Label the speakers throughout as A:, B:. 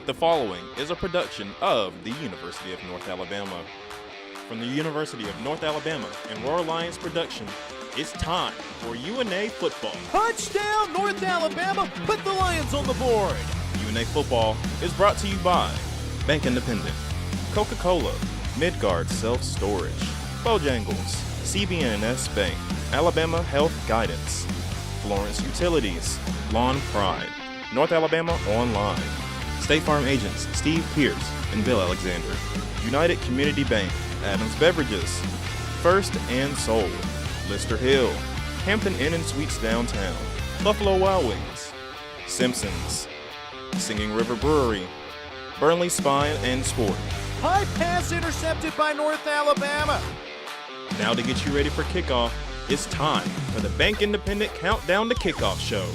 A: The following is a production of the University of North Alabama. From the University of North Alabama and Royal Lions production, it's time for UNA football.
B: Touchdown, North Alabama! Put the Lions on the board!
A: UNA football is brought to you by Bank Independent, Coca-Cola, Midgard Self-Storage, Bojangles, CBNS Bank, Alabama Health Guidance, Florence Utilities, Lawn Pride, North Alabama Online, State Farm agents Steve Pierce and Bill Alexander, United Community Bank, Adams Beverages, First and Soul, Lister Hill, Hampton Inn and Suites Downtown, Buffalo Wild Wings, Simpsons, Singing River Brewery, Burnley Spine and Sport.
B: High pass intercepted by North Alabama.
A: Now to get you ready for kickoff, it's time for the Bank Independent Countdown to Kickoff show.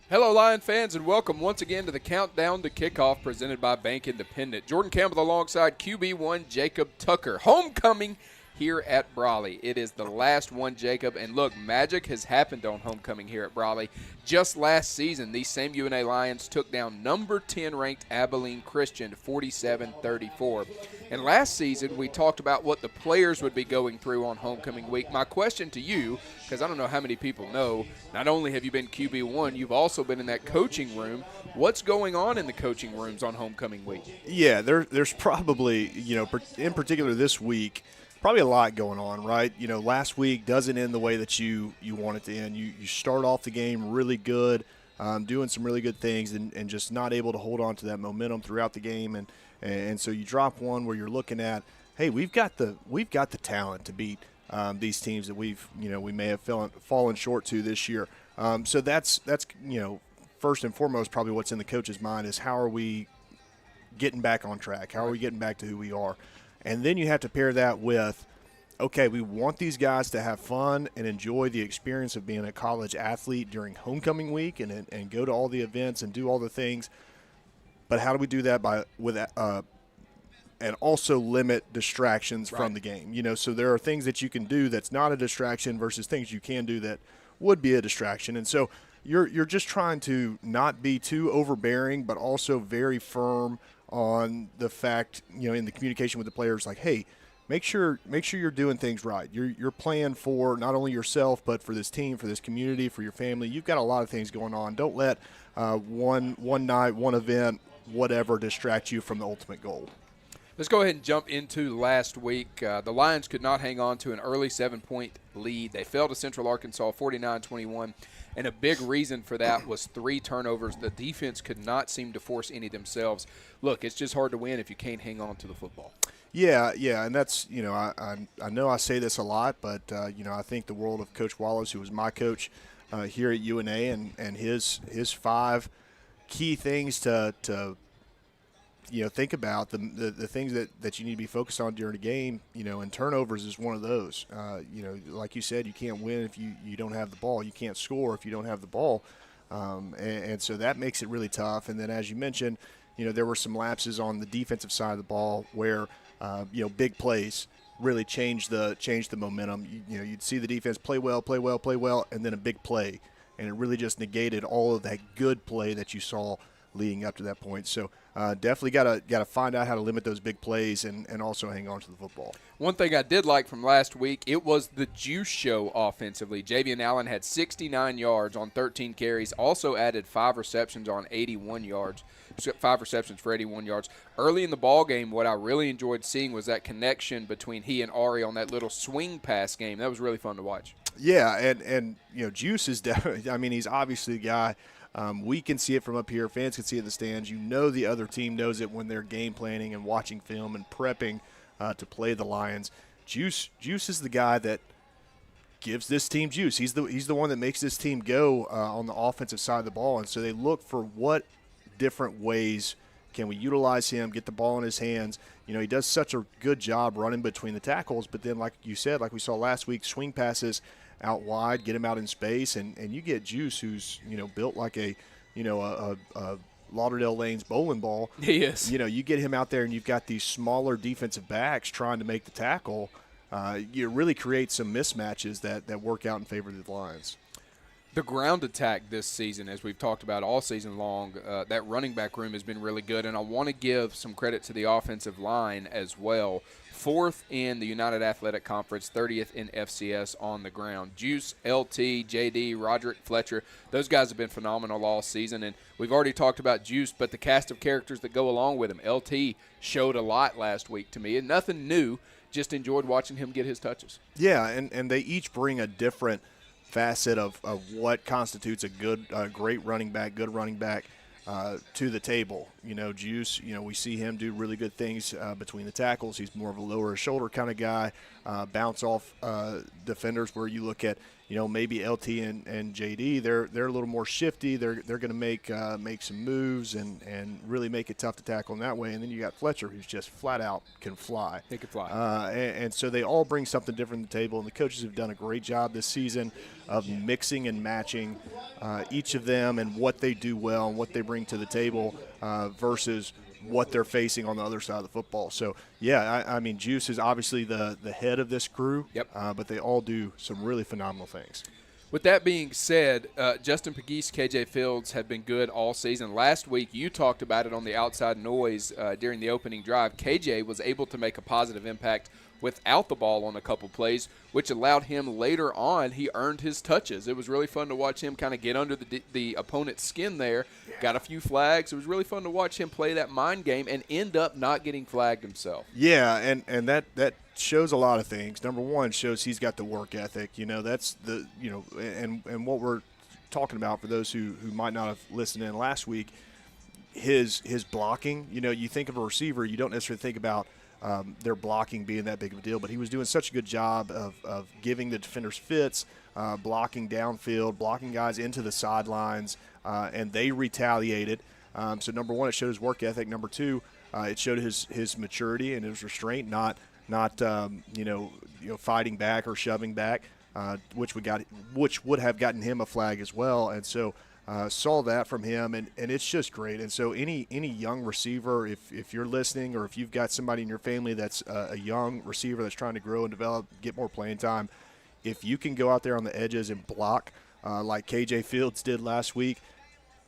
C: Hello, Lion fans, and welcome once again to the Countdown to Kickoff presented by Bank Independent. Jordan Campbell alongside QB1 Jacob Tucker. Homecoming here at Brawley. It is the last one, Jacob, and look, magic has happened on homecoming here at Brawley. Just last season, these same UNA Lions took down number 10 ranked Abilene Christian 47-34. And last season, we talked about what the players would be going through on homecoming week. My question to you, because I don't know how many people know, not only have you been QB1, you've also been in that coaching room. What's going on in the coaching rooms on homecoming week?
D: Yeah, there's probably, in particular this week, probably a lot going on, right? Last week doesn't end the way that you want it to end. You start off the game really good, doing some really good things, and just not able to hold on to that momentum throughout the game, and so you drop one where you're looking at, hey, we've got the talent to beat these teams that we may have fallen short to this year. So that's first and foremost probably what's in the coach's mind is how are we getting back on track? How are we getting back to who we are? And then you have to pair that with, okay, we want these guys to have fun and enjoy the experience of being a college athlete during homecoming week and go to all the events and do all the things. But how do we do that and also limit distractions from the game? So there are things that you can do that's not a distraction versus things you can do that would be a distraction. And so you're just trying to not be too overbearing, but also very firm on the fact, in the communication with the players, like, hey, make sure you're doing things right. You're playing for not only yourself, but for this team, for this community, for your family. You've got a lot of things going on. Don't let one night, one event, whatever, distract you from the ultimate goal.
C: Let's go ahead and jump into last week. The Lions could not hang on to an early 7-point lead. They fell to Central Arkansas 49-21, and a big reason for that was 3 turnovers. The defense could not seem to force any themselves. Look, it's just hard to win if you can't hang on to the football.
D: Yeah, and that's, I know I say this a lot, but, I think the world of Coach Wallace, who was my coach here at UNA, and his 5 key things to think about, the things that you need to be focused on during a game, and turnovers is one of those. Like you said, you can't win if you don't have the ball. You can't score if you don't have the ball. And so that makes it really tough. And then as you mentioned, there were some lapses on the defensive side of the ball where, big plays really changed the momentum. You'd see the defense play well, and then a big play. And it really just negated all of that good play that you saw leading up to that point. So definitely got to find out how to limit those big plays and also hang on to the football.
C: One thing I did like from last week, it was the juice show offensively. Javian Allen had 69 yards on 13 carries, also added 5 receptions on 81 yards. 5 receptions for 81 yards. Early in the ball game, what I really enjoyed seeing was that connection between he and Ari on that little swing pass game. That was really fun to watch.
D: Yeah, and Juice is definitely, he's obviously the guy. We can see it from up here. Fans can see it in the stands. The other team knows it when they're game planning and watching film and prepping to play the Lions. Juice is the guy that gives this team juice. He's the one that makes this team go on the offensive side of the ball. And so they look for what different ways can we utilize him, get the ball in his hands. He does such a good job running between the tackles, but then like you said, like we saw last week, swing passes out wide, get him out in space, and you get Juice, who's built like a Lauderdale Lanes bowling ball.
C: He is.
D: You get him out there, and you've got these smaller defensive backs trying to make the tackle. You really create some mismatches that work out in favor of the Lions.
C: The ground attack this season, as we've talked about all season long, that running back room has been really good, and I want to give some credit to the offensive line as well. 4th in the United Athletic Conference, 30th in FCS on the ground. Juice, LT, JD, Roderick, Fletcher, those guys have been phenomenal all season, and we've already talked about Juice, but the cast of characters that go along with him. LT showed a lot last week to me, and nothing new, just enjoyed watching him get his touches.
D: Yeah, and they each bring a different facet of what constitutes a great running back, good running back to the table. Juice, we see him do really good things between the tackles. He's more of a lower shoulder kind of guy, bounce off defenders where you look at, maybe LT and JD, they're a little more shifty. They're going to make some moves and really make it tough to tackle in that way. And then you got Fletcher, who's just flat out can fly.
C: He can fly.
D: And so they all bring something different to the table, and the coaches have done a great job this season of mixing and matching each of them and what they do well and what they bring to the table versus what they're facing on the other side of the football. So, yeah, I mean, Juice is obviously the head of this crew, but they all do some really phenomenal things.
C: With that being said, Justin Pegues, KJ Fields have been good all season. Last week, you talked about it on the Outside Noise during the opening drive. KJ was able to make a positive impact without the ball on a couple plays, which allowed him later on, he earned his touches. It was really fun to watch him kind of get under the opponent's skin there, got a few flags. It was really fun to watch him play that mind game and end up not getting flagged himself.
D: Yeah, and that shows a lot of things. Number one, shows he's got the work ethic. That's the, and what we're talking about for those who might not have listened in last week, his blocking. You think of a receiver, you don't necessarily think about their blocking being that big of a deal, but he was doing such a good job of giving the defenders fits, blocking downfield, blocking guys into the sidelines, and they retaliated. So number one, it showed his work ethic. Number two, it showed his maturity and his restraint, not fighting back or shoving back, which would have gotten him a flag as well. And so saw that from him, and it's just great. And so any young receiver, if you're listening, or if you've got somebody in your family that's a young receiver that's trying to grow and develop, get more playing time, if you can go out there on the edges and block like KJ Fields did last week,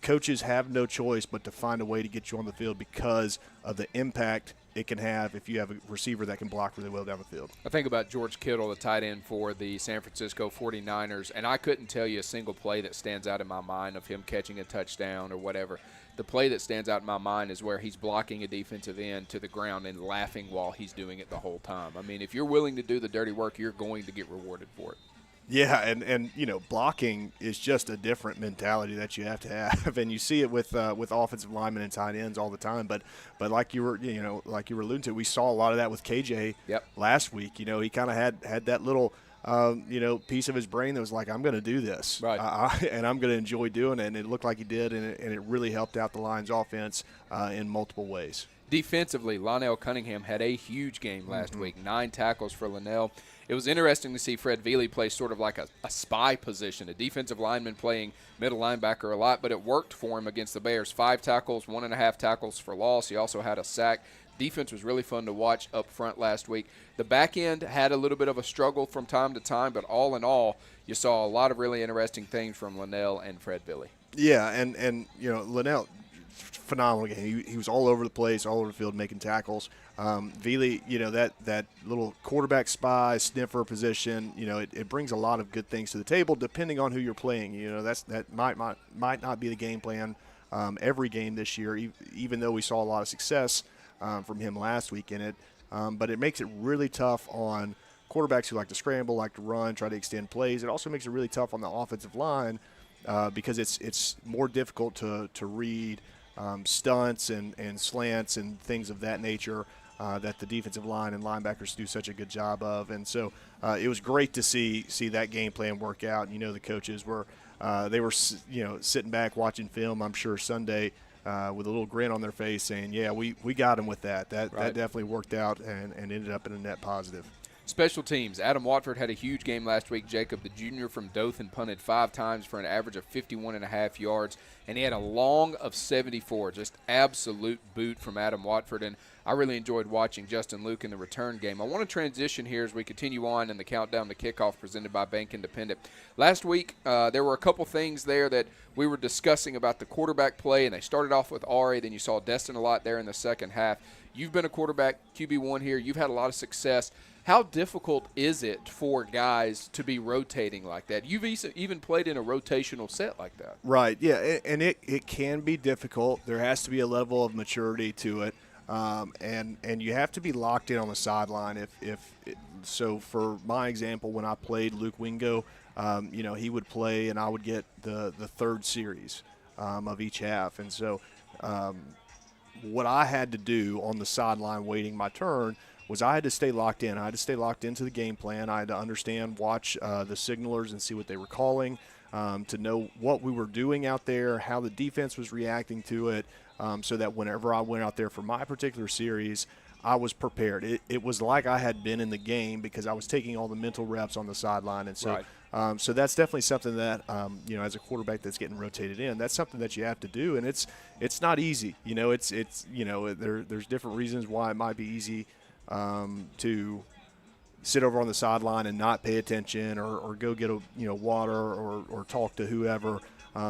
D: coaches have no choice but to find a way to get you on the field because of the impact it can have if you have a receiver that can block really well down the field.
C: I think about George Kittle, the tight end for the San Francisco 49ers, and I couldn't tell you a single play that stands out in my mind of him catching a touchdown or whatever. The play that stands out in my mind is where he's blocking a defensive end to the ground and laughing while he's doing it the whole time. I mean, if you're willing to do the dirty work, you're going to get rewarded for it.
D: Yeah, and blocking is just a different mentality that you have to have, and you see it with offensive linemen and tight ends all the time. But like you were alluding to, we saw a lot of that with KJ last week. He kind of had that little piece of his brain that was like, I'm going to do this,
C: right,
D: and I'm going to enjoy doing it. And it looked like he did, and it really helped out the Lions' offense in multiple ways.
C: Defensively, Lonnell Cunningham had a huge game last week, 9 tackles for Lonnell. It was interesting to see Fred Veely play sort of like a spy position, a defensive lineman playing middle linebacker a lot, but it worked for him against the Bears. 5 tackles, 1.5 tackles for loss. He also had a sack. Defense was really fun to watch up front last week. The back end had a little bit of a struggle from time to time, but all in all, you saw a lot of really interesting things from Lonnell and Fred Veely.
D: Yeah, and Lonnell, phenomenal game. He was all over the place, all over the field, making tackles. Veely, that little quarterback spy, sniffer position, it brings a lot of good things to the table, depending on who you're playing. That might not be the game plan every game this year, even though we saw a lot of success from him last week in it. But it makes it really tough on quarterbacks who like to scramble, like to run, try to extend plays. It also makes it really tough on the offensive line because it's more difficult to read stunts and slants and things of that nature that the defensive line and linebackers do such a good job of. And so it was great to see that game plan work out. The coaches were sitting back watching film, I'm sure Sunday, with a little grin on their face saying, yeah, we got him with that. That definitely worked out and ended up in a net positive.
C: Special teams. Adam Watford had a huge game last week. Jacob, the junior from Dothan, punted 5 times for an average of 51.5 yards, and he had a long of 74. Just absolute boot from Adam Watford, and I really enjoyed watching Justin Luke in the return game. I want to transition here as we continue on in the countdown to kickoff presented by Bank Independent. Last week, there were a couple things there that we were discussing about the quarterback play, and they started off with Ari. Then you saw Destin a lot there in the second half. You've been a quarterback, QB1 here. You've had a lot of success. How difficult is it for guys to be rotating like that? You've even played in a rotational set like that.
D: Right, yeah, and it can be difficult. There has to be a level of maturity to it, and you have to be locked in on the sideline. So for my example, when I played Luke Wingo, he would play and I would get the third series of each half. And so what I had to do on the sideline waiting my turn was I had to stay locked in. I had to stay locked into the game plan. I had to understand, watch the signalers and see what they were calling, to know what we were doing out there, how the defense was reacting to it, so that whenever I went out there for my particular series, I was prepared. It was like I had been in the game because I was taking all the mental reps on the sideline. And so
C: right.
D: So that's definitely something that, as a quarterback that's getting rotated in, that's something that you have to do. And it's not easy. There's different reasons why it might be easy to sit over on the sideline and not pay attention or go get water or talk to whoever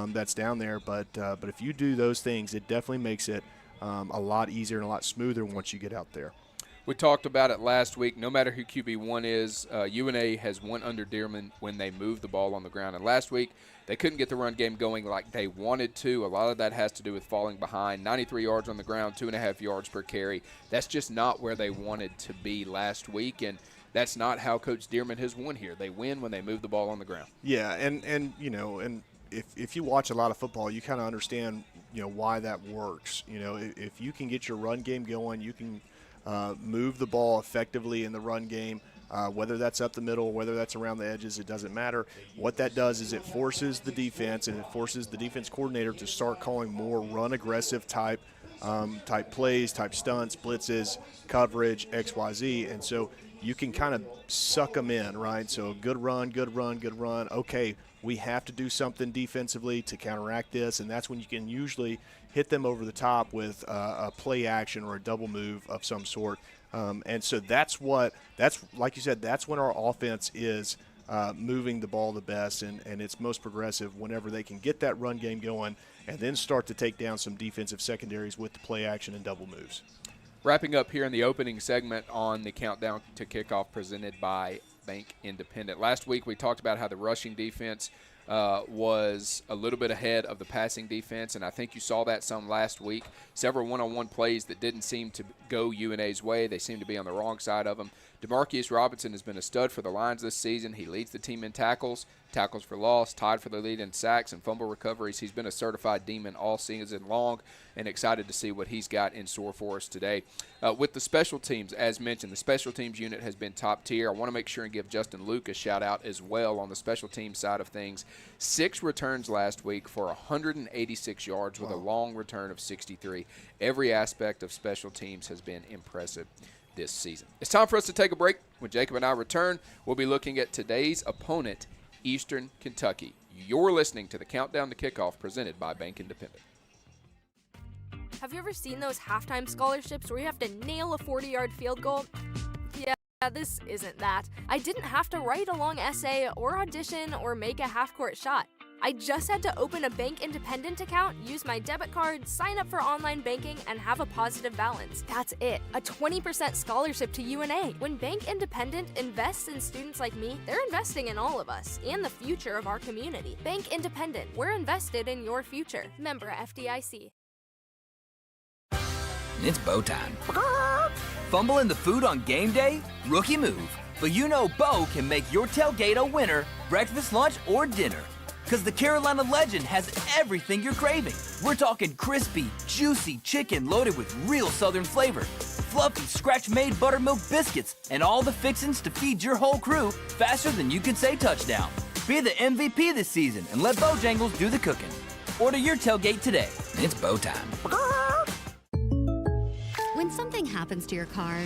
D: that's down there. But if you do those things, it definitely makes it a lot easier and a lot smoother once you get out there.
C: We talked about it last week. No matter who QB1 is, UNA has won under Dearman when they move the ball on the ground. And last week, they couldn't get the run game going like they wanted to. A lot of that has to do with falling behind. 93 yards on the ground, 2.5 yards per carry. That's just not where they wanted to be last week, and that's not how Coach Dearman has won here. They win when they move the ball on the ground.
D: Yeah, and if you watch a lot of football, you kind of understand why that works. If you can get your run game going, you can move the ball effectively in the run game. Whether that's up the middle, whether that's around the edges, it doesn't matter. What that does is it forces the defense and it forces the defense coordinator to start calling more run-aggressive type plays, type stunts, blitzes, coverage, XYZ. And so you can kind of suck them in, right? So good run, good run, good run. Okay, we have to do something defensively to counteract this, and that's when you can usually hit them over the top with a play action or a double move of some sort. And so that's like you said, that's when our offense is moving the ball the best and it's most progressive whenever they can get that run game going and then start to take down some defensive secondaries with the play action and double moves.
C: Wrapping up here in the opening segment on the countdown to kickoff presented by Bank Independent. Last week we talked about how the rushing defense was a little bit ahead of the passing defense, and I think you saw that some last week. Several one-on-one plays that didn't seem to go UNA's way. They seemed to be on the wrong side of them. DeMarcus Robinson has been a stud for the Lions this season. He leads the team in tackles for loss, tied for the lead in sacks and fumble recoveries. He's been a certified demon all season long, and excited to see what he's got in store for us today. With the special teams, as mentioned, the special teams unit has been top tier. I want to make sure and give Justin Luke a shout-out as well on the special team side of things. 6 returns last week for 186 yards with a long return of 63. Every aspect of special teams has been impressive this season. It's time for us to take a break. When Jacob and I return, we'll be looking at today's opponent, Eastern Kentucky. You're listening to the Countdown to Kickoff presented by Bank Independent.
E: Have you ever seen those halftime scholarships where you have to nail a 40-yard field goal? Yeah, this isn't that. I didn't have to write a long essay or audition or make a half-court shot. I just had to open a Bank Independent account, use my debit card, sign up for online banking, and have a positive balance. That's it. A 20% scholarship to UNA. When Bank Independent invests in students like me, they're investing in all of us and the future of our community. Bank Independent. We're invested in your future. Member FDIC.
F: It's Bo time. Fumbling the food on game day? Rookie move. But you know Bo can make your tailgate a winner, breakfast, lunch, or dinner. Because the Carolina Legend has everything you're craving. We're talking crispy, juicy chicken loaded with real Southern flavor, fluffy scratch-made buttermilk biscuits, and all the fixins to feed your whole crew faster than you can say touchdown. Be the MVP this season and let Bojangles do the cooking. Order your tailgate today. It's Bo time.
G: When something happens to your car,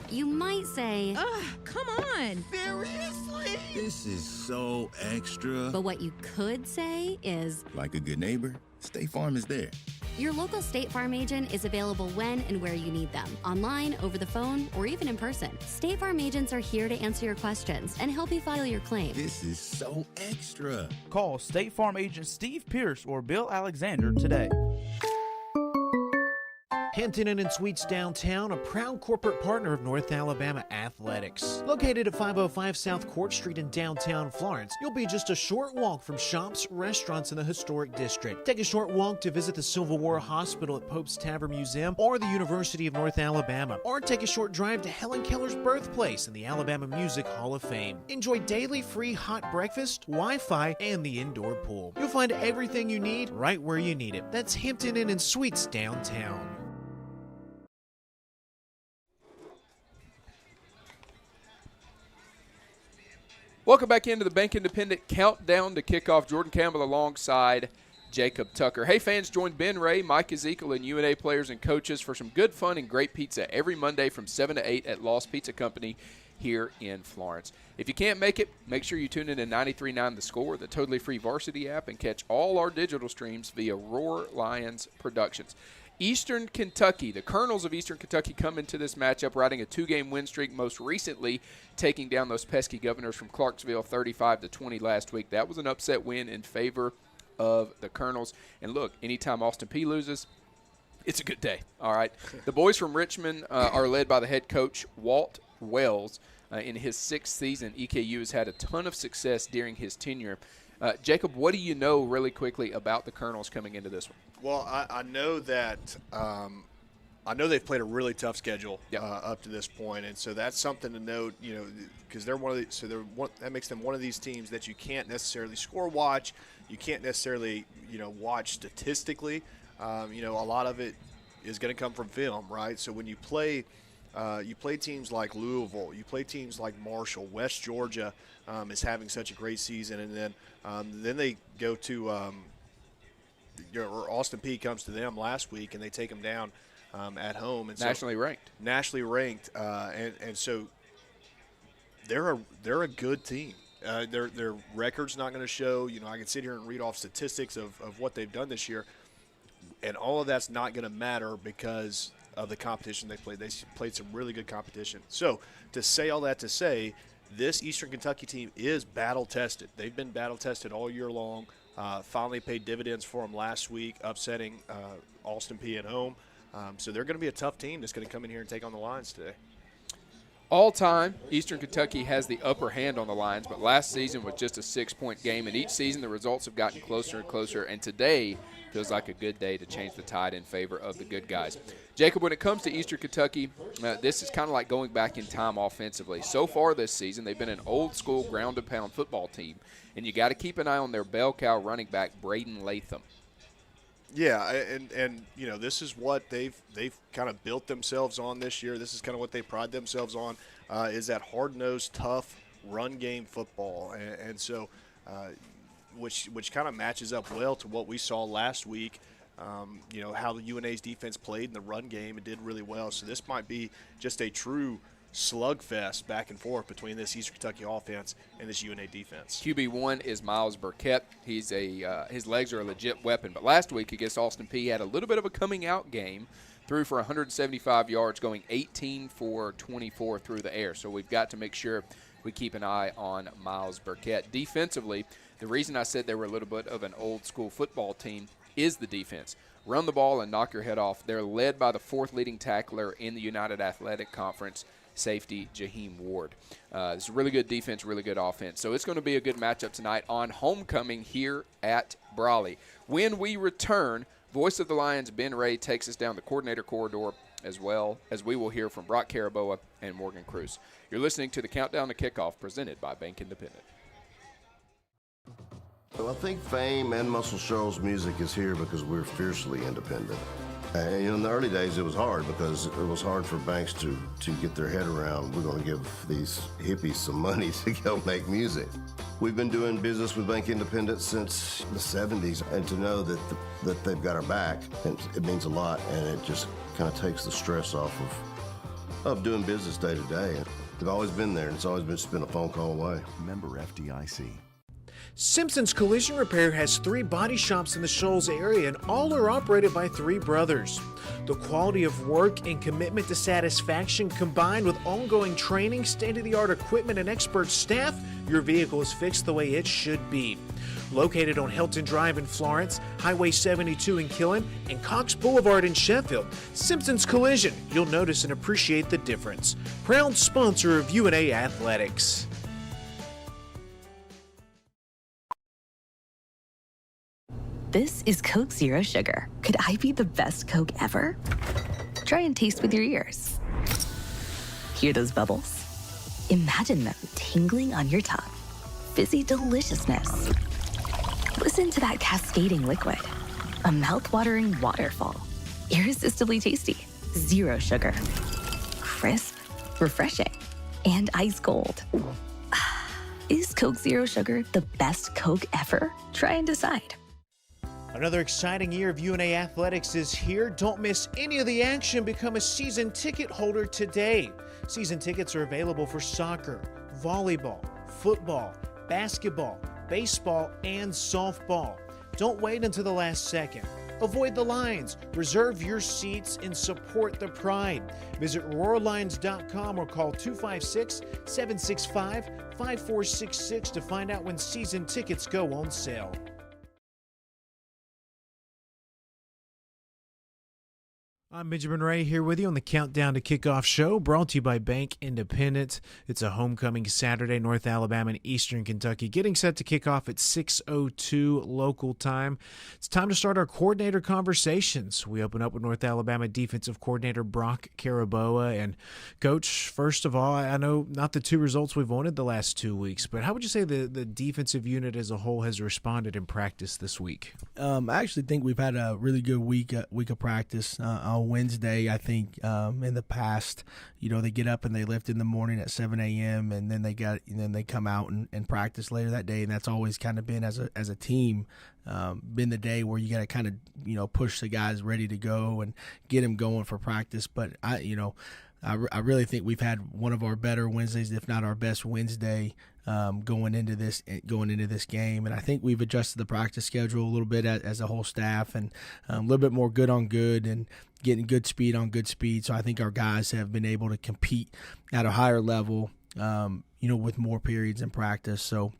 G: you might say,
H: ugh, come on.
I: Seriously? This is so extra.
G: but what you could say is,
I: Like a good neighbor, State Farm is there.
G: your local State Farm agent is available when and where you need them, online, over the phone, or even in person. State Farm agents are here to answer your questions and help you file your claim.
I: This is so extra.
J: Call State Farm agent Steve Pierce or Bill Alexander today.
B: Hampton Inn and Suites downtown, a proud corporate partner of North Alabama Athletics. Located at 505 South Court Street in downtown Florence, you'll be just a short walk from shops, restaurants in the historic district. Take a short walk to visit the Civil War Hospital at Pope's Tavern Museum or the University of North Alabama. Or take a short drive to Helen Keller's birthplace in the Alabama Music Hall of Fame. Enjoy daily free hot breakfast, Wi-Fi, and the indoor pool. You'll find everything you need right where you need it. That's Hampton Inn and Suites downtown.
C: Welcome back into the Bank Independent Countdown to Kickoff. Jordan Campbell alongside Jacob Tucker. Hey fans, join Ben Ray, Mike Ezekiel, and UNA players and coaches for some good fun and great pizza every Monday from 7 to 8 at Lost Pizza Company here in Florence. If you can't make it, make sure you tune in to 93.9 The Score, the totally free Varsity app, and catch all our digital streams via Roar Lions Productions. Eastern Kentucky, the Colonels of Eastern Kentucky come into this matchup riding a 2-game win streak, most recently taking down those pesky Governors from Clarksville 35-20 last week. That was an upset win in favor of the Colonels. And look, anytime Austin Peay loses, it's a good day, all right? The boys from Richmond are led by the head coach, Walt Wells. In his 6th season, EKU has had a ton of success during his tenure. Jacob, what do you know really quickly about the Colonels coming into this one?
D: Well, I know that I know they've played a really tough schedule up to this point, and so that's something to note. You know, because they're one of the, that makes them one of these teams that you can't necessarily score watch, you can't necessarily watch statistically. A lot of it is going to come from film, right? So when you play teams like Louisville, you play teams like Marshall, West Georgia is having such a great season, and then they go to or Austin Peay comes to them last week and they take them down at home, and
C: nationally ranked,
D: and so they're a good team. Their record's not going to show. I can sit here and read off statistics of what they've done this year, and all of that's not going to matter because of the competition they played. They played some really good competition. So to say all that to say, this Eastern Kentucky team is battle-tested. They've been battle-tested all year long. Finally paid dividends for them last week, upsetting Austin Peay at home. So they're going to be a tough team that's going to come in here and take on the Lions today.
C: All time, Eastern Kentucky has the upper hand on the Lions, but last season was just a 6-point game, and each season the results have gotten closer and closer, and today feels like a good day to change the tide in favor of the good guys. Jacob, when it comes to Eastern Kentucky, this is kind of like going back in time offensively. So far this season, they've been an old-school ground-and-pound football team, and you got to keep an eye on their bell cow running back, Braden Latham.
D: Yeah, and this is what they've kind of built themselves on this year. This is kind of what they pride themselves on, is that hard-nosed, tough run game football, and so which kind of matches up well to what we saw last week. How the UNA's defense played in the run game and did really well. So this might be just a true slugfest back and forth between this Eastern Kentucky offense and this UNA defense.
C: QB1 is Miles Burkett. He's his legs are a legit weapon. But last week against Austin Peay had a little bit of a coming-out game. Threw for 175 yards, going 18 for 24 through the air. So we've got to make sure we keep an eye on Miles Burkett. Defensively, the reason I said they were a little bit of an old-school football team is the defense. Run the ball and knock your head off. They're led by the 4th leading tackler in the United Athletic Conference, safety Jaheim Ward. It's a really good defense, really good offense. So it's going to be a good matchup tonight on homecoming here at Brawley. When we return, voice of the Lions, Ben Ray, takes us down the coordinator corridor, as well as we will hear from Brock Caraboa and Morgan Cruz. You're listening to the Countdown to Kickoff presented by Bank Independent.
K: Well, I think Fame and Muscle Shoals music is here because we're fiercely independent. In the early days, it was hard because it was hard for banks to get their head around, we're going to give these hippies some money to go make music. We've been doing business with Bank Independent since the 70s, and to know that they've got our back, it means a lot, and it just kind of takes the stress off of doing business day to day. They've always been there, and it's always just been a phone call away.
I: Member FDIC.
B: Simpson's Collision Repair has 3 body shops in the Shoals area, and all are operated by 3 brothers. The quality of work and commitment to satisfaction, combined with ongoing training, state-of-the-art equipment, and expert staff, your vehicle is fixed the way it should be. Located on Hilton Drive in Florence, Highway 72 in Killen, and Cox Boulevard in Sheffield, Simpson's Collision, you'll notice and appreciate the difference. Proud sponsor of UNA Athletics.
H: This is Coke Zero Sugar. Could I be the best Coke ever? Try and taste with your ears. Hear those bubbles? Imagine them tingling on your tongue. Fizzy deliciousness. Listen to that cascading liquid. A mouth-watering waterfall. Irresistibly tasty. Zero sugar. Crisp, refreshing, and ice cold. Is Coke Zero Sugar the best Coke ever? Try and decide.
B: Another exciting year of UNA Athletics is here. Don't miss any of the action. Become a season ticket holder today. Season tickets are available for soccer, volleyball, football, basketball, baseball, and softball. Don't wait until the last second. Avoid the lines. Reserve your seats and support the pride. Visit RoarLines.com or call 256-765-5466 to find out when season tickets go on sale. I'm Benjamin Ray here with you on the Countdown to Kickoff show, brought to you by Bank Independent. It's a homecoming Saturday, North Alabama and Eastern Kentucky, getting set to kick off at 6:02 local time. It's time to start our coordinator conversations. We open up with North Alabama defensive coordinator Brock Caraboa. And Coach, first of all, I know not the 2 results we've wanted the last 2 weeks, but how would you say the defensive unit as a whole has responded in practice this week?
L: I actually think we've had a really good week of practice. On Wednesday, I think in the past, they get up and they lift in the morning at 7 a.m. and then they come out and practice later that day, and that's always kind of been as a team been the day where you got to kind of push the guys ready to go and get them going for practice. But I really think we've had one of our better Wednesdays, if not our best Wednesday, going into this game. And I think we've adjusted the practice schedule a little bit as a whole staff, and a little bit more good on good and getting good speed on good speed. So I think our guys have been able to compete at a higher level, with more periods in practice. So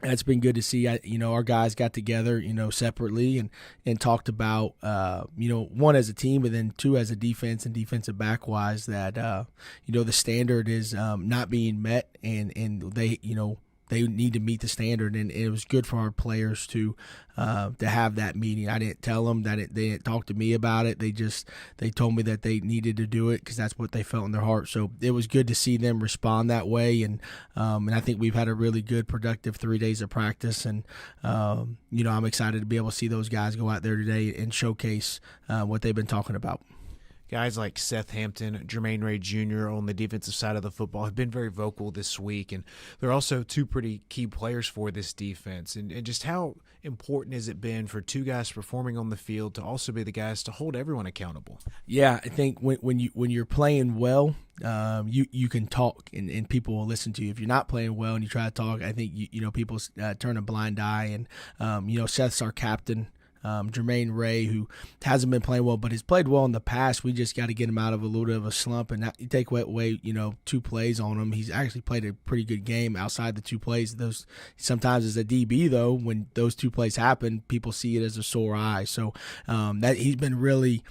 L: that's been good to see. Our guys got together, separately and talked about, one as a team, but then 2 as a defense and defensive back wise, that, the standard is not being met, and they need to meet the standard, and it was good for our players to have that meeting. I didn't tell them that they didn't talk to me about it. They told me that they needed to do it because that's what they felt in their heart. So it was good to see them respond that way, and I think we've had a really good, productive 3 days of practice, and I'm excited to be able to see those guys go out there today and showcase what they've been talking about.
B: Guys like Seth Hampton, Jermaine Ray Jr. on the defensive side of the football have been very vocal this week, and they're also 2 pretty key players for this defense. And just how important has it been for 2 guys performing on the field to also be the guys to hold everyone accountable?
L: Yeah, I think when you're playing well, you can talk and people will listen to you. If you're not playing well and you try to talk, I think people turn a blind eye. And Seth's our captain. Jermaine Ray, who hasn't been playing well, but has played well in the past. We just got to get him out of a little bit of a slump, and you take away 2 plays on him. He's actually played a pretty good game outside the 2 plays. Those sometimes as a DB, though, when those 2 plays happen, people see it as a sore eye. So that he's been really,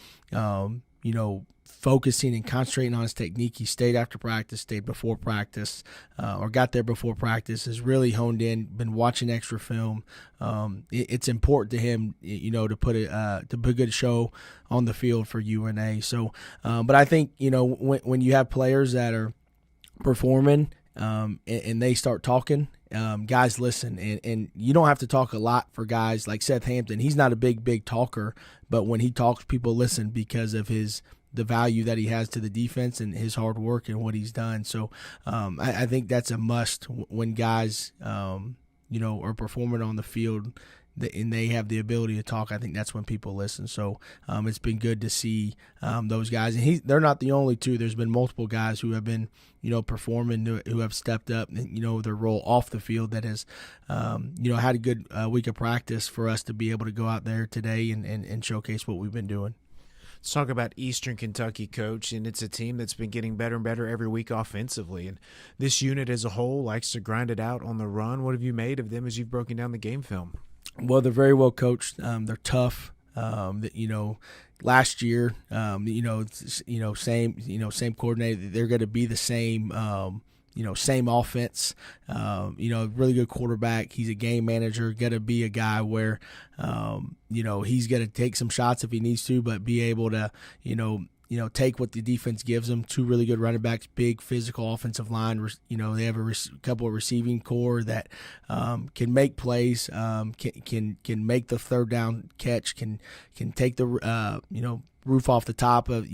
L: focusing and concentrating on his technique. He stayed after practice, stayed before practice, or got there before practice, has really honed in, been watching extra film. It's important to him, to put a good show on the field for UNA. So, but I think, when you have players that are performing and they start talking, guys listen, and you don't have to talk a lot for guys like Seth Hampton. He's not a big talker, but when he talks, people listen because of the value that he has to the defense and his hard work and what he's done. So I think that's a must when guys, are performing on the field. and they have the ability to talk, I think that's when people listen. So it's been good to see those guys. And they're not the only two. There's been multiple guys who have been, performing, who have stepped up, their role off the field that has, had a good week of practice for us to be able to go out there today and showcase what we've been doing.
B: Let's talk about Eastern Kentucky, Coach, and it's a team that's been getting better and better every week offensively. And this unit as a whole likes to grind it out on the run. What have you made of them as you've broken down the game film?
L: Well, they're very well coached. They're tough. Last year, same coordinator. They're going to be the same. Same offense, really good quarterback. He's a game manager, got to be a guy where, he's going to take some shots if he needs to, but be able to, take what the defense gives them. Two really good running backs, big physical offensive line. They have a couple of receiving core that can make plays, can make the third down catch, can take the roof off the top of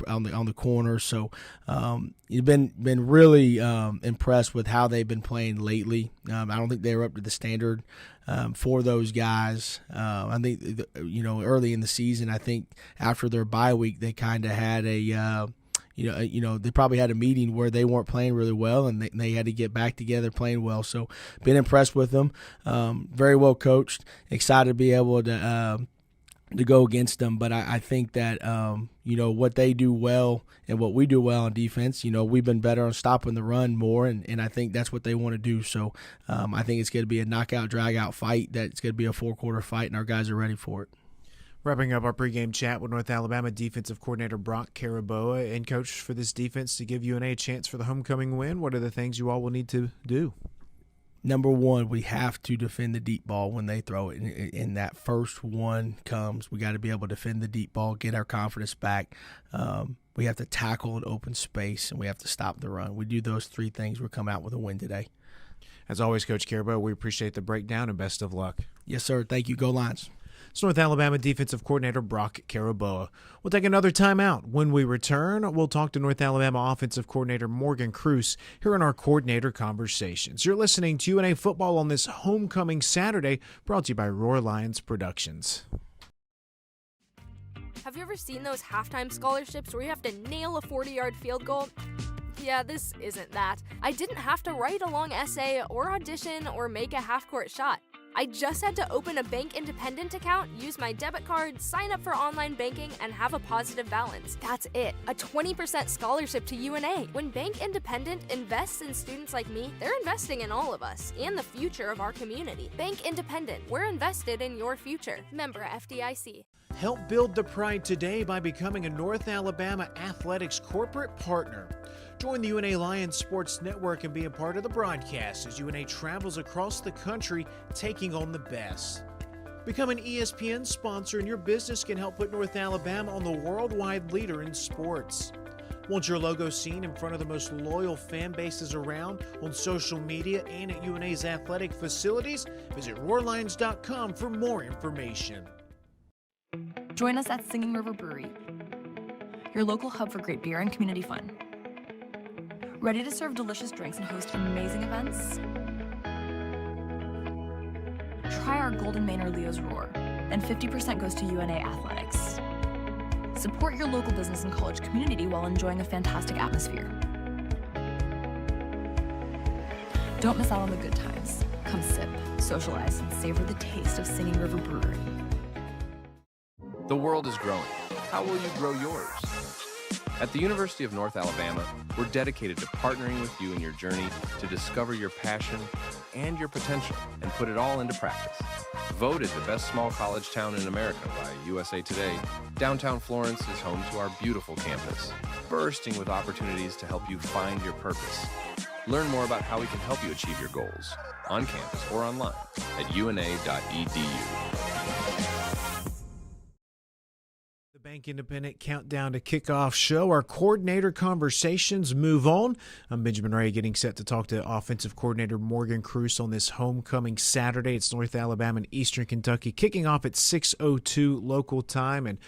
L: on the corner. So you've been really impressed with how they've been playing lately. I don't think they were up to the standard for those guys. I think early in the season, I think after their bye week, they kind of had a they probably had a meeting where they weren't playing really well, and they had to get back together playing well. So been impressed with them. Very well coached. Excited to be able to go against them, but I think that what they do well and what we do well on defense, we've been better on stopping the run more, and I think that's what they want to do. So I think it's going to be a knockout, drag-out fight. That it's going to be a 4-quarter fight, and our guys are ready for it.
B: Wrapping up our pregame chat with North Alabama defensive coordinator Brock Caraboa. And, Coach, for this defense to give UNA a chance for the homecoming win, what are the things you all will need to do?
L: Number one, we have to defend the deep ball when they throw it. And that first one comes, we got to be able to defend the deep ball, get our confidence back. We have to tackle an open space, and we have to stop the run. We do those three things, we'll come out with a win today.
B: As always, Coach Caraboa, we appreciate the breakdown and best of luck.
L: Yes, sir. Thank you. Go Lions.
B: It's North Alabama defensive coordinator Brock Caraboa. We'll take another timeout. When we return, we'll talk to North Alabama offensive coordinator Morgan Cruz here in our coordinator conversations. You're listening to UNA Football on this homecoming Saturday, brought to you by Roar Lions Productions.
E: Have you ever seen those halftime scholarships where you have to nail a 40-yard field goal? Yeah, this isn't that. I didn't have to write a long essay or audition or make a half-court shot. I just had to open a Bank Independent account, use my debit card, sign up for online banking, and have a positive balance. That's it. A 20% scholarship to UNA. When Bank Independent invests in students like me, they're investing in all of us and the future of our community. Bank Independent. We're invested in your future. Member FDIC.
B: Help build the pride today by becoming a North Alabama Athletics corporate partner. Join the UNA Lions Sports Network and be a part of the broadcast as UNA travels across the country taking on the best. Become an ESPN sponsor and your business can help put North Alabama on the worldwide leader in sports. Want your logo seen in front of the most loyal fan bases around on social media and at UNA's athletic facilities? Visit roarlions.com for more information.
M: Join us at Singing River Brewery, your local hub for great beer and community fun. Ready to serve delicious drinks and host amazing events? Try our Golden Manor Leo's Roar, and 50% goes to UNA Athletics. Support your local business and college community while enjoying a fantastic atmosphere. Don't miss out on the good times. Come sip, socialize, and savor the taste of Singing River Brewery.
N: The world is growing. How will you grow yours? At the University of North Alabama, we're dedicated to partnering with you in your journey to discover your passion and your potential and put it all into practice. Voted the best small college town in America by USA Today, downtown Florence is home to our beautiful campus, bursting with opportunities to help you find your purpose. Learn more about how we can help you achieve your goals on campus or online at una.edu.
B: Bank Independent Countdown to Kickoff show. Our coordinator conversations move on. I'm Benjamin Ray, getting set to talk to offensive coordinator Morgan Cruz on this homecoming Saturday. It's North Alabama and Eastern Kentucky, kicking off at 6:02 local time. And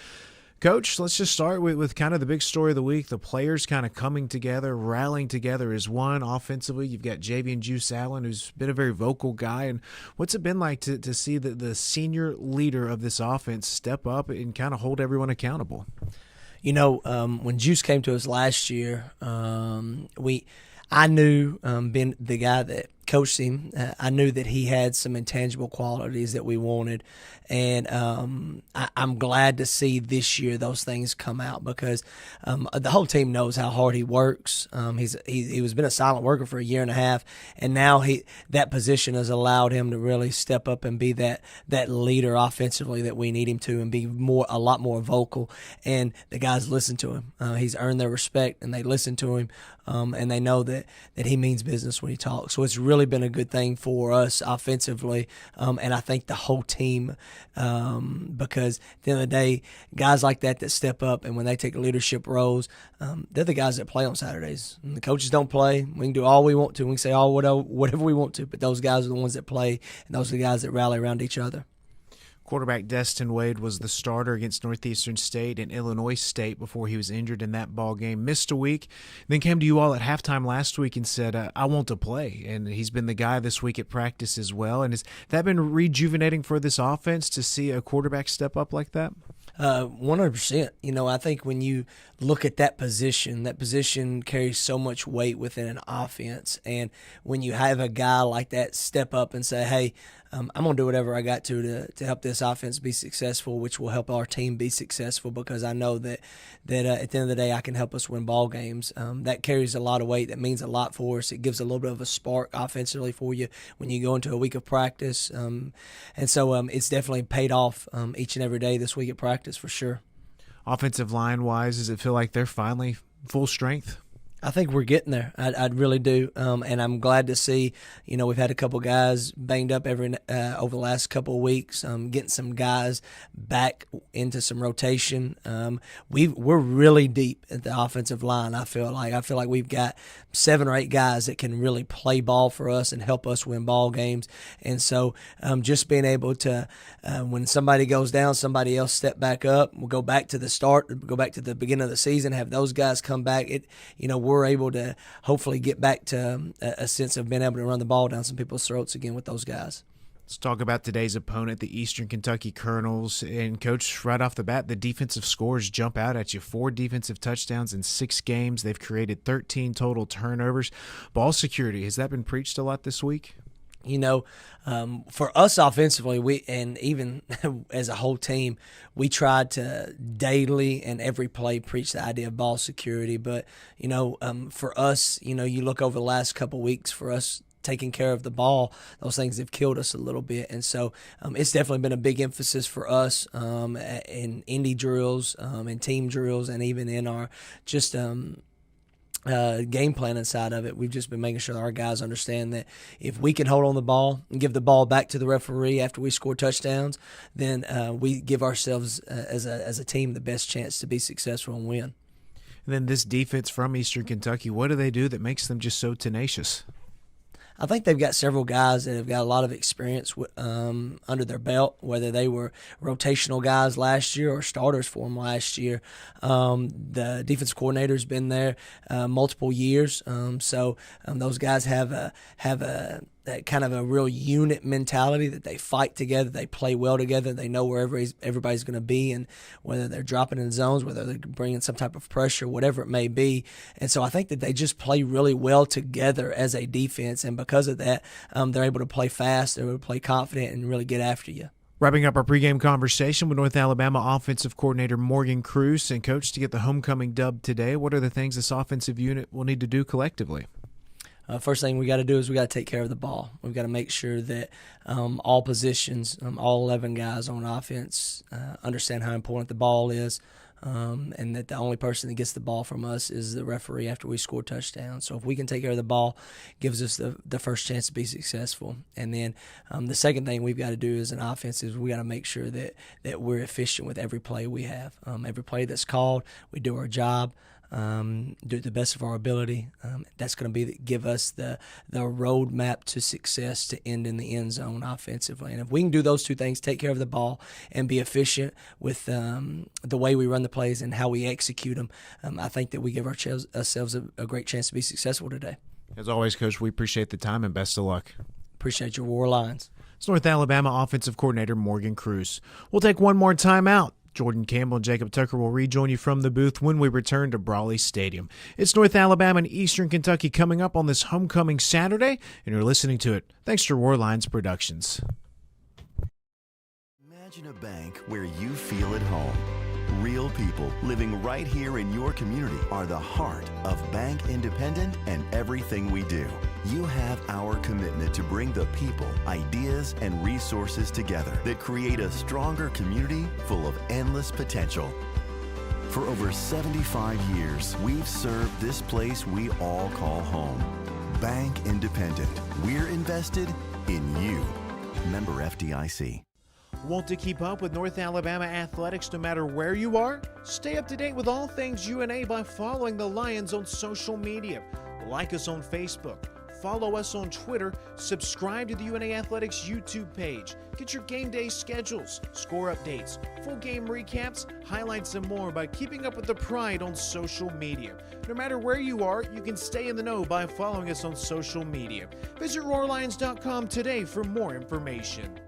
B: Coach, let's just start with kind of the big story of the week. The players kind of coming together, rallying together as one. Offensively, you've got Javian Juice Allen, who's been a very vocal guy. And what's it been like to see the senior leader of this offense step up and kind of hold everyone accountable?
O: You know, when Juice came to us last year, I knew, being the guy that coached him, I knew that he had some intangible qualities that we wanted. And I'm glad to see this year those things come out because the whole team knows how hard he works. He was been a silent worker for a year and a half, and now that position has allowed him to really step up and be that leader offensively that we need him to, and be a lot more vocal. And the guys listen to him. He's earned their respect, and they listen to him, and they know that he means business when he talks. So it's really been a good thing for us offensively, and I think the whole team. Because at the end of the day, guys like that step up, and when they take leadership roles, they're the guys that play on Saturdays. And the coaches don't play. We can do all we want to. We can say whatever we want to, but those guys are the ones that play, and those are the guys that rally around each other.
B: Quarterback Destin Wade was the starter against Northeastern State and Illinois State before he was injured in that ball game. Missed a week, then came to you all at halftime last week and said, I want to play. And he's been the guy this week at practice as well. And has that been rejuvenating for this offense to see a quarterback step up like that?
O: 100%. You know, I think when you look at that position carries so much weight within an offense. And when you have a guy like that step up and say, hey, I'm going to do whatever I got to help this offense be successful, which will help our team be successful, because I know that at the end of the day I can help us win ball games. That carries a lot of weight. That means a lot for us. It gives a little bit of a spark offensively for you when you go into a week of practice. And so it's definitely paid off each and every day this week at practice for sure.
B: Offensive line-wise, does it feel like they're finally full strength?
O: I think we're getting there. I really do, and I'm glad to see. You know, we've had a couple guys banged up over the last couple of weeks. Getting some guys back into some rotation. We're really deep at the offensive line. I feel like we've got 7 or 8 guys that can really play ball for us and help us win ball games. And so, just being able to, when somebody goes down, somebody else step back up. We'll go back to the start, go back to the beginning of the season, have those guys come back. We're able to hopefully get back to a sense of being able to run the ball down some people's throats again with those guys.
B: Let's talk about today's opponent, the Eastern Kentucky Colonels. And, Coach, right off the bat, the defensive scores jump out at you. 4 defensive touchdowns in 6 games. They've created 13 total turnovers. Ball security, has that been preached a lot this week?
O: You know, for us offensively, and even as a whole team, we tried to daily and every play preach the idea of ball security. But, for us, you look over the last couple weeks for us taking care of the ball, those things have killed us a little bit. And so it's definitely been a big emphasis for us in indie drills, in team drills, and even in our just game plan inside of it. We've just been making sure that our guys understand that if we can hold on the ball and give the ball back to the referee after we score touchdowns, then we give ourselves as a team the best chance to be successful and win.
B: And then this defense from Eastern Kentucky, what do they do that makes them just so tenacious?
O: I think they've got several guys that have got a lot of experience under their belt, whether they were rotational guys last year or starters for them last year. The defensive coordinator's been there multiple years, so those guys have a kind of a real unit mentality that they fight together, they play well together, they know where everybody's going to be, and whether they're dropping in zones, whether they're bringing some type of pressure, whatever it may be. And so I think that they just play really well together as a defense, and because of that, they're able to play fast, they're able to play confident, and really get after you.
B: Wrapping up our pregame conversation with North Alabama offensive coordinator Morgan Cruz. And, Coach, to get the homecoming dub today, what are the things this offensive unit will need to do collectively?
O: First thing we got to do is we got to take care of the ball. We've got to make sure that all positions, all 11 guys on offense understand how important the ball is, and that the only person that gets the ball from us is the referee after we score touchdowns. So if we can take care of the ball, gives us the first chance to be successful. And then the second thing we've got to do as an offense is we got to make sure that we're efficient with every play we have. Every play that's called, we do our job. do the best of our ability. That's going to give us the roadmap to success to end in the end zone offensively. And if we can do those two things, take care of the ball and be efficient with the way we run the plays and how we execute them, I think that we give ourselves a great chance to be successful today.
B: As always, Coach, we appreciate the time and best of luck.
O: Appreciate your War Lions.
B: It's North Alabama Offensive Coordinator Morgan Cruz. We'll take one more timeout. Jordan Campbell and Jacob Tucker will rejoin you from the booth when we return to Brawley Stadium. It's North Alabama and Eastern Kentucky coming up on this homecoming Saturday, and you're listening to it thanks to War Lions Productions.
P: Imagine a bank where you feel at home. Real people living right here in your community are the heart of Bank Independent and everything we do. You have our commitment to bring the people, ideas, and resources together that create a stronger community full of endless potential. For over 75 years, we've served this place we all call home. Bank Independent. We're invested in you. Member FDIC.
B: Want to keep up with North Alabama athletics no matter where you are? Stay up to date with all things UNA by following the Lions on social media. Like us on Facebook, follow us on Twitter, subscribe to the UNA Athletics YouTube page. Get your game day schedules, score updates, full game recaps, highlights, and more by keeping up with the Pride on social media. No matter where you are, you can stay in the know by following us on social media. Visit RoarLions.com today for more information.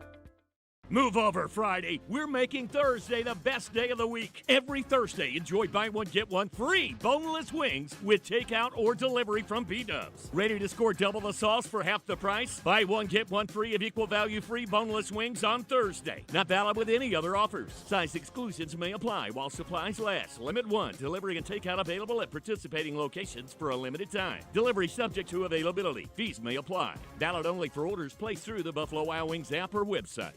Q: Move over Friday. We're making Thursday the best day of the week. Every Thursday, enjoy buy one, get one free boneless wings with takeout or delivery from P-Dubs. Ready to score double the sauce for half the price? Buy one, get one free of equal value free boneless wings on Thursday. Not valid with any other offers. Size exclusions may apply while supplies last. Limit 1. Delivery and takeout available at participating locations for a limited time. Delivery subject to availability. Fees may apply. Valid only for orders placed through the Buffalo Wild Wings app or website.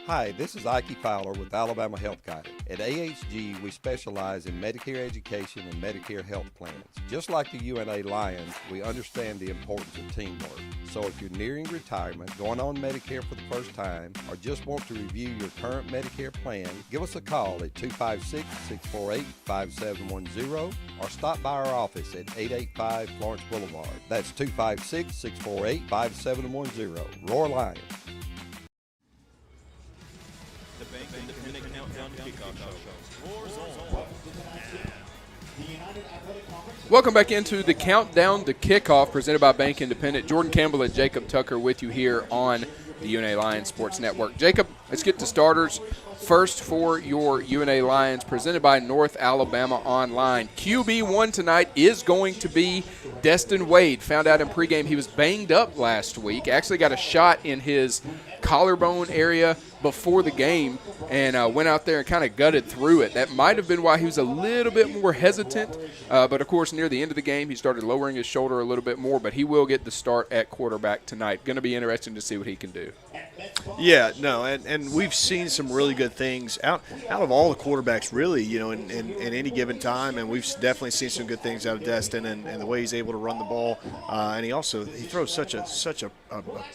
R: Hi, this is Ike Fowler with Alabama Health Guidance. At AHG, we specialize in Medicare education and Medicare health plans. Just like the UNA Lions, we understand the importance of teamwork. So if you're nearing retirement, going on Medicare for the first time, or just want to review your current Medicare plan, give us a call at 256-648-5710 or stop by our office at 885 Florence Boulevard. That's 256-648-5710. Roar Lions.
A: The Bank Independent Countdown to Kickoff Show. Roars on.
C: Welcome back into the Countdown to Kickoff presented by Bank Independent. Jordan Campbell and Jacob Tucker with you here on the UNA Lions Sports Network. Jacob, let's get to starters. First for your UNA Lions, presented by North Alabama Online. QB1 tonight is going to be Destin Wade. Found out in pregame he was banged up last week. Actually got a shot in his collarbone area before the game and went out there and kind of gutted through it. That might have been why he was a little bit more hesitant. But, of course, near the end of the game, he started lowering his shoulder a little bit more. But he will get the start at quarterback tonight. Going to be interesting to see what he can do.
D: Yeah, no, and we've seen some really good things out of all the quarterbacks, really, in any given time, and we've definitely seen some good things out of Destin and the way he's able to run the ball, and he throws such a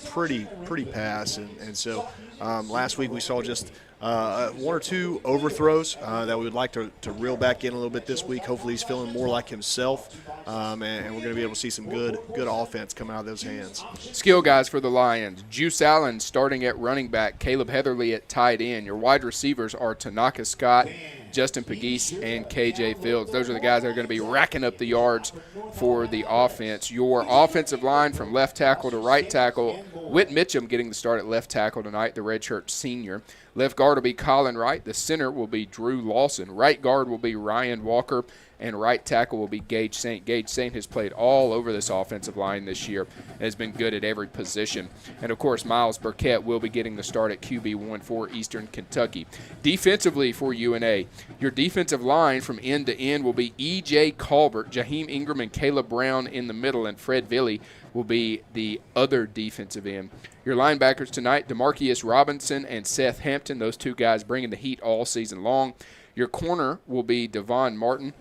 D: pretty pass, and so last week we saw just one or two overthrows that we would like to reel back in a little bit this week. Hopefully he's feeling more like himself, and we're going to be able to see some good offense come out of those hands.
C: Skill guys for the Lions. Juice Allen starting at running back. Caleb Heatherly at tight end. Your wide receivers are Tanaka Scott, Justin Pegues, and KJ Fields. Those are the guys that are going to be racking up the yards for the offense. Your offensive line from left tackle to right tackle. Whit Mitchum getting the start at left tackle tonight, the redshirt senior. Left guard will be Colin Wright. The center will be Drew Lawson. Right guard will be Ryan Walker. And right tackle will be Gage Saint. Gage Saint has played all over this offensive line this year and has been good at every position. And, of course, Miles Burkett will be getting the start at QB1 for Eastern Kentucky. Defensively for UNA, your defensive line from end to end will be E.J. Colbert, Jaheim Ingram, and Caleb Brown in the middle, and Fred Villey will be the other defensive end. Your linebackers tonight, DeMarcus Robinson and Seth Hampton, those two guys bringing the heat all season long. Your corner will be Devon Martin.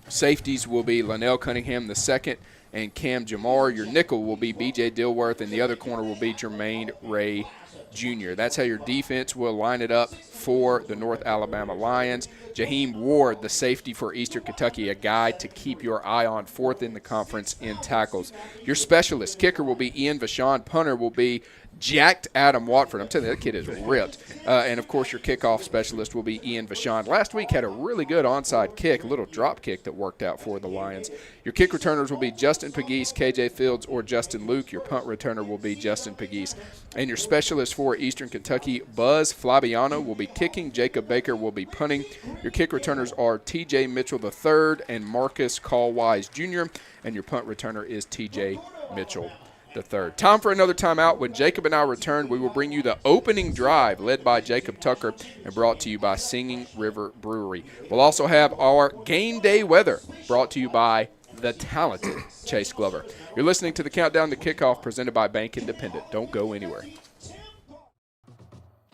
C: Safeties will be Linnell Cunningham II and Cam Jamar. Your nickel will be B.J. Dilworth, and the other corner will be Jermaine Ray Jr. That's how your defense will line it up for the North Alabama Lions. Jaheim Ward, the safety for Eastern Kentucky, a guy to keep your eye on, 4th in the conference in tackles. Your specialist kicker will be Ian Vachon. Punter will be jacked Adam Watford. I'm telling you, that kid is ripped. And, of course, your kickoff specialist will be Ian Vachon. Last week had a really good onside kick, a little drop kick that worked out for the Lions. Your kick returners will be Justin Pegues, KJ Fields, or Justin Luke. Your punt returner will be Justin Pegues. And your specialist for Eastern Kentucky, Buzz Flabiano, will be kicking. Jacob Baker will be punting. Your kick returners are TJ Mitchell III and Marcus Callwise Jr., and your punt returner is TJ Mitchell III. Time for another timeout. When Jacob and I return, we will bring you the opening drive led by Jacob Tucker and brought to you by Singing River Brewery. We'll also have our game day weather brought to you by the talented Chase Glover. You're listening to the Countdown to Kickoff presented by Bank Independent. Don't go anywhere.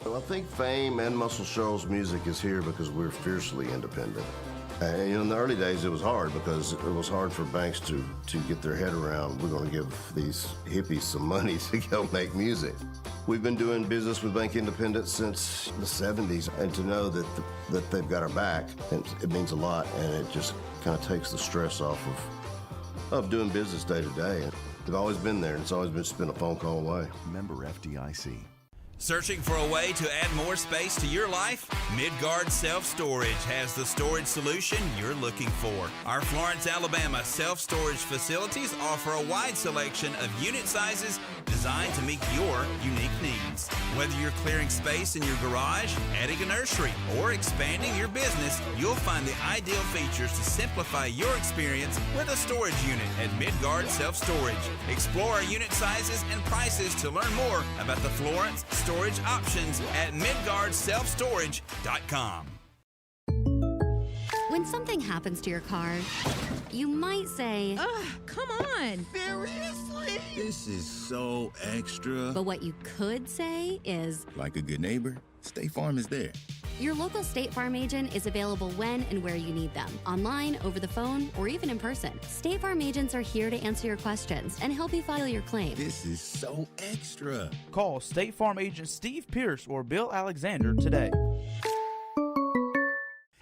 K: Well, I think Fame and Muscle Shoals music is here because we're fiercely independent. And in the early days, it was hard because it was hard for banks to get their head around, we're going to give these hippies some money to go make music. We've been doing business with Bank Independent since the 70s, and to know that they've got our back, it means a lot, and it just kind of takes the stress off of doing business day to day. They've always been there, and it's always been a phone call away.
P: Member FDIC.
S: Searching for a way to add more space to your life? Midgard Self-Storage has the storage solution you're looking for. Our Florence, Alabama self-storage facilities offer a wide selection of unit sizes designed to meet your unique needs. Whether you're clearing space in your garage, adding a nursery, or expanding your business, you'll find the ideal features to simplify your experience with a storage unit at Midgard Self-Storage. Explore our unit sizes and prices to learn more about the Florence storage options at midgardselfstorage.com.
G: When something happens to your car, you might say,
T: ugh, come on.
I: Seriously? This is so extra.
G: But what you could say is,
I: like a good neighbor, State Farm is there.
G: Your local State Farm agent is available when and where you need them, online, over the phone, or even in person. State Farm agents are here to answer your questions and help you file your claim.
I: This is so extra.
J: Call State Farm agent Steve Pierce or Bill Alexander today.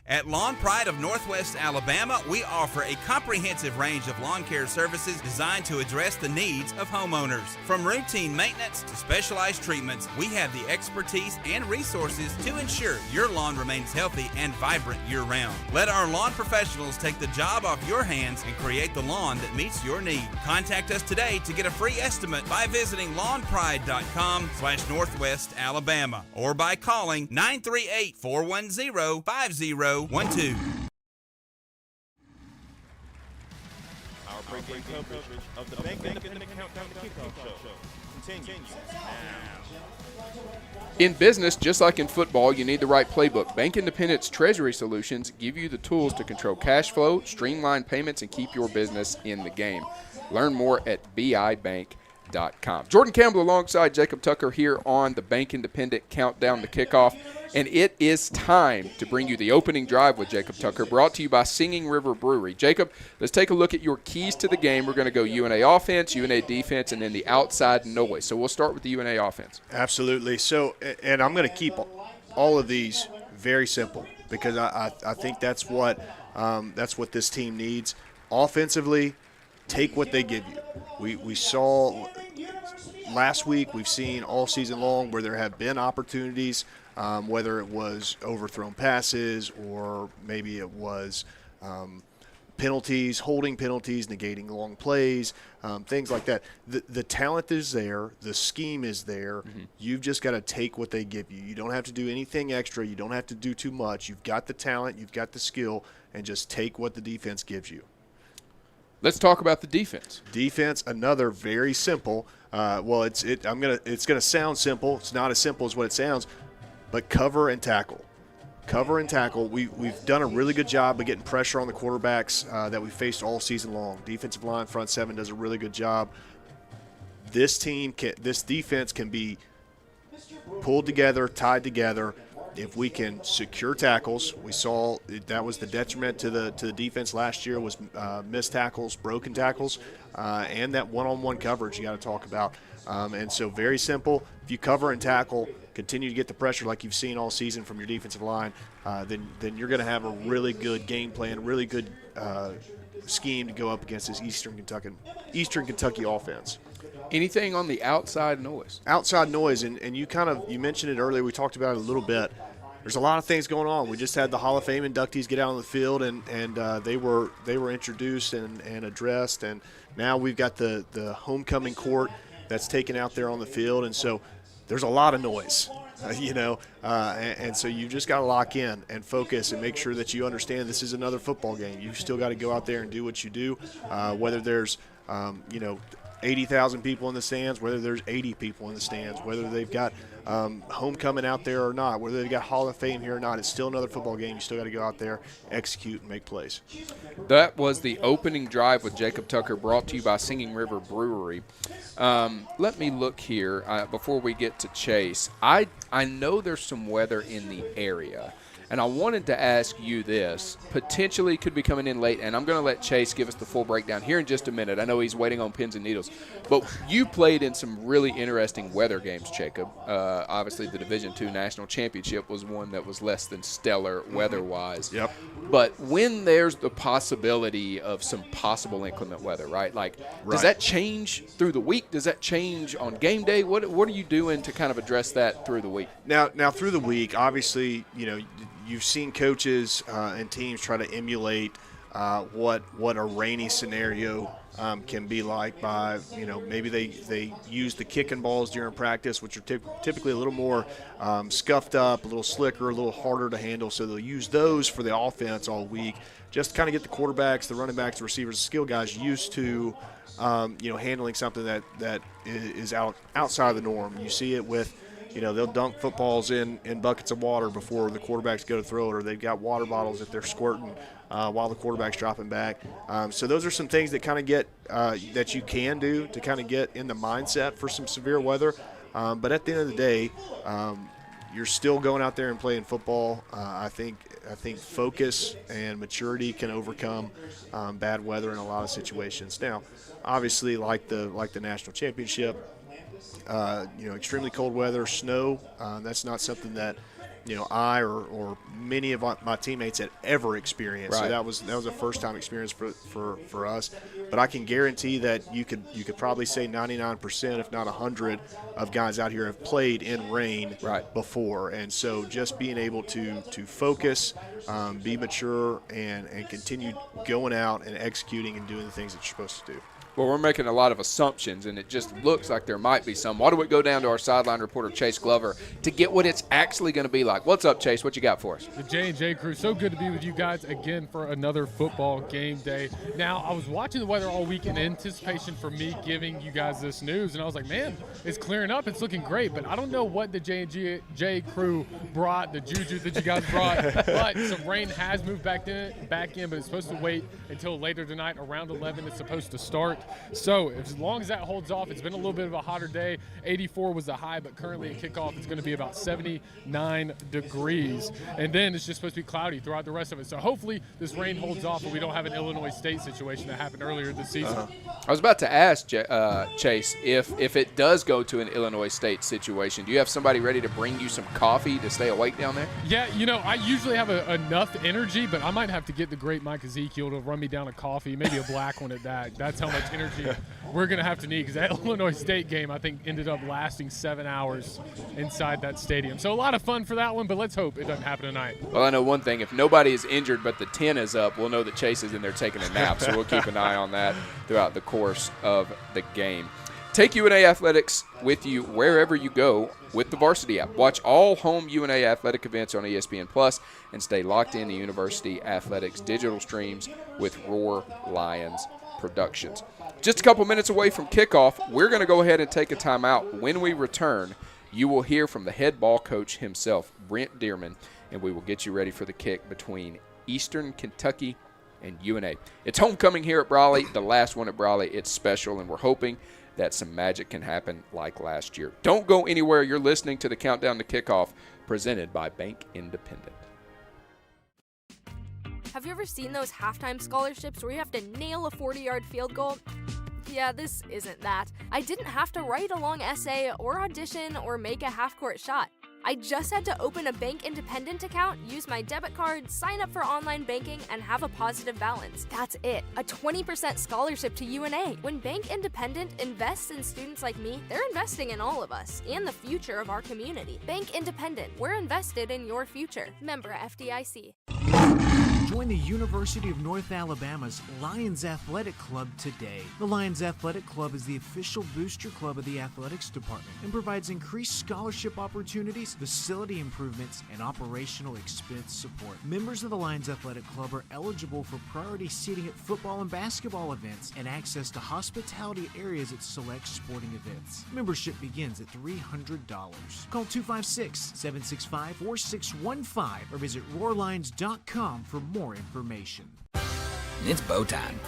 S: At Lawn Pride of Northwest Alabama, we offer a comprehensive range of lawn care services designed to address the needs of homeowners. From routine maintenance to specialized treatments, we have the expertise and resources to ensure your lawn remains healthy and vibrant year-round. Let our lawn professionals take the job off your hands and create the lawn that meets your need. Contact us today to get a free estimate by visiting lawnpride.com/Northwest Alabama or by calling 938-410-5012.
A: Our breaking coverage of the Bank Independent Countdown to Kickoff show continues now.
C: In business, just like in football, you need the right playbook. Bank Independent's Treasury Solutions give you the tools to control cash flow, streamline payments, and keep your business in the game. Learn more at bibank.com. Jordan Campbell alongside Jacob Tucker here on the Bank Independent Countdown to Kickoff. And it is time to bring you the opening drive with Jacob Tucker, brought to you by Singing River Brewery. Jacob, let's take a look at your keys to the game. We're going to go UNA offense, UNA defense, and then the outside noise. So we'll start with the UNA offense.
D: Absolutely. So, and I'm going to keep all of these very simple because I think that's what this team needs. Offensively, take what they give you. We saw last week, we've seen all season long where there have been opportunities, whether it was overthrown passes or maybe it was penalties, holding penalties, negating long plays, things like that. The talent is there. The scheme is there. Mm-hmm. You've just got to take what they give you. You don't have to do anything extra. You don't have to do too much. You've got the talent. You've got the skill, and just take what the defense gives you.
C: Let's talk about the defense.
D: Defense, another very simple. It's gonna sound simple. It's not as simple as what it sounds, but cover and tackle. Cover and tackle. We've done a really good job of getting pressure on the quarterbacks that we faced all season long. Defensive line, front seven does a really good job. This defense can be pulled together, tied together. If we can secure tackles, we saw that was the detriment to the defense last year was missed tackles, broken tackles, and that one-on-one coverage you got to talk about. And so very simple. If you cover and tackle, continue to get the pressure like you've seen all season from your defensive line, then you're going to have a really good game plan, really good scheme to go up against this Eastern Kentucky offense.
C: Anything on the outside noise?
D: Outside noise, and you mentioned it earlier. We talked about it a little bit. There's a lot of things going on. We just had the Hall of Fame inductees get out on the field, and they were introduced and addressed, and now we've got the homecoming court that's taken out there on the field, and so there's a lot of noise, and so you've just got to lock in and focus and make sure that you understand this is another football game. You've still got to go out there and do what you do, whether there's 80,000 people in the stands, whether there's 80 people in the stands, whether they've got homecoming out there or not, whether they've got Hall of Fame here or not. It's still another football game. You still got to go out there, execute, and make plays.
C: That was the opening drive with Jacob Tucker, brought to you by Singing River Brewery. Let me look here before we get to Chase. I know there's some weather in the area, and I wanted to ask you this. Potentially could be coming in late, and I'm going to let Chase give us the full breakdown here in just a minute. I know he's waiting on pins and needles. But you played in some really interesting weather games, Jacob. Obviously, the Division II National Championship was one that was less than stellar weather-wise.
D: Yep.
C: But when there's the possibility of some possible inclement weather, right? Does that change through the week? Does that change on game day? What are you doing to kind of address that through the week?
D: Now through the week, obviously, you've seen coaches and teams try to emulate what a rainy scenario can be like by, maybe they use the kicking balls during practice, which are typically a little more scuffed up, a little slicker, a little harder to handle. So they'll use those for the offense all week, just to kind of get the quarterbacks, the running backs, the receivers, the skill guys used to, handling something that is outside of the norm. You see it with, they'll dunk footballs in buckets of water before the quarterbacks go to throw it, or they've got water bottles that they're squirting while the quarterback's dropping back. So those are some things that kind of get that you can do to kind of get in the mindset for some severe weather. But at the end of the day, you're still going out there and playing football. I think focus and maturity can overcome bad weather in a lot of situations. Now, obviously, like the national championship, extremely cold weather, snow, that's not something that, I or many of my teammates had ever experienced.
C: Right.
D: So that was a first-time experience for us. But I can guarantee that you could probably say 99%, if not 100, of guys out here have played in rain before. And so just being able to focus, be mature, and continue going out and executing and doing the things that you're supposed to do.
C: Well, we're making a lot of assumptions, and it just looks like there might be some. Why don't we go down to our sideline reporter, Chase Glover, to get what it's actually going to be like. What's up, Chase? What you got for us?
T: The J&J crew, so good to be with you guys again for another football game day. Now, I was watching the weather all week in anticipation for me giving you guys this news, and I was like, man, it's clearing up. It's looking great, but I don't know what the J&J crew brought, the juju that you guys brought, but some rain has moved back in, but it's supposed to wait until later tonight. Around 11, it's supposed to start. So as long as that holds off, it's been a little bit of a hotter day. 84 was the high, but currently at kickoff it's going to be about 79 degrees. And then it's just supposed to be cloudy throughout the rest of it. So hopefully this rain holds off and we don't have an Illinois State situation that happened earlier this season.
C: I was about to ask, Chase, if it does go to an Illinois State situation, do you have somebody ready to bring you some coffee to stay awake down there?
T: Yeah, I usually have enough energy, but I might have to get the great Mike Ezekiel to run me down a coffee, maybe a black one at that. That's how much energy we're going to have to need, because that Illinois State game, I think, ended up lasting 7 hours inside that stadium. So a lot of fun for that one, but let's hope it doesn't happen tonight.
C: Well, I know one thing. If nobody is injured but the 10 is up, we'll know that Chase is in there taking a nap, so we'll keep an eye on that throughout the course of the game. Take UNA Athletics with you wherever you go with the Varsity app. Watch all home UNA athletic events on ESPN Plus and stay locked in to University Athletics digital streams with Roar Lions Productions. Just a couple minutes away from kickoff, we're going to go ahead and take a timeout. When we return, you will hear from the head ball coach himself, Brent Dearman, and we will get you ready for the kick between Eastern Kentucky and UNA. It's homecoming here at Brawley, the last one at Brawley. It's special, and we're hoping that some magic can happen like last year. Don't go anywhere. You're listening to the Countdown to Kickoff, presented by Bank Independent.
E: Have you ever seen those halftime scholarships where you have to nail a 40-yard field goal? Yeah, this isn't that. I didn't have to write a long essay or audition or make a half-court shot. I just had to open a Bank Independent account, use my debit card, sign up for online banking, and have a positive balance. That's it. A 20% scholarship to UNA. When Bank Independent invests in students like me, they're investing in all of us and the future of our community. Bank Independent. We're invested in your future. Member FDIC.
B: Join the University of North Alabama's Lions Athletic Club today. The Lions Athletic Club is the official booster club of the athletics department and provides increased scholarship opportunities, facility improvements, and operational expense support. Members of the Lions Athletic Club are eligible for priority seating at football and basketball events and access to hospitality areas at select sporting events. Membership begins at $300. Call 256-765-4615 or visit roarlions.com for more information.
F: It's bow time.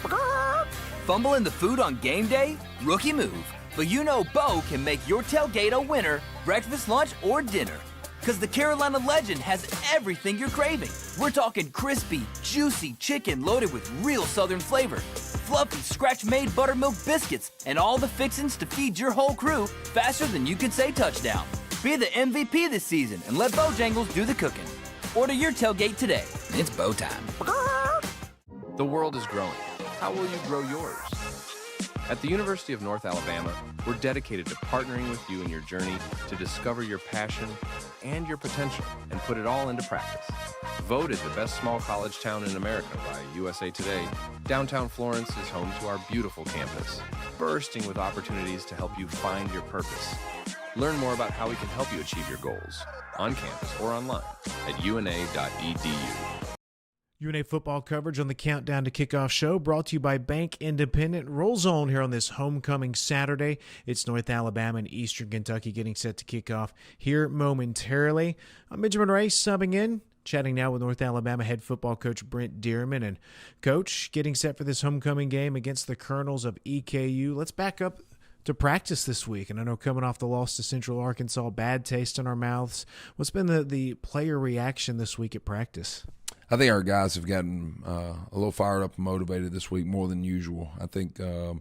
F: Fumble in the food on game day? Rookie move. But you know Bo can make your tailgate a winner, breakfast, lunch, or dinner. Because the Carolina Legend has everything you're craving. We're talking crispy, juicy chicken loaded with real Southern flavor, fluffy scratch-made buttermilk biscuits, and all the fixins to feed your whole crew faster than you can say touchdown. Be the MVP this season and let Bojangles do the cooking. Order your tailgate today. It's bow time.
N: The world is growing. How will you grow yours? At the University of North Alabama, we're dedicated to partnering with you in your journey to discover your passion and your potential and put it all into practice. Voted the best small college town in America by USA Today, downtown Florence is home to our beautiful campus, bursting with opportunities to help you find your purpose. Learn more about how we can help you achieve your goals on campus or online at una.edu.
B: UNA football coverage on the Countdown to Kickoff show brought to you by Bank Independent rolls on here on this homecoming Saturday. It's North Alabama and Eastern Kentucky getting set to kick off here momentarily. I'm Benjamin Ray subbing in, chatting now with North Alabama head football coach Brent Dearman. And Coach, getting set for this homecoming game against the Colonels of EKU. Let's back up to practice this week. And I know coming off the loss to Central Arkansas, bad taste in our mouths. What's been the player reaction this week at practice?
U: I think our guys have gotten a little fired up and motivated this week more than usual. I think the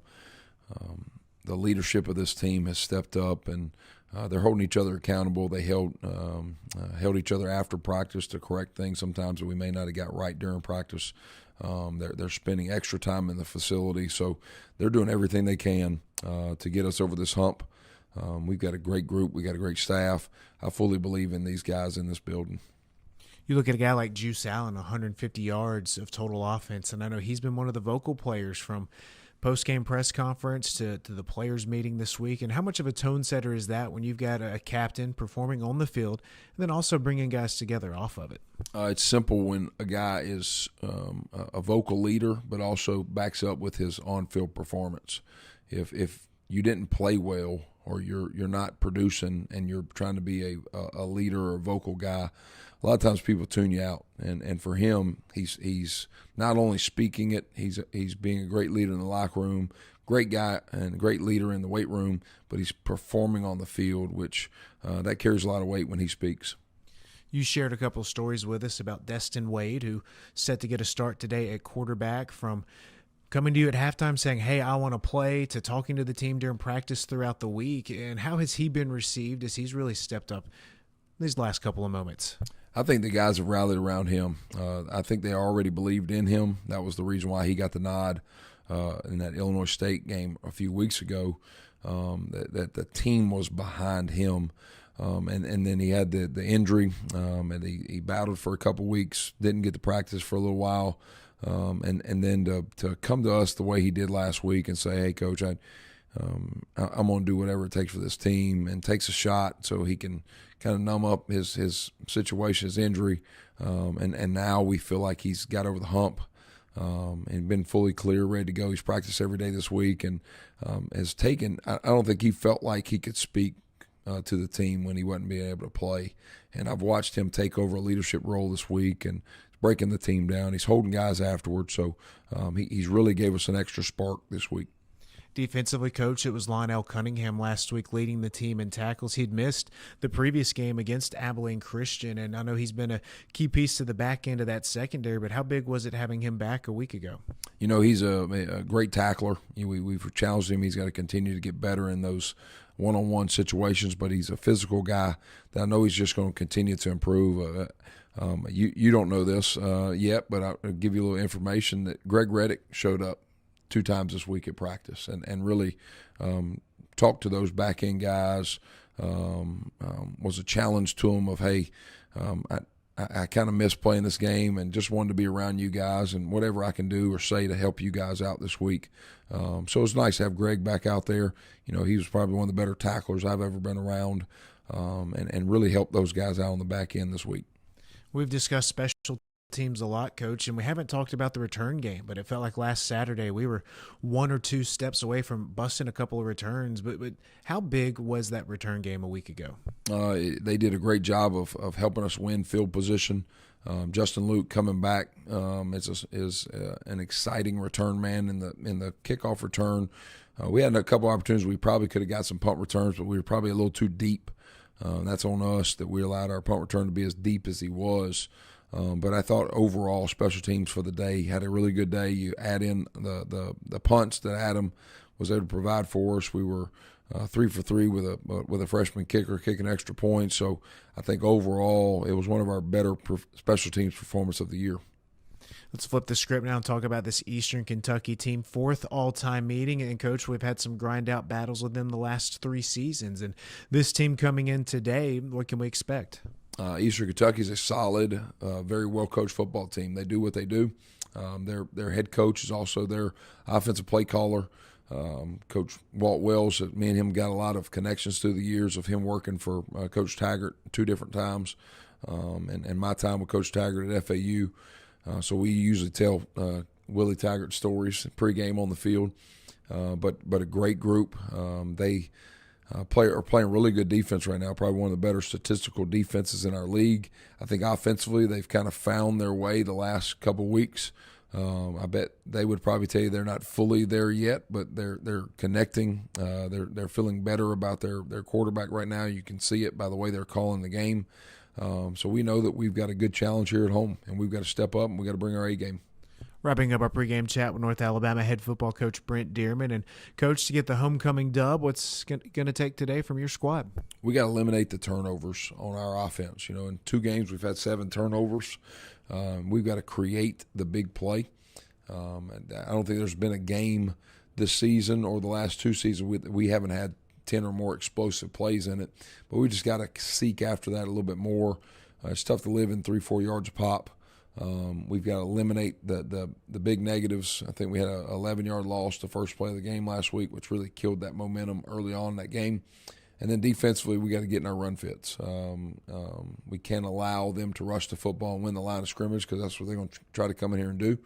U: leadership of this team has stepped up, and they're holding each other accountable. They held each other after practice to correct things sometimes that we may not have got right during practice. They're spending extra time in the facility, so they're doing everything they can to get us over this hump. We've got a great group. We got a great staff. I fully believe in these guys in this building.
B: You look at a guy like Juice Allen, 150 yards of total offense, and I know he's been one of the vocal players from post-game press conference to the players meeting this week. And how much of a tone setter is that when you've got a captain performing on the field and then also bringing guys together off of it?
U: It's simple when a guy is a vocal leader but also backs up with his on-field performance. If you didn't play well or you're not producing and you're trying to be a leader or a vocal guy, a lot of times people tune you out, and for him, he's not only speaking it, he's being a great leader in the locker room, great guy and a great leader in the weight room, but he's performing on the field, which that carries a lot of weight when he speaks.
B: You shared a couple of stories with us about Destin Wade, who set to get a start today at quarterback, from coming to you at halftime saying, hey, I want to play, to talking to the team during practice throughout the week. And how has he been received as he's really stepped up these last couple of moments?
U: I think the guys have rallied around him. I think they already believed in him. That was the reason why he got the nod in that Illinois State game a few weeks ago, that the team was behind him. And then he had the injury, and he battled for a couple weeks, didn't get to practice for a little while. And then to come to us the way he did last week and say, hey, Coach, I'm going to do whatever it takes for this team, and takes a shot so he can kind of numb up his situation, his injury. And now we feel like he's got over the hump and been fully clear, ready to go. He's practiced every day this week and has taken – I don't think he felt like he could speak to the team when he wasn't being able to play. And I've watched him take over a leadership role this week and breaking the team down. He's holding guys afterwards, so he's really gave us an extra spark this week.
B: Defensively, Coach, it was Lionel Cunningham last week leading the team in tackles. He'd missed the previous game against Abilene Christian, and I know he's been a key piece to the back end of that secondary, but how big was it having him back a week ago?
U: He's a great tackler. We've challenged him. He's got to continue to get better in those one-on-one situations, but he's a physical guy that I know he's just going to continue to improve. You don't know this yet, but I'll give you a little information that Greg Reddick showed up 2 times this week at practice and really talked to those back-end guys, was a challenge to them of, hey, I kind of miss playing this game and just wanted to be around you guys and whatever I can do or say to help you guys out this week. So it's nice to have Greg back out there. He was probably one of the better tacklers I've ever been around, and really helped those guys out on the back end this week.
B: We've discussed special teams a lot, Coach, and we haven't talked about the return game, but it felt like last Saturday we were 1 or 2 steps away from busting a couple of returns. But how big was that return game a week ago?
U: They did a great job of helping us win field position. Justin Luke coming back is an exciting return man in the kickoff return. We had a couple opportunities. We probably could have got some punt returns, but we were probably a little too deep. That's on us that we allowed our punt return to be as deep as he was. But I thought overall special teams for the day had a really good day. You add in the punts that Adam was able to provide for us. We were 3 for 3 with a freshman kicker kicking extra points. So I think overall it was one of our better special teams performance of the year.
B: Let's flip the script now and talk about this Eastern Kentucky team, 4th all-time meeting. And, Coach, we've had some grind-out battles with them the last 3 seasons. And this team coming in today, what can we expect?
U: Eastern Kentucky is a solid, very well-coached football team. They do what they do. Their head coach is also their offensive play caller. Coach Walt Wells, me and him got a lot of connections through the years of him working for Coach Taggart 2 different times, and my time with Coach Taggart at FAU. So we usually tell Willie Taggart stories pregame on the field, but a great group. They are playing really good defense right now, probably one of the better statistical defenses in our league. I think offensively they've kind of found their way the last couple weeks. I bet they would probably tell you they're not fully there yet, but they're connecting. They're feeling better about their quarterback right now. You can see it by the way they're calling the game. So we know that we've got a good challenge here at home, and we've got to step up and we've got to bring our A game.
B: Wrapping up our pregame chat with North Alabama head football coach Brent Dearman. And, Coach, to get the homecoming dub, what's going to take today from your squad? We
U: got to eliminate the turnovers on our offense. In 2 games we've had 7 turnovers. We've got to create the big play. I don't think there's been a game this season or the last 2 seasons we haven't had 10 or more explosive plays in it. But we just got to seek after that a little bit more. It's tough to live in 3-4 yards a pop. We've got to eliminate the big negatives. I think we had an 11-yard loss the first play of the game last week, which really killed that momentum early on in that game. And then defensively, we got to get in our run fits. We can't allow them to rush the football and win the line of scrimmage because that's what they're going to try to come in here and do.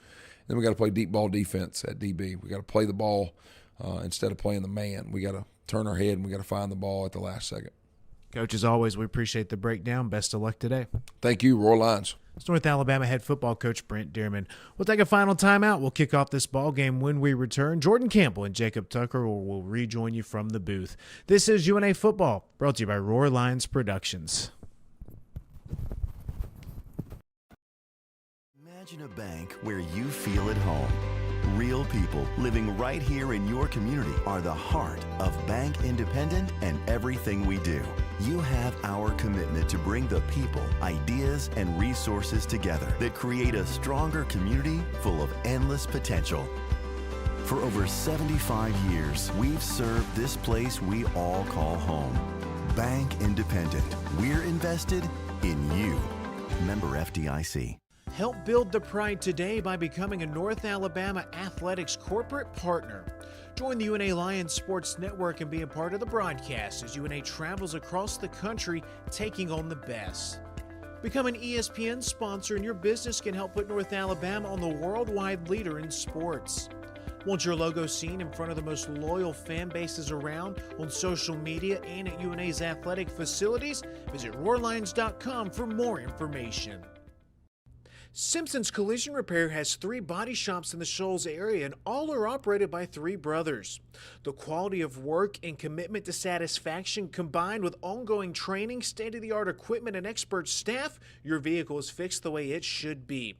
U: Then we got to play deep ball defense at DB. We got to play the ball instead of playing the man. We got to turn our head and we got to find the ball at the last second.
B: Coach, as always, we appreciate the breakdown. Best of luck today.
U: Thank you, Roar Lions.
B: It's North Alabama head football coach Brent Dearman. We'll take a final timeout. We'll kick off this ball game when we return. Jordan Campbell and Jacob Tucker will rejoin you from the booth. This is UNA Football, brought to you by Roar Lions Productions.
P: Imagine a bank where you feel at home. Real people living right here in your community are the heart of Bank Independent and everything we do. You have our commitment to bring the people, ideas, and resources together that create a stronger community full of endless potential. For over 75 years, we've served this place we all call home. Bank Independent. We're invested in you. Member FDIC.
B: Help build the pride today by becoming a North Alabama Athletics corporate partner. Join the UNA Lions Sports Network and be a part of the broadcast as UNA travels across the country taking on the best. Become an ESPN sponsor and your business can help put North Alabama on the worldwide leader in sports. Want your logo seen in front of the most loyal fan bases around on social media and at UNA's athletic facilities? Visit roarlions.com for more information. Simpson's Collision Repair has 3 body shops in the Shoals area, and all are operated by 3 brothers. The quality of work and commitment to satisfaction, combined with ongoing training, state-of-the-art equipment, and expert staff, your vehicle is fixed the way it should be.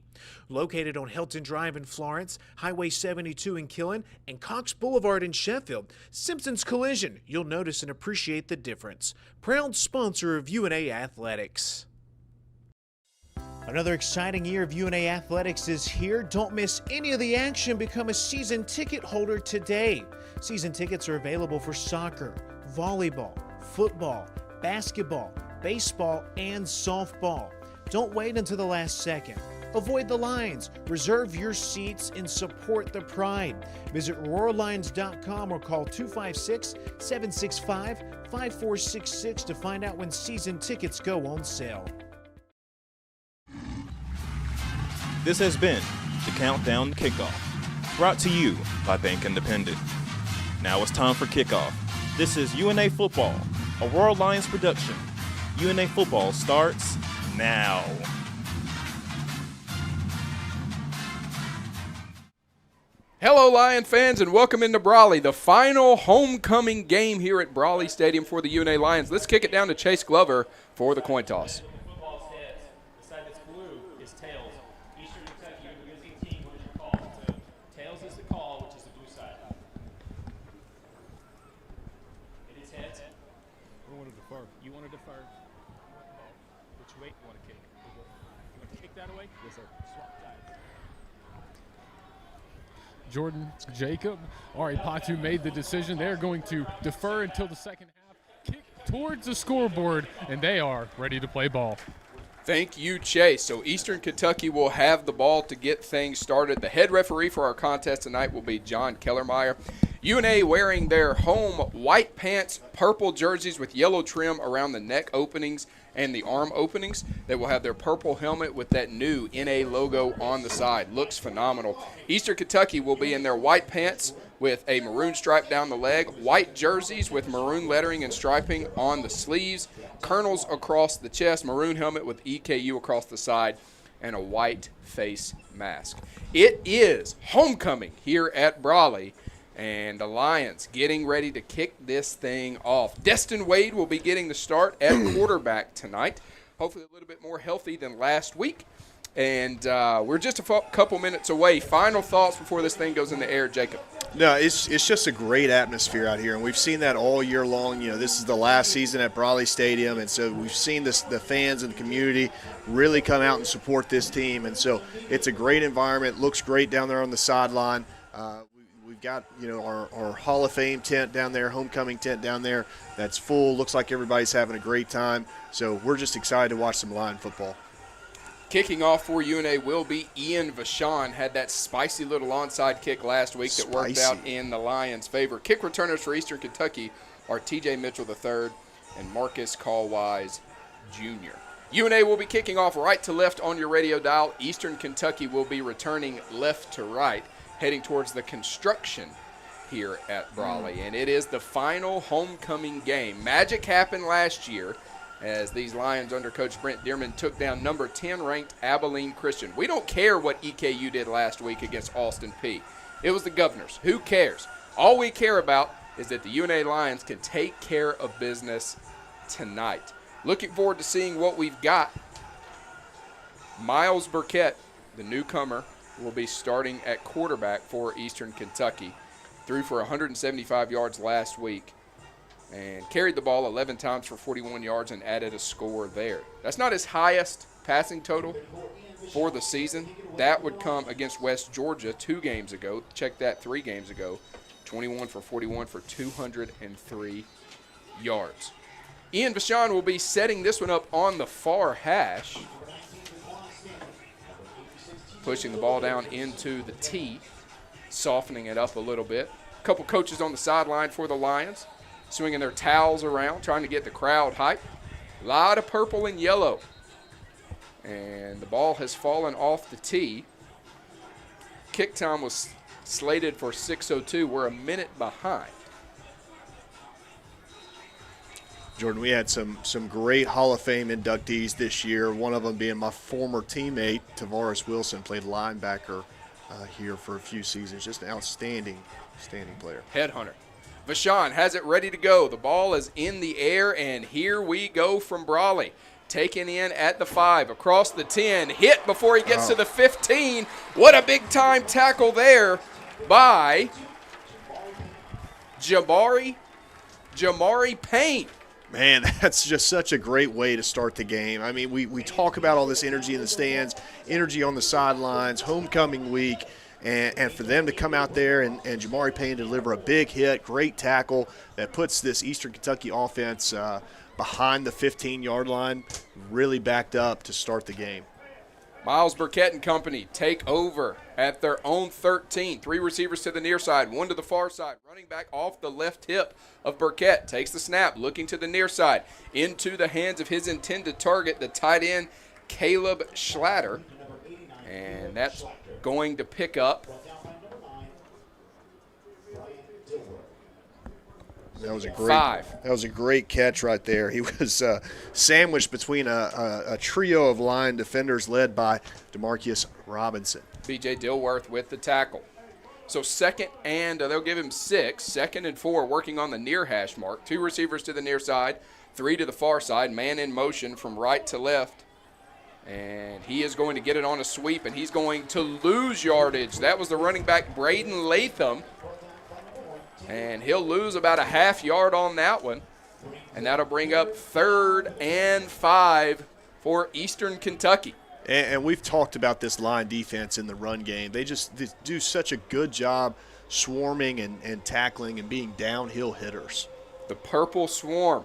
B: Located on Hilton Drive in Florence, Highway 72 in Killen, and Cox Boulevard in Sheffield, Simpson's Collision, you'll notice and appreciate the difference. Proud sponsor of UNA Athletics. Another exciting year of UNA Athletics is here. Don't miss any of the action. Become a season ticket holder today. Season tickets are available for soccer, volleyball, football, basketball, baseball, and softball. Don't wait until the last second. Avoid the lines. Reserve your seats and support the pride. Visit RoarLions.com or call 256-765-5466 to find out when season tickets go on sale.
A: This has been the Countdown to Kickoff, brought to you by Bank Independent. Now it's time for kickoff. This is UNA Football, a Roar Lions production. UNA Football starts now.
C: Hello, Lion fans, and welcome into Brawley, the final homecoming game here at Brawley Stadium for the UNA Lions. Let's kick it down to Chase Glover for the coin toss.
T: You want to defer? Which way you want to kick? You want to kick that away? Yes, sir. Swap sides. Jordan, Jacob, Ari Patu made the decision. They're going to defer until the second half, kick towards the scoreboard, and they are ready to play ball.
C: Thank you, Chase. So Eastern Kentucky will have the ball to get things started. The head referee for our contest tonight will be John Kellermeyer. UNA wearing their home white pants, purple jerseys with yellow trim around the neck openings and the arm openings. They will have their purple helmet with that new NA logo on the side. Looks phenomenal. Eastern Kentucky will be in their white pants with a maroon stripe down the leg, white jerseys with maroon lettering and striping on the sleeves, Colonels across the chest, maroon helmet with EKU across the side, and a white face mask. It is homecoming here at Brawley, and the Lions getting ready to kick this thing off. Destin Wade will be getting the start at quarterback tonight, hopefully a little bit more healthy than last week. And we're just a couple minutes away. Final thoughts before this thing goes in the air, Jacob.
D: No, it's just a great atmosphere out here, and we've seen that all year long. You know, this is the last season at Brawley Stadium, and so we've seen the fans and the community really come out and support this team. And so it's a great environment. Looks great down there on the sideline. We've got, you know, our Hall of Fame tent down there, homecoming tent down there that's full. Looks like everybody's having a great time. So we're just excited to watch some Lion football.
C: Kicking off for UNA will be Ian Vachon. Had that spicy little onside kick last week that worked out in the Lions' favor. Kick returners for Eastern Kentucky are TJ Mitchell III and Marcus Callwise Jr. UNA will be kicking off right to left on your radio dial. Eastern Kentucky will be returning left to right, heading towards the construction here at Brawley. And it is the final homecoming game. Magic happened last year as these Lions under Coach Brent Dearman took down number 10 ranked Abilene Christian. We don't care what EKU did last week against Austin Peay. It was the Governors. Who cares? All we care about is that the UNA Lions can take care of business tonight. Looking forward to seeing what we've got. Miles Burkett, the newcomer, will be starting at quarterback for Eastern Kentucky. Threw for 175 yards last week and carried the ball 11 times for 41 yards and added a score there. That's not his highest passing total for the season. That would come against West Georgia 2 games ago. Check that, 3 games ago. 21 for 41 for 203 yards. Ian Vachon will be setting this one up on the far hash, pushing the ball down into the tee, softening it up a little bit. A couple coaches on the sideline for the Lions, swinging their towels around, trying to get the crowd hyped. A lot of purple and yellow. And the ball has fallen off the tee. Kick time was slated for 6:02. We're a minute behind.
D: Jordan, we had some great Hall of Fame inductees this year, one of them being my former teammate, Tavares Wilson, played linebacker here for a few seasons. Just an outstanding player.
C: Headhunter. Vashon has it ready to go. The ball is in the air, and here we go from Brawley. Taken in at the 5, across the 10, hit before he gets to the 15. What a big-time tackle there by Jamari Payne.
D: Man, that's just such a great way to start the game. I mean, we talk about all this energy in the stands, energy on the sidelines, homecoming week, and for them to come out there and Jamari Payne deliver a big hit, great tackle that puts this Eastern Kentucky offense behind the 15-yard line, really backed up to start the game.
C: Miles Burkett and company take over at their own 13. 3 receivers to the near side, 1 to the far side. Running back off the left hip of Burkett. Takes the snap, looking to the near side. Into the hands of his intended target, the tight end, Caleb Schlatter. And that's going to pick up.
D: That was a great
C: 5.
D: That was a great catch right there. He was sandwiched between a trio of line defenders led by DeMarcus Robinson.
C: B.J. Dilworth with the tackle. So second and they'll give him 6. 2nd and 4 working on the near hash mark. 2 receivers to the near side, 3 to the far side. Man in motion from right to left. And he is going to get it on a sweep, and he's going to lose yardage. That was the running back, Braden Latham. And he'll lose about a half yard on that one. And that'll bring up 3rd and 5 for Eastern Kentucky.
D: And we've talked about this line defense in the run game. They do such a good job swarming and tackling and being downhill hitters.
C: The Purple Swarm.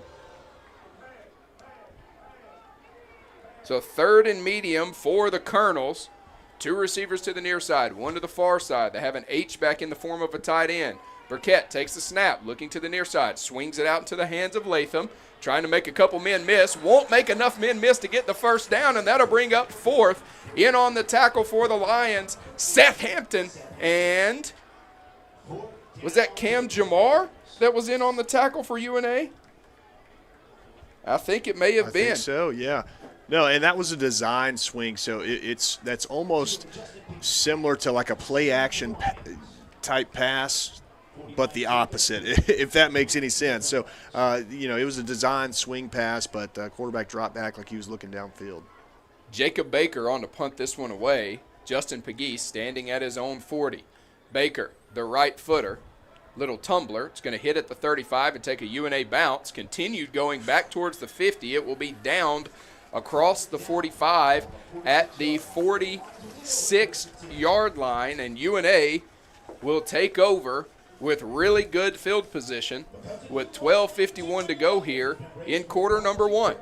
C: So 3rd and medium for the Colonels. 2 receivers to the near side, 1 to the far side. They have an H-back in the form of a tight end. Burkett takes the snap, looking to the near side, swings it out into the hands of Latham, trying to make a couple men miss. Won't make enough men miss to get the first down, and that'll bring up 4th. In on the tackle for the Lions, Seth Hampton. And was that Cam Jamar that was in on the tackle for UNA? I think it may have been.
D: I think so, yeah. No, and that was a design swing, so that's almost similar to like a play-action type pass, but the opposite, if that makes any sense. So, it was a design swing pass, but quarterback dropped back like he was looking downfield.
C: Jacob Baker on to punt this one away. Justin Pegues standing at his own 40. Baker, the right footer, little tumbler. It's going to hit at the 35 and take a UNA bounce. Continued going back towards the 50. It will be downed across the 45 at the 46-yard line, and UNA will take over with really good field position with 12:51 to go here in quarter number 1.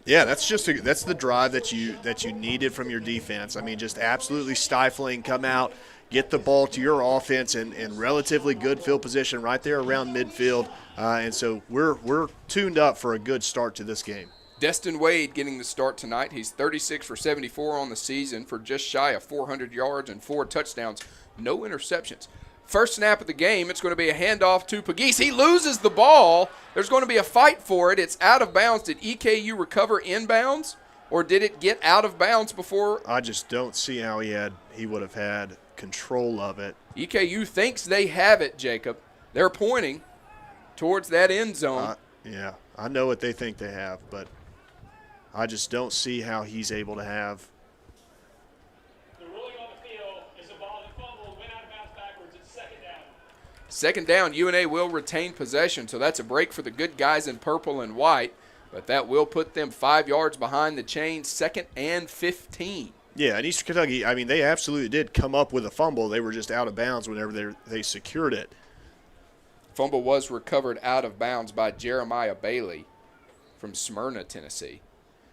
D: Yeah, that's the drive that you needed from your defense. I mean, just absolutely stifling, come out, get the ball to your offense in relatively good field position right there around midfield, and so we're tuned up for a good start to this game.
C: Destin Wade getting the start tonight. He's 36 for 74 on the season for just shy of 400 yards and 4 touchdowns, no interceptions. First snap of the game, it's going to be a handoff to Pegues. He loses the ball. There's going to be a fight for it. It's out of bounds. Did EKU recover inbounds, or did it get out of bounds before?
D: I just don't see how he would have had control of it.
C: EKU thinks they have it, Jacob. They're pointing towards that end zone.
D: Yeah, I know what they think they have, but I just don't see how he's able to have.
H: The ruling on the field is a ball that fumbled, went out of bounds backwards. It's 2nd down.
C: 2nd down, UNA will retain possession, so that's a break for the good guys in purple and white, but that will put them 5 yards behind the chain, 2nd and 15.
D: Yeah, and Eastern Kentucky, I mean, they absolutely did come up with a fumble. They were just out of bounds whenever they secured it.
C: Fumble was recovered out of bounds by Jeremiah Bailey from Smyrna, Tennessee.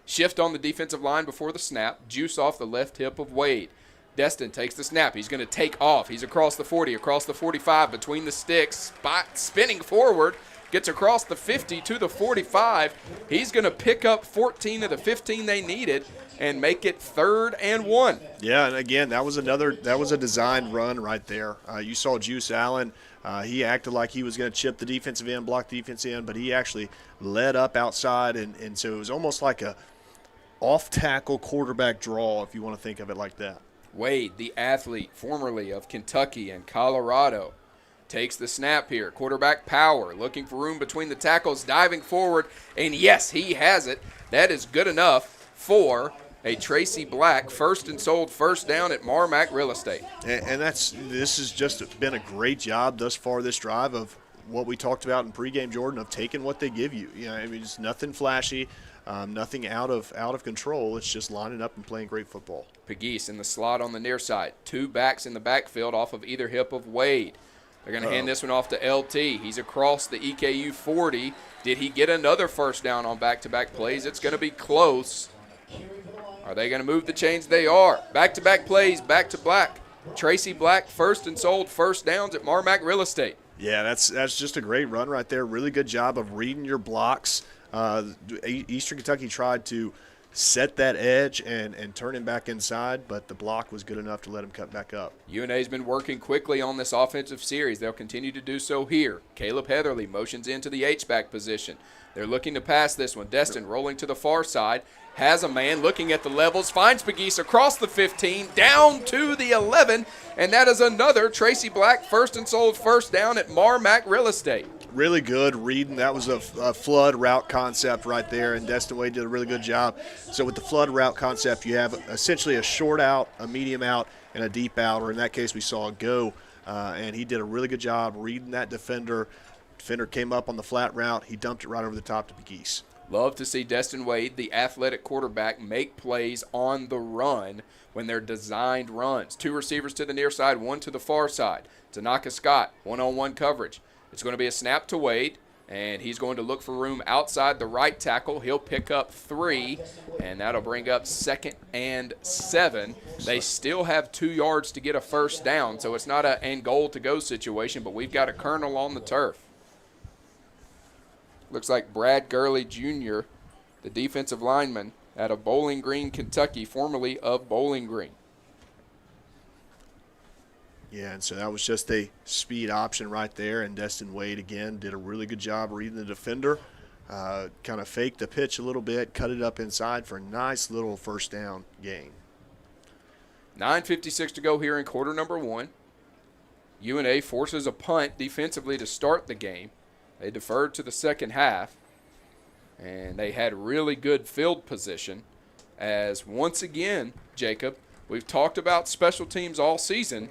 C: Shift on the defensive line before the snap. Juice off the left hip of Wade. Destin takes the snap. He's going to take off. He's across the 40, across the 45, between the sticks. Spinning forward. gets across the 50 to the 45. He's going to pick up 14 of the 15 they needed and make it 3rd and 1.
D: Yeah, and again, that was a designed run right there. You saw Juice Allen. He acted like he was going to chip the defensive end, block the defense in, but he actually led up outside, and so it was almost like a off-tackle quarterback draw, if you want to think of it like that.
C: Wade, the athlete formerly of Kentucky and Colorado, takes the snap here. Quarterback power, looking for room between the tackles, diving forward, and yes, he has it. That is good enough for a Tracy Black first down at Marmac Real Estate.
D: And this has just been a great job thus far this drive of what we talked about in pregame, Jordan, of taking what they give you. I mean, it's nothing flashy, nothing out of control. It's just lining up and playing great football.
C: Pegues in the slot on the near side. 2 backs in the backfield off of either hip of Wade. They're going to hand this one off to LT. He's across the EKU 40. Did he get another first down on back-to-back plays? It's going to be close. Are they going to move the chains? They are. Back-to-back plays, back to Black. Tracy Black first downs at Marmac Real Estate.
D: Yeah, that's just a great run right there. Really good job of reading your blocks. Eastern Kentucky tried to set that edge and turn him back inside, but the block was good enough to let him cut back up.
C: UNA's been working quickly on this offensive series. They'll continue to do so here. Caleb Heatherly motions into the H-back position. They're looking to pass this one. Destin rolling to the far side. Has a man looking at the levels. Finds Pegues across the 15, down to the 11, and that is another Tracy Black first down at Marmac Real Estate.
D: Really good reading. That was a flood route concept right there, and Destin Wade did a really good job. So with the flood route concept, you have essentially a short out, a medium out, and a deep out, or in that case we saw a go, and he did a really good job reading that defender. Defender came up on the flat route. He dumped it right over the top to Pegues.
C: Love to see Destin Wade, the athletic quarterback, make plays on the run when they're designed runs. 2 receivers to the near side, 1 to the far side. Tanaka Scott, one-on-one coverage. It's going to be a snap to Wade, and he's going to look for room outside the right tackle. He'll pick up 3, and that'll bring up 2nd and 7. They still have 2 yards to get a first down, so it's not an end goal to go situation, but we've got a Colonel on the turf. Looks like Brad Gurley Jr., the defensive lineman out of Bowling Green, Kentucky, formerly of Bowling Green.
D: Yeah, and so that was just a speed option right there, and Destin Wade, again, did a really good job reading the defender, kind of faked the pitch a little bit, cut it up inside for a nice little first down gain.
C: 9:56 to go here in quarter number 1. UNA forces a punt defensively to start the game. They deferred to the second half, and they had really good field position as once again, Jacob, we've talked about special teams all season.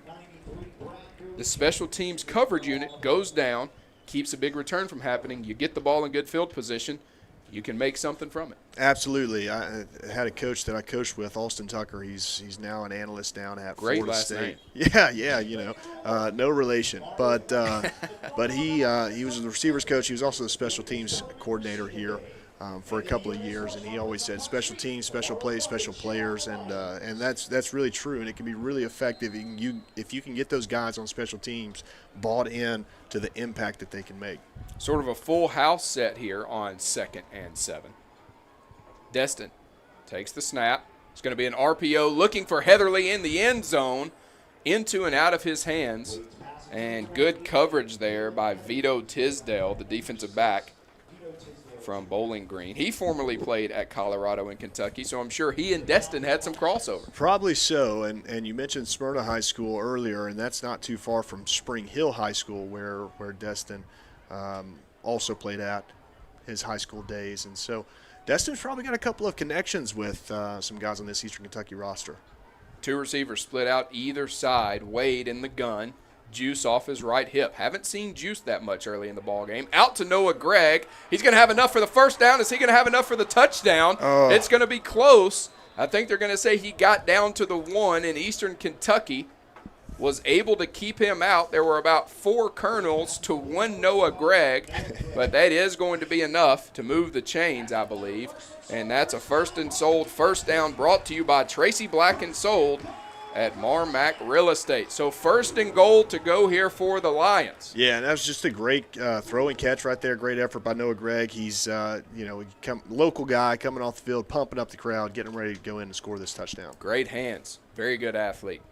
C: The special teams coverage unit goes down, keeps a big return from happening. You get the ball in good field position, you can make something from it.
D: Absolutely. I had a coach that I coached with, Alston Tucker. He's now an analyst down at Florida State. Yeah, no relation. But he was the receivers coach. He was also the special teams coordinator here for a couple of years, and he always said special teams, special plays, special players, and that's really true, and it can be really effective. If you can get those guys on special teams bought in to the impact that they can make.
C: Sort of a full house set here on 2nd and 7. Destin takes the snap. It's going to be an RPO looking for Heatherly in the end zone, into and out of his hands, and good coverage there by Vito Tisdale, the defensive back from Bowling Green. He formerly played at Colorado and Kentucky, so I'm sure he and Destin had some crossover.
D: Probably so, and you mentioned Smyrna High School earlier, and that's not too far from Spring Hill High School where Destin also played at his high school days. And so Destin's probably got a couple of connections with some guys on this Eastern Kentucky roster.
C: 2 receivers split out either side. Wade in the gun. Juice off his right hip. Haven't seen Juice that much early in the ball game. Out to Noah Gregg. He's going to have enough for the first down. Is he going to have enough for the touchdown?
D: Oh.
C: It's going to be close. I think they're going to say he got down to the 1, and Eastern Kentucky was able to keep him out. There were about 4 Colonels to 1 Noah Gregg, but that is going to be enough to move the chains, I believe. And that's a first down brought to you by Tracy Black and Sold at Marmac Real Estate. So 1st and goal to go here for the Lions.
D: Yeah, and that was just a great throw and catch right there. Great effort by Noah Gregg. He's, local guy coming off the field, pumping up the crowd, getting ready to go in and score this touchdown.
C: Great hands. Very good athlete.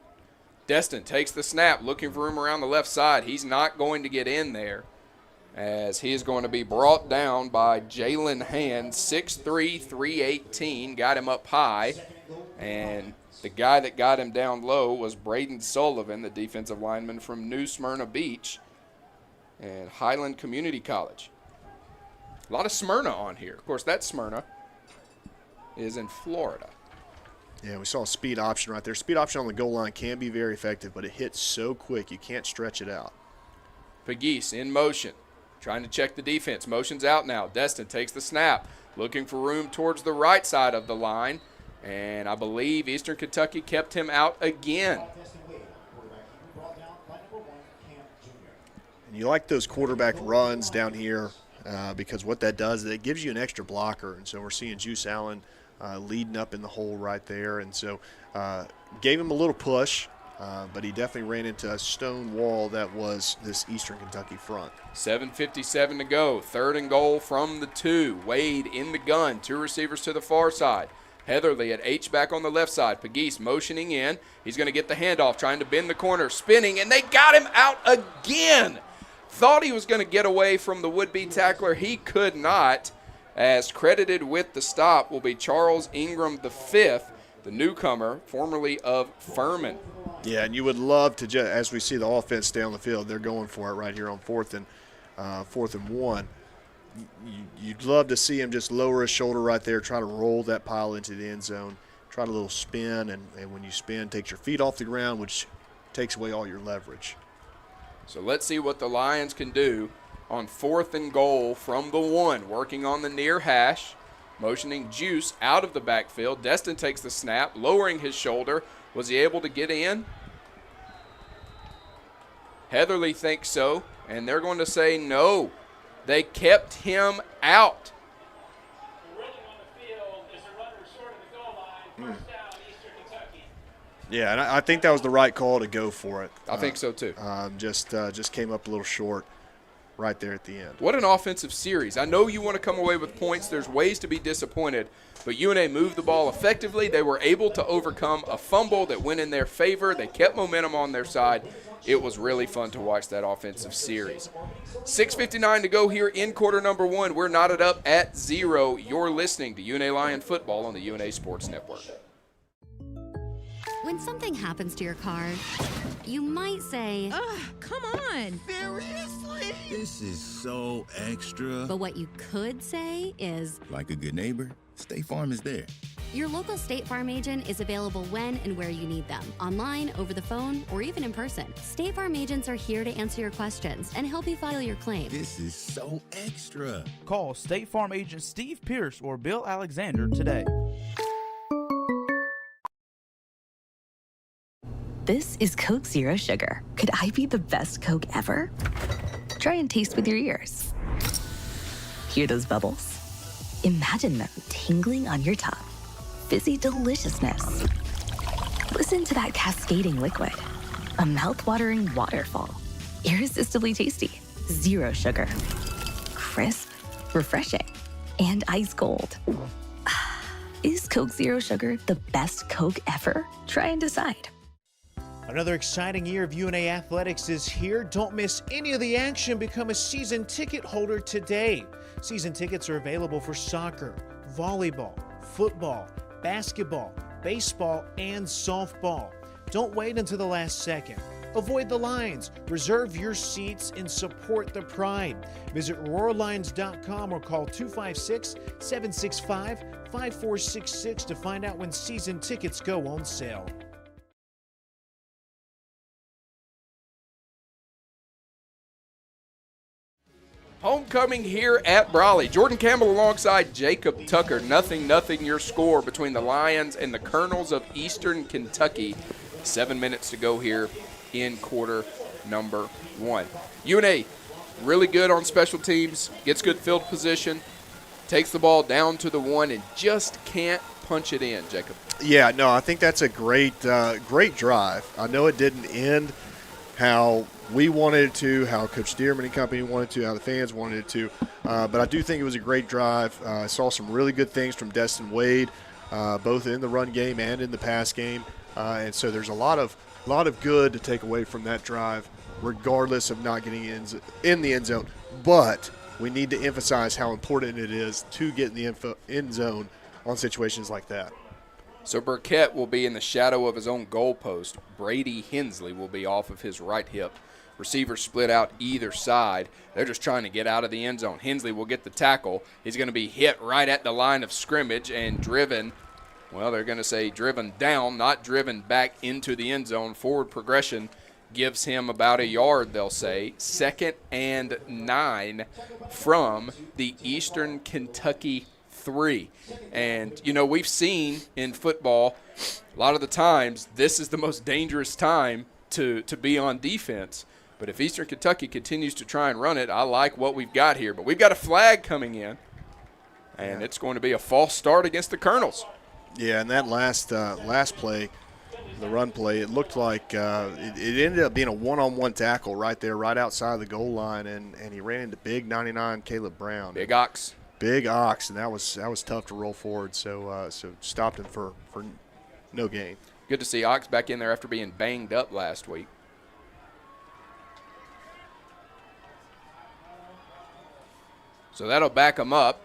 C: Destin takes the snap, looking for room around the left side. He's not going to get in there, as he is going to be brought down by Jalen Hand, 6'3", 318, got him up high, and the guy that got him down low was Braden Sullivan, the defensive lineman from New Smyrna Beach and Highland Community College. A lot of Smyrna on here. Of course, that Smyrna is in Florida.
D: Yeah, we saw a speed option right there. Speed option on the goal line can be very effective, but it hits so quick you can't stretch it out.
C: Pegues in motion, trying to check the defense. Motion's out now. Destin takes the snap, looking for room towards the right side of the line, and I believe Eastern Kentucky kept him out again.
D: And you like those quarterback runs down here because what that does is it gives you an extra blocker, and so we're seeing Juice Allen leading up in the hole right there, and so gave him a little push, but he definitely ran into a stone wall that was this Eastern Kentucky front.
C: 7:57 to go. 3rd and goal from the 2. Wade in the gun. 2 receivers to the far side. Heatherly at H-back on the left side. Pegues motioning in. He's going to get the handoff, trying to bend the corner, spinning, and they got him out again. Thought he was going to get away from the would-be tackler. He could not, as credited with the stop will be Charles Ingram V, the newcomer, formerly of Furman.
D: Yeah, and you would love to, as we see the offense stay on the field, they're going for it right here on 4th and 1. You'd love to see him just lower his shoulder right there, try to roll that pile into the end zone, try a little spin, and when you spin, takes your feet off the ground, which takes away all your leverage.
C: So let's see what the Lions can do on 4th and goal from the 1, working on the near hash, motioning Juice out of the backfield. Destin takes the snap, lowering his shoulder. Was he able to get in? Heatherly thinks so, and they're going to say no. They kept him out.
D: Yeah, and I think that was the right call to go for it.
C: I think so too.
D: Just came up a little short right there at the end.
C: What an offensive series. I know you want to come away with points. There's ways to be disappointed, but UNA moved the ball effectively. They were able to overcome a fumble that went in their favor. They kept momentum on their side. It was really fun to watch that offensive series. 6:59 to go here in quarter number 1. We're knotted up at 0. You're listening to UNA Lion Football on the UNA Sports Network.
G: When something happens to your car, you might say,
L: ugh, come on.
I: Seriously? This is so extra.
G: But what you could say is,
I: like a good neighbor, State Farm is there.
G: Your local State Farm agent is available when and where you need them, online, over the phone, or even in person. State Farm agents are here to answer your questions and help you file your claim.
I: This is so extra.
J: Call State Farm agent Steve Pierce or Bill Alexander today.
M: This is Coke Zero Sugar. Could I be the best Coke ever? Try and taste with your ears. Hear those bubbles? Imagine them tingling on your tongue. Fizzy deliciousness. Listen to that cascading liquid. A mouth-watering waterfall. Irresistibly tasty. Zero sugar. Crisp, refreshing, and ice cold. Is Coke Zero Sugar the best Coke ever? Try and decide.
B: Another exciting year of UNA athletics is here. Don't miss any of the action. Become a season ticket holder today. Season tickets are available for soccer, volleyball, football, basketball, baseball, and softball. Don't wait until the last second. Avoid the lines. Reserve your seats and support the pride. Visit RoarLions.com or call 256-765-5466 to find out when season tickets go on sale.
C: Homecoming here at Brawley. Jordan Campbell alongside Jacob Tucker. 0-0 your score between the Lions and the Colonels of Eastern Kentucky. 7 minutes to go here in quarter number 1. UNA really good on special teams, gets good field position, takes the ball down to the 1 and just can't punch it in, Jacob.
D: Yeah, no, I think that's a great drive. I know it didn't end how we wanted it to, how Coach Stearman and company wanted to, how the fans wanted it to. But I do think it was a great drive. I saw some really good things from Destin Wade, both in the run game and in the pass game. And so there's a lot of good to take away from that drive, regardless of not getting in the end zone. But we need to emphasize how important it is to get in the end zone on situations like that.
C: So Burkett will be in the shadow of his own goalpost. Brady Hensley will be off of his right hip. Receivers split out either side. They're just trying to get out of the end zone. Hensley will get the tackle. He's going to be hit right at the line of scrimmage and driven. Well, they're going to say driven down, not driven back into the end zone. Forward progression gives him about a yard, they'll say. 2nd and 9 from the Eastern Kentucky 3. And, you know, we've seen in football a lot of the times this is the most dangerous time to be on defense. But if Eastern Kentucky continues to try and run it, I like what we've got here. But we've got a flag coming in, and it's going to be a false start against the Colonels.
D: Yeah, and that last play, the run play, it looked like it ended up being a one-on-one tackle right there, right outside the goal line, and he ran into big 99 Caleb Brown.
C: Big Ox.
D: Big Ox, and that was tough to roll forward, so stopped him for no gain.
C: Good to see Ox back in there after being banged up last week. So that'll back them up,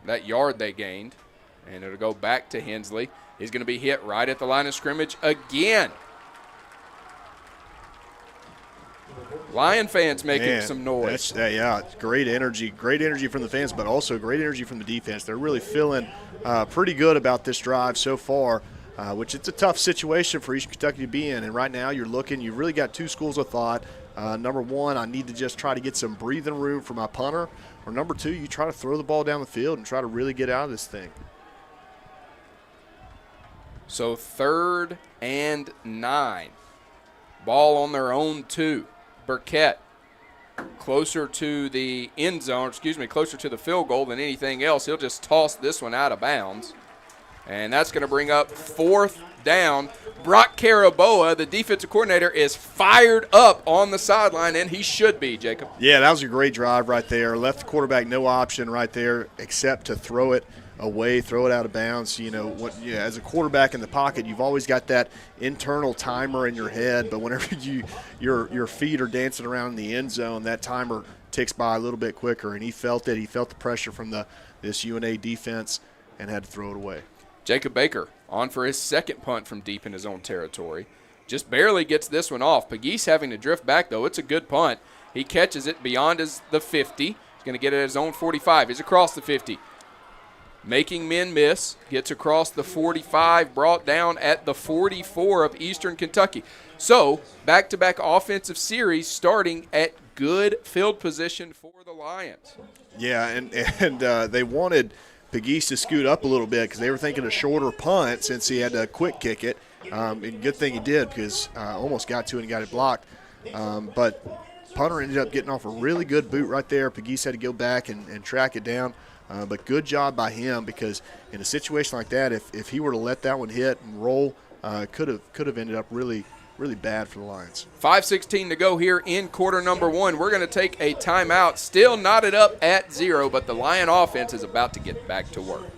C: that yard they gained, and it'll go back to Hensley. He's going to be hit right at the line of scrimmage again. Lion fans making some noise.
D: Yeah, great energy from the fans, but also great energy from the defense. They're really feeling pretty good about this drive so far, which it's a tough situation for Eastern Kentucky to be in. And right now you've really got two schools of thought. Number one, I need to just try to get some breathing room for my punter. Or number two, you try to throw the ball down the field and try to really get out of this thing.
C: So 3rd and 9. Ball on their own 2. Burkett closer to the end zone, closer to the field goal than anything else. He'll just toss this one out of bounds. And that's going to bring up 4th down. Brock Caraboa, the defensive coordinator, is fired up on the sideline, and he should be, Jacob.
D: Yeah, that was a great drive right there. Left the quarterback no option right there except to throw it away, throw it out of bounds. As a quarterback in the pocket, you've always got that internal timer in your head, but whenever your feet are dancing around in the end zone, that timer ticks by a little bit quicker, and he felt it. He felt the pressure from this UNA defense and had to throw it away.
C: Jacob Baker on for his 2nd punt from deep in his own territory. Just barely gets this one off. Pegues having to drift back, though. It's a good punt. He catches it beyond the 50. He's going to get it at his own 45. He's across the 50. Making men miss. Gets across the 45, brought down at the 44 of Eastern Kentucky. So, back-to-back offensive series starting at good field position for the Lions.
D: Yeah, and they wanted Pegues to scoot up a little bit because they were thinking a shorter punt since he had to quick kick it. And good thing he did because almost got to it and got it blocked. But punter ended up getting off a really good boot right there. Pegues had to go back and track it down. But good job by him because in a situation like that, if he were to let that one hit and roll, could have ended up really bad for the Lions.
C: 5:16 to go here in quarter number 1. We're going to take a timeout. Still knotted up at 0, but the Lion offense is about to get back to work.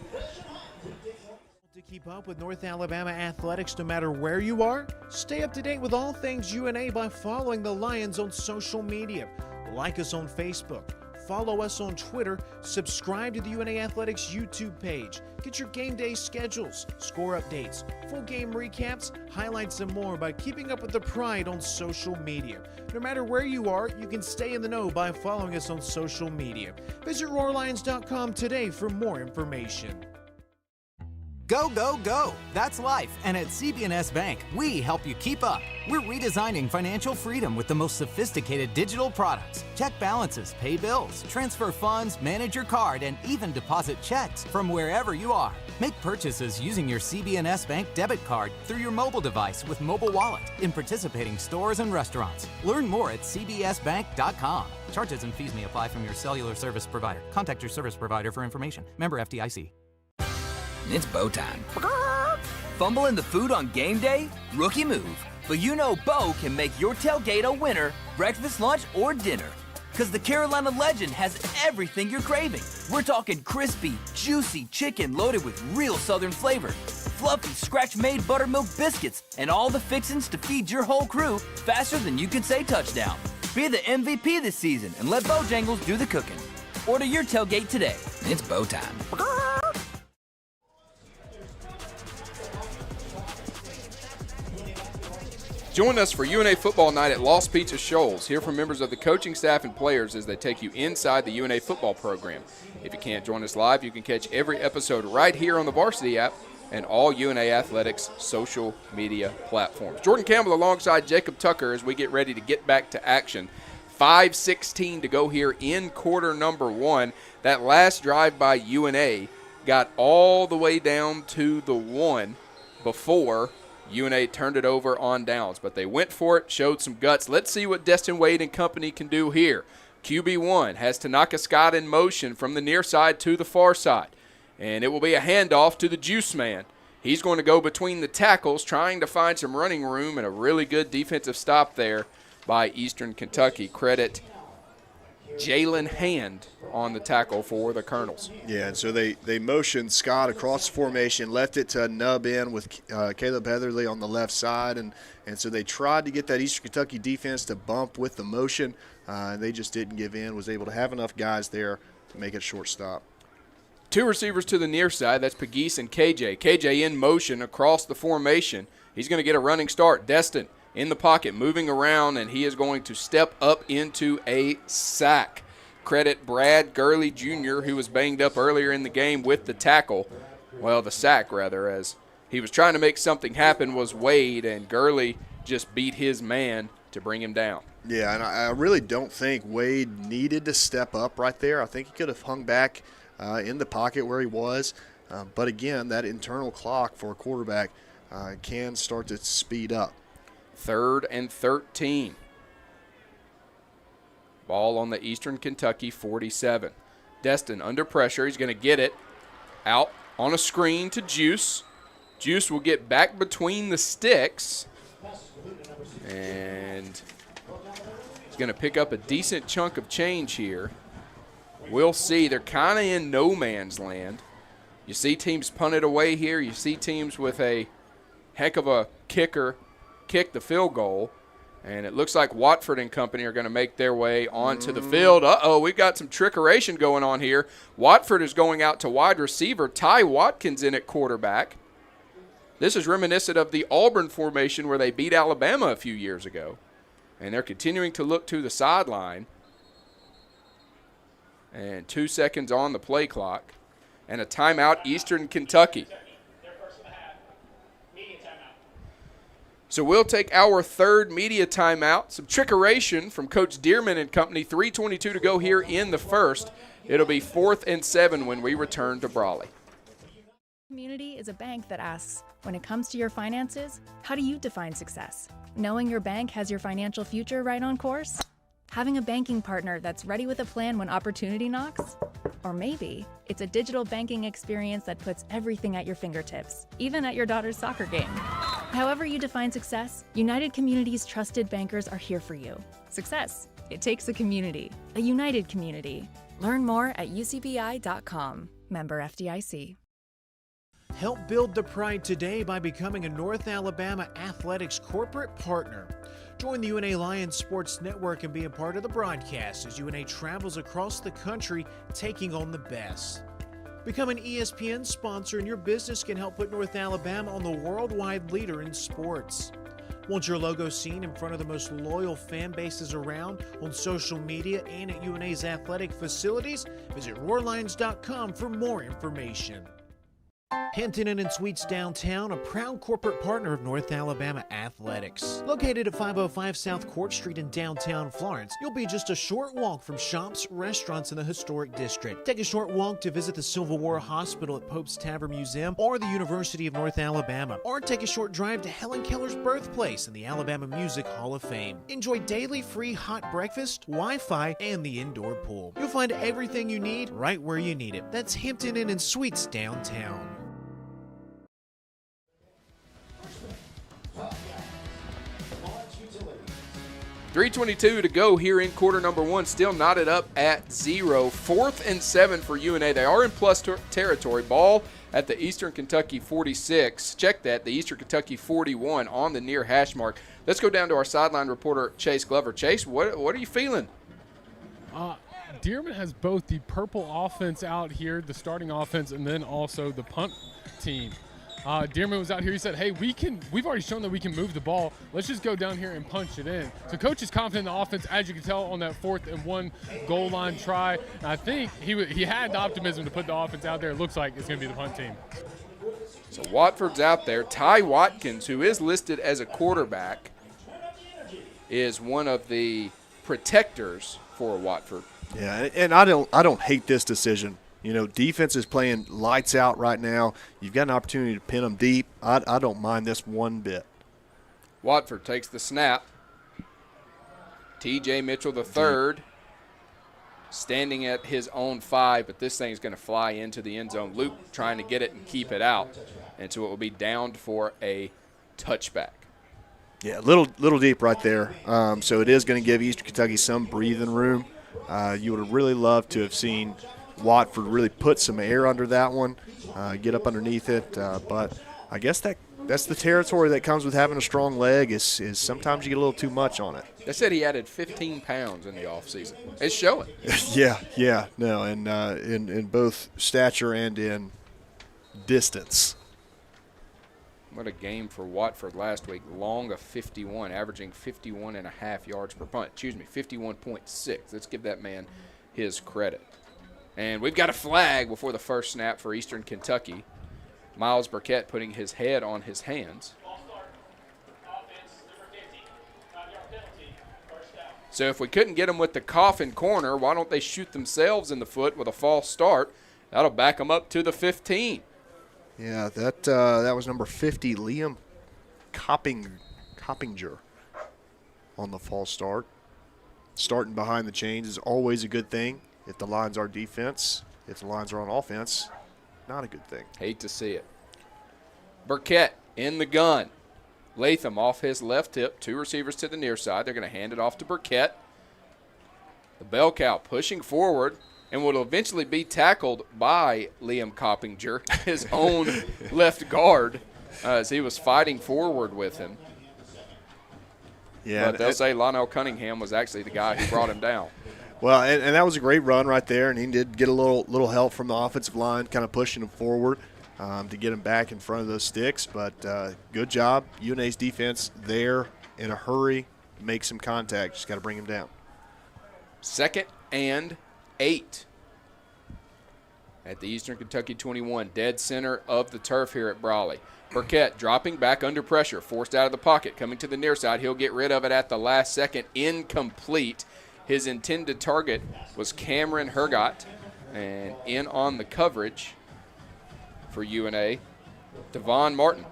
B: To keep up with North Alabama athletics no matter where you are, stay up to date with all things UNA by following the Lions on social media. Like us on Facebook. Follow us on Twitter, subscribe to the UNA Athletics YouTube page, get your game day schedules, score updates, full game recaps, highlights, and more by keeping up with the Pride on social media. No matter where you are, you can stay in the know by following us on social media. Visit RoarLions.com today for more information.
L: Go, go, go! That's life, and at CB&S Bank, we help you keep up. We're redesigning financial freedom with the most sophisticated digital products. Check balances, pay bills, transfer funds, manage your card, and even deposit checks from wherever you are. Make purchases using your CB&S Bank debit card through your mobile device with Mobile Wallet in participating stores and restaurants. Learn more at cbsbank.com. Charges and fees may apply from your cellular service provider. Contact your service provider for information. Member FDIC.
F: It's Bo time. Fumbling the food on game day? Rookie move. But you know Bo can make your tailgate a winner, breakfast, lunch, or dinner. Because the Carolina Legend has everything you're craving. We're talking crispy, juicy chicken loaded with real Southern flavor, fluffy, scratch-made buttermilk biscuits, and all the fixins to feed your whole crew faster than you can say touchdown. Be the MVP this season and let Bojangles do the cooking. Order your tailgate today. It's Bo time.
C: Join us for UNA Football Night at Lost Pizza Shoals. Hear from members of the coaching staff and players as they take you inside the UNA football program. If you can't join us live, you can catch every episode right here on the Varsity app and all UNA Athletics social media platforms. Jordan Campbell alongside Jacob Tucker as we get ready to get back to action. 5:16 to go here in quarter number one. That last drive by UNA got all the way down to the 1 before UNA turned it over on downs, but they went for it, showed some guts. Let's see what Destin Wade and company can do here. QB1 has Tanaka Scott in motion from the near side to the far side, and it will be a handoff to the Juice Man. He's going to go between the tackles, trying to find some running room, and a really good defensive stop there by Eastern Kentucky. Credit Jalen Hand on the tackle for the Colonels.
D: Yeah, and so they motioned Scott across the formation, left it to nub in with Caleb Heatherly on the left side, and so they tried to get that Eastern Kentucky defense to bump with the motion, and they just didn't give in, was able to have enough guys there to make it a short stop.
C: Two receivers to the near side, that's Pegues and KJ. KJ in motion across the formation. He's going to get a running start. Destin in the pocket, moving around, and he is going to step up into a sack. Credit Brad Gurley Jr., who was banged up earlier in the game with the tackle. Well, the sack, rather, as he was trying to make something happen was Wade, and Gurley just beat his man to bring him down.
D: Yeah, and I really don't think Wade needed to step up right there. I think he could have hung back in the pocket where he was. But, again, that internal clock for a quarterback can start to speed up.
C: 3rd and 13. Ball on the Eastern Kentucky 47. Destin under pressure. He's going to get it out on a screen to Juice. Juice will get back between the sticks. And he's going to pick up a decent chunk of change here. We'll see. They're kind of in no man's land. You see teams punt it away here. You see teams with a heck of a kicker kick the field goal, and it looks like Watford and company are going to make their way onto the field. We've got some trickeration going on here. Watford is going out to wide receiver. Ty Watkins in at quarterback. This is reminiscent of the Auburn formation where they beat Alabama a few years ago, and they're continuing to look to the sideline. And 2 seconds on the play clock, and a timeout, Eastern Kentucky. So we'll take our third media timeout. Some trickeration from Coach Dearman and company. 3:22 to go here in the first. It'll be 4th and 7 when we return to Brawley.
O: Community is a bank that asks, when it comes to your finances, how do you define success? Knowing your bank has your financial future right on course? Having a banking partner that's ready with a plan when opportunity knocks? Or maybe it's a digital banking experience that puts everything at your fingertips, even at your daughter's soccer game. However you define success, United Community's trusted bankers are here for you. Success. It takes a community, a united community. Learn more at ucbi.com. Member FDIC.
B: Help build the pride today by becoming a North Alabama Athletics corporate partner. Join the UNA Lions Sports Network and be a part of the broadcast as UNA travels across the country taking on the best. Become an ESPN sponsor and your business can help put North Alabama on the worldwide leader in sports. Want your logo seen in front of the most loyal fan bases around on social media and at UNA's athletic facilities? Visit roarlions.com for more information. Hampton Inn and Suites Downtown, a proud corporate partner of North Alabama Athletics. Located at 505 South Court Street in downtown Florence, you'll be just a short walk from shops, restaurants in the historic district. Take a short walk to visit the Civil War Hospital at Pope's Tavern Museum or the University of North Alabama. Or take a short drive to Helen Keller's birthplace in the Alabama Music Hall of Fame. Enjoy daily free hot breakfast, Wi-Fi, and the indoor pool. You'll find everything you need right where you need it. That's Hampton Inn and Suites Downtown.
C: 3:22 to go here in quarter number one. Still knotted up at 0. 4th and 7 for UNA. They are in plus territory. Ball at the Eastern Kentucky 46. Check that, the Eastern Kentucky 41 on the near hash mark. Let's go down to our sideline reporter, Chase Glover. Chase, what are you feeling?
T: Dearman has both the purple offense out here, the starting offense, and then also the punt team. Dearman was out here. He said, hey, we've already shown that we can move the ball. Let's just go down here and punch it in. So coach is confident in the offense, as you can tell on that 4th and 1 goal line try. And I think he had the optimism to put the offense out there. It looks like it's going to be the punt team.
C: So Watford's out there. Ty Watkins, who is listed as a quarterback, is one of the protectors for Watford.
D: Yeah, and I don't hate this decision. You know, defense is playing lights out right now. You've got an opportunity to pin them deep. I don't mind this one bit.
C: Watford takes the snap. T.J. Mitchell III standing at his own 5, but this thing's going to fly into the end zone. Luke trying to get it and keep it out. And so it will be downed for a touchback.
D: Yeah, a little deep right there. So it is going to give Eastern Kentucky some breathing room. You would have really loved to have seen Watford really put some air under that one, get up underneath it. But I guess that's the territory that comes with having a strong leg is sometimes you get a little too much on it.
C: They said he added 15 pounds in the offseason. It's showing.
D: Yeah. No, and in both stature and in distance.
C: What a game for Watford last week. Long of 51, averaging 51.5 yards per punt. 51.6. Let's give that man his credit. And we've got a flag before the first snap for Eastern Kentucky. Miles Burkett putting his head on his hands. So if we couldn't get them with the coffin corner, why don't they shoot themselves in the foot with a false start? That'll back them up to the 15.
D: Yeah, that was number 50, Liam Coppinger on the false start. Starting behind the chains is always a good thing. If the lines are defense, if the lines are on offense, not a good thing.
C: Hate to see it. Burkett in the gun. Latham off his left hip. 2 receivers to the near side. They're going to hand it off to Burkett. The bell cow pushing forward and will eventually be tackled by Liam Coppinger, his own left guard, as he was fighting forward with him.
D: Yeah,
C: but they'll say Lionel Cunningham was actually the guy who brought him down.
D: Well, and that was a great run right there, and he did get a little help from the offensive line, kind of pushing him forward to get him back in front of those sticks. But good job. UNA's defense there in a hurry, make some contact. Just got to bring him down.
C: 2nd and 8 at the Eastern Kentucky 21, dead center of the turf here at Brawley. Burkett dropping back under pressure, forced out of the pocket, coming to the near side. He'll get rid of it at the last second. Incomplete. His intended target was Cameron Hergott, and in on the coverage for UNA, Devon Martin.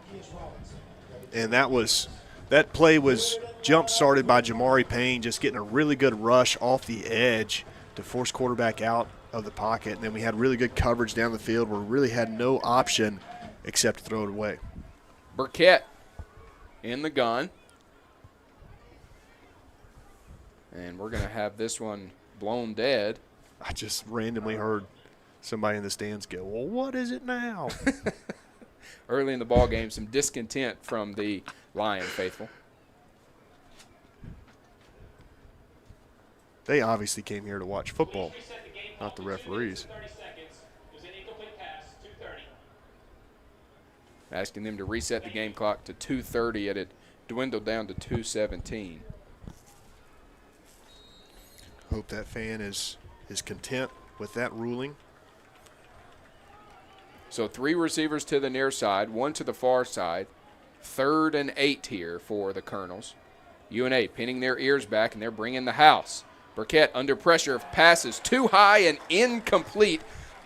D: And that play was jump-started by Jamari Payne, just getting a really good rush off the edge to force quarterback out of the pocket. And then we had really good coverage down the field where we really had no option except to throw it away.
C: Burkett in the gun. And we're going to have this one blown dead.
D: I just randomly heard somebody in the stands go, well, what is it now?
C: Early in the ball game, some discontent from the Lion faithful.
D: They obviously came here to watch football, not the referees.
C: Asking them to reset the game clock to 2:30, and it dwindled down to 2:17.
D: Hope that fan is content with that ruling.
C: So 3 receivers to the near side, 1 to the far side. 3rd and 8 here for the Colonels. UNA pinning their ears back, and they're bringing the house. Burkett under pressure of passes too high and incomplete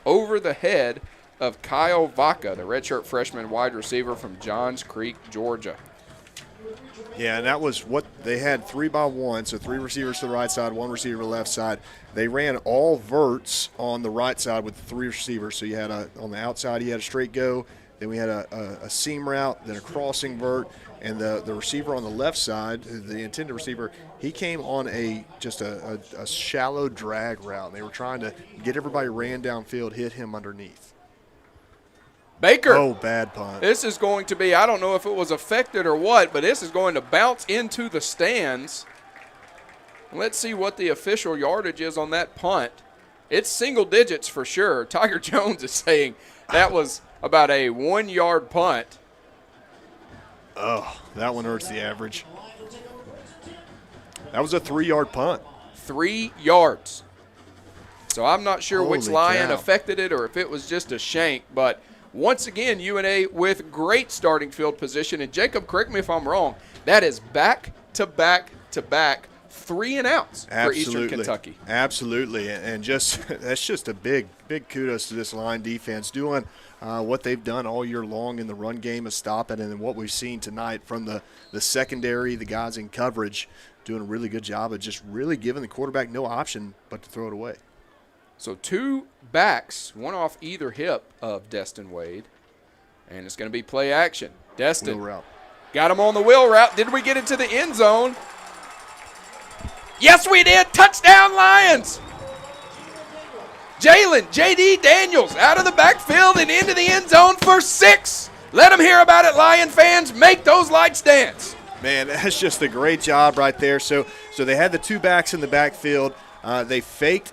C: over the head of Kyle Vaca, the redshirt freshman wide receiver from Johns Creek, Georgia.
D: Yeah, and that was what they had 3-by-1, so 3 receivers to the right side, 1 receiver to the left side. They ran all verts on the right side with 3 receivers. So you had on the outside, you had a straight go. Then we had a seam route, then a crossing vert, and the receiver on the left side, the intended receiver, he came on a shallow drag route. And they were trying to get everybody ran downfield, hit him underneath.
C: Baker.
D: Oh, bad punt.
C: This is going to be, I don't know if it was affected or what, but this is going to bounce into the stands. Let's see what the official yardage is on that punt. It's single digits for sure. Tiger Jones is saying that was about a 1-yard punt.
D: Oh, that one hurts the average. That was a 3-yard punt.
C: 3 yards. So I'm not sure which
D: Holy
C: Lion
D: cow.
C: affected it or if it was just a shank. But once again, UNA with great starting field position. And Jacob, correct me if I'm wrong, that is back-to-back-to-back 3-and-outs for Eastern Kentucky.
D: Absolutely, and just that's just a big kudos to this line defense doing what they've done all year long in the run game of stopping, and then what we've seen tonight from the secondary, the guys in coverage doing a really good job of just really giving the quarterback no option but to throw it away.
C: So 2 backs, one off either hip of Destin Wade, and it's going to be play action. Destin
D: Wheel route.
C: Got him on the wheel route. Did we get into the end zone? Yes, we did. Touchdown, Lions. Jalen, J.D. Daniels out of the backfield and into the end zone for 6. Let them hear about it, Lion fans. Make those lights dance.
D: Man, that's just a great job right there. So they had the 2 backs in the backfield. They faked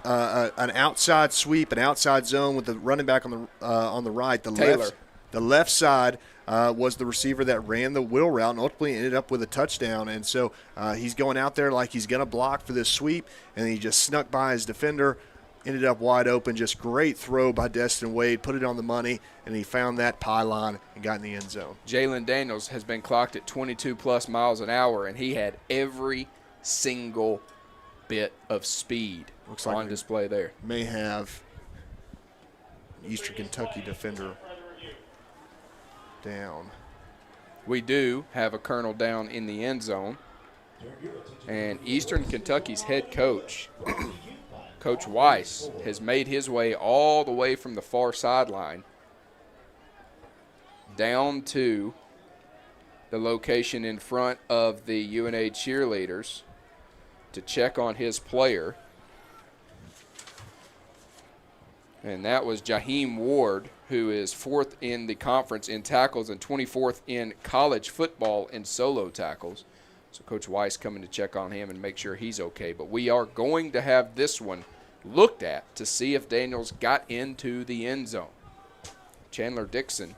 D: an outside sweep, an outside zone with the running back on the right. The left side was the receiver that ran the wheel route and ultimately ended up with a touchdown. And so he's going out there like he's going to block for this sweep, and he just snuck by his defender, ended up wide open. Just great throw by Destin Wade, put it on the money, and he found that pylon and got in the end zone.
C: Jalen Daniels has been clocked at 22-plus miles an hour, and he had every single bit of speed on display there.
D: May have Eastern Kentucky defender down.
C: We do have a Colonel down in the end zone. And Eastern Kentucky's head coach, Coach Weiss, has made his way all the way from the far sideline down to the location in front of the UNA cheerleaders to check on his player. And that was Jaheim Ward, who is 4th in the conference in tackles and 24th in college football in solo tackles. So Coach Weiss coming to check on him and make sure he's okay. But we are going to have this one looked at to see if Daniels got into the end zone. Chandler Dixon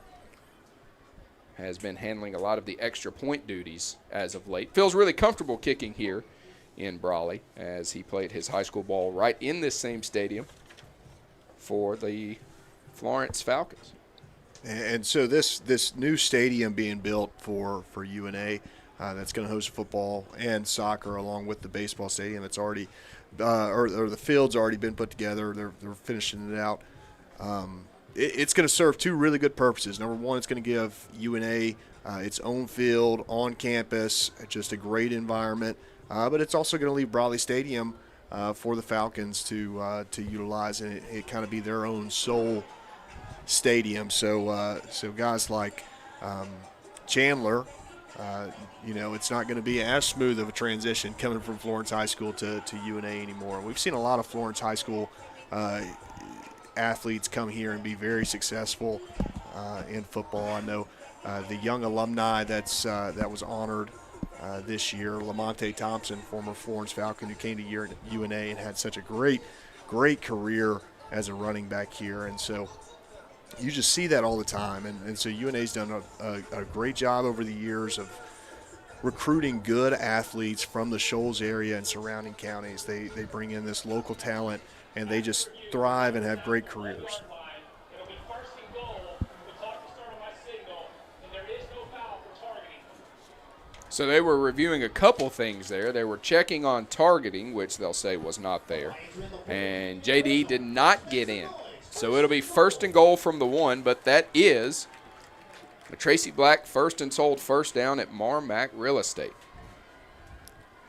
C: has been handling a lot of the extra point duties as of late. Feels really comfortable kicking here in Brawley as he played his high school ball right in this same stadium for the Florence Falcons.
D: And so this new stadium being built for UNA that's going to host football and soccer along with the baseball stadium. It's already or the field's already been put together. They're finishing it out. It's going to serve 2 really good purposes. Number one, it's going to give UNA its own field on campus, just a great environment. But it's also going to leave Brawley Stadium for the Falcons to utilize, and it kind of be their own sole stadium. So guys like Chandler, it's not going to be as smooth of a transition coming from Florence High School to UNA anymore. We've seen a lot of Florence High School athletes come here and be very successful in football. I know the young alumni that was honored this year, Lamonte Thompson, former Florence Falcon, who came to UNA and had such a great career as a running back here. And so you just see that all the time. And so UNA's done a great job over the years of recruiting good athletes from the Shoals area and surrounding counties. They bring in this local talent, and they just thrive and have great careers.
C: So they were reviewing a couple things there. They were checking on targeting, which they'll say was not there. And J.D. did not get in. So it'll be 1st and goal from the 1, but that is a Tracy Black first and sold first down at Marmac Real Estate.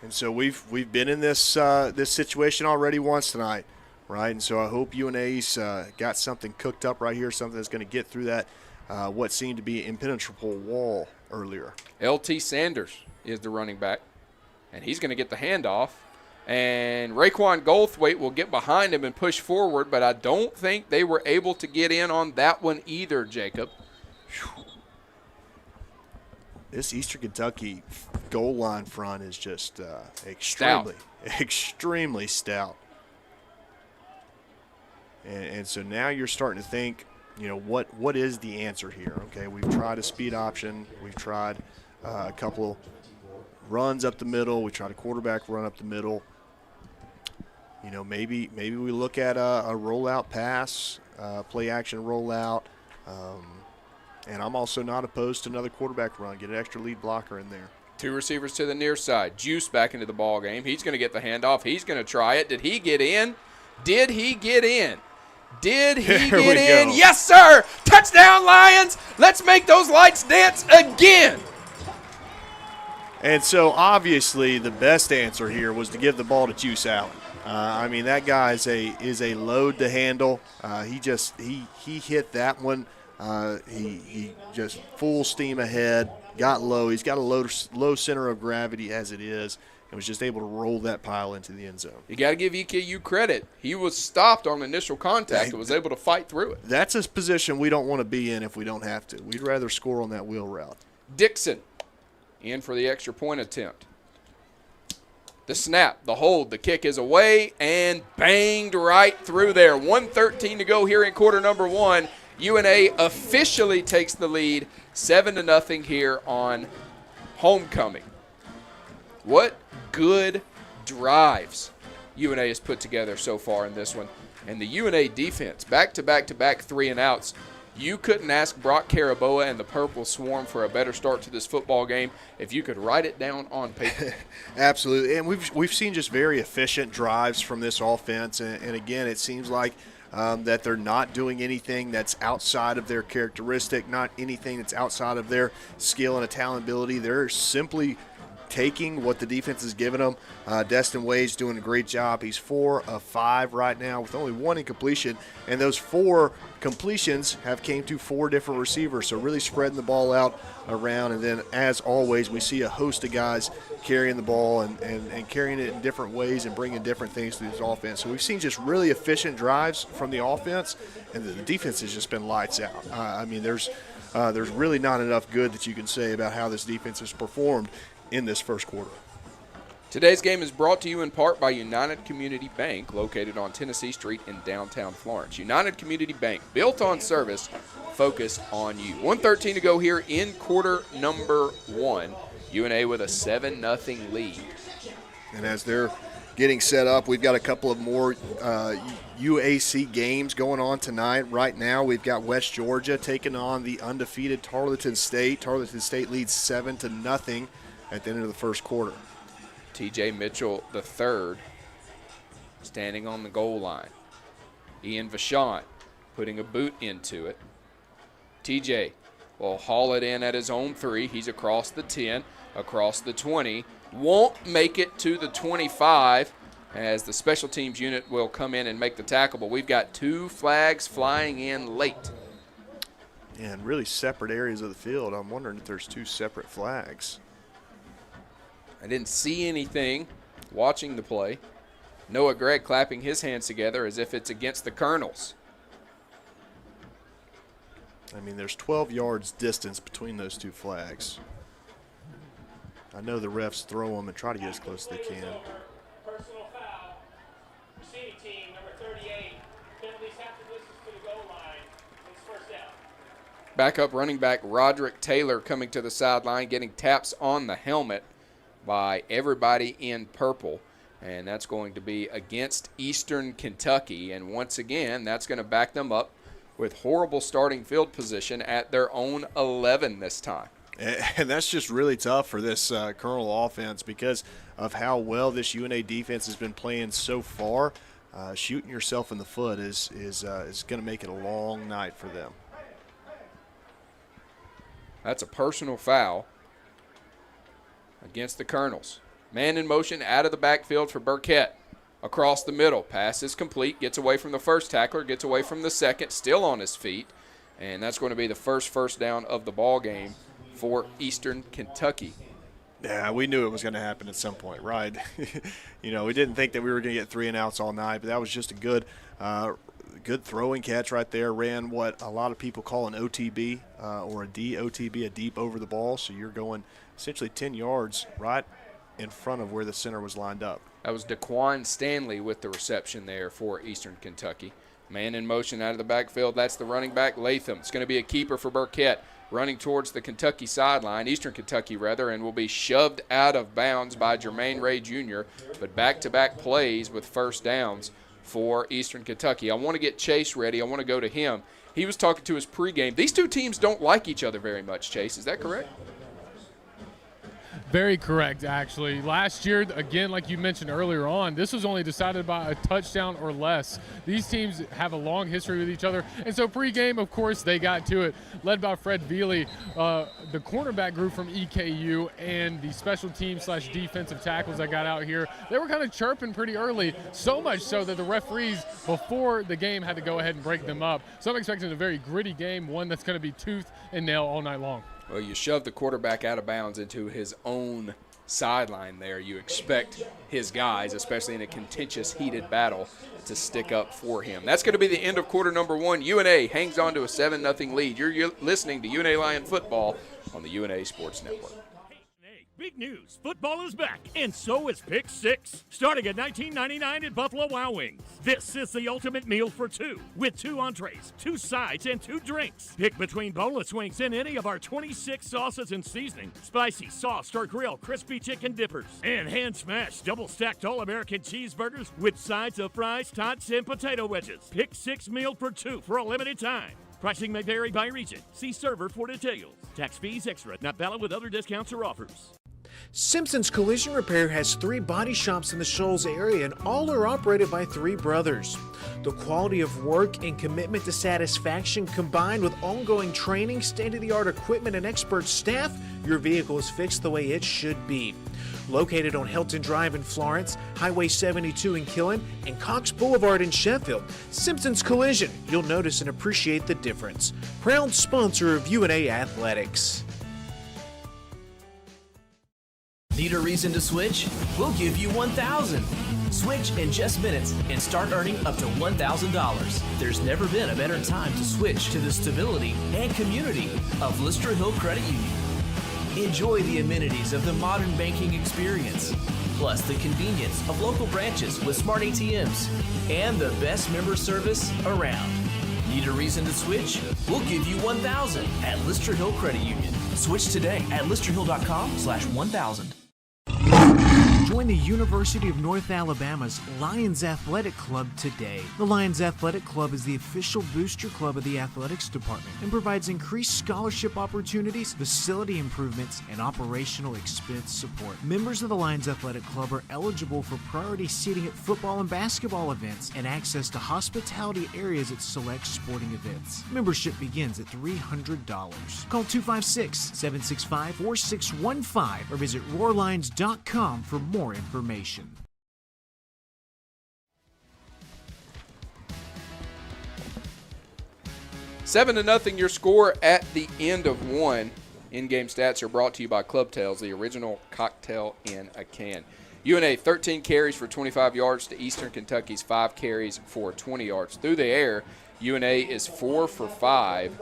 D: And so we've been in this situation already once tonight, right? And so I hope UNA's got something cooked up right here, something that's going to get through that what seemed to be an impenetrable wall earlier.
C: LT Sanders is the running back, and he's going to get the handoff. And Raekwon Goldthwait will get behind him and push forward, but I don't think they were able to get in on that one either, Jacob.
D: This Eastern Kentucky goal line front is just extremely stout. And so now you're starting to think, what is the answer here? Okay, we've tried a speed option. We've tried a couple runs up the middle. We tried a quarterback run up the middle. Maybe we look at a rollout pass, play action rollout. And I'm also not opposed to another quarterback run. Get an extra lead blocker in there.
C: 2 receivers to the near side. Juice back into the ball game. He's going to get the handoff. He's going to try it. Did he get in? Did he get in? Did he get in? Yes, sir! Touchdown, Lions! Let's make those lights dance again!
D: And so, obviously, the best answer here was to give the ball to Juice Allen. That guy is a load to handle. He hit that one. He just full steam ahead, got low. He's got a low center of gravity as it is, and was just able to roll that pile into the end zone.
C: You got to give EKU credit. He was stopped on initial contact and was able to fight through it.
D: That's a position we don't want to be in if we don't have to. We'd rather score on that wheel route.
C: Dixon in for the extra point attempt. The snap, the hold, the kick is away and banged right through there. 1:13 to go here in quarter number 1. UNA officially takes the lead 7-0 here on homecoming. What good drives UNA has put together so far in this one. And the UNA defense, back-to-back-to-back 3-and-outs. You couldn't ask Brock Caraboa and the Purple Swarm for a better start to this football game if you could write it down on paper.
D: Absolutely. And we've seen just very efficient drives from this offense. And again, it seems like that they're not doing anything that's outside of their characteristic, not anything that's outside of their skill and talent ability. They're simply taking what the defense has given them. Destin Wade's doing a great job. He's 4 of 5 right now with only 1 incompletion, and those 4 completions have came to 4 different receivers, so really spreading the ball out around. And then, as always, we see a host of guys carrying the ball and carrying it in different ways and bringing different things to this offense. So we've seen just really efficient drives from the offense, and the defense has just been lights out. There's really not enough good that you can say about how this defense has performed in this first quarter.
C: Today's game is brought to you in part by United Community Bank, located on Tennessee Street in downtown Florence. United Community Bank, built on service, focused on you. 1:13 to go here in quarter number 1. UNA with a 7-0 lead.
D: And as they're getting set up, we've got a couple of more UAC games going on tonight. Right now, we've got West Georgia taking on the undefeated Tarleton State. Tarleton State leads 7-0 at the end of the first quarter.
C: TJ Mitchell III standing on the goal line. Ian Vachon putting a boot into it. TJ will haul it in at his own 3. He's across the 10, across the 20. Won't make it to the 25 as the special teams unit will come in and make the tackle. But we've got 2 flags flying in late.
D: And really separate areas of the field. I'm wondering if there's 2 separate flags.
C: I didn't see anything watching the play. Noah Gregg clapping his hands together as if it's against the Colonels.
D: There's 12 yards distance between those 2 flags. I know the refs throw them and try to get as close as they can.
H: Personal foul. Receiving team, number 38. Penalties half the distance to the goal line. It's first down.
C: Backup running back Roderick Taylor coming to the sideline, getting taps on the helmet by everybody in purple, and that's going to be against Eastern Kentucky. And once again, that's going to back them up with horrible starting field position at their own 11 this time.
D: And that's just really tough for this Colonel offense because of how well this UNA defense has been playing so far. Shooting yourself in the foot is going to make it a long night for them.
C: That's a personal foul against the Colonels. Man in motion out of the backfield for Burkett. Across the middle. Pass is complete. Gets away from the first tackler. Gets away from the second. Still on his feet. And that's going to be the first down of the ball game for Eastern Kentucky.
D: Yeah, we knew it was going to happen at some point, right? We didn't think that we were going to get 3 and outs all night, but that was just a good throwing catch right there. Ran what a lot of people call an OTB or a DOTB, a deep over the ball. So you're going essentially 10 yards right in front of where the center was lined up.
C: That was Daquan Stanley with the reception there for Eastern Kentucky. Man in motion out of the backfield. That's the running back, Latham. It's going to be a keeper for Burkett. Running towards the Kentucky sideline, Eastern Kentucky rather, and will be shoved out of bounds by Jermaine Ray Jr., but back-to-back plays with first downs for Eastern Kentucky. I want to get Chase ready. I want to go to him. He was talking to his pregame. These two teams don't like each other very much, Chase. Is that correct?
T: Very correct, actually. Last year, again, like you mentioned earlier on, this was only decided by a touchdown or less. These teams have a long history with each other, and so pregame, of course, they got to it. Led by Fred Veely, the cornerback group from EKU and the special team / defensive tackles that got out here, they were kind of chirping pretty early, so much so that the referees before the game had to go ahead and break them up. So I'm expecting a very gritty game, one that's going to be tooth and nail all night long.
C: Well, you shove the quarterback out of bounds into his own sideline there. You expect his guys, especially in a contentious, heated battle, to stick up for him. That's going to be the end of quarter number 1. UNA hangs on to a 7-0 lead. You're listening to UNA Lion Football on the UNA Sports Network.
Q: Big news, football is back, and so is Pick 6, starting at $19.99 at Buffalo Wild Wings. This is the ultimate meal for 2, with 2 entrees, 2 sides, and 2 drinks. Pick between boneless wings and any of our 26 sauces and seasonings, spicy, sauced, or grilled crispy chicken dippers, and hand-smashed double-stacked all-American cheeseburgers with sides of fries, tots, and potato wedges. Pick 6 meal for 2 for a limited time. Pricing may vary by region. See server for details. Tax fees extra, not valid with other discounts or offers.
B: Simpson's Collision Repair has 3 body shops in the Shoals area, and all are operated by 3 brothers. The quality of work and commitment to satisfaction, combined with ongoing training, state-of-the-art equipment, and expert staff, your vehicle is fixed the way it should be. Located on Hilton Drive in Florence, Highway 72 in Killen, and Cox Boulevard in Sheffield, Simpson's Collision, you'll notice and appreciate the difference. Proud sponsor of UNA Athletics.
V: Need a reason to switch? We'll give you 1,000. Switch in just minutes and start earning up to $1,000. There's never been a better time to switch to the stability and community of Lister Hill Credit Union. Enjoy the amenities of the modern banking experience, plus the convenience of local branches with smart ATMs and the best member service around. Need a reason to switch? We'll give you 1,000 at Lister Hill Credit Union. Switch today at listerhill.com/1000.
B: Join the University of North Alabama's Lions Athletic Club today. The Lions Athletic Club is the official booster club of the athletics department and provides increased scholarship opportunities, facility improvements, and operational expense support. Members of the Lions Athletic Club are eligible for priority seating at football and basketball events and access to hospitality areas at select sporting events. Membership begins at $300. Call 256-765-4615 or visit roarlions.com for more information.
C: Seven to nothing, your score at the end of 1. In-game stats are brought to you by Club Tails, the original cocktail in a can. UNA 13 carries for 25 yards to Eastern Kentucky's 5 carries for 20 yards. Through the air, UNA is 4 for 5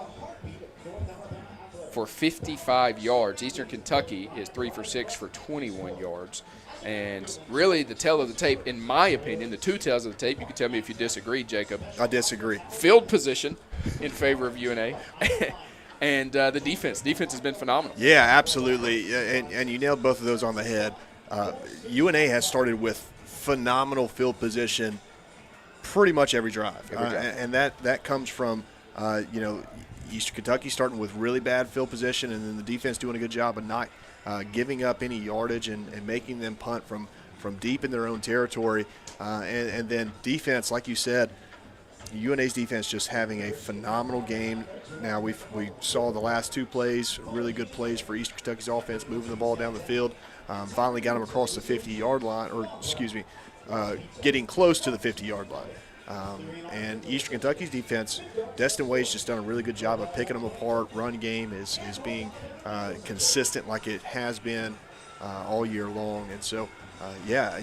C: for 55 yards. Eastern Kentucky is 3 for 6 for 21 yards. And really the tale of the tape, in my opinion, the 2 tales of the tape, you can tell me if you disagree, Jacob.
D: I disagree.
C: Field position in favor of UNA. And the defense. Defense has been phenomenal.
D: Yeah, absolutely. And you nailed both of those on the head. UNA has started with phenomenal field position pretty much every drive. And that comes from, Eastern Kentucky starting with really bad field position, and then the defense doing a good job of not giving up any yardage and making them punt from deep in their own territory. And then defense, like you said, UNA's defense just having a phenomenal game. Now we saw the last 2 plays, really good plays for Eastern Kentucky's offense, moving the ball down the field. Finally got them across the 50-yard line, getting close to the 50-yard line. And Eastern Kentucky's defense, Destin Wade's just done a really good job of picking them apart. Run game is being consistent like it has been all year long. And so,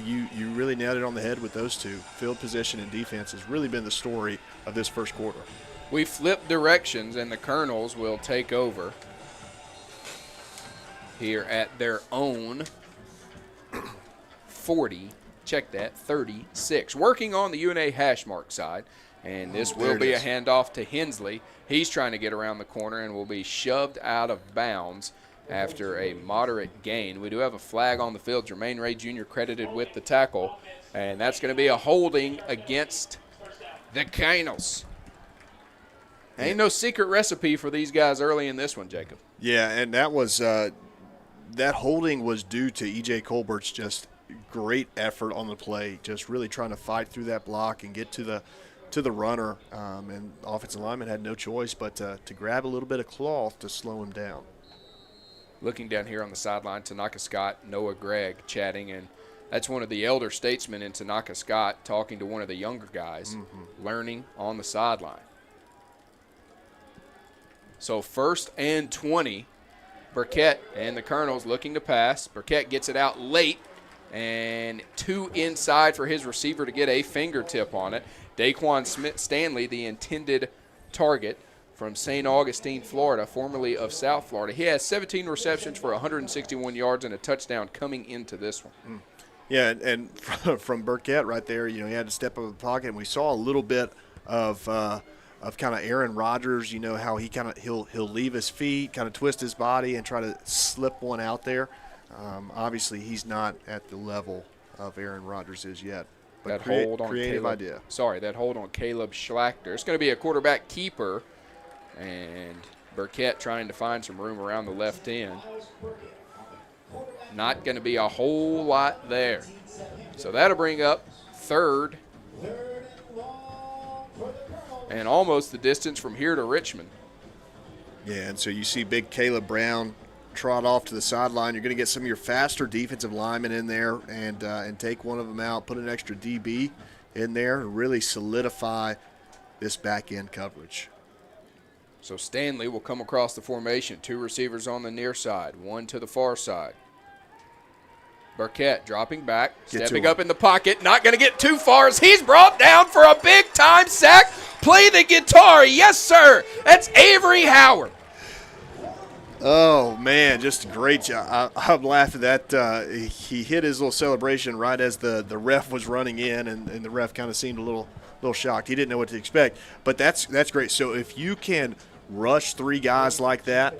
D: you really nailed it on the head with those two. Field position and defense has really been the story of this first quarter.
C: We flip directions, and the Colonels will take over here at their own 40. Check that, 36. Working on the UNA hash mark side, and this will be a handoff to Hensley. He's trying to get around the corner and will be shoved out of bounds after a moderate gain. We do have a flag on the field. Jermaine Ray Jr. credited with the tackle, and that's going to be a holding against the Colonels. Ain't no secret recipe for these guys early in this one, Jacob.
D: Yeah, and that was that holding was due to E.J. Colbert's just great effort on the play, just really trying to fight through that block and get to the runner, and the offensive lineman had no choice but to grab a little bit of cloth to slow him down.
C: Looking down here on the sideline, Tanaka Scott, Noah Gregg chatting, and that's one of the elder statesmen in Tanaka Scott talking to one of the younger guys, learning on the sideline. So 1st and 20, Burkett and the Colonels looking to pass. Burkett gets it out late, and 2 inside for his receiver to get a fingertip on it. Daquan Stanley, the intended target from St. Augustine, Florida, formerly of South Florida. He has 17 receptions for 161 yards and a touchdown coming into this one.
D: Yeah, and from Burkett right there, he had to step up in the pocket, and we saw a little bit of kind of Aaron Rodgers, how he'll leave his feet, kind of twist his body and try to slip one out there. Obviously, he's not at the level of Aaron Rodgers is yet. But
C: That hold on
D: creative
C: Caleb,
D: idea.
C: That hold on Caleb Schlachter. It's going to be a quarterback keeper, and Burkett trying to find some room around the left end. Not going to be a whole lot there. So that'll bring up 3rd and almost the distance from here to Richmond.
D: Yeah, and so you see big Caleb Brown trot off to the sideline. You're going to get some of your faster defensive linemen in there and take one of them out, put an extra DB in there, and really solidify this back-end coverage.
C: So Stanley will come across the formation. 2 receivers on the near side, 1 to the far side. Burkett dropping back, stepping up in the pocket, not going to get too far as he's brought down for a big-time sack. Play the guitar. Yes, sir. That's Avery Howard.
D: Oh, man, just a great job. I'm laughing that he hit his little celebration right as the ref was running in, and the ref kind of seemed a little shocked. He didn't know what to expect. But that's great. So if you can rush 3 guys like that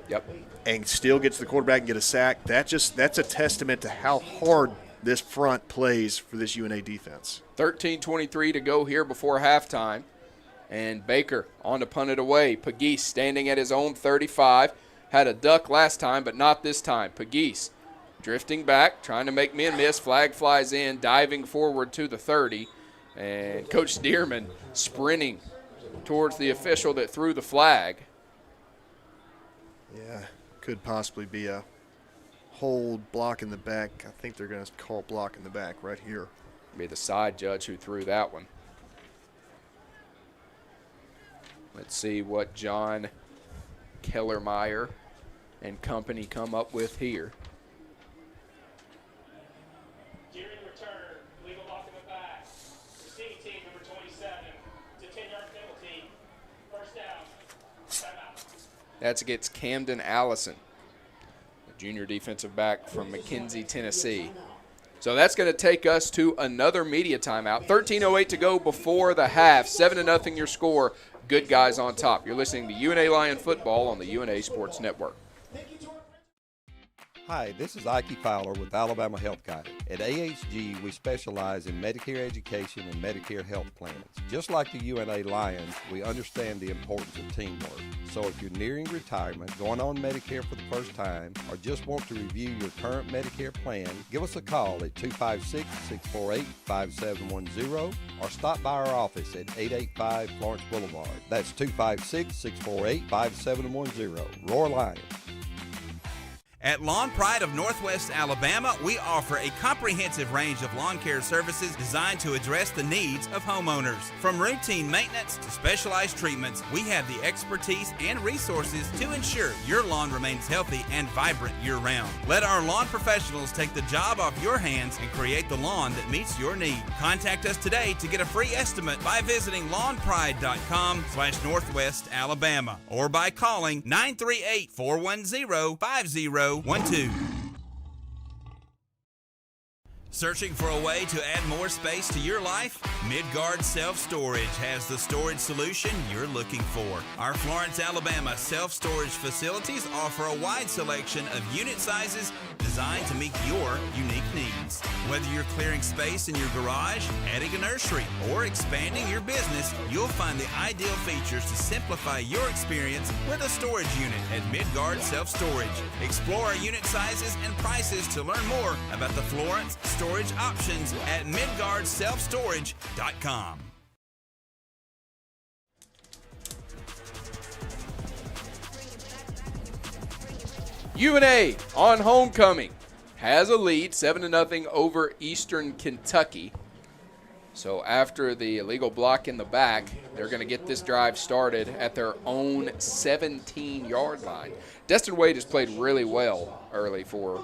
D: and still get to the quarterback and get a sack, that's a testament to how hard this front plays for this UNA defense.
C: 13:23 to go here before halftime. And Baker on to punt it away. Pegues standing at his own 35. Had a duck last time, but not this time. Pegues drifting back, trying to make men miss. Flag flies in, diving forward to the 30. And Coach Dearman sprinting towards the official that threw the flag.
D: Yeah, could possibly be a hold, block in the back. I think they're going to call block in the back right here.
C: Be the side judge who threw that one. Let's see what John Kellermeyer and company come up with here.
H: During return, legal block in the back. Receiving team number 27. It's a 10-yard penalty. First down. Timeout.
C: That's against Camden Allison, a junior defensive back from McKenzie, Tennessee. So that's going to take us to another media timeout. 13:08 to go before the half. 7-0 your score. Good guys on top. You're listening to UNA Lion Football on the UNA Sports Network.
K: Hi, this is Ike Fowler with Alabama Health Guide. At AHG, we specialize in Medicare education and Medicare health plans. Just like the UNA Lions, we understand the importance of teamwork. So if you're nearing retirement, going on Medicare for the first time, or just want to review your current Medicare plan, give us a call at 256-648-5710 or stop by our office at 885 Florence Boulevard. That's 256-648-5710. Roar Lions.
R: At Lawn Pride of Northwest Alabama, we offer a comprehensive range of lawn care services designed to address the needs of homeowners. From routine maintenance to specialized treatments, we have the expertise and resources to ensure your lawn remains healthy and vibrant year-round. Let our lawn professionals take the job off your hands and create the lawn that meets your need. Contact us today to get a free estimate by visiting lawnpride.com/Northwest Alabama or by calling 938-410-5012. Searching for a way to add more space to your life? Midgard Self-Storage has the storage solution you're looking for. Our Florence, Alabama self-storage facilities offer a wide selection of unit sizes designed to meet your unique needs. Whether you're clearing space in your garage, adding a nursery, or expanding your business, you'll find the ideal features to simplify your experience with a storage unit at Midgard Self-Storage. Explore our unit sizes and prices to learn more about the Florence storage options at midgardselfstorage.com.
C: UNA on homecoming has a lead 7-0 over Eastern Kentucky. So after the illegal block in the back, they're going to get this drive started at their own 17-yard line. Destin Wade has played really well early for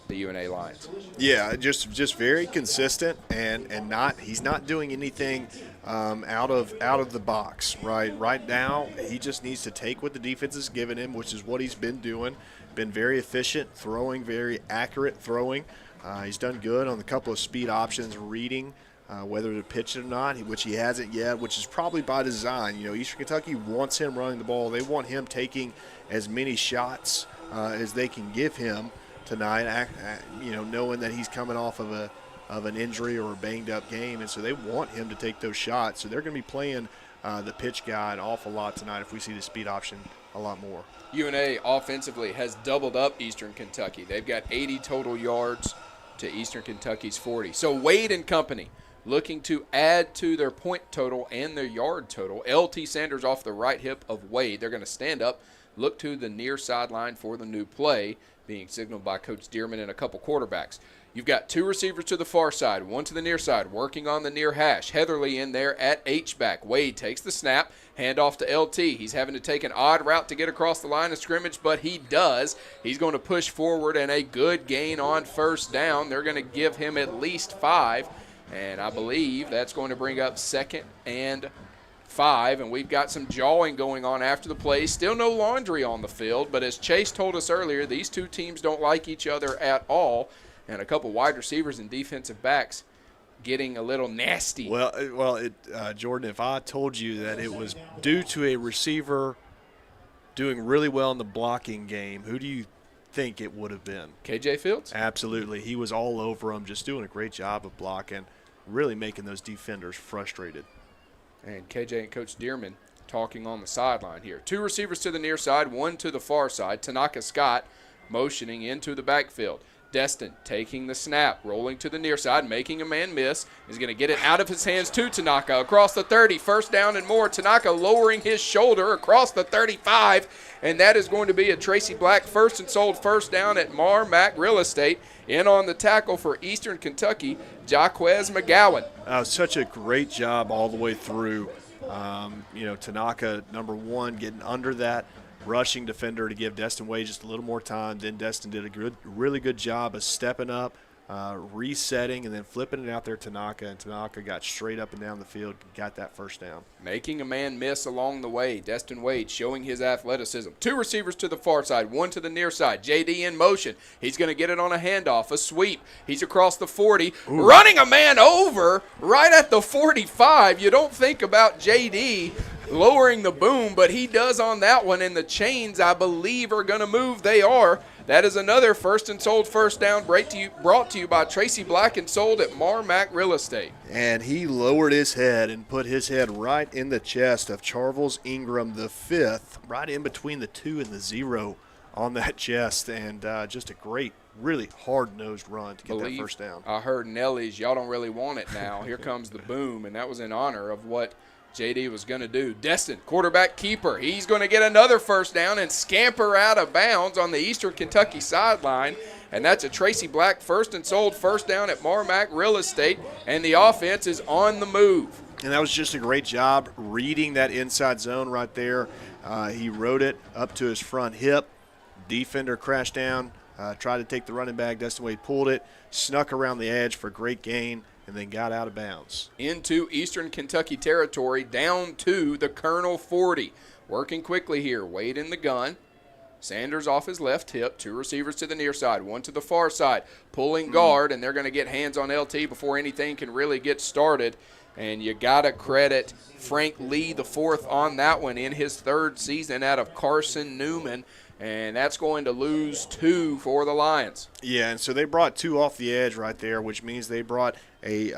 C: the UNA Lions.
D: Yeah, just very consistent and he's not doing anything out of the box. Right now, he just needs to take what the defense has given him, which is what he's been doing. Been very efficient throwing, very accurate throwing. He's done good on a couple of speed options, reading whether to pitch it or not, which he hasn't yet, which is probably by design. You know, Eastern Kentucky wants him running the ball. They want him taking as many shots as they can give him tonight, knowing that he's coming off of an injury or a banged-up game, and so they want him to take those shots. So they're going to be playing the pitch guy an awful lot tonight if we see the speed option a lot more.
C: UNA offensively has doubled up Eastern Kentucky. They've got 80 total yards to Eastern Kentucky's 40. So Wade and company looking to add to their point total and their yard total. LT Sanders off the right hip of Wade. They're going to stand up, look to the near sideline for the new play, being signaled by Coach Dearman and a couple quarterbacks. You've got two receivers to the far side, one to the near side, working on the near hash. Heatherly in there at H-back. Wade takes the snap, handoff to LT. He's having to take an odd route to get across the line of scrimmage, but he does. He's going to push forward, and a good gain on first down. They're going to give him at least 5, and I believe that's going to bring up 2nd and 5, and we've got some jawing going on after the play. Still no laundry on the field, but as Chase told us earlier, these two teams don't like each other at all, and a couple wide receivers and defensive backs getting a little nasty.
D: Well, Jordan, if I told you that it was due to a receiver doing really well in the blocking game, who do you think it would have been?
C: KJ Fields?
D: Absolutely. He was all over him, just doing a great job of blocking, really making those defenders frustrated.
C: And KJ and Coach Dearman talking on the sideline here. Two receivers to the near side, one to the far side. Tanaka Scott motioning into the backfield. Destin taking the snap, rolling to the near side, making a man miss. He's going to get it out of his hands to Tanaka across the 30, first down and more. Tanaka lowering his shoulder across the 35, and that is going to be a Tracy Black first and sold first down at Mar-Mac Real Estate. In on the tackle for Eastern Kentucky, Jaquez McGowan.
D: Such a great job all the way through. Tanaka, number one, getting under that rushing defender to give Destin Wade just a little more time. Then Destin did a really good job of stepping up, resetting, and then flipping it out there to Tanaka, and Tanaka got straight up and down the field, got that first down.
C: Making a man miss along the way. Destin Wade showing his athleticism. Two receivers to the far side, one to the near side. JD in motion. He's going to get it on a handoff, a sweep. He's across the 40, running a man over right at the 45. You don't think about JD lowering the boom, but he does on that one, and the chains, I believe, are going to move. They are. That is another first and sold first down brought to you by Tracy Black and sold at Mar-Mac Real Estate.
D: And he lowered his head and put his head right in the chest of Charles Ingram the fifth, right in between the 2 and the 0 on that chest, and just a great, really hard-nosed run to get that first down.
C: I heard Nelly's, y'all don't really want it now. Here comes the boom, and that was in honor of what JD was going to do. Destin, quarterback keeper. He's going to get another first down and scamper out of bounds on the Eastern Kentucky sideline. And that's a Tracy Black first and sold first down at Marmac Real Estate. And the offense is on the move.
D: And that was just a great job reading that inside zone right there. He rode it up to his front hip. Defender crashed down, tried to take the running back. Destin Wade pulled it, snuck around the edge for a great gain, and then got out of bounds.
C: Into Eastern Kentucky territory, down to the Colonel 40. Working quickly here. Wade in the gun. Sanders off his left hip. 2 receivers to the near side, 1 to the far side. Pulling guard, and they're going to get hands on LT before anything can really get started. And you got to credit Frank Lee the fourth on that one in his 3rd season out of Carson Newman. And that's going to lose 2 for the Lions.
D: Yeah, and so they brought 2 off the edge right there, which means they brought a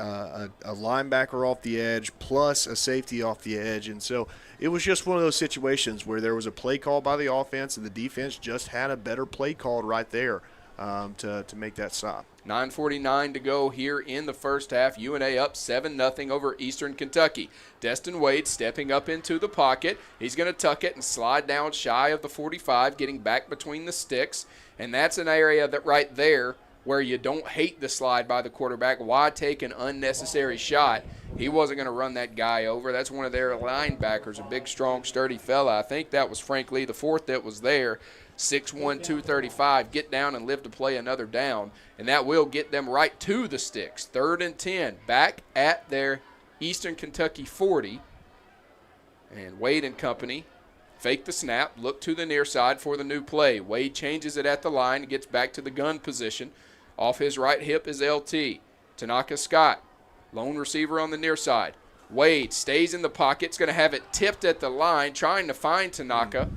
D: linebacker off the edge plus a safety off the edge. And so it was just one of those situations where there was a play call by the offense, and the defense just had a better play called right there to make that stop.
C: 9:49 to go here in the first half. UNA up 7-0 over Eastern Kentucky. Destin Wade stepping up into the pocket. He's going to tuck it and slide down shy of the 45, getting back between the sticks. And that's an area that right there where you don't hate the slide by the quarterback. Why take an unnecessary shot? He wasn't going to run that guy over. That's one of their linebackers, a big, strong, sturdy fella. I think that was Frank Lee the fourth that was there. 6'1", 235, get down and live to play another down. And that will get them right to the sticks. 3rd and 10, back at their Eastern Kentucky 40. And Wade and company fake the snap, look to the near side for the new play. Wade changes it at the line, gets back to the gun position. Off his right hip is LT. Tanaka Scott, lone receiver on the near side. Wade stays in the pocket, is going to have it tipped at the line, trying to find Tanaka.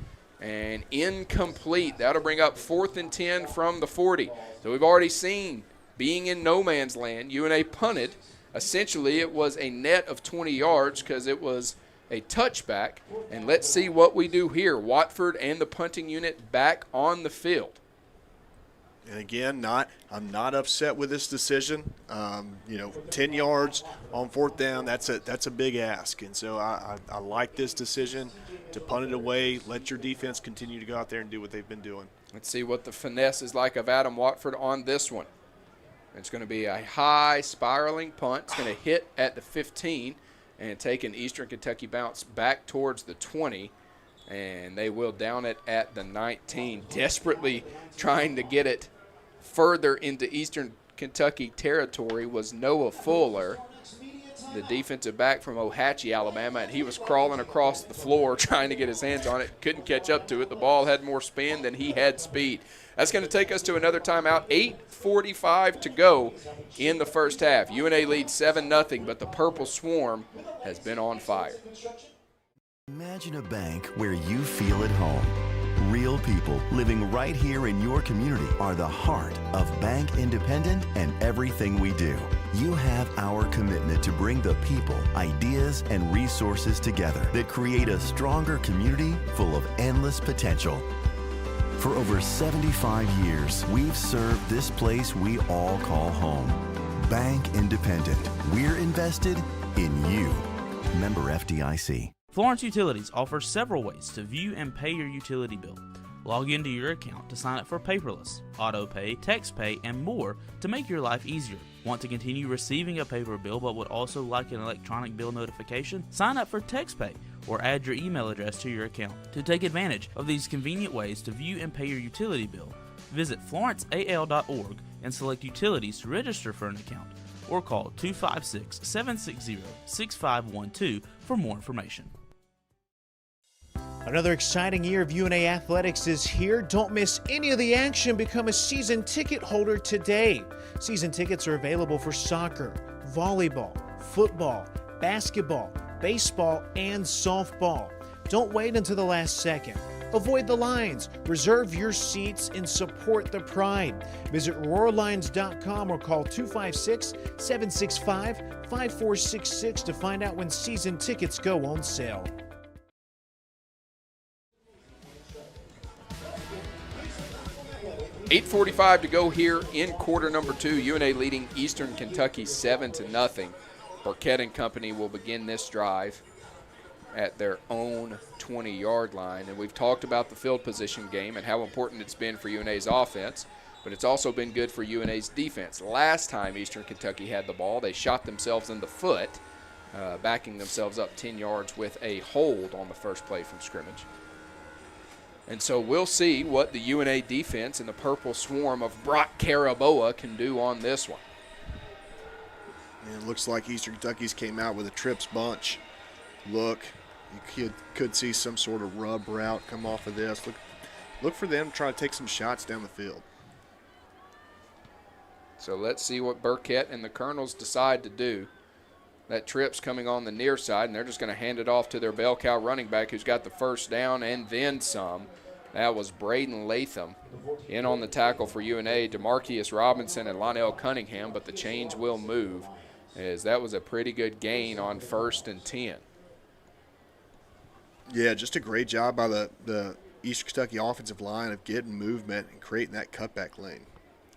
C: And incomplete. That'll bring up 4th and 10 from the 40. So we've already seen, being in no man's land, UNA punted. Essentially, it was a net of 20 yards because it was a touchback. And let's see what we do here. Watford and the punting unit back on the field.
D: And again, I'm not upset with this decision. 10 yards on 4th down, that's a big ask. And so I like this decision to punt it away, let your defense continue to go out there and do what they've been doing.
C: Let's see what the finesse is like of Adam Watford on this one. It's going to be a high spiraling punt. It's going to hit at the 15 and take an Eastern Kentucky bounce back towards the 20. And they will down it at the 19, desperately trying to get it further into Eastern Kentucky territory was Noah Fuller, the defensive back from Ohatchee, Alabama, and he was crawling across the floor trying to get his hands on it, couldn't catch up to it. The ball had more spin than he had speed. That's going to take us to another timeout. 8:45 to go in the first half. UNA leads 7-0, but the Purple Swarm has been on fire.
P: Imagine a bank where you feel at home. Real people living right here in your community are the heart of Bank Independent and everything we do. You have our commitment to bring the people, ideas, and resources together that create a stronger community full of endless potential. For over 75 years, we've served this place we all call home. Bank Independent. We're invested in you. Member FDIC.
J: Florence Utilities offers several ways to view and pay your utility bill. Log into your account to sign up for paperless, auto pay, text pay, and more to make your life easier. Want to continue receiving a paper bill but would also like an electronic bill notification? Sign up for text pay or add your email address to your account. To take advantage of these convenient ways to view and pay your utility bill, visit florenceal.org and select utilities to register for an account, or call 256-760-6512 for more information.
B: Another exciting year of UNA athletics is here. Don't miss any of the action. Become a season ticket holder today. Season tickets are available for soccer, volleyball, football, basketball, baseball, and softball. Don't wait until the last second. Avoid the lines. Reserve your seats and support the pride. Visit RoarLions.com or call 256-765-5466 to find out when season tickets go on sale.
C: $8:45 to go here in quarter number 2. UNA leading Eastern Kentucky 7-0. Burkett and company will begin this drive. at their own 20-yard line. And we've talked about the field position game and how important it's been for UNA's offense, but it's also been good for UNA's defense. Last time Eastern Kentucky had the ball, they shot themselves in the foot, backing themselves up 10 yards with a hold on the first play from scrimmage. And so we'll see what the UNA defense and the purple swarm of Brock Caraboa can do on this one.
D: And it looks like Eastern Kentucky's came out with a trips bunch. Look, you could see some sort of rub route come off of this. Look for them to try to take some shots down the field.
C: So let's see what Burkett and the Colonels decide to do. That trip's coming on the near side, and they're just going to hand it off to their bell cow running back who's got the first down and then some. That was Braden Latham in on the tackle for UNA, DeMarcus Robinson and Lonnell Cunningham, but the chains will move as that was a pretty good gain on 1st and 10.
D: Yeah, just a great job by the Eastern Kentucky offensive line of getting movement and creating that cutback lane.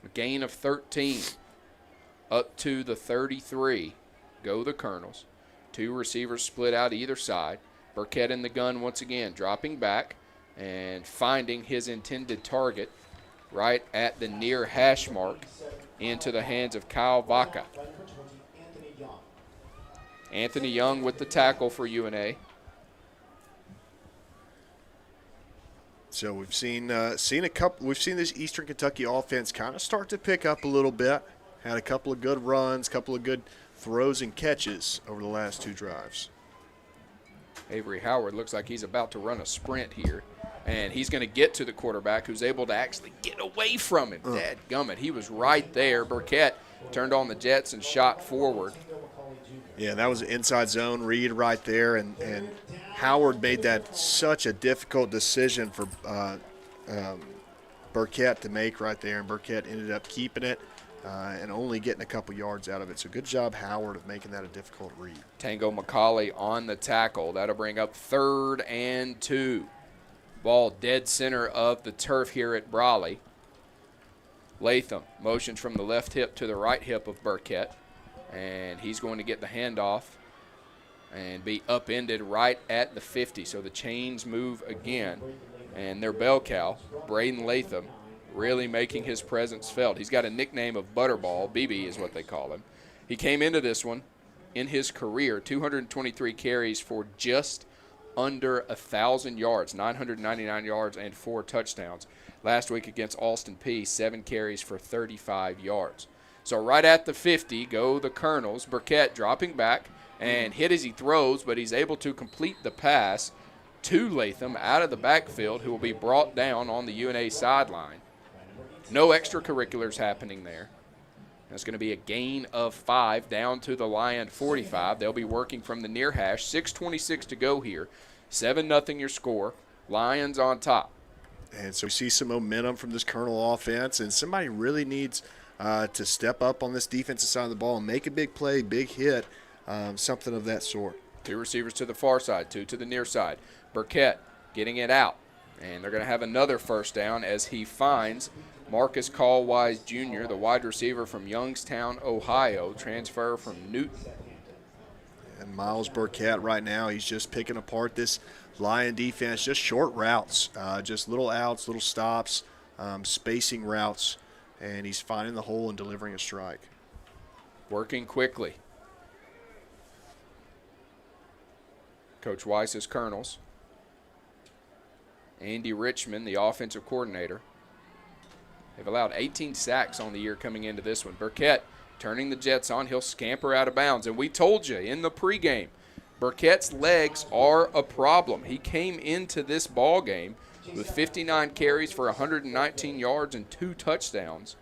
C: A gain of 13 up to the 33. Go the Colonels. 2 receivers split out either side. Burkett in the gun once again, dropping back and finding his intended target right at the near hash mark into the hands of Kyle Vaca. Anthony Young with the tackle for UNA.
D: So we've seen this Eastern Kentucky offense kind of start to pick up a little bit. Had a couple of good runs, couple of good throws and catches over the last 2 drives.
C: Avery Howard looks like he's about to run a sprint here, and he's going to get to the quarterback who's able to actually get away from him. Dadgummit, he was right there. Burkett turned on the jets and shot forward.
D: Yeah, that was an inside zone read right there, and Howard made that such a difficult decision for Burkett to make right there, and Burkett ended up keeping it and only getting a couple yards out of it. So good job, Howard, of making that a difficult read.
C: Tango McCauley on the tackle. That'll bring up 3rd and 2. Ball dead center of the turf here at Brawley. Latham motions from the left hip to the right hip of Burkett, and he's going to get the handoff and be upended right at the 50. So the chains move again, and their bell cow, Braden Latham, really making his presence felt. He's got a nickname of Butterball. BB is what they call him. He came into this one in his career, 223 carries for just under 1,000 yards, 999 yards and 4 touchdowns. Last week against Alston P, 7 carries for 35 yards. So right at the 50 go the Colonels. Burkett dropping back and hit as he throws, but he's able to complete the pass to Latham out of the backfield, who will be brought down on the UNA sideline. No extracurriculars happening there. That's going to be a gain of 5 down to the Lion 45. They'll be working from the near hash. 6:26 to go here. 7-0 your score. Lions on top.
D: And so we see some momentum from this Colonel offense, and somebody really needs to step up on this defensive side of the ball and make a big play, big hit, something of that sort.
C: 2 receivers to the far side, 2 to the near side. Burkett getting it out, and they're going to have another first down as he finds Marcus Callwise Jr., the wide receiver from Youngstown, Ohio, transfer from Newton.
D: And Miles Burkett right now, he's just picking apart this Lion defense, just short routes, just little outs, little stops, spacing routes, and he's finding the hole and delivering a strike.
C: Working quickly. Coach Weiss's Colonels. Andy Richmond, the offensive coordinator. They've allowed 18 sacks on the year coming into this one. Burkett turning the jets on. He'll scamper out of bounds. And we told you in the pregame, Burkett's legs are a problem. He came into this ball game with 59 carries for 119 yards and 2 touchdowns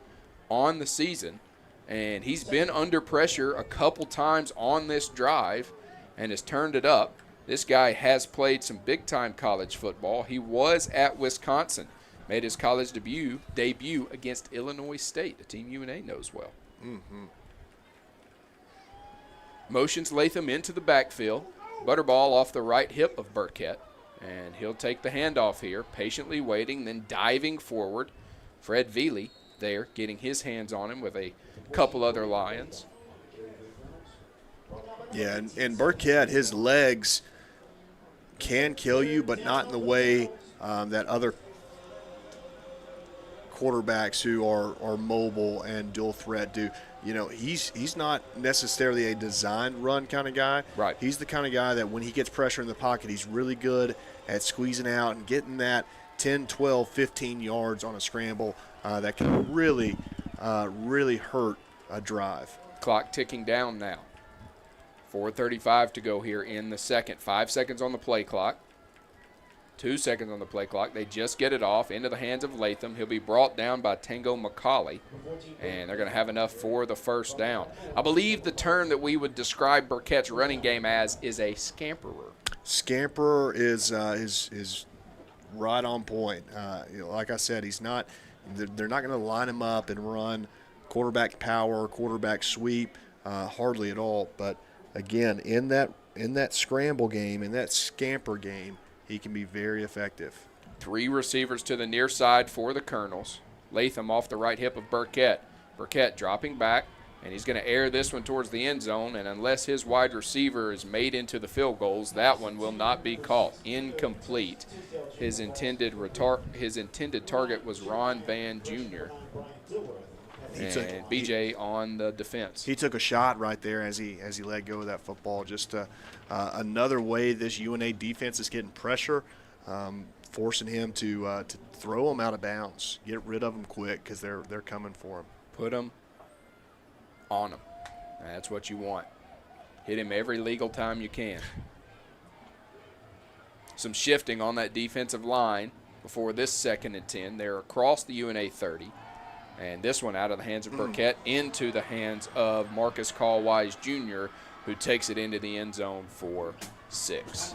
C: on the season. And he's been under pressure a couple times on this drive and has turned it up. This guy has played some big-time college football. He was at Wisconsin. Made his college debut against Illinois State, a team UNA knows well. Motions Latham into the backfield. Butterball off the right hip of Burkett. And he'll take the handoff here, patiently waiting, then diving forward. Fred Veely there, getting his hands on him with a couple other Lions.
D: Yeah, and Burkett, his legs can kill you, but not in the way that other quarterbacks who are mobile and dual threat do. You know, he's not necessarily a designed run kind of guy.
C: Right.
D: He's the kind of guy that when he gets pressure in the pocket, he's really good at squeezing out and getting that 10, 12, 15 yards on a scramble that can really hurt a drive.
C: Clock ticking down now. 4:35 to go here in the second. 5 seconds on the play clock. 2 seconds on the play clock. They just get it off into the hands of Latham. He'll be brought down by Tango McCauley, and they're going to have enough for the first down. I believe the term that we would describe Burkett's running game as is a scamperer.
D: Scamperer is right on point. Like I said, they're not going to line him up and run quarterback power, quarterback sweep, hardly at all. But again, in that scramble game, in that scamper game, he can be very effective.
C: 3 receivers to the near side for the Colonels. Latham off the right hip of Burkett. Burkett dropping back, and he's going to air this one towards the end zone, and unless his wide receiver is made into the field goals, that one will not be caught. Incomplete. His intended target was Ron Van Jr., and BJ on the defense.
D: He took a shot right there as he let go of that football. Just another way this UNA defense is getting pressure, forcing him to throw him out of bounds, get rid of him quick because they're coming for him.
C: Put him on him. That's what you want. Hit him every legal time you can. Some shifting on that defensive line before this 2nd and 10. They're across the UNA 30. And this one out of the hands of Burkett into the hands of Marcus Callwise Jr., who takes it into the end zone for 6.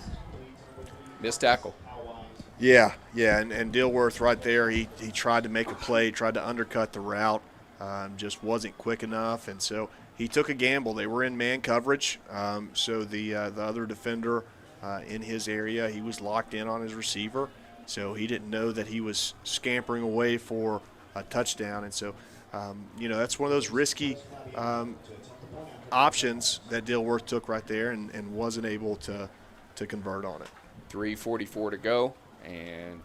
C: Missed tackle.
D: Yeah, and Dilworth right there, he tried to make a play, tried to undercut the route, just wasn't quick enough, and so he took a gamble. They were in man coverage, so the other defender in his area, he was locked in on his receiver, so he didn't know that he was scampering away for a touchdown, and so that's one of those risky options that Dilworth took right there and wasn't able to convert on it.
C: 3:44 to go, and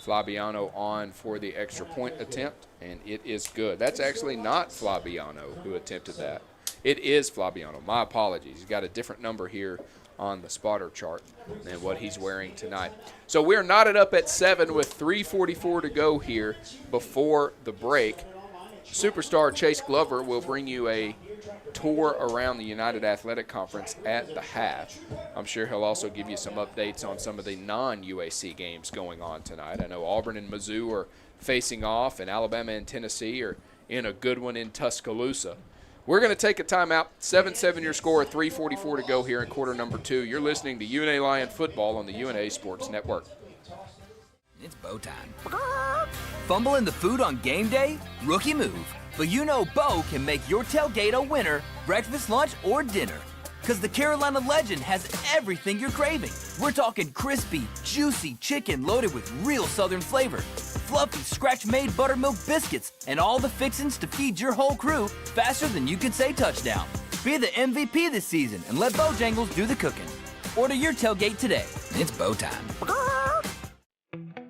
C: Flabiano on for the extra point attempt, and it is good. That's actually not Flabiano who attempted that. It is Flabiano. My apologies. He's got a different number here on the spotter chart than what he's wearing tonight. So we're knotted up at 7 with 3:44 to go here before the break. Superstar Chase Glover will bring you a tour around the United Athletic Conference at the half. I'm sure he'll also give you some updates on some of the non-UAC games going on tonight. I know Auburn and Mizzou are facing off, and Alabama and Tennessee are in a good one in Tuscaloosa. We're going to take a timeout. 7-7 your score, 3:44 to go here in quarter number 2. You're listening to UNA Lion Football on the UNA Sports Network.
F: It's Bo time. Fumbling the food on game day? Rookie move. But you know Bo can make your tailgate a winner, breakfast, lunch, or dinner. Because the Carolina Legend has everything you're craving. We're talking crispy, juicy chicken loaded with real Southern flavor, fluffy scratch-made buttermilk biscuits, and all the fixins to feed your whole crew faster than you can say touchdown. Be the MVP this season and let Bojangles do the cooking. Order your tailgate today. It's Bo time.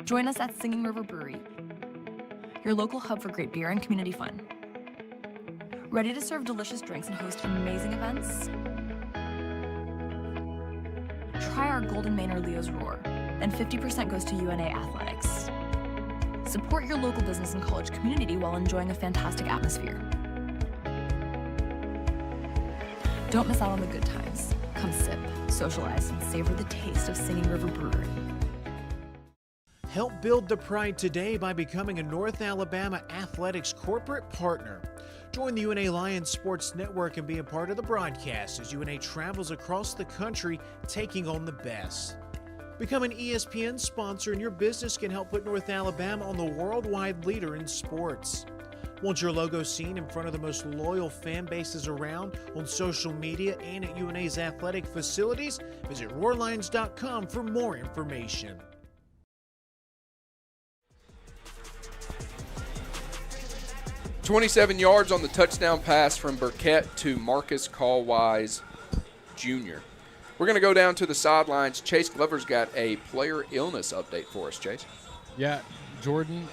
E: Join us at Singing River Brewery, your local hub for great beer and community fun. Ready to serve delicious drinks and host amazing events? Try our Golden Manor Leo's Roar, and 50% goes to UNA Athletics. Support your local business and college community while enjoying a fantastic atmosphere. Don't miss out on the good times. Come sip, socialize, and savor the taste of Singing River Brewery.
B: Help build the pride today by becoming a North Alabama Athletics corporate partner. Join the UNA Lions Sports Network and be a part of the broadcast as UNA travels across the country taking on the best. Become an ESPN sponsor and your business can help put North Alabama on the worldwide leader in sports. Want your logo seen in front of the most loyal fan bases around on social media and at UNA's athletic facilities? Visit roarlions.com for more information.
C: "27 yards on the touchdown pass from Burkett to Marcus Callwise Jr. We're going to go down to the sidelines. Chase Glover's got a player illness update for us, Chase.
T: Yeah, Jordan,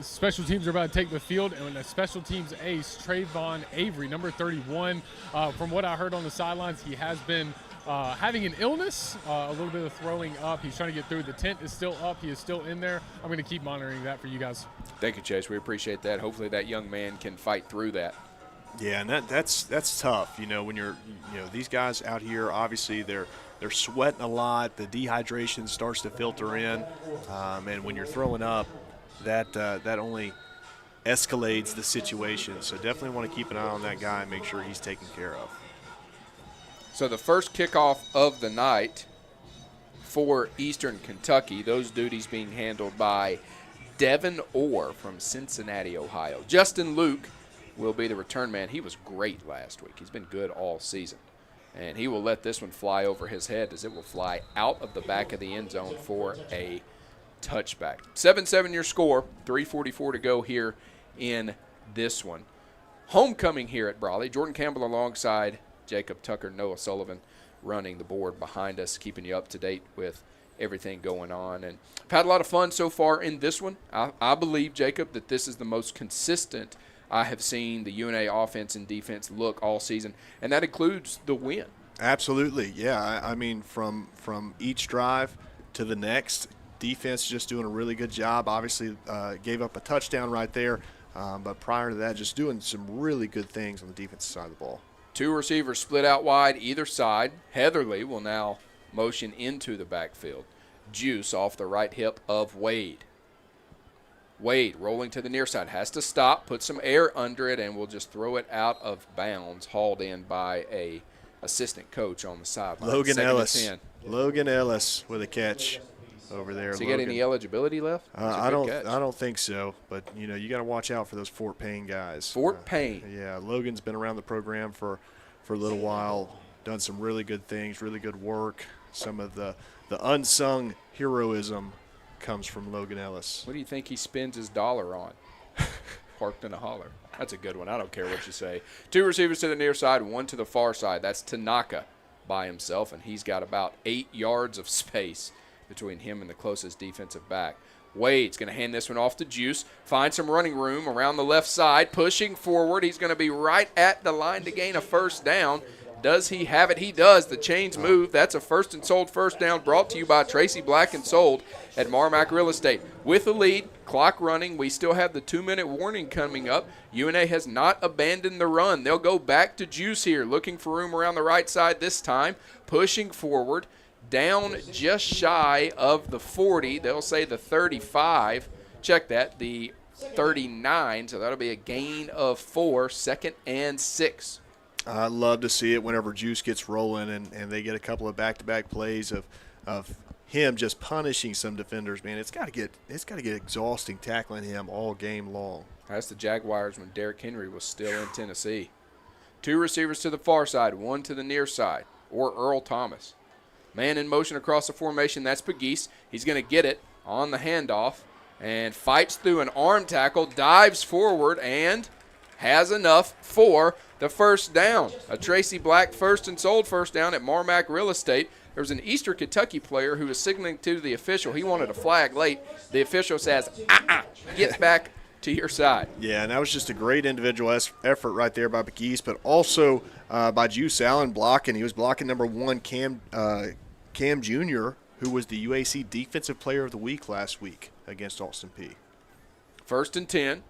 T: special teams are about to take the field, and a special teams ace, Trayvon Avery, number 31. From what I heard on the sidelines, he has been having an illness, a little bit of throwing up. He's trying to get through. The tent is still up. He is still in there. I'm going to keep monitoring that for you guys.
C: Thank you, Chase. We appreciate that. Hopefully that young man can fight through that.
D: Yeah, and that's tough. When you're these guys out here, obviously they're sweating a lot. The dehydration starts to filter in, and when you're throwing up, that only escalates the situation. So definitely want to keep an eye on that guy and make sure he's taken care of.
C: So the first kickoff of the night for Eastern Kentucky, those duties being handled by Devin Orr from Cincinnati, Ohio. Justin Luke will be the return man. He was great last week. He's been good all season. And he will let this one fly over his head as it will fly out of the back of the end zone for a touchback. 7-7 your score, 3:44 to go here in this one. Homecoming here at Brawley. Jordan Campbell alongside Jacob Tucker, Noah Sullivan running the board behind us, keeping you up to date with everything going on. And I've had a lot of fun so far in this one. I believe, Jacob, that this is the most consistent I have seen the UNA offense and defense look all season, and that includes the win.
D: Absolutely, yeah. I mean, from each drive to the next, defense just doing a really good job. Obviously, gave up a touchdown right there, but prior to that, just doing some really good things on the defensive side of the ball.
C: Two receivers split out wide either side. Heatherly will now motion into the backfield. Juice off the right hip of Wade. Wade rolling to the near side, has to stop, put some air under it, and will just throw it out of bounds, hauled in by a assistant coach on the sideline.
D: Logan Ellis with a catch over there.
C: Does he get any eligibility left?
D: I don't think so, but you got to watch out for those Fort Payne guys.
C: Fort Payne.
D: Yeah, Logan's been around the program for a little while, done some really good things, really good work. Some of the unsung heroism comes from Logan Ellis.
C: What do you think he spends his dollar on? Parked in a holler. That's a good one. I don't care what you say. Two receivers to the near side, one to the far side. That's Tanaka by himself, and he's got about 8 yards of space between him and the closest defensive back. Wade's going to hand this one off to Juice. Find some running room around the left side. Pushing forward. He's going to be right at the line to gain a first down. Does he have it? He does. The chains move. That's a first and sold first down brought to you by Tracy Black and Sold at Marmac Real Estate. With the lead, clock running, we still have the 2-minute warning coming up. UNA has not abandoned the run. They'll go back to Juice here, looking for room around the right side this time, pushing forward, down just shy of the 40. They'll say the 35. Check that, the 39, so that'll be a gain of 4, 2nd and 6.
D: I love to see it whenever Juice gets rolling and they get a couple of back-to-back plays of him just punishing some defenders. Man, it's got to get exhausting tackling him all game long.
C: That's the Jaguars when Derrick Henry was still in Tennessee. Two receivers to the far side, one to the near side, or Earl Thomas. Man in motion across the formation, that's Pegues. He's going to get it on the handoff and fights through an arm tackle, dives forward, and has enough for the first down. A Tracy Black first and sold first down at Marmac Real Estate. There was an Eastern Kentucky player who was signaling to the official. He wanted a flag late. The official says, get back to your side.
D: Yeah, and that was just a great individual effort right there by Pegues, but also by Juice Allen blocking. He was blocking number 1, Cam Jr., who was the UAC Defensive Player of the Week last week against Austin Peay.
C: 1st and 10.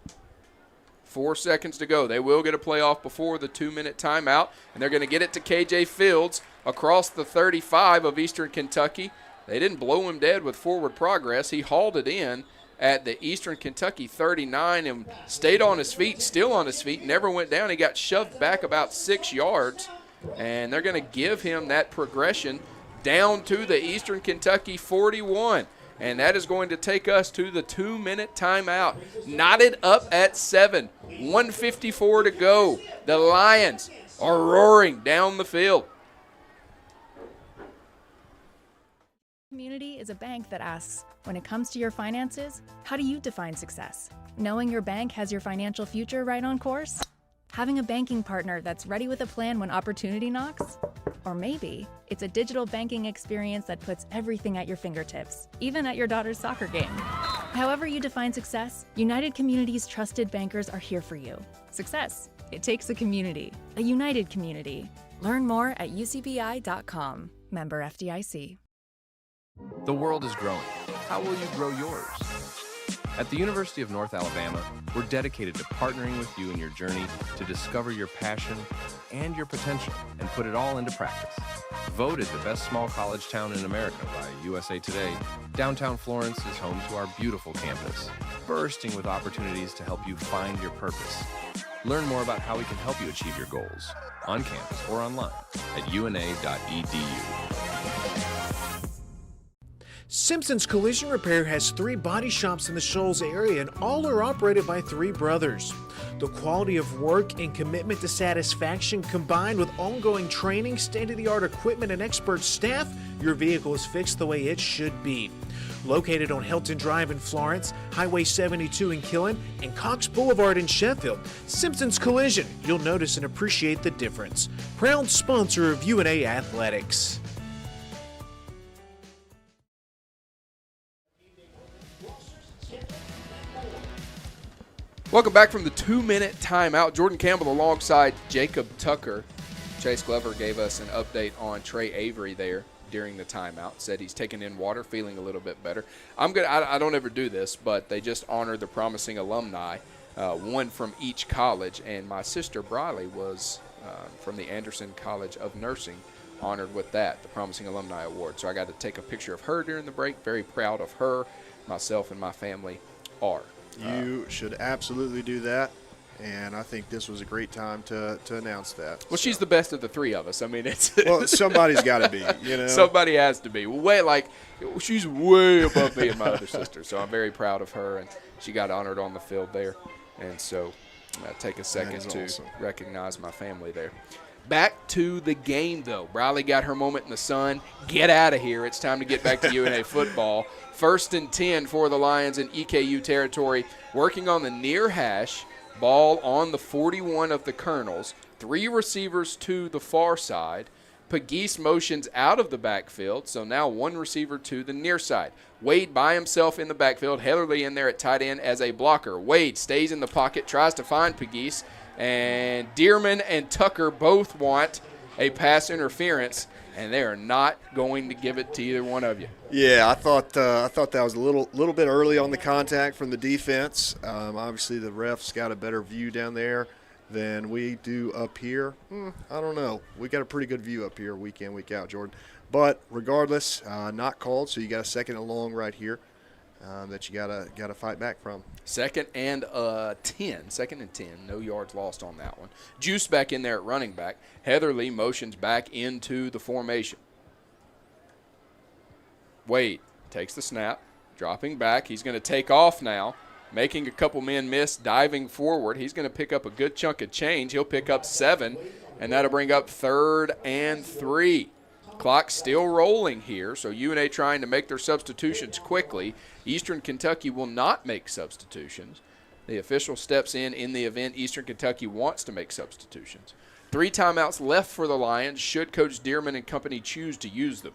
C: 4 seconds to go. They will get a playoff before the 2-minute timeout, and they're going to get it to KJ Fields across the 35 of Eastern Kentucky. They didn't blow him dead with forward progress. He hauled it in at the Eastern Kentucky 39 and stayed on his feet, still on his feet, never went down. He got shoved back about 6 yards, and they're going to give him that progression down to the Eastern Kentucky 41. And that is going to take us to the 2-minute timeout. Knotted up at 7. 1:54 to go. The Lions are roaring down the field.
O: Community is a bank that asks, when it comes to your finances, how do you define success? Knowing your bank has your financial future right on course? Having a banking partner that's ready with a plan when opportunity knocks? Or maybe it's a digital banking experience that puts everything at your fingertips, even at your daughter's soccer game. However you define success, United Community's trusted bankers are here for you. Success. It takes a community, a united community. Learn more at ucbi.com. Member FDIC.
N: The world is growing. How will you grow yours? At the University of North Alabama, we're dedicated to partnering with you in your journey to discover your passion and your potential and put it all into practice. Voted the best small college town in America by USA Today, downtown Florence is home to our beautiful campus, bursting with opportunities to help you find your purpose. Learn more about how we can help you achieve your goals on campus or online at una.edu.
B: Simpson's Collision Repair has 3 body shops in the Shoals area, and all are operated by 3 brothers. The quality of work and commitment to satisfaction, combined with ongoing training, state-of-the-art equipment, and expert staff, your vehicle is fixed the way it should be. Located on Hilton Drive in Florence, Highway 72 in Killen, and Cox Boulevard in Sheffield, Simpson's Collision, you'll notice and appreciate the difference. Proud sponsor of UNA Athletics.
C: Welcome back from the 2-minute timeout. Jordan Campbell alongside Jacob Tucker. Chase Glover gave us an update on Trey Avery there during the timeout. Said he's taking in water, feeling a little bit better. I don't ever do this, but they just honored the promising alumni, one from each college. And my sister Briley was from the Anderson College of Nursing, honored with that, the Promising Alumni Award. So I got to take a picture of her during the break. Very proud of her. Myself and my family are.
D: You should absolutely do that, and I think this was a great time to announce that.
C: Well, she's the best of the 3 of us. I mean, it's
D: well, somebody's got to be, you know.
C: Somebody has to be. She's way above me and my other sister, so I'm very proud of her, and she got honored on the field there, and so I take a second to recognize my family there. Back to the game, though. Briley got her moment in the sun. Get out of here. It's time to get back to UNA football. 1st and 10 for the Lions in EKU territory. Working on the near hash. Ball on the 41 of the Colonels. 3 receivers to the far side. Pegues motions out of the backfield, so now 1 receiver to the near side. Wade by himself in the backfield. Heatherly in there at tight end as a blocker. Wade stays in the pocket, tries to find Pegues. And Dearman and Tucker both want a pass interference, and they are not going to give it to either one of you.
D: Yeah, I thought that was a little bit early on the contact from the defense. Obviously, the refs got a better view down there than we do up here. I don't know. We got a pretty good view up here week in, week out, Jordan. But regardless, not called, so you got a 2nd and long right here. That you gotta fight back from.
C: 2nd and 10. 2nd and 10. No yards lost on that one. Juice back in there at running back. Heatherly motions back into the formation. Wade takes the snap, dropping back. He's going to take off now, making a couple men miss, diving forward. He's going to pick up a good chunk of change. He'll pick up 7, and that'll bring up 3rd and 3. Clock still rolling here, so UNA trying to make their substitutions quickly. Eastern Kentucky will not make substitutions. The official steps in the event Eastern Kentucky wants to make substitutions. 3 timeouts left for the Lions should Coach Dearman and company choose to use them.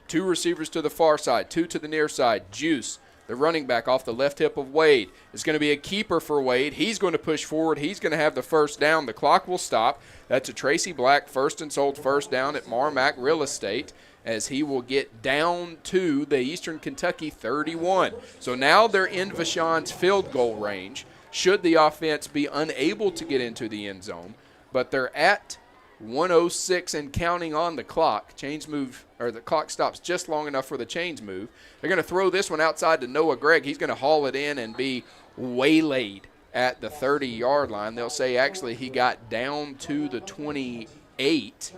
C: 2 receivers to the far side, 2 to the near side. Juice, the running back off the left hip of Wade, is going to be a keeper for Wade. He's going to push forward. He's going to have the first down. The clock will stop. That's a Tracy Black first and sold first down at Marmac Real Estate, as he will get down to the Eastern Kentucky 31. So now they're in Vashon's field goal range, should the offense be unable to get into the end zone. But they're at 1:06 and counting on the clock. Chains move, or the clock stops just long enough for the chains move. They're going to throw this one outside to Noah Gregg. He's going to haul it in and be waylaid at the 30-yard line. They'll say actually he got down to the 28.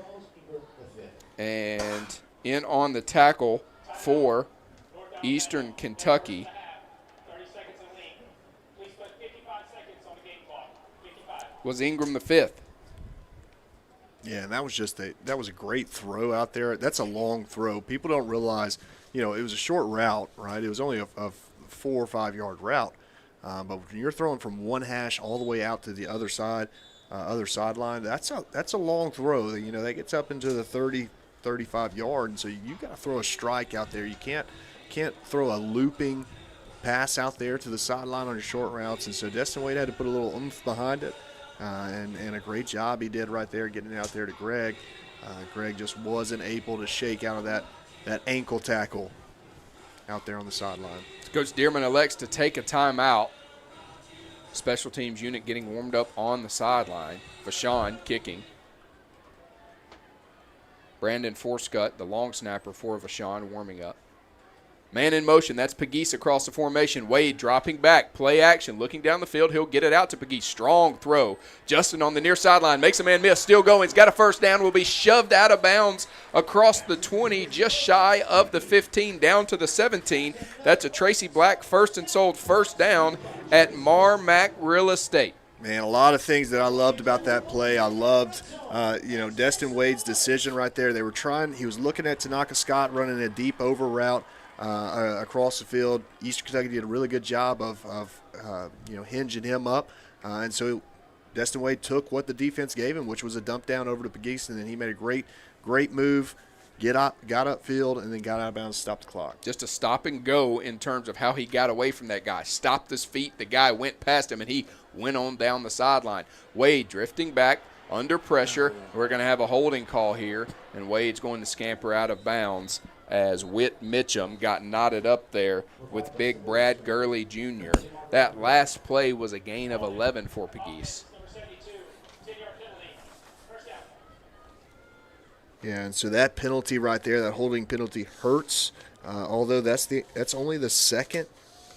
C: And in on the tackle for Eastern Kentucky was Ingram the 5th.
D: Yeah, and that was a great throw out there. That's a long throw. People don't realize, it was a short route, right? It was only a 4 or 5 yard route. But when you're throwing from one hash all the way out to the other side, other sideline. That's a long throw. You know, that gets up into the 30, 35 yard, and so you got to throw a strike out there. You can't throw a looping pass out there to the sideline on your short routes, and so Destin Wade had to put a little oomph behind it, and a great job he did right there getting it out there to Greg. Greg just wasn't able to shake out of that ankle tackle out there on the sideline.
C: Coach Dearman elects to take a timeout. Special teams unit getting warmed up on the sideline. Vashon kicking. Brandon Forscutt, the long snapper for Vashon, warming up. Man in motion, that's Pegues across the formation. Wade dropping back, play action, looking down the field. He'll get it out to Pegues. Strong throw. Justin on the near sideline, makes a man miss, still going. He's got a first down, will be shoved out of bounds across the 20, just shy of the 15, down to the 17. That's a Tracy Black first and sold first down at Marmac Real Estate.
D: Man, a lot of things that I loved about that play. I loved, Destin Wade's decision right there. They were he was looking at Tanaka Scott running a deep over route across the field. Eastern Kentucky did a really good job of hinging him up. And so Destin Wade took what the defense gave him, which was a dump down over to Pegues, and then he made a great move, got upfield, and then got out of bounds to stop the clock.
C: Just a stop and go in terms of how he got away from that guy. Stopped his feet, the guy went past him, and he went on down the sideline. Wade drifting back under pressure. We're going to have a holding call here, and Wade's going to scamper out of bounds as Whit Mitchum got knotted up there with big Brad Gurley Jr. That last play was a gain of 11 for Pegues.
D: Yeah, and so that penalty right there, that holding penalty hurts, although that's only the second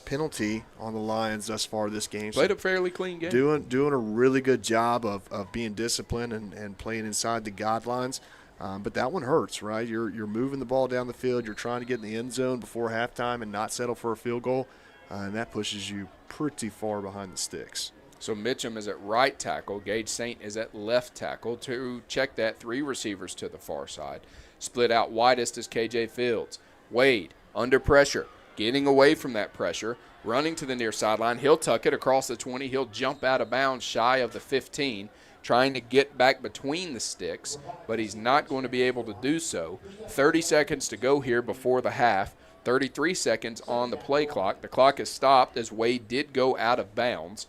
D: penalty on the Lions thus far this game.
C: Played a fairly clean game.
D: Doing a really good job of being disciplined and playing inside the guidelines. But that one hurts, right? You're moving the ball down the field. You're trying to get in the end zone before halftime and not settle for a field goal, and that pushes you pretty far behind the sticks.
C: So Mitchum is at right tackle. Gage Saint is at left tackle. To check that, 3 receivers to the far side. Split out widest is KJ Fields. Wade under pressure, getting away from that pressure, running to the near sideline. He'll tuck it across the 20. He'll jump out of bounds shy of the 15. Trying to get back between the sticks, but he's not going to be able to do so. 30 seconds to go here before the half. 33 seconds on the play clock. The clock is stopped as Wade did go out of bounds,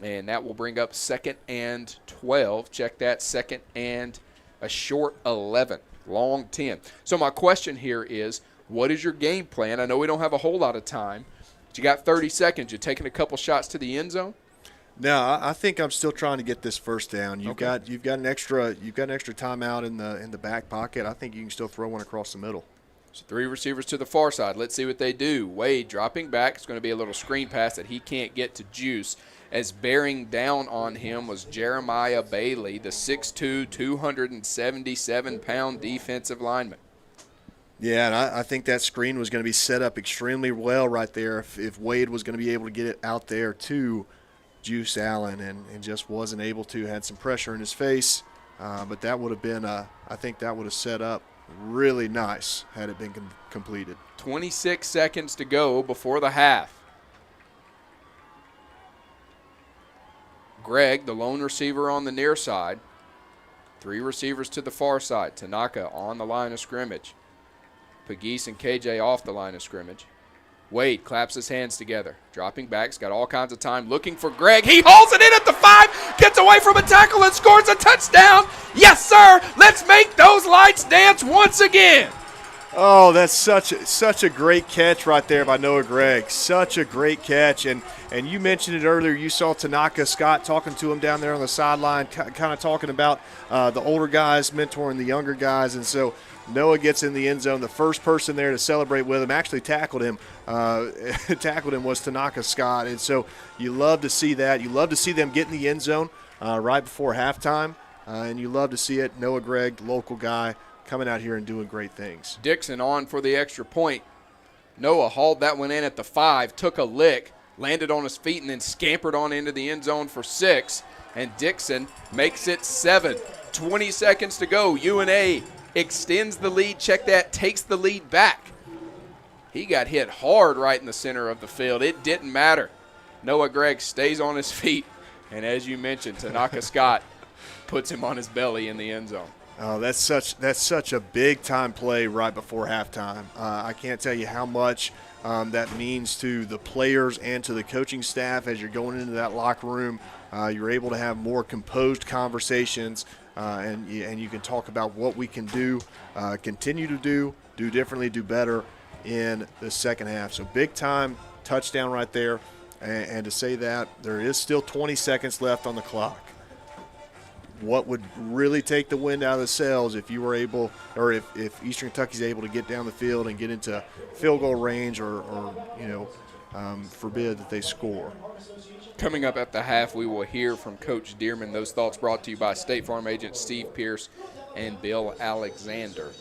C: and that will bring up 2nd and 12. Check that, 2nd and a short 11, long 10. So my question here is, what is your game plan? I know we don't have a whole lot of time, but you got 30 seconds. You're taking a couple shots to the end zone?
D: No, I think I'm still trying to get this first down. You've got an extra timeout in the back pocket. I think you can still throw one across the middle.
C: So 3 receivers to the far side. Let's see what they do. Wade dropping back. It's going to be a little screen pass that he can't get to Juice, as bearing down on him was Jeremiah Bailey, the 6'2", 277-pound defensive lineman.
D: Yeah, and I think that screen was going to be set up extremely well right there if Wade was going to be able to get it out there to Juice Allen, and just wasn't able to. Had some pressure in his face, but that would have been I think that would have set up really nice had it been completed.
C: 26 seconds to go before the half. Greg, the lone receiver on the near side. 3 receivers to the far side. Tanaka on the line of scrimmage. Pegues and KJ off the line of scrimmage. Wade claps his hands together, dropping back. He's got all kinds of time, looking for Greg. He hauls it in at the 5, gets away from a tackle and scores a touchdown. Yes, sir. Let's make those lights dance once again.
D: Oh, that's such a great catch right there by Noah Gregg. Such a great catch. And you mentioned it earlier. You saw Tanaka Scott talking to him down there on the sideline, kind of talking about the older guys mentoring the younger guys. And so Noah gets in the end zone. The first person there to celebrate with him, actually tackled him was Tanaka Scott. And so you love to see that. You love to see them get in the end zone right before halftime. And you love to see it. Noah Gregg, local guy, coming out here and doing great things.
C: Dixon on for the extra point. Noah hauled that one in at the 5, took a lick, landed on his feet, and then scampered on into the end zone for 6. And Dixon makes it 7. 20 seconds to go. UNA extends the lead. Check that. Takes the lead back. He got hit hard right in the center of the field. It didn't matter. Noah Gregg stays on his feet. And as you mentioned, Tanaka Scott puts him on his belly in the end zone.
D: Oh, that's such a big-time play right before halftime. I can't tell you how much that means to the players and to the coaching staff as you're going into that locker room. You're able to have more composed conversations, and you can talk about what we can do, continue to do differently, do better in the second half. So big-time touchdown right there, and to say that, there is still 20 seconds left on the clock. What would really take the wind out of the sails if you were able, or if Eastern Kentucky's able to get down the field and get into field goal range, or forbid that they score.
C: Coming up at the half, we will hear from Coach Dearman. Those thoughts brought to you by State Farm agent Steve Pierce and Bill Alexander.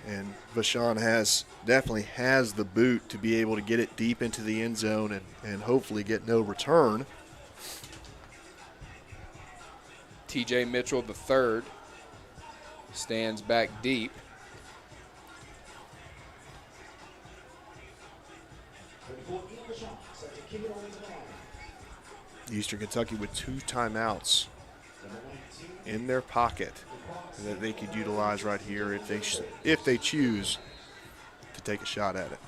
D: And Vashon definitely has the boot to be able to get it deep into the end zone and hopefully get no return.
C: TJ Mitchell III stands back deep.
D: Eastern Kentucky with 2 timeouts in their pocket that they could utilize right here if they choose to take a shot at it.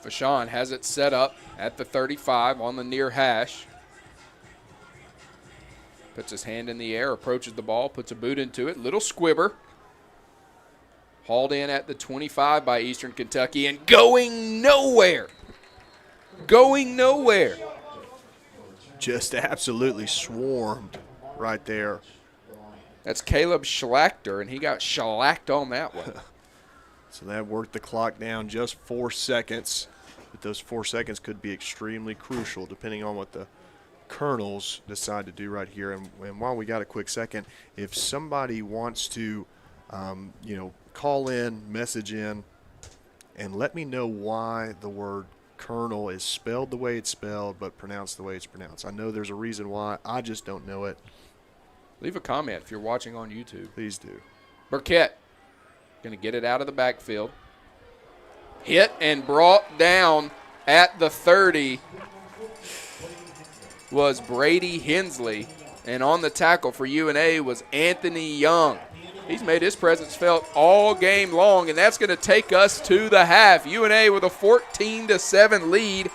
C: Vashon has it set up at the 35 on the near hash. Puts his hand in the air, approaches the ball, puts a boot into it. Little squibber. Hauled in at the 25 by Eastern Kentucky and going nowhere. Going nowhere.
D: Just absolutely swarmed right there.
C: That's Caleb Schlachter, and he got shellacked on that one.
D: So that worked the clock down just 4 seconds. But those 4 seconds could be extremely crucial depending on what the Colonels decide to do right here. And while we got a quick second, if somebody wants to, call in, message in, and let me know why the word Colonel is spelled the way it's spelled but pronounced the way it's pronounced. I know there's a reason why. I just don't know it.
C: Leave a comment if you're watching on YouTube.
D: Please do.
C: Burkett going to get it out of the backfield. Hit and brought down at the 30 was Brady Hensley. And on the tackle for UNA was Anthony Young. He's made his presence felt all game long, and that's going to take us to the half. UNA with a 14-7 lead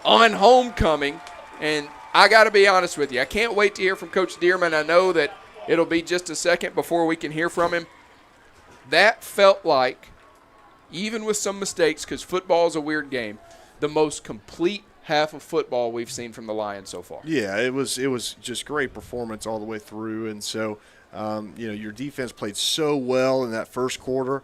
C: on homecoming. And I got to be honest with you, I can't wait to hear from Coach Dearman. I know that it'll be just a second before we can hear from him. That felt like, even with some mistakes, because football is a weird game, the most complete half of football we've seen from the Lions so far.
D: Yeah, it was just great performance all the way through. And so, your defense played so well in that first quarter.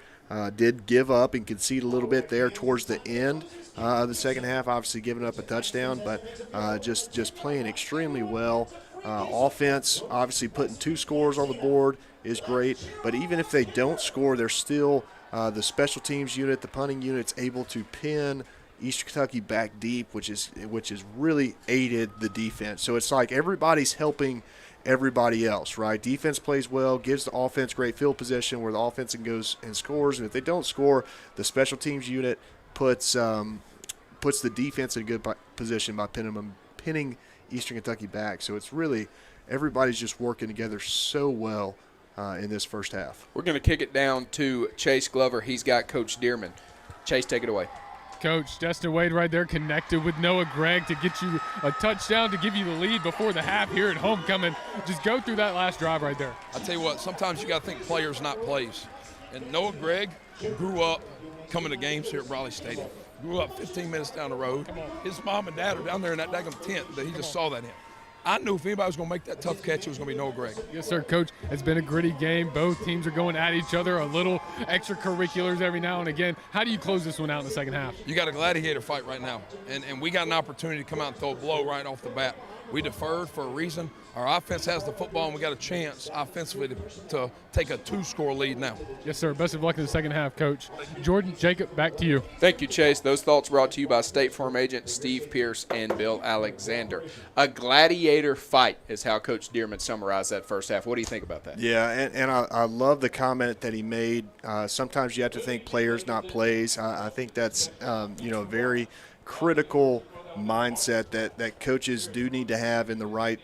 D: Did give up and concede a little bit there towards the end of the second half, obviously giving up a touchdown, but just playing extremely well. Offense, obviously putting 2 scores on the board is great, but even if they don't score, they're still the special teams unit, the punting unit's able to pin Eastern Kentucky back deep, which is really aided the defense. So it's like everybody's helping everybody else, right? Defense plays well, gives the offense great field position where the offense goes and scores. And if they don't score, the special teams unit puts the defense in a good position by pinning Eastern Kentucky back. So it's really everybody's just working together so well in this first half.
C: We're going to kick it down to Chase Glover. He's got Coach Dearman. Chase, take it away.
T: Coach, Justin Wade right there connected with Noah Gregg to get you a touchdown to give you the lead before the half here at homecoming. Just go through that last drive right there.
S: I tell you what, sometimes you got to think players, not plays. And Noah Gregg grew up coming to games here at Raleigh Stadium. Grew up 15 minutes down the road. His mom and dad are down there in that daggum tent that he just saw that in. I knew if anybody was going to make that tough catch, it was going to be Noah Gregg.
T: Yes, sir, Coach. It's been a gritty game. Both teams are going at each other, a little extracurriculars every now and again. How do you close this one out in the second half?
S: You got a gladiator fight right now, and we got an opportunity to come out and throw a blow right off the bat. We deferred for a reason. Our offense has the football, and we got a chance offensively to take a 2-score lead now.
T: Yes, sir. Best of luck in the second half, Coach. Jordan, Jacob, back to you.
C: Thank you, Chase. Those thoughts brought to you by State Farm agent Steve Pierce and Bill Alexander. A gladiator fight is how Coach Dearman summarized that first half. What do you think about that?
D: Yeah, and I love the comment that he made. Sometimes you have to think players, not plays. I think that's a very critical mindset that coaches do need to have in the right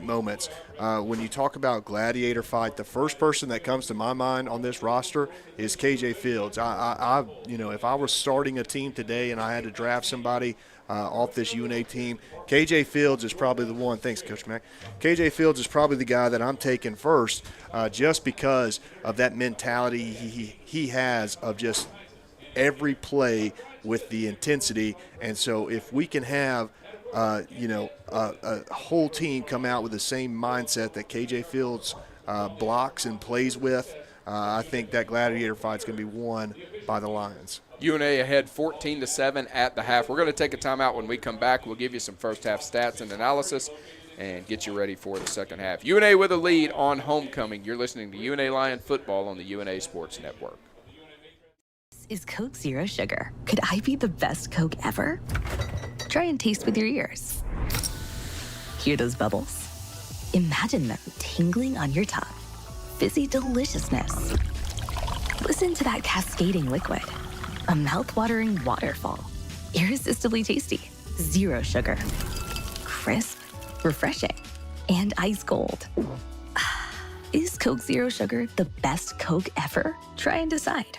D: moments. When you talk about gladiator fight, the first person that comes to my mind on this roster is KJ Fields. I if I was starting a team today and I had to draft somebody off this UNA team, KJ Fields is probably the one. Thanks, Coach Mack. KJ Fields is probably the guy that I'm taking first, just because of that mentality he has of just every play with the intensity. And so if we can have a whole team come out with the same mindset that KJ Fields blocks and plays with, I think that gladiator fight's going to be won by the Lions.
C: UNA ahead 14-7 at the half. We're going to take a timeout. When we come back, we'll give you some first half stats and analysis and get you ready for the second half. UNA with a lead on homecoming. You're listening to UNA Lion Football on the UNA Sports Network.
M: Is Coke Zero Sugar. Could I be the best Coke ever? Try and taste with your ears. Hear those bubbles? Imagine them tingling on your tongue. Fizzy deliciousness. Listen to that cascading liquid. A mouth-watering waterfall. Irresistibly tasty. Zero sugar. Crisp, refreshing, and ice cold. Is Coke Zero Sugar the best Coke ever? Try and decide.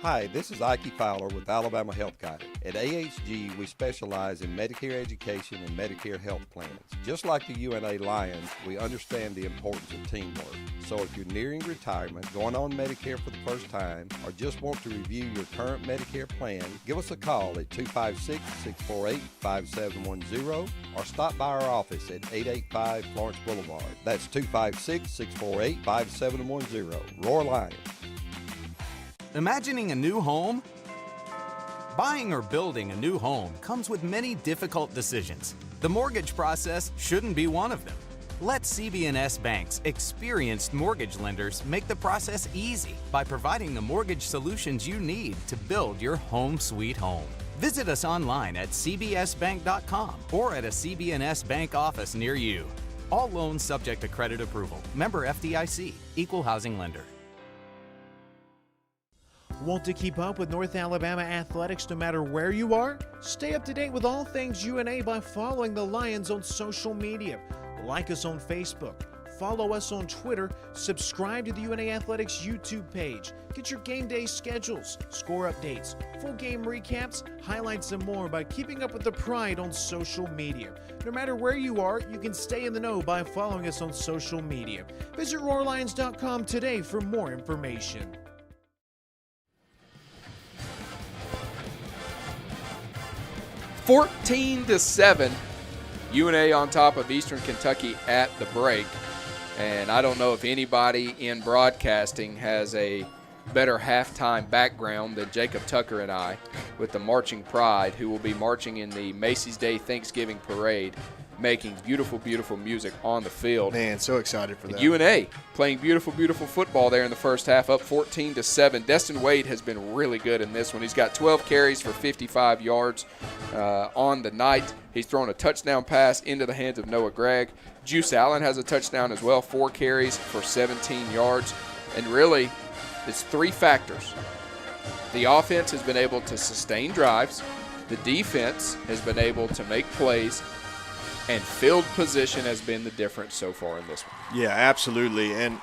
K: Hi, this is Ike Fowler with Alabama Health Guidance. At AHG, we specialize in Medicare education and Medicare health plans. Just like the UNA Lions, we understand the importance of teamwork. So if you're nearing retirement, going on Medicare for the first time, or just want to review your current Medicare plan, give us a call at 256-648-5710 or stop by our office at 885 Florence Boulevard. That's 256-648-5710. Roar Lions.
L: Imagining a new home? Buying or building a new home comes with many difficult decisions. The mortgage process shouldn't be one of them. Let CB&S Bank's experienced mortgage lenders make the process easy by providing the mortgage solutions you need to build your home sweet home. Visit us online at cbsbank.com or at a CB&S Bank office near you. All loans subject to credit approval. Member FDIC. Equal housing lender.
B: Want to keep up with North Alabama athletics no matter where you are? Stay up to date with all things UNA by following the Lions on social media. Like us on Facebook, follow us on Twitter, subscribe to the UNA Athletics YouTube page. Get your game day schedules, score updates, full game recaps, highlights, and more by keeping up with the Pride on social media. No matter where you are, you can stay in the know by following us on social media. Visit RoarLions.com today for more information.
C: 14-7, UNA on top of Eastern Kentucky at the break. And I don't know if anybody in broadcasting has a better halftime background than Jacob Tucker and I with the Marching Pride, who will be marching in the Macy's Day Thanksgiving Parade, making beautiful, beautiful music on the field.
D: Man, so excited for that.
C: UNA playing beautiful, beautiful football there in the first half, up 14-7. Destin Wade has been really good in this one. He's got 12 carries for 55 yards on the night. He's thrown a touchdown pass into the hands of Noah Gregg. Juice Allen has a touchdown as well, 4 carries for 17 yards. And really, it's 3 factors. The offense has been able to sustain drives. The defense has been able to make plays. And field position has been the difference so far in this one.
D: Yeah, absolutely. And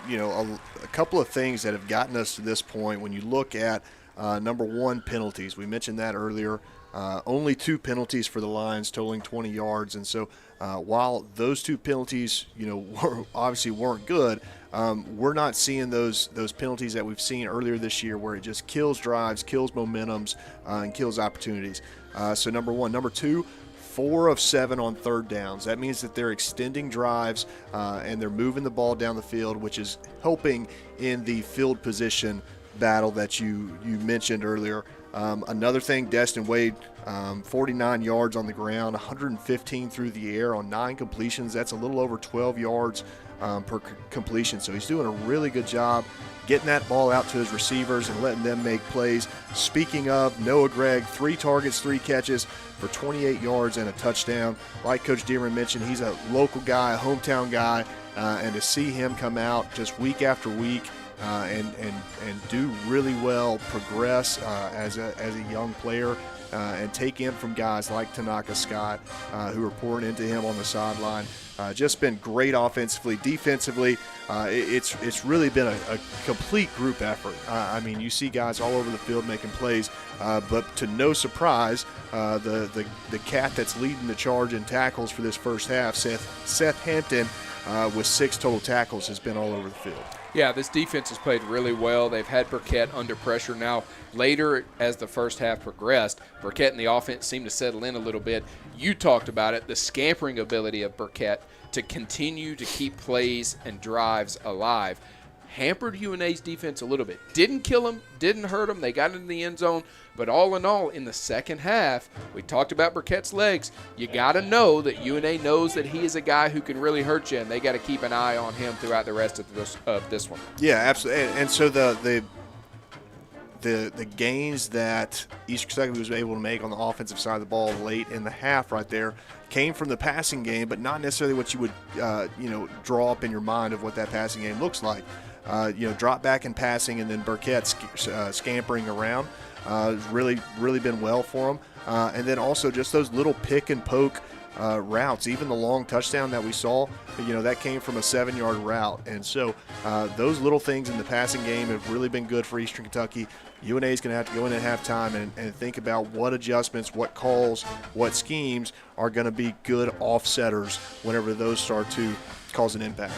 D: you know, a couple of things that have gotten us to this point, when you look at number one, penalties. We mentioned that earlier. Only 2 penalties for the Lions, totaling 20 yards. And so while those 2 penalties, you know, obviously weren't good, we're not seeing those penalties that we've seen earlier this year, where it just kills drives, kills momentums, and kills opportunities. So number one. Number 2, 4 of 7 on third downs. That means that they're extending drives and they're moving the ball down the field, which is helping in the field position battle that you mentioned earlier. Another thing, Destin Wade, 49 yards on the ground, 115 through the air on 9 completions. That's a little over 12 yards per completion. So he's doing a really good job getting that ball out to his receivers and letting them make plays. Speaking of, Noah Gregg, 3 targets, 3 catches for 28 yards and a touchdown. Like Coach Dearman mentioned, he's a local guy, a hometown guy, and to see him come out just week after week and do really well, progress as a young player, and take in from guys like Tanaka Scott, who are pouring into him on the sideline. Just been great offensively. Defensively, it's really been a complete group effort. I mean, you see guys all over the field making plays, but to no surprise, the cat that's leading the charge in tackles for this first half, Seth Hampton, with 6 total tackles, has been all over the field.
C: Yeah, this defense has played really well. They've had Burkett under pressure. Now, later as the first half progressed, Burkett and the offense seemed to settle in a little bit. You talked about it, the scampering ability of Burkett to continue to keep plays and drives alive. Hampered UNA's defense a little bit. Didn't kill them, didn't hurt them. They got into the end zone. But all in all, in the second half, we talked about Burkett's legs. You got to know that UNA knows that he is a guy who can really hurt you, and they got to keep an eye on him throughout the rest of this one.
D: Yeah, absolutely. And so the gains that Eastern Kentucky was able to make on the offensive side of the ball late in the half right there came from the passing game, but not necessarily what you would draw up in your mind of what that passing game looks like. Drop back in passing and then Burkett scampering around. Really been well for him. And then also just those little pick and poke routes, even the long touchdown that we saw, that came from a 7-yard route. And so those little things in the passing game have really been good for Eastern Kentucky. UNA is going to have to go in at halftime and think about what adjustments, what calls, what schemes are going to be good offsetters whenever those start to cause an impact.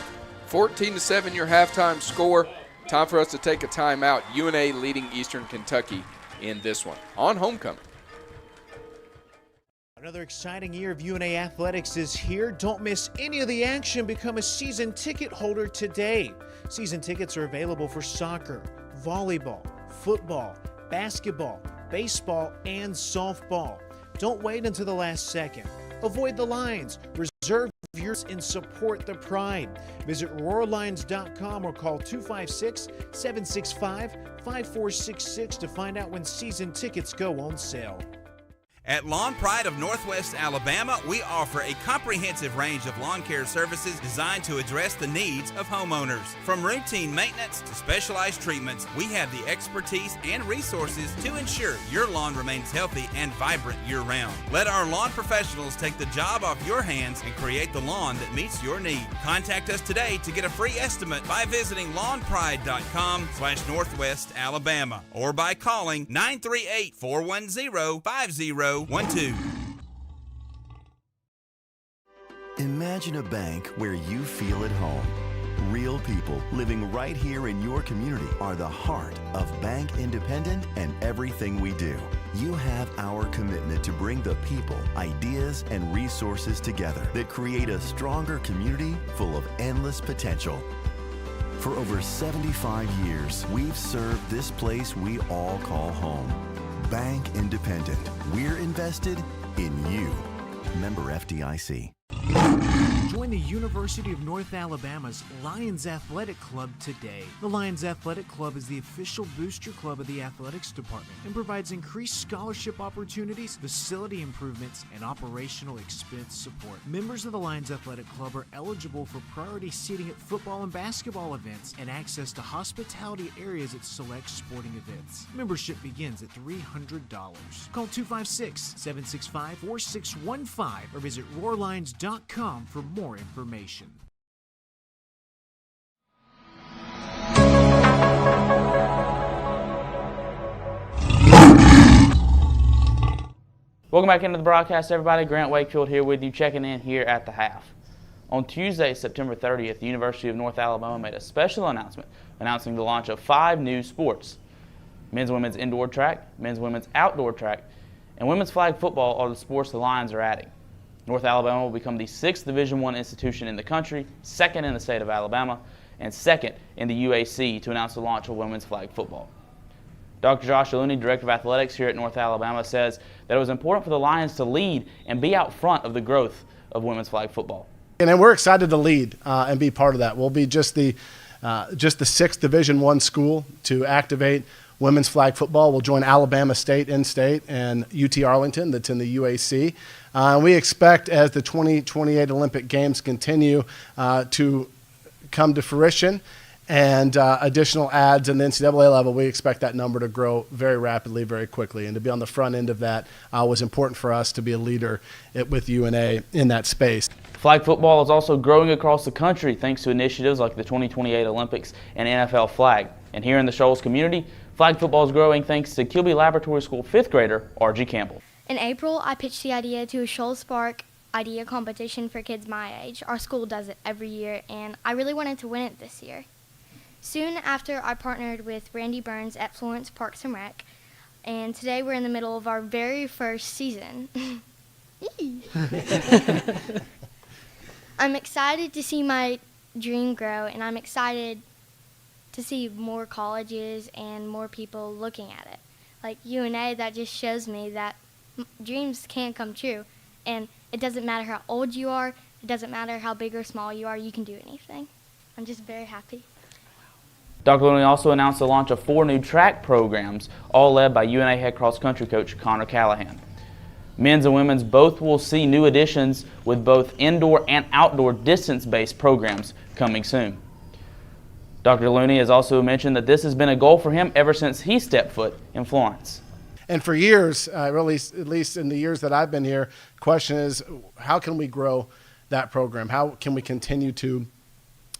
C: 14-7 your halftime score. Time for us to take a timeout. UNA leading Eastern Kentucky in this one on homecoming.
B: Another exciting year of UNA athletics is here. Don't miss any of the action. Become a season ticket holder today. Season tickets are available for soccer, volleyball, football, basketball, baseball, and softball. Don't wait until the last second. Avoid the lines. Reserve yours and support the pride. Visit RoarLions.com or call 256-765-5466 to find out when season tickets go on sale.
R: At Lawn Pride of Northwest Alabama, we offer a comprehensive range of lawn care services designed to address the needs of homeowners. From routine maintenance to specialized treatments, we have the expertise and resources to ensure your lawn remains healthy and vibrant year-round. Let our lawn professionals take the job off your hands and create the lawn that meets your need. Contact us today to get a free estimate by visiting lawnpride.com/Northwest Alabama or by calling 938-410-5012.
P: Imagine a bank where you feel at home. Real people living right here in your community are the heart of Bank Independent and everything we do. You have our commitment to bring the people, ideas, and resources together that create a stronger community full of endless potential. For over 75 years, we've served this place we all call home. Bank Independent. We're invested in you. Member FDIC.
B: Join the University of North Alabama's Lions Athletic Club today. The Lions Athletic Club is the official booster club of the athletics department and provides increased scholarship opportunities, facility improvements, and operational expense support. Members of the Lions Athletic Club are eligible for priority seating at football and basketball events and access to hospitality areas at select sporting events. Membership begins at $300. Call 256-765-4615 or visit RoarLions.com for more information.
J: Welcome back into the broadcast, everybody. Grant Wakefield here with you, checking in here at the half. On Tuesday, September 30th, the University of North Alabama made a special announcement announcing the launch of 5 new sports. Men's and women's indoor track, men's and women's outdoor track, and women's flag football are the sports the Lions are adding. North Alabama will become the 6th Division I institution in the country, 2nd in the state of Alabama, and 2nd in the UAC to announce the launch of women's flag football. Dr. Josh Looney, Director of Athletics here at North Alabama, says that it was important for the Lions to lead and be out front of the growth of women's flag football.
A: And we're excited to lead and be part of that. We'll be just the 6th Division I school to activate women's flag football. We'll join Alabama State in-state and UT Arlington that's in the UAC. We expect as the 2028 Olympic Games continue to come to fruition and additional ads in the NCAA level, we expect that number to grow very rapidly, very quickly. And to be on the front end of that was important for us to be a leader with UNA in that space.
J: Flag football is also growing across the country thanks to initiatives like the 2028 Olympics and NFL flag. And here in the Shoals community, flag football is growing thanks to Kilby Laboratory School 5th grader R.G. Campbell.
G: In April, I pitched the idea to a Shoals Park idea competition for kids my age. Our school does it every year, and I really wanted to win it this year. Soon after, I partnered with Randy Burns at Florence Parks and Rec, and today we're in the middle of our very first season. I'm excited to see my dream grow, and I'm excited to see more colleges and more people looking at it. Like UNA, that just shows me that dreams can come true, and it doesn't matter how old you are, it doesn't matter how big or small you are, you can do anything. I'm just very happy.
J: Dr. Looney also announced the launch of 4 new track programs, all led by UNA head cross country coach Connor Callahan. Men's and women's both will see new additions with both indoor and outdoor distance-based programs coming soon. Dr. Looney has also mentioned that this has been a goal for him ever since he stepped foot in Florence.
A: And for years, really, at least in the years that I've been here, the question is, how can we grow that program? How can we continue to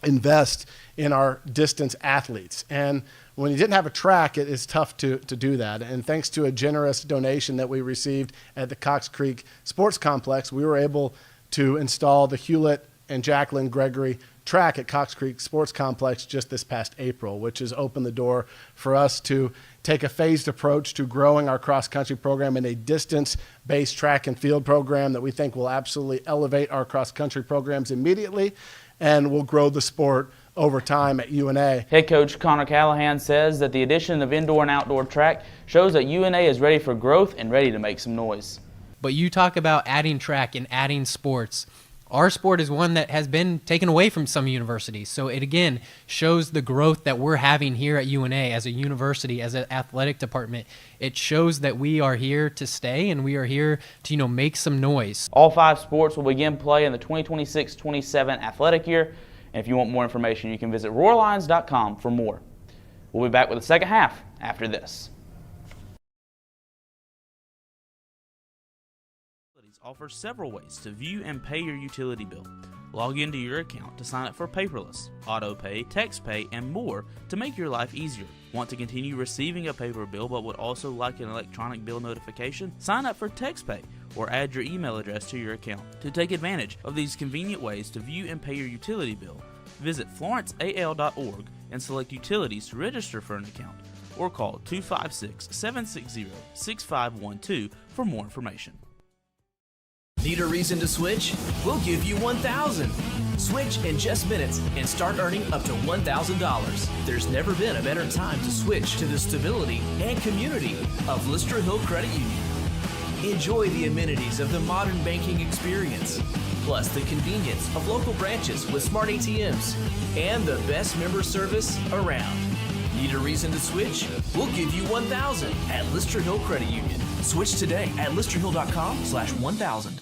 A: invest in our distance athletes? And when you didn't have a track, it is tough to do that. And thanks to a generous donation that we received at the Cox Creek Sports Complex, we were able to install the Hewlett and Jacqueline Gregory track at Cox Creek Sports Complex just this past April, which has opened the door for us to take a phased approach to growing our cross-country program in a distance-based track and field program that we think will absolutely elevate our cross-country programs immediately and will grow the sport over time at UNA.
J: Head coach Connor Callahan says that the addition of indoor and outdoor track shows that UNA is ready for growth and ready to make some noise.
U: But you talk about adding track and adding sports. Our sport is one that has been taken away from some universities. So it again shows the growth that we're having here at UNA as a university, as an athletic department. It shows that we are here to stay and we are here to, make some noise.
J: All 5 sports will begin play in the 2026-27 athletic year. And if you want more information, you can visit roarlions.com for more. We'll be back with the second half after this. Offers several ways to view and pay your utility bill. Log into your account to sign up for paperless, auto pay, text pay, and more to make your life easier. Want to continue receiving a paper bill but would also like an electronic bill notification? Sign up for text pay or add your email address to your account. To take advantage of these convenient ways to view and pay your utility bill, visit florenceal.org and select utilities to register for an account, or call 256-760-6512 for more information.
V: Need a reason to switch? We'll give you 1,000. Switch in just minutes and start earning up to $1,000. There's never been a better time to switch to the stability and community of Lister Hill Credit Union. Enjoy the amenities of the modern banking experience, plus the convenience of local branches with smart ATMs and the best member service around. Need a reason to switch? We'll give you 1,000 at Lister Hill Credit Union. Switch today at listerhill.com/1000.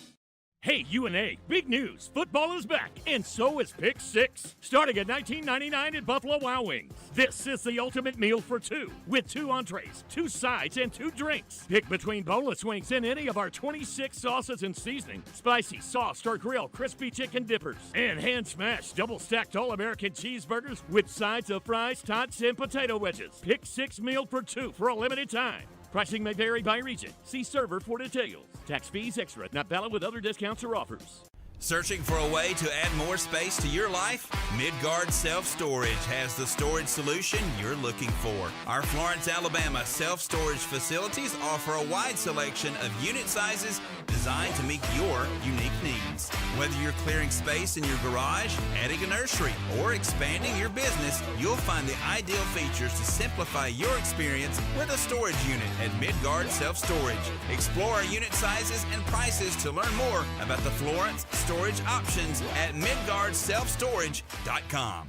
Q: Hey, UNA, big news. Football is back, and so is Pick 6, starting at $19.99 at Buffalo Wild Wings. This is the ultimate meal for 2, with 2 entrees, 2 sides, and 2 drinks. Pick between boneless wings and any of our 26 sauces and seasonings, spicy, sauced, or grilled crispy chicken dippers, and hand-smashed double-stacked all-American cheeseburgers with sides of fries, tots, and potato wedges. Pick 6 meal for 2 for a limited time. Pricing may vary by region. See server for details. Tax fees extra, not valid with other discounts or offers.
R: Searching for a way to add more space to your life? Midgard Self-Storage has the storage solution you're looking for. Our Florence, Alabama self-storage facilities offer a wide selection of unit sizes designed to meet your unique needs. Whether you're clearing space in your garage, adding a nursery, or expanding your business, you'll find the ideal features to simplify your experience with a storage unit at Midgard Self-Storage. Explore our unit sizes and prices to learn more about the Florence storage options at midgardselfstorage.com.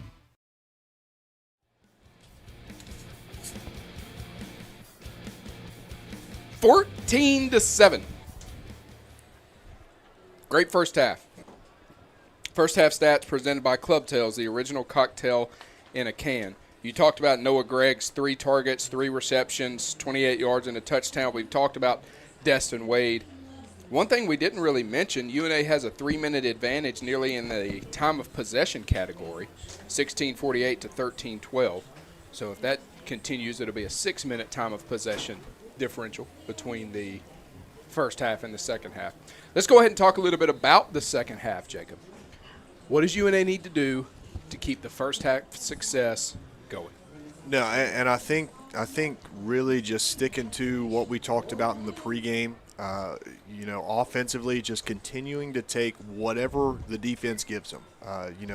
C: $14-7. Great first half. First half stats presented by Club Tales, the original cocktail in a can. You talked about Noah Gregg's 3 targets, 3 receptions, 28 yards and a touchdown. We've talked about Destin Wade. One thing we didn't really mention, UNA has a 3-minute advantage nearly in the time of possession category, 16:48 to 13:12. So if that continues, it'll be a 6-minute time of possession differential between the first half and the second half. Let's go ahead and talk a little bit about the second half, Jacob. What does UNA need to do to keep the first half success going?
D: No, and I think really just sticking to what we talked about in the pregame. Offensively, just continuing to take whatever the defense gives them.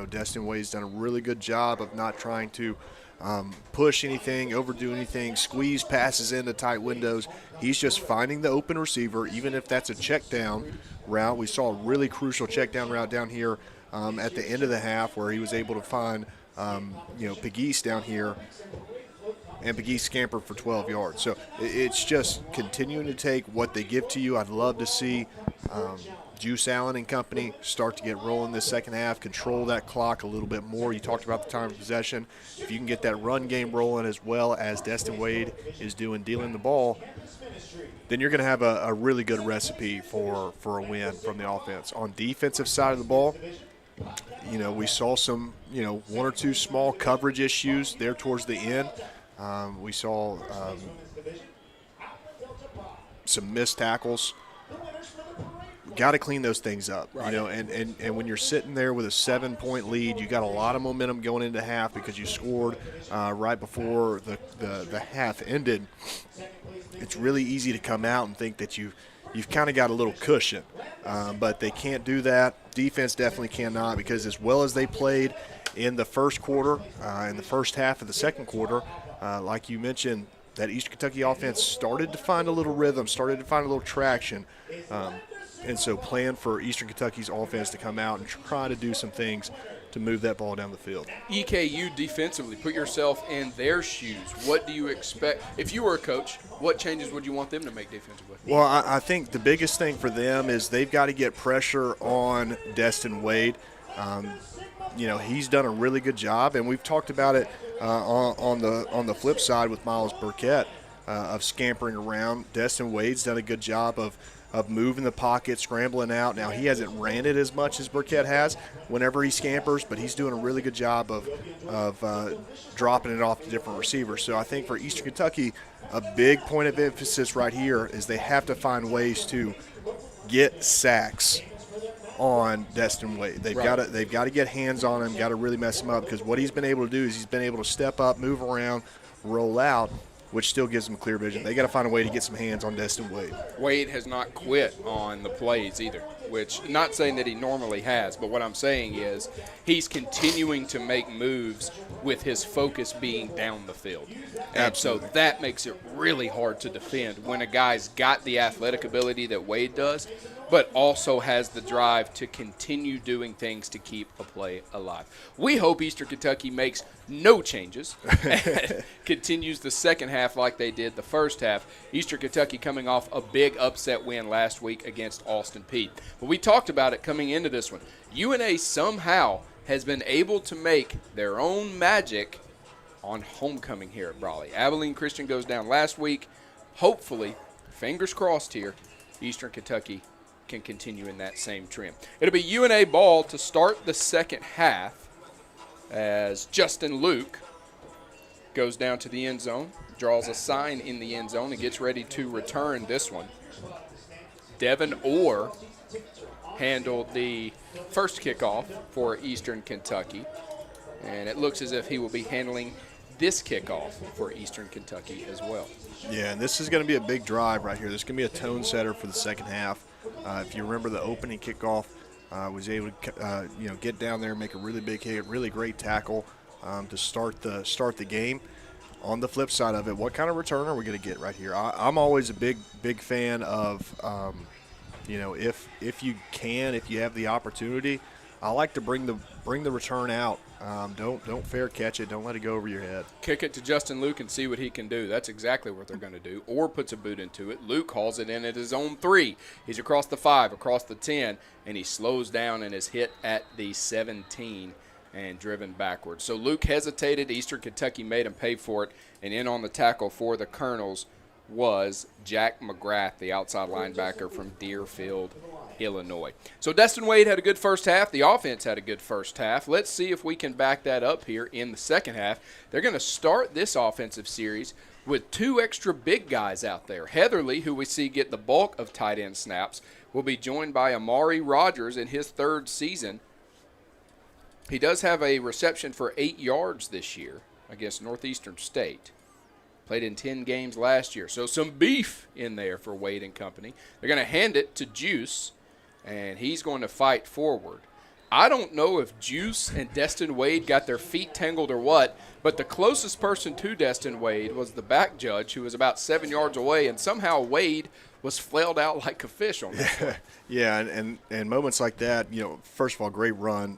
D: Destin Wade's done a really good job of not trying to push anything, overdo anything, squeeze passes into tight windows. He's just finding the open receiver, even if that's a check down route. We saw a really crucial check down route down here at the end of the half where he was able to find Pegues down here, and Pegues scampered for 12 yards. So it's just continuing to take what they give to you. I'd love to see Juice Allen and company start to get rolling this second half, control that clock a little bit more. You talked about the time of possession. If you can get that run game rolling as well as Destin Wade is doing dealing the ball, then you're going to have a really good recipe for a win from the offense. On defensive side of the ball, we saw some, 1 or 2 small coverage issues there towards the end. We saw some missed tackles. Got to clean those things up,
C: right.
D: And when you're sitting there with a 7-point lead, you got a lot of momentum going into half because you scored right before the half ended. It's really easy to come out and think that you've kind of got a little cushion, but they can't do that. Defense definitely cannot, because as well as they played in the first quarter, in the first half of the second quarter, like you mentioned, that Eastern Kentucky offense started to find a little rhythm, started to find a little traction. And so plan for Eastern Kentucky's offense to come out and try to do some things to move that ball down the field.
C: EKU defensively, put yourself in their shoes. What do you expect? If you were a coach, what changes would you want them to make defensively?
D: Well, I think the biggest thing for them is they've got to get pressure on Destin Wade. He's done a really good job, and we've talked about it on the flip side with Miles Burkett of scampering around. Destin Wade's done a good job of moving the pocket, scrambling out. Now, he hasn't ran it as much as Burkett has whenever he scampers, but he's doing a really good job of dropping it off to different receivers. So I think for Eastern Kentucky, a big point of emphasis right here is they have to find ways to get sacks on Destin Wade. They've got to get hands on him, got to really mess him up, because what he's been able to do is he's been able to step up, move around, roll out, which still gives them clear vision. They got to find a way to get some hands on Destin Wade.
C: Wade has not quit on the plays either, which not saying that he normally has, but what I'm saying is he's continuing to make moves with his focus being down the field. And
D: Absolutely.
C: so that makes it really hard to defend when a guy's got the athletic ability that Wade does, but also has the drive to continue doing things to keep a play alive. We hope Eastern Kentucky makes no changes and continues the second half like they did the first half. Eastern Kentucky coming off a big upset win last week against Austin Peay. But we talked about it coming into this one. UNA somehow has been able to make their own magic on homecoming here at Brawley. Abilene Christian goes down last week. Hopefully, fingers crossed here, Eastern Kentucky can continue in that same trend. It'll be UNA ball to start the second half as Justin Luke goes down to the end zone, draws a sign in the end zone, and gets ready to return this one. Devin Orr handled the first kickoff for Eastern Kentucky, and it looks as if he will be handling this kickoff for Eastern Kentucky as well.
D: Yeah, and this is going to be a big drive right here. This is going to be a tone setter for the second half. If you remember the opening kickoff, was able to get down there and make a really big hit, really great tackle to start the game. On the flip side of it, what kind of return are we going to get right here? I'm always a big fan of, if you can, if you have the opportunity, I like to bring the return out. Don't fair catch it. Don't let it go over your head.
C: Kick it to Justin Luke and see what he can do. That's exactly what they're going to do. Or puts a boot into it. Luke hauls it in at his own 3. He's across the 5, across the 10, and he slows down and is hit at the 17. and driven backwards. So Luke hesitated. Eastern Kentucky made him pay for it, and in on the tackle for the Colonels was Jack McGrath, the outside linebacker from Deerfield, Illinois. So Destin Wade had a good first half. The offense had a good first half. Let's see if we can back that up here in the second half. They're going to start this offensive series with 2 extra big guys out there. Heatherly, who we see get the bulk of tight end snaps, will be joined by Amari Rogers in his 3rd season. He does have a reception for 8 yards this year against Northeastern State. Played in 10 games last year. So some beef in there for Wade and company. They're going to hand it to Juice, and he's going to fight forward. I don't know if Juice and Destin Wade got their feet tangled or what, but the closest person to Destin Wade was the back judge, who was about 7 yards away, and somehow Wade was flailed out like a fish on that one.
D: Yeah, and moments like that, first of all, great run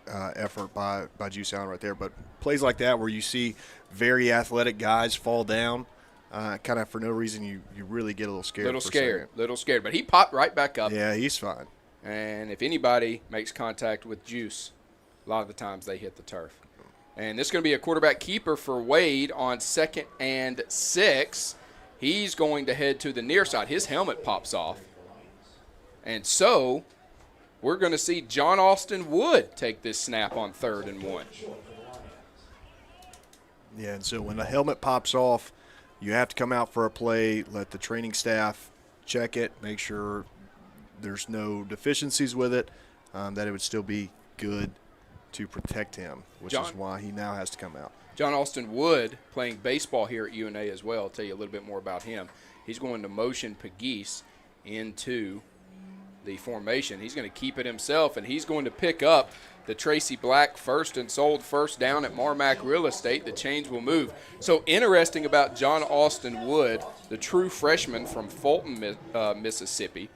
D: effort by Juice Allen right there, but plays like that where you see very athletic guys fall down, kind of for no reason, you really get a little scared.
C: Little scared, but he popped right back up.
D: Yeah, he's fine.
C: And if anybody makes contact with Juice, a lot of the times they hit the turf. And this is going to be a quarterback keeper for Wade on 2nd and 6. He's going to head to the near side. His helmet pops off. And so we're going to see John Austin Wood take this snap on 3rd and 1.
D: Yeah, and so when the helmet pops off, you have to come out for a play, let the training staff check it, make sure there's no deficiencies with it, that it would still be good to protect him, which is why he now has to come out.
C: John Austin Wood playing baseball here at UNA as well. I'll tell you a little bit more about him. He's going to motion Pegues into the formation. He's going to keep it himself, and he's going to pick up the Tracy Black first down at Marmac Real Estate. The chains will move. So interesting about John Austin Wood, the true freshman from Fulton, Mississippi.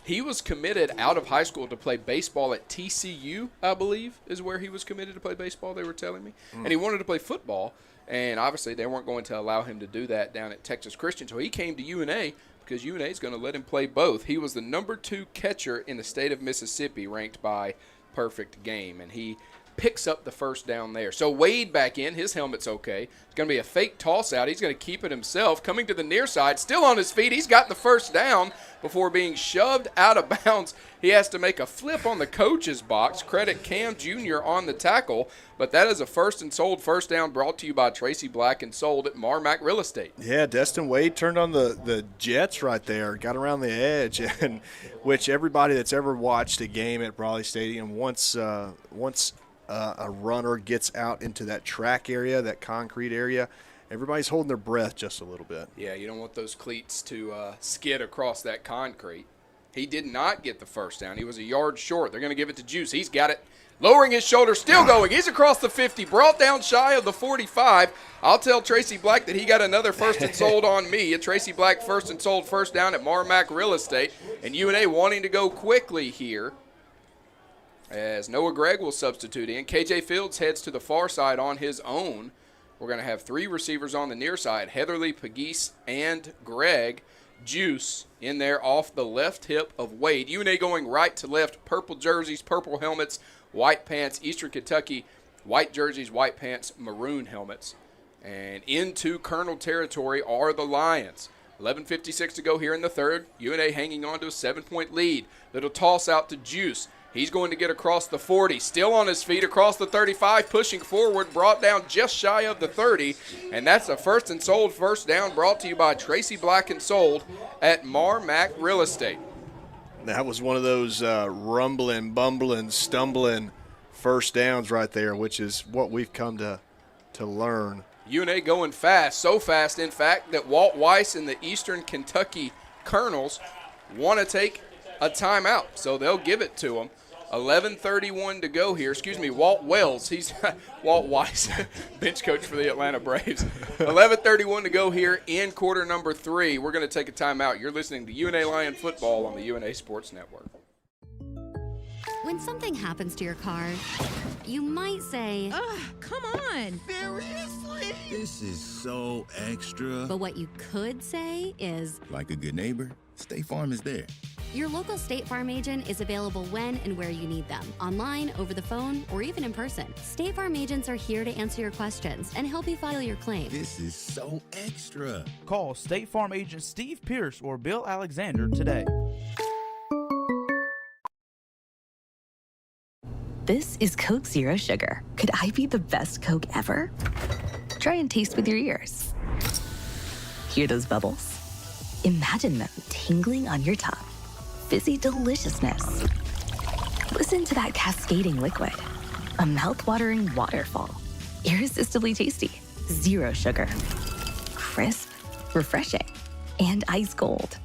C: He was committed out of high school to play baseball at TCU, I believe, is where he was committed to play baseball, they were telling me. And he wanted to play football, and obviously they weren't going to allow him to do that down at Texas Christian. So he came to UNA because UNA is going to let him play both. He was the number 2 catcher in the state of Mississippi, ranked by Perfect Game, and he picks up the first down there. So Wade back in. His helmet's okay. It's going to be a fake toss out. He's going to keep it himself. Coming to the near side, still on his feet. He's got the first down before being shoved out of bounds. He has to make a flip on the coach's box. Credit Cam Jr. on the tackle. But that is a first down brought to you by Tracy Black and sold at Marmac Real Estate.
D: Yeah, Destin Wade turned on the jets right there, got around the edge, and which everybody that's ever watched a game at Brawley Stadium, once a runner gets out into that track area, that concrete area, everybody's holding their breath just a little bit.
C: Yeah, you don't want those cleats to skid across that concrete. He did not get the first down. He was a yard short. They're going to give it to Juice. He's got it. Lowering his shoulder, still going. He's across the 50, brought down shy of the 45. I'll tell Tracy Black that he got another first and sold on me. A Tracy Black first and sold first down at Marmac Real Estate. And UNA wanting to go quickly here, as Noah Gregg will substitute in. KJ Fields heads to the far side on his own. We're going to have 3 receivers on the near side, Heatherly, Pegues, and Gregg. Juice in there off the left hip of Wade. UNA going right to left, purple jerseys, purple helmets, white pants. Eastern Kentucky, white jerseys, white pants, maroon helmets. And into Colonel territory are the Lions. 11:56 to go here in the third. UNA hanging on to a 7-point lead. Little toss out to Juice. He's going to get across the 40, still on his feet, across the 35, pushing forward, brought down just shy of the 30. And that's a first and sold first down brought to you by Tracy Black and sold at Marmac Real Estate.
D: That was one of those rumbling, bumbling, stumbling first downs right there, which is what we've come to learn.
C: UNA going fast, so fast, in fact, that Walt Weiss and the Eastern Kentucky Colonels want to take a timeout, so they'll give it to them. 11:31 to go here. Excuse me, Walt Wells. He's Walt Weiss, bench coach for the Atlanta Braves. 11:31 to go here in quarter number 3. We're going to take a timeout. You're listening to UNA Lion Football on the UNA Sports Network.
H: When something happens to your car, you might say,
I: ugh, come on.
H: Seriously?
W: This is so extra.
H: But what you could say is,
W: like a good neighbor, State Farm is there.
H: Your local State Farm agent is available when and where you need them, online, over the phone, or even in person. State Farm agents are here to answer your questions and help you file your claim.
R: This is so extra.
J: Call State Farm agent Steve Pierce or Bill Alexander today.
M: This is Coke Zero Sugar. Could I be the best Coke ever? Try and taste with your ears. Hear those bubbles? Imagine them tingling on your tongue. Fizzy deliciousness. Listen to that cascading liquid. A mouth-watering waterfall. Irresistibly tasty. Zero sugar. Crisp, refreshing, and ice cold.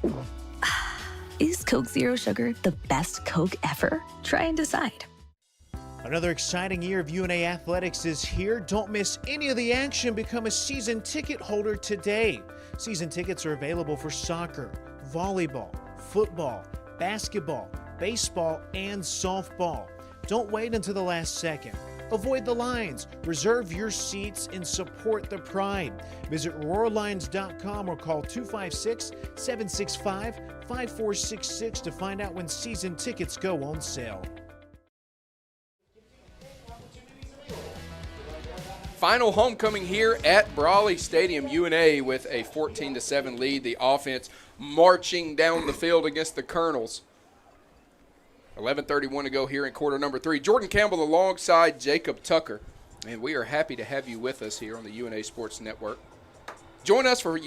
M: Is Coke Zero Sugar the best Coke ever? Try and decide.
B: Another exciting year of UNA athletics is here. Don't miss any of the action. Become a season ticket holder today. Season tickets are available for soccer, volleyball, football, basketball, baseball, and softball. Don't wait until the last second. Avoid the lines. Reserve your seats and support the pride. Visit RoarLions.com or call 256-765-5466 to find out when season tickets go on sale.
C: Final homecoming here at Brawley Stadium. UNA with a 14-7 lead. The offense marching down the field against the Colonels. 11:31 to go here in quarter number 3. Jordan Campbell alongside Jacob Tucker. And we are happy to have you with us here on the UNA Sports Network. Join us for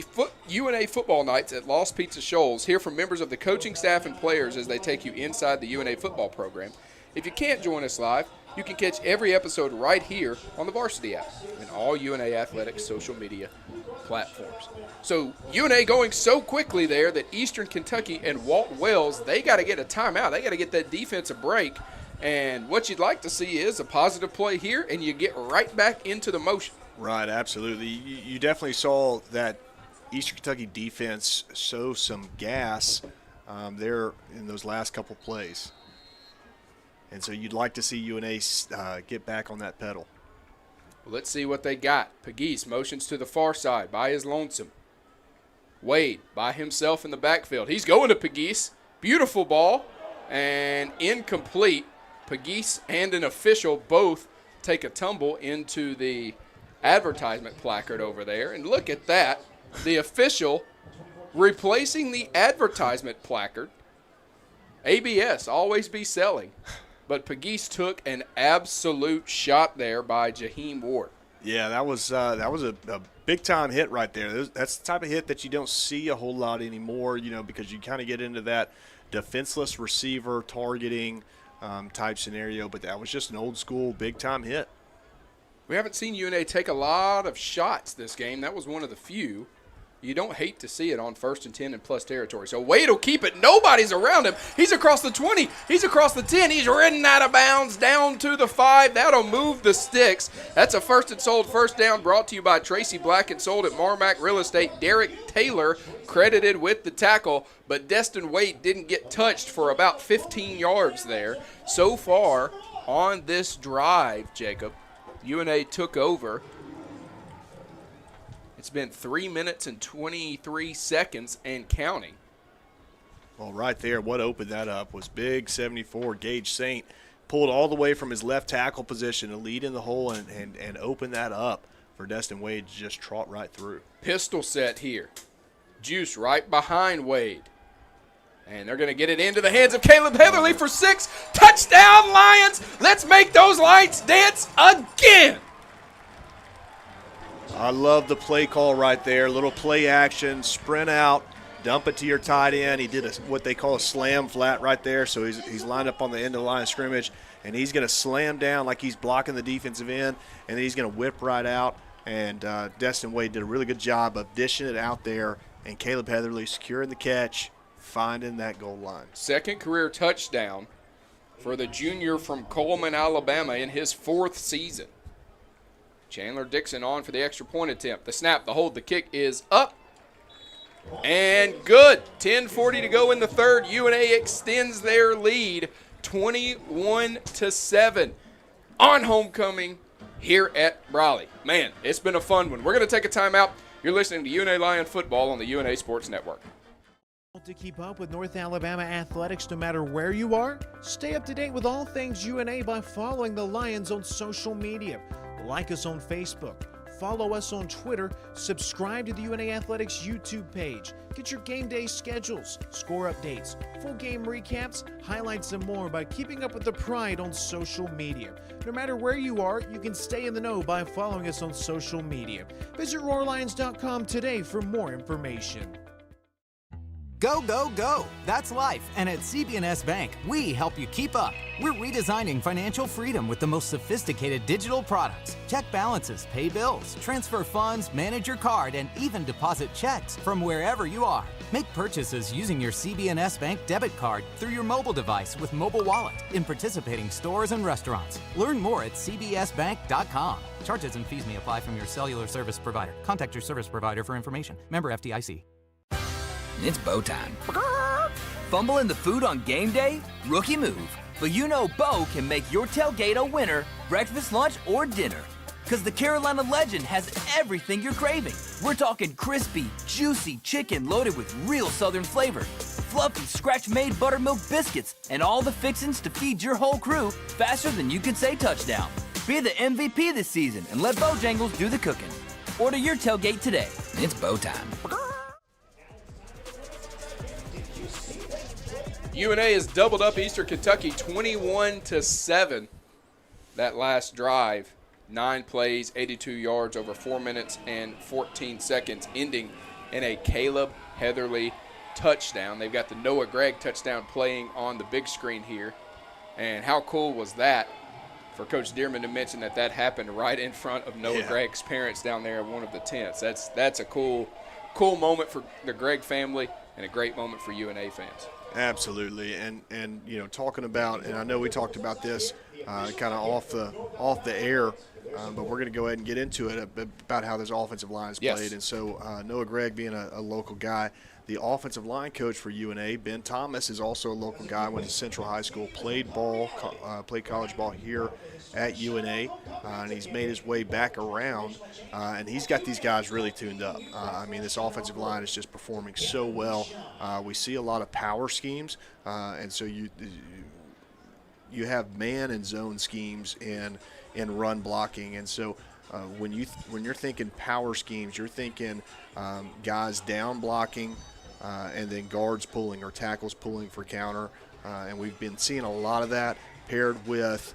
C: UNA football nights at Lost Pizza Shoals. Hear from members of the coaching staff and players as they take you inside the UNA football program. If you can't join us live, you can catch every episode right here on the Varsity app and all UNA Athletics social media platforms. So UNA going so quickly there that Eastern Kentucky and Walt Wells, they got to get a timeout. They got to get that defense a break. And what you'd like to see is a positive play here, and you get right back into the motion.
D: Right, absolutely. You definitely saw that Eastern Kentucky defense show some gas there in those last couple plays. And so you'd like to see UNA get back on that pedal.
C: Well, let's see what they got. Pegues motions to the far side by his lonesome. Wade by himself in the backfield. He's going to Pegues. Beautiful ball and incomplete. Pegues and an official both take a tumble into the advertisement placard over there. And look at that. The official replacing the advertisement placard. ABS, always be selling. But Pegues took an absolute shot there by Jaheim Ward.
D: Yeah, that was a big-time hit right there. That's the type of hit that you don't see a whole lot anymore, because you kind of get into that defenseless receiver targeting type scenario. But that was just an old-school big-time hit.
C: We haven't seen UNA take a lot of shots this game. That was one of the few. You don't hate to see it on 1st and 10 in plus territory. So Wade will keep it. Nobody's around him. He's across the 20. He's across the 10. He's ridden out of bounds down to the 5. That'll move the sticks. That's a first and sold first down brought to you by Tracy Black and sold at Marmac Real Estate. Derek Taylor credited with the tackle, but Destin Wade didn't get touched for about 15 yards there. So far on this drive, Jacob, UNA took over. It's been 3 minutes and 23 seconds and counting.
D: Well, right there, what opened that up was big 74. Gage Saint pulled all the way from his left tackle position to lead in the hole and open that up for Destin Wade to just trot right through.
C: Pistol set here. Juice right behind Wade. And they're going to get it into the hands of Caleb Heatherly for 6. Touchdown, Lions! Let's make those lights dance again!
D: I love the play call right there. Little play action, sprint out, dump it to your tight end. He did what they call a slam flat right there. So he's lined up on the end of the line of scrimmage, and he's going to slam down like he's blocking the defensive end, and then he's going to whip right out. And Destin Wade did a really good job of dishing it out there, and Caleb Heatherly securing the catch, finding that goal line.
C: Second career touchdown for the junior from Coleman, Alabama in his 4th season. Chandler Dixon on for the extra point attempt. The snap, the hold, the kick is up. And good. 10:40 to go in the third. UNA extends their lead 21-7 on homecoming here at Brawley. Man, it's been a fun one. We're going to take a timeout. You're listening to UNA Lion Football on the UNA Sports Network.
B: To keep up with North Alabama athletics no matter where you are, stay up to date with all things UNA by following the Lions on social media. Like us on Facebook, follow us on Twitter, subscribe to the UNA Athletics YouTube page, get your game day schedules, score updates, full game recaps, highlights, and more by keeping up with the Pride on social media. No matter where you are, you can stay in the know by following us on social media. Visit RoarLions.com today for more information.
L: Go, go, go! That's life, and at CB&S Bank, we help you keep up. We're redesigning financial freedom with the most sophisticated digital products. Check balances, pay bills, transfer funds, manage your card, and even deposit checks from wherever you are. Make purchases using your CB&S Bank debit card through your mobile device with Mobile Wallet in participating stores and restaurants. Learn more at cbsbank.com. Charges and fees may apply from your cellular service provider. Contact your service provider for information. Member FDIC.
F: It's Bo time. Fumbling the food on game day? Rookie move. But you know Bo can make your tailgate a winner, breakfast, lunch, or dinner. Because the Carolina Legend has everything you're craving. We're talking crispy, juicy chicken loaded with real Southern flavor, fluffy scratch-made buttermilk biscuits, and all the fixins to feed your whole crew faster than you can say touchdown. Be the MVP this season and let Bojangles do the cooking. Order your tailgate today. It's Bo time.
C: UNA has doubled up Eastern Kentucky 21-7. That last drive, 9 plays, 82 yards over 4 minutes and 14 seconds, ending in a Caleb Heatherly touchdown. They've got the Noah Gregg touchdown playing on the big screen here. And how cool was that for Coach Dearman to mention that happened right in front of Noah Gregg's parents down there in one of the tents. That's a cool moment for the Gregg family and a great moment for UNA fans.
D: Absolutely, and you know, talking about, and I know we talked about this kind of off the air, but we're going to go ahead and get into it about how this offensive line is played. And so Noah Gregg being a local guy, the offensive line coach for UNA, Ben Thomas, is also a local guy. Went to Central High School, played college ball here at UNA, and he's made his way back around, and he's got these guys really tuned up. I mean, this offensive line is just performing so well. We see a lot of power schemes, and so you have man and zone schemes in run blocking, and so when you're thinking power schemes, you're thinking guys down blocking, and then guards pulling or tackles pulling for counter, and we've been seeing a lot of that paired with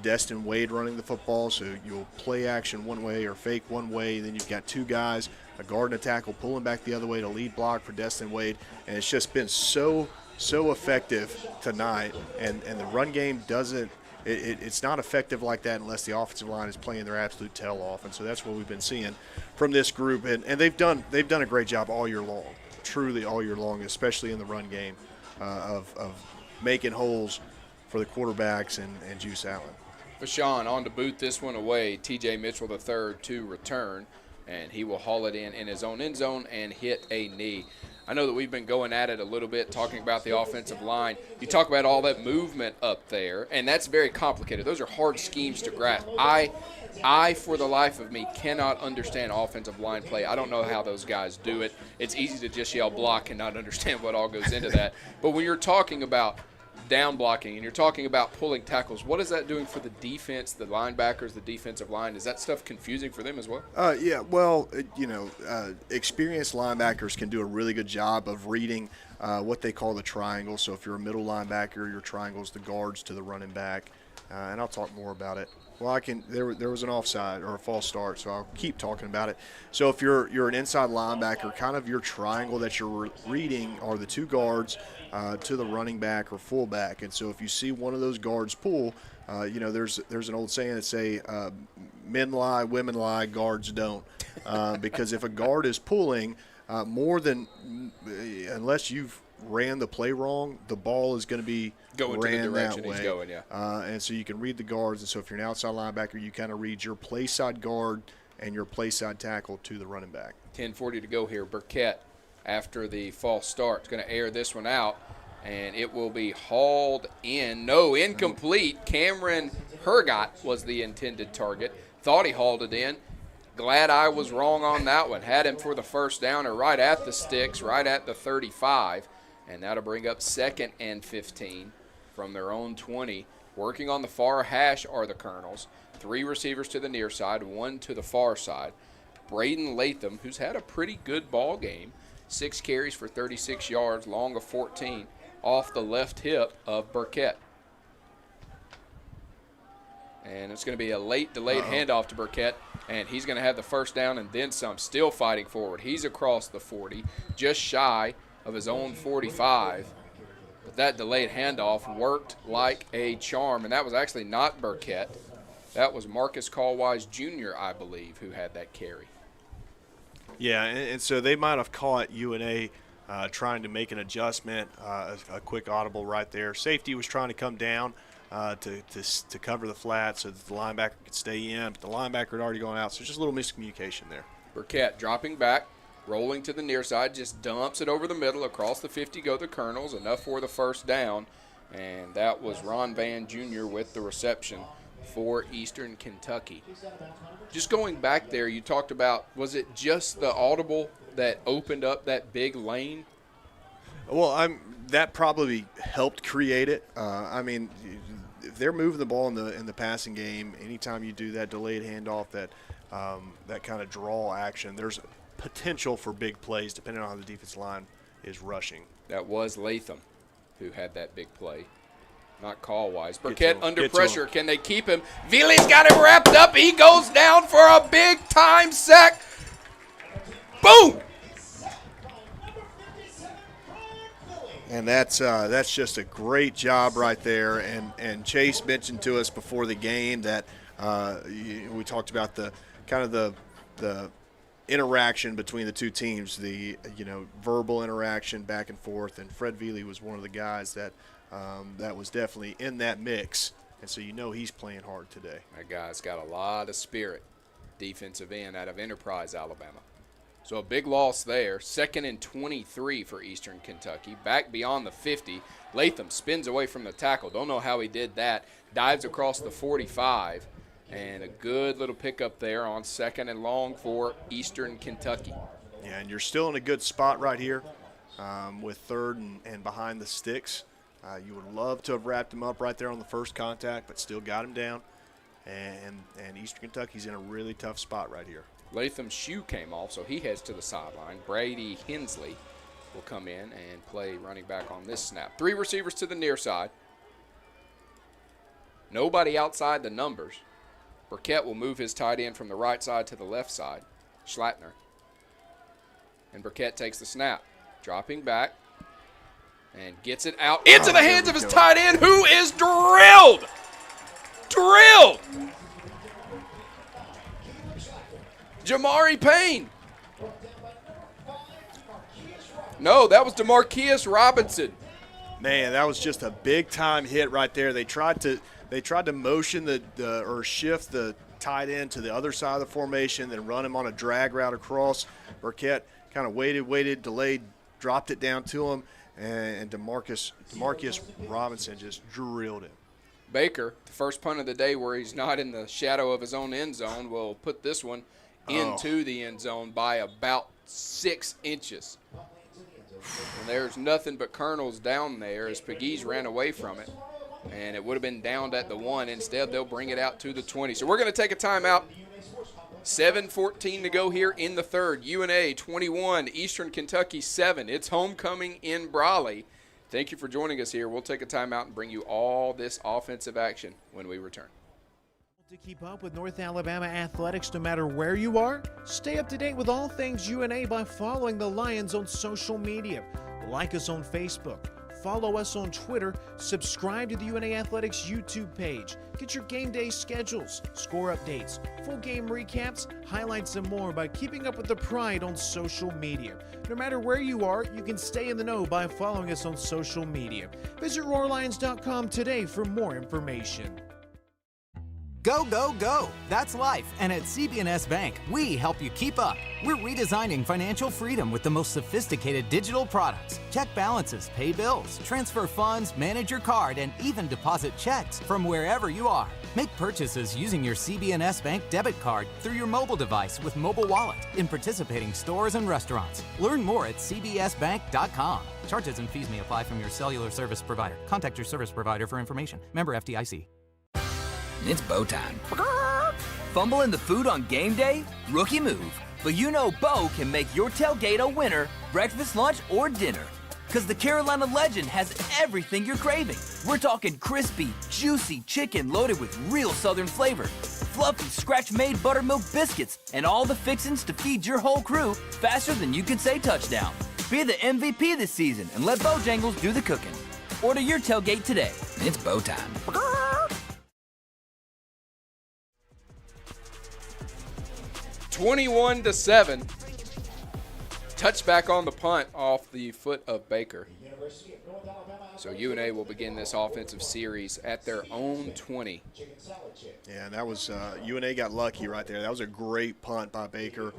D: Destin Wade running the football. So you'll play action one way or fake one way, then you've got two guys, a guard and a tackle, pulling back the other way to lead block for Destin Wade, and it's just been so effective tonight. And the run game doesn't. It's not effective like that unless the offensive line is playing their absolute tail off, and so that's what we've been seeing from this group. And they've done a great job all year long, truly all year long, especially in the run game, of making holes for the quarterbacks and Juice Allen.
C: Fashawn on to boot this one away. T.J. Mitchell III to return, and he will haul it in his own end zone and hit a knee. I know that we've been going at it a little bit, talking about the offensive line. You talk about all that movement up there, and that's very complicated. Those are hard schemes to grasp. I, for the life of me, cannot understand offensive line play. I don't know how those guys do it. It's easy to just yell block and not understand what all goes into that. But when you're talking about down blocking and you're talking about pulling tackles, what is that doing for the defense, the linebackers, the defensive line? Is that stuff confusing for them as well?
D: Yeah, well, experienced linebackers can do a really good job of reading what they call the triangle. So if you're a middle linebacker, your triangle is the guards to the running back, and I'll talk more about it. Well, there was an offside or a false start, so I'll keep talking about it. So if you're an inside linebacker, kind of your triangle that you're reading are the two guards to the running back or fullback. And so if you see one of those guards pull, there's an old saying that say men lie, women lie, guards don't. Because if a guard is pulling unless you've ran the play wrong, the ball is going to be
C: going
D: ran
C: to the direction
D: that way.
C: He's going, yeah.
D: And so you can read the guards, and so if you're an outside linebacker, you kind of read your play side guard and your play side tackle to the running back.
C: 10:40 to go here. Burkett, after the false start, is going to air this one out, and it will be hauled in. No, incomplete. Cameron Hergott was the intended target. Thought he hauled it in. Glad I was wrong on that one. Had him for the first down or right at the sticks, right at the 35. And that'll bring up 2nd and 15 from their own 20. Working on the far hash are the Colonels. 3 receivers to the near side, 1 to the far side. Braden Latham, who's had a pretty good ball game, 6 carries for 36 yards, long of 14, off the left hip of Burkett. And it's going to be a late delayed handoff to Burkett, and he's going to have the first down and then some, still fighting forward. He's across the 40, just shy of his own 45. But that delayed handoff worked like a charm, and that was actually not Burkett. That was Marcus Callwise Jr., I believe, who had that carry.
D: Yeah, and so they might have caught UNA trying to make an adjustment, a quick audible right there. Safety was trying to come down to cover the flat so that the linebacker could stay in, but the linebacker had already gone out, so just a little miscommunication there.
C: Burkett dropping back, rolling to the near side, just dumps it over the middle. Across the 50 go the Colonels, enough for the first down, and that was Ron Van Jr. with the reception for Eastern Kentucky. Just going back there, you talked about, was it just the audible that opened up that big lane?
D: Well, that probably helped create it. I mean, if they're moving the ball in the passing game, anytime you do that delayed handoff, that kind of draw action, there's potential for big plays depending on how the defensive line is rushing.
C: That was Latham who had that big play, not Callwise. Burkett under pressure. Can they keep him? Veely's got him wrapped up. He goes down for a big-time sack. Boom!
D: And that's just a great job right there. And Chase mentioned to us before the game that we talked about the kind of the interaction between the two teams, the verbal interaction back and forth. And Fred Veely was one of the guys that was definitely in that mix. And so he's playing hard today.
C: That guy's got a lot of spirit, defensive end out of Enterprise, Alabama. So a big loss there. 2nd and 23 for Eastern Kentucky. Back beyond the 50. Latham spins away from the tackle. Don't know how he did that. Dives across the 45. And a good little pickup there on 2nd and long for Eastern Kentucky.
D: Yeah, and you're still in a good spot right here with 3rd and behind the sticks. You would love to have wrapped him up right there on the first contact, but still got him down. And Eastern Kentucky's in a really tough spot right here.
C: Latham's shoe came off, so he heads to the sideline. Brady Hensley will come in and play running back on this snap. 3 receivers to the near side. Nobody outside the numbers. Burkett will move his tight end from the right side to the left side. Schlattner. And Burkett takes the snap. Dropping back. And gets it out into the hands of his tight end, who is drilled. Drilled. Jamari Payne. No, that was DeMarquius Robinson.
D: Man, that was just a big-time hit right there. They tried to motion or shift the tight end to the other side of the formation, then run him on a drag route across. Burkett kind of waited, delayed, dropped it down to him, and DeMarquius Robinson just drilled him.
C: Baker, the first punt of the day where he's not in the shadow of his own end zone, will put this one into the end zone by about 6 inches. And there's nothing but Colonels down there as Pegues ran away from it. And it would have been downed at the 1. Instead, they'll bring it out to the 20. So we're going to take a timeout. 7:14 to go here in the third. UNA 21, Eastern Kentucky 7. It's homecoming in Brawley. Thank you for joining us here. We'll take a timeout and bring you all this offensive action when we return.
B: To keep up with North Alabama athletics no matter where you are, stay up to date with all things UNA by following the Lions on social media. Like us on Facebook, follow us on Twitter, subscribe to the UNA Athletics YouTube page, get your game day schedules, score updates, full game recaps, highlights, and more by keeping up with the Pride on social media. No matter where you are, you can stay in the know by following us on social media. Visit RoarLions.com today for more information.
L: Go, go, go! That's life, and at CB&S Bank, we help you keep up. We're redesigning financial freedom with the most sophisticated digital products. Check balances, pay bills, transfer funds, manage your card, and even deposit checks from wherever you are. Make purchases using your CB&S Bank debit card through your mobile device with Mobile Wallet in participating stores and restaurants. Learn more at cbsbank.com. Charges and fees may apply from your cellular service provider. Contact your service provider for information. Member FDIC.
F: It's Bo time. Fumbling the food on game day? Rookie move. But you know Bo can make your tailgate a winner, breakfast, lunch, or dinner. Because the Carolina Legend has everything you're craving. We're talking crispy, juicy chicken loaded with real Southern flavor, fluffy, scratch-made buttermilk biscuits, and all the fixins to feed your whole crew faster than you can say touchdown. Be the MVP this season and let Bojangles do the cooking. Order your tailgate today. It's Bo time.
C: 21-7. Touchback on the punt off the foot of Baker. So UNA will begin this offensive series at their own 20.
D: Yeah, and that was UNA got lucky right there. That was a great punt by Baker.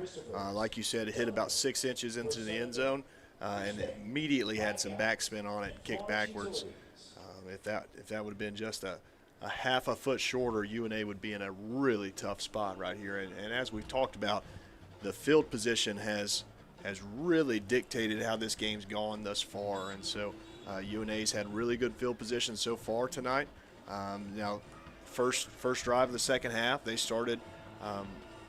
D: Like you said, it hit about 6 inches into the end zone and immediately had some backspin on it, kicked backwards. If that would have been just a half a foot shorter, UNA would be in a really tough spot right here. And as we've talked about, the field position has really dictated how this game's gone thus far. And so UNA's had really good field position so far tonight. Now, first drive of the second half, they started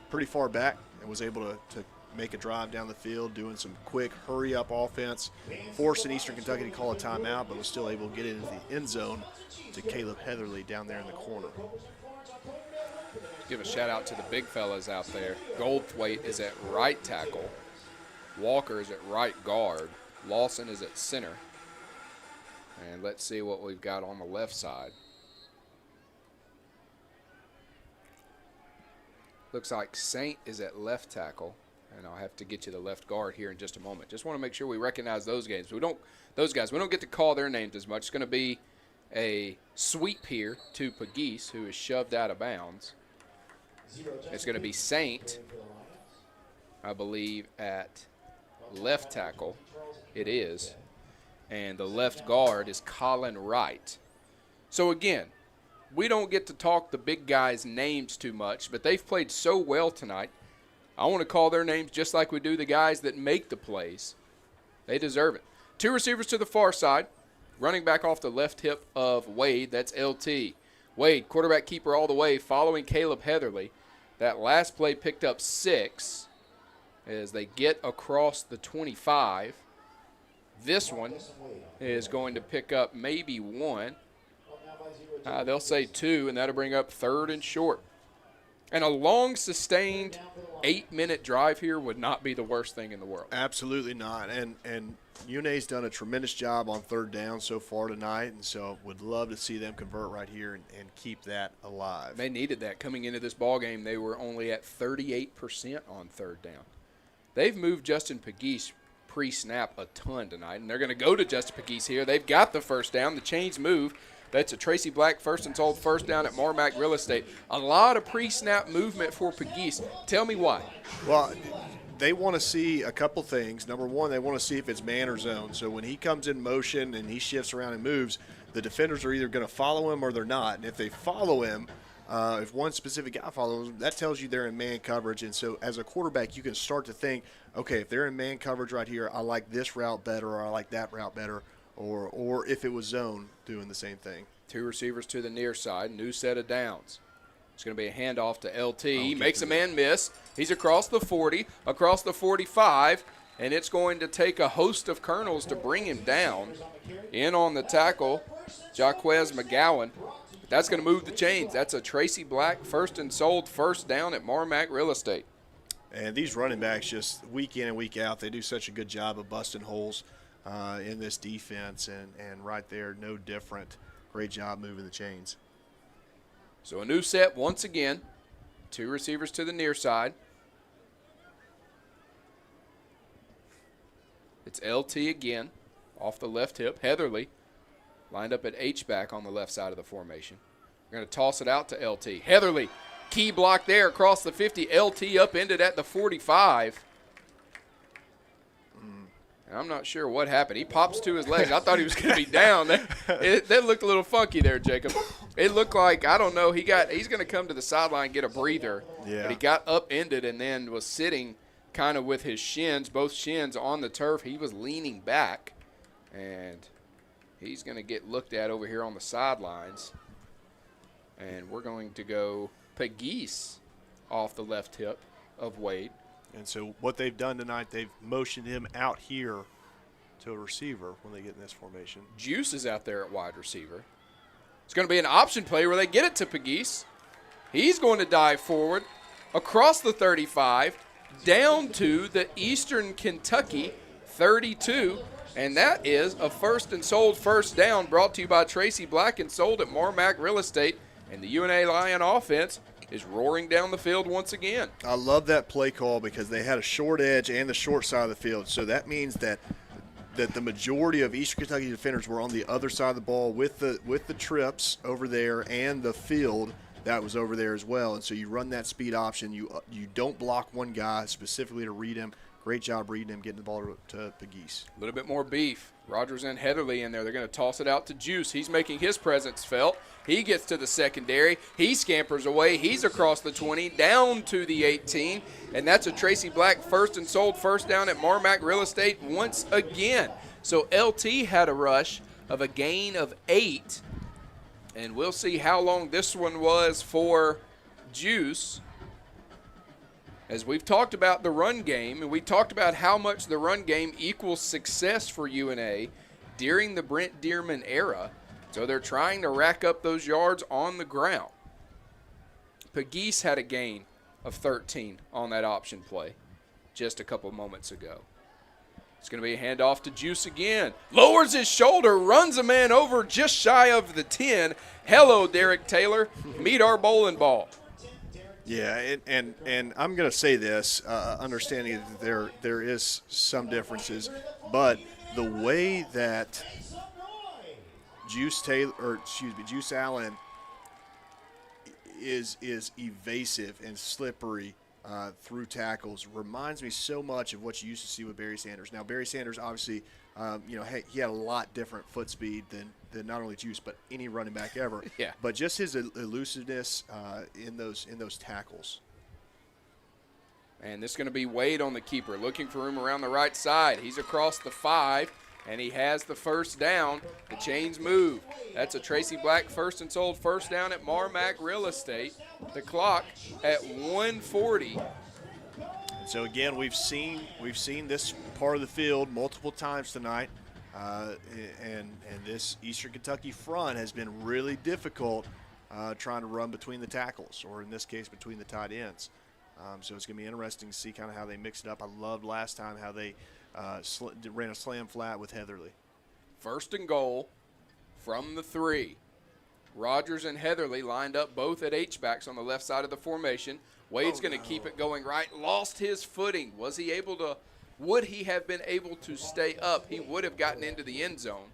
D: pretty far back and was able to make a drive down the field, doing some quick hurry-up offense, forcing Eastern Kentucky to call a timeout, but was still able to get into the end zone to Caleb Heatherly down there in the corner.
C: Give a shout-out to the big fellas out there. Goldthwait is at right tackle. Walker is at right guard. Lawson is at center. And let's see what we've got on the left side. Looks like Saint is at left tackle. And I'll have to get you the left guard here in just a moment. Just want to make sure we recognize those guys. We don't get to call their names as much. It's going to be a sweep here to Pegues, who is shoved out of bounds. It's going to be Saint, I believe, at left tackle. It is. And the left guard is Colin Wright. So, again, we don't get to talk the big guys' names too much, but they've played so well tonight. I want to call their names just like we do the guys that make the plays. They deserve it. Two receivers to the far side. Running back off the left hip of Wade. That's LT. Wade, quarterback keeper all the way, following Caleb Heatherly. That last play picked up 6 as they get across the 25. This one is going to pick up maybe 1. They'll say 2, and that'll bring up 3rd and short. And a long, sustained 8-minute drive here would not be the worst thing in the world.
D: Absolutely not. And UNA's done a tremendous job on 3rd down so far tonight, and so would love to see them convert right here and keep that alive.
C: They needed that. Coming into this ball game, they were only at 38% on 3rd down. They've moved Justin Pegues pre-snap a ton tonight, and they're going to go to Justin Pegues here. They've got the first down. The chains move. That's a Tracy Black first and sold first down at Marmac Real Estate. A lot of pre-snap movement for Pegues. Tell me why.
D: Well, they want to see a couple things. Number one, they want to see if it's man or zone. So when he comes in motion and he shifts around and moves, the defenders are either going to follow him or they're not. And if they follow him, if one specific guy follows him, that tells you they're in man coverage. And so as a quarterback, you can start to think, okay, if they're in man coverage right here, I like this route better or I like that route better. Or if it was zone, doing the same thing.
C: Two receivers to the near side, new set of downs. It's going to be a handoff to LT. He makes a man miss. He's across the 40, across the 45, and it's going to take a host of colonels to bring him down. In on the tackle, Jaquez McGowan. But that's going to move the chains. That's a Tracy Black first and sold first down at Marmac Real Estate.
D: And these running backs just week in and week out, they do such a good job of busting holes in this defense, and right there, no different. Great job moving the chains.
C: So a new set once again. Two receivers to the near side. It's LT again, off the left hip. Heatherly lined up at H-back on the left side of the formation. We're going to toss it out to LT. Heatherly, key block there across the 50. LT upended at the 45. I'm not sure what happened. He pops to his legs. I thought he was going to be down. That looked a little funky there, Jacob. It looked like, I don't know, he's going to come to the sideline and get a breather.
D: Yeah.
C: But he got upended and then was sitting kind of with his shins, both shins on the turf. He was leaning back, and he's going to get looked at over here on the sidelines. And we're going to go Pegues off the left hip of Wade.
D: And so what they've done tonight, they've motioned him out here to a receiver when they get in this formation.
C: Juice is out there at wide receiver. It's going to be an option play where they get it to Pegues. He's going to dive forward across the 35, down to the Eastern Kentucky 32, and that is a first and sold first down brought to you by Tracy Black and sold at Marmac Real Estate, and the UNA Lion offense is roaring down the field once again.
D: I love that play call because they had a short edge and the short side of the field, so that means that the majority of Eastern Kentucky defenders were on the other side of the ball with the trips over there and the field that was over there as well. And so you run that speed option. You don't block one guy specifically to read him. Great job reading him, getting the ball to Pegues.
C: A little bit more beef. Rogers and Heatherly in there. They're going to toss it out to Juice. He's making his presence felt. He gets to the secondary. He scampers away. He's across the 20, down to the 18. And that's a Tracy Black first and sold first down at Marmac Real Estate once again. So LT had a rush of a gain of 8. And we'll see how long this one was for Juice. As we've talked about the run game, and we talked about how much the run game equals success for UNA during the Brent Dearman era. So they're trying to rack up those yards on the ground. Pegues had a gain of 13 on that option play just a couple moments ago. It's going to be a handoff to Juice again. Lowers his shoulder, runs a man over just shy of the 10. Hello, Derek Taylor. Meet our bowling ball.
D: Yeah, and I'm going to say this, understanding that there is some differences, but the way that Juice Allen is evasive and slippery through tackles reminds me so much of what you used to see with Barry Sanders. Now, Barry Sanders obviously, he had a lot different foot speed than not only Juice, but any running back ever.
C: Yeah.
D: But just his elusiveness in those tackles.
C: And this is going to be Wade on the keeper, looking for room around the right side. He's across the 5, and he has the first down. The chains move. That's a Tracy Black first and sold first down at Marmac Real Estate. The clock at 1:40.
D: So again, we've seen this part of the field multiple times tonight, and this Eastern Kentucky front has been really difficult trying to run between the tackles, or in this case, between the tight ends. So it's going to be interesting to see kind of how they mix it up. I loved last time how they ran a slam flat with Heatherly.
C: First and goal from the 3. Rogers and Heatherly lined up both at H-backs on the left side of the formation. Wade's going to keep it going right. Lost his footing. Would he have been able to stay up? He would have gotten into the end zone.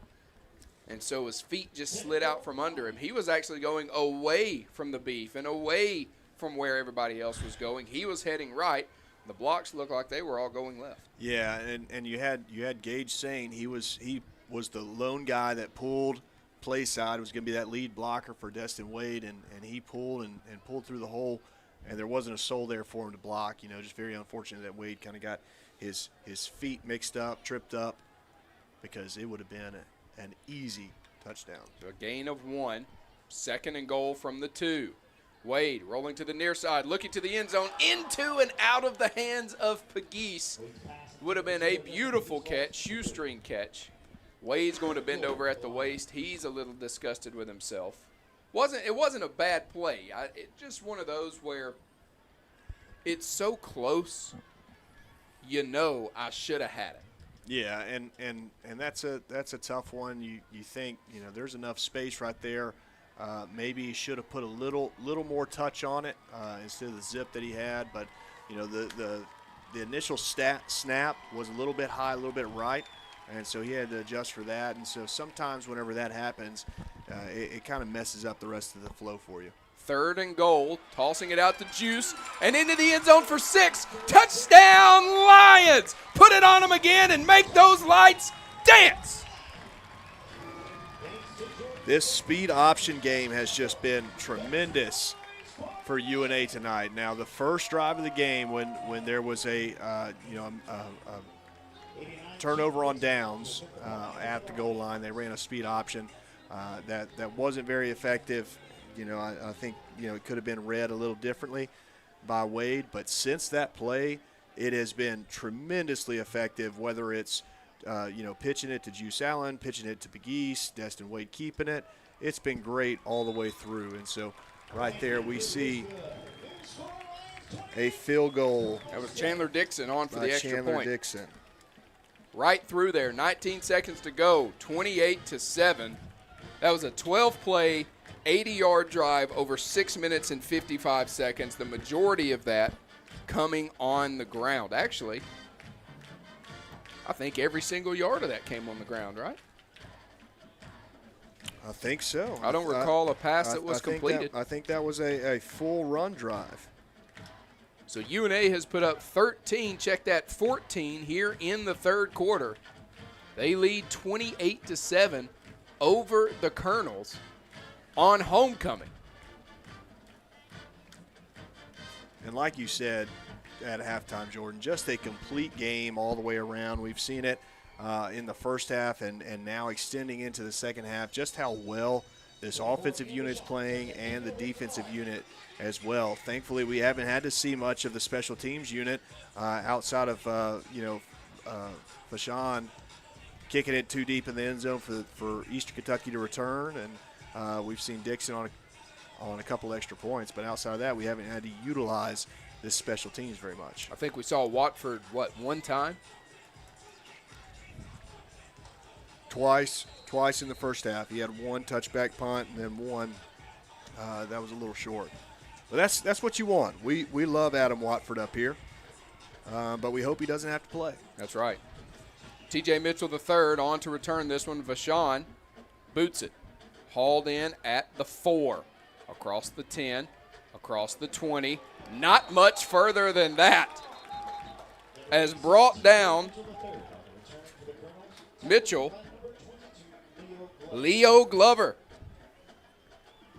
C: And so his feet just slid out from under him. He was actually going away from the beef and away from where everybody else was going. He was heading right. The blocks looked like they were all going left.
D: Yeah, and you had Gage saying he was the lone guy that pulled play side, was going to be that lead blocker for Destin Wade, and he pulled and pulled through the hole, and there wasn't a soul there for him to block. Just very unfortunate that Wade kind of got his feet mixed up, tripped up, because it would have been an easy touchdown.
C: So a gain of 1, second and goal from the 2. Wade rolling to the near side, looking to the end zone, into and out of the hands of Pegues. Would have been a beautiful catch, shoestring catch. Wade's going to bend over at the waist. He's a little disgusted with himself. It wasn't a bad play. It's just one of those where it's so close, I should have had it.
D: Yeah, and that's a tough one. You think there's enough space right there. Maybe he should have put a little more touch on it instead of the zip that he had. But the initial snap was a little bit high, a little bit right, and so he had to adjust for that. And so sometimes whenever that happens, it kind of messes up the rest of the flow for you.
C: Third and goal, tossing it out to Juice, and into the end zone for 6. Touchdown, Lions! Put it on them again and make those lights dance!
D: This speed option game has just been tremendous for UNA tonight. Now, the first drive of the game, when there was a turnover on downs at the goal line, they ran a speed option that wasn't very effective. I think it could have been read a little differently by Wade, but since that play, it has been tremendously effective. Whether it's pitching it to Juice Allen, pitching it to Pegues, Destin Wade keeping it, it's been great all the way through. And so right there we see a field goal.
C: That was Chandler Dixon on for the extra
D: Chandler
C: point.
D: Dixon.
C: Right through there, 19 seconds to go, 28-7. That was a 12-play, 80-yard drive over 6 minutes and 55 seconds, the majority of that coming on the ground. Actually, I think every single yard of that came on the ground, right?
D: I think so.
C: I don't recall a pass that was completed.
D: I think that was a full run drive.
C: So UNA has put up 13, check that, 14 here in the third quarter. They lead 28-7 over the Colonels on homecoming.
D: And like you said at halftime, Jordan, just a complete game all the way around. We've seen it in the first half and now extending into the second half, just how well this offensive unit's playing and the defensive unit as well. Thankfully, we haven't had to see much of the special teams unit outside of, Fashawn kicking it too deep in the end zone for Eastern Kentucky to return. And we've seen Dixon on a couple extra points. But outside of that, we haven't had to utilize this special teams very much.
C: I think we saw Watford, one time?
D: Twice in the first half. He had one touchback punt and then one that was a little short. But that's what you want. We love Adam Watford up here, but we hope he doesn't have to play.
C: That's right. T.J. Mitchell III on to return this one. Vashon boots it. Hauled in at the 4. Across the 10. Across the 20. Not much further than that. As brought down, Mitchell, Leo Glover.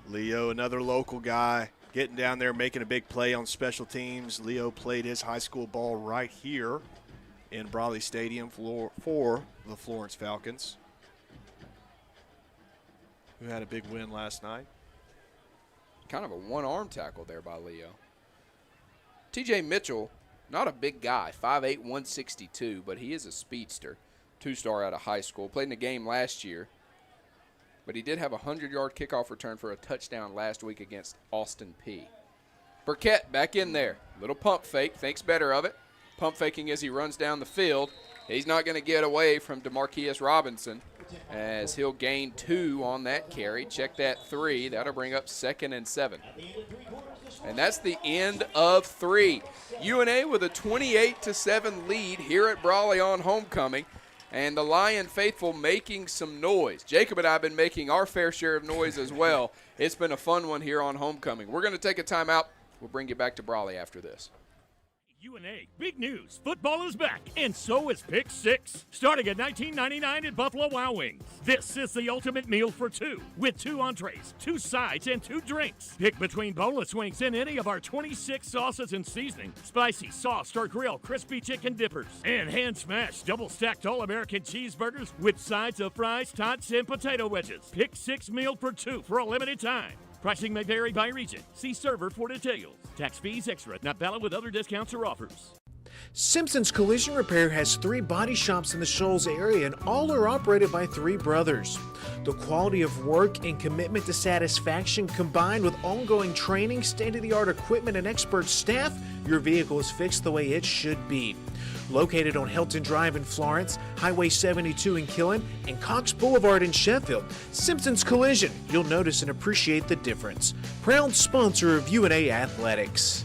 D: Leo, another local guy, getting down there, making a big play on special teams. Leo played his high school ball right here in Brawley Stadium for the Florence Falcons, who had a big win last night.
C: Kind of a one-arm tackle there by Leo. T.J. Mitchell, not a big guy, 5'8", 162, but he is a speedster. 2-star out of high school. Played in a game last year, but he did have a 100-yard kickoff return for a touchdown last week against Austin Peay. Burkett back in there. Little pump fake, thinks better of it. Pump faking as he runs down the field. He's not going to get away from DeMarquius Robinson as he'll gain 2 on that carry. Check that 3. That'll bring up 2nd and 7. And that's the end of 3. UNA with a 28-7 lead here at Brawley on homecoming. And the Lion faithful making some noise. Jacob and I have been making our fair share of noise as well. It's been a fun one here on homecoming. We're going to take a timeout. We'll bring you back to Brawley after this.
Q: UNA, big news. Football is back, and so is Pick 6. Starting at $19.99 at Buffalo Wild Wings. This is the ultimate meal for 2, with 2 entrees, 2 sides, and 2 drinks. Pick between boneless wings and any of our 26 sauces and seasonings. Spicy, sauced, or grilled crispy chicken dippers. And hand-smashed, double-stacked All-American cheeseburgers with sides of fries, tots, and potato wedges. Pick 6 meal for 2 for a limited time. Pricing may vary by region. See server for details. Tax fees extra, not valid with other discounts or offers.
B: Simpson's Collision Repair has 3 body shops in the Shoals area, and all are operated by 3 brothers. The quality of work and commitment to satisfaction, combined with ongoing training, state-of-the-art equipment, and expert staff, your vehicle is fixed the way it should be. Located on Helton Drive in Florence, Highway 72 in Killen, and Cox Boulevard in Sheffield, Simpson's Collision, you'll notice and appreciate the difference. Proud sponsor of UNA Athletics.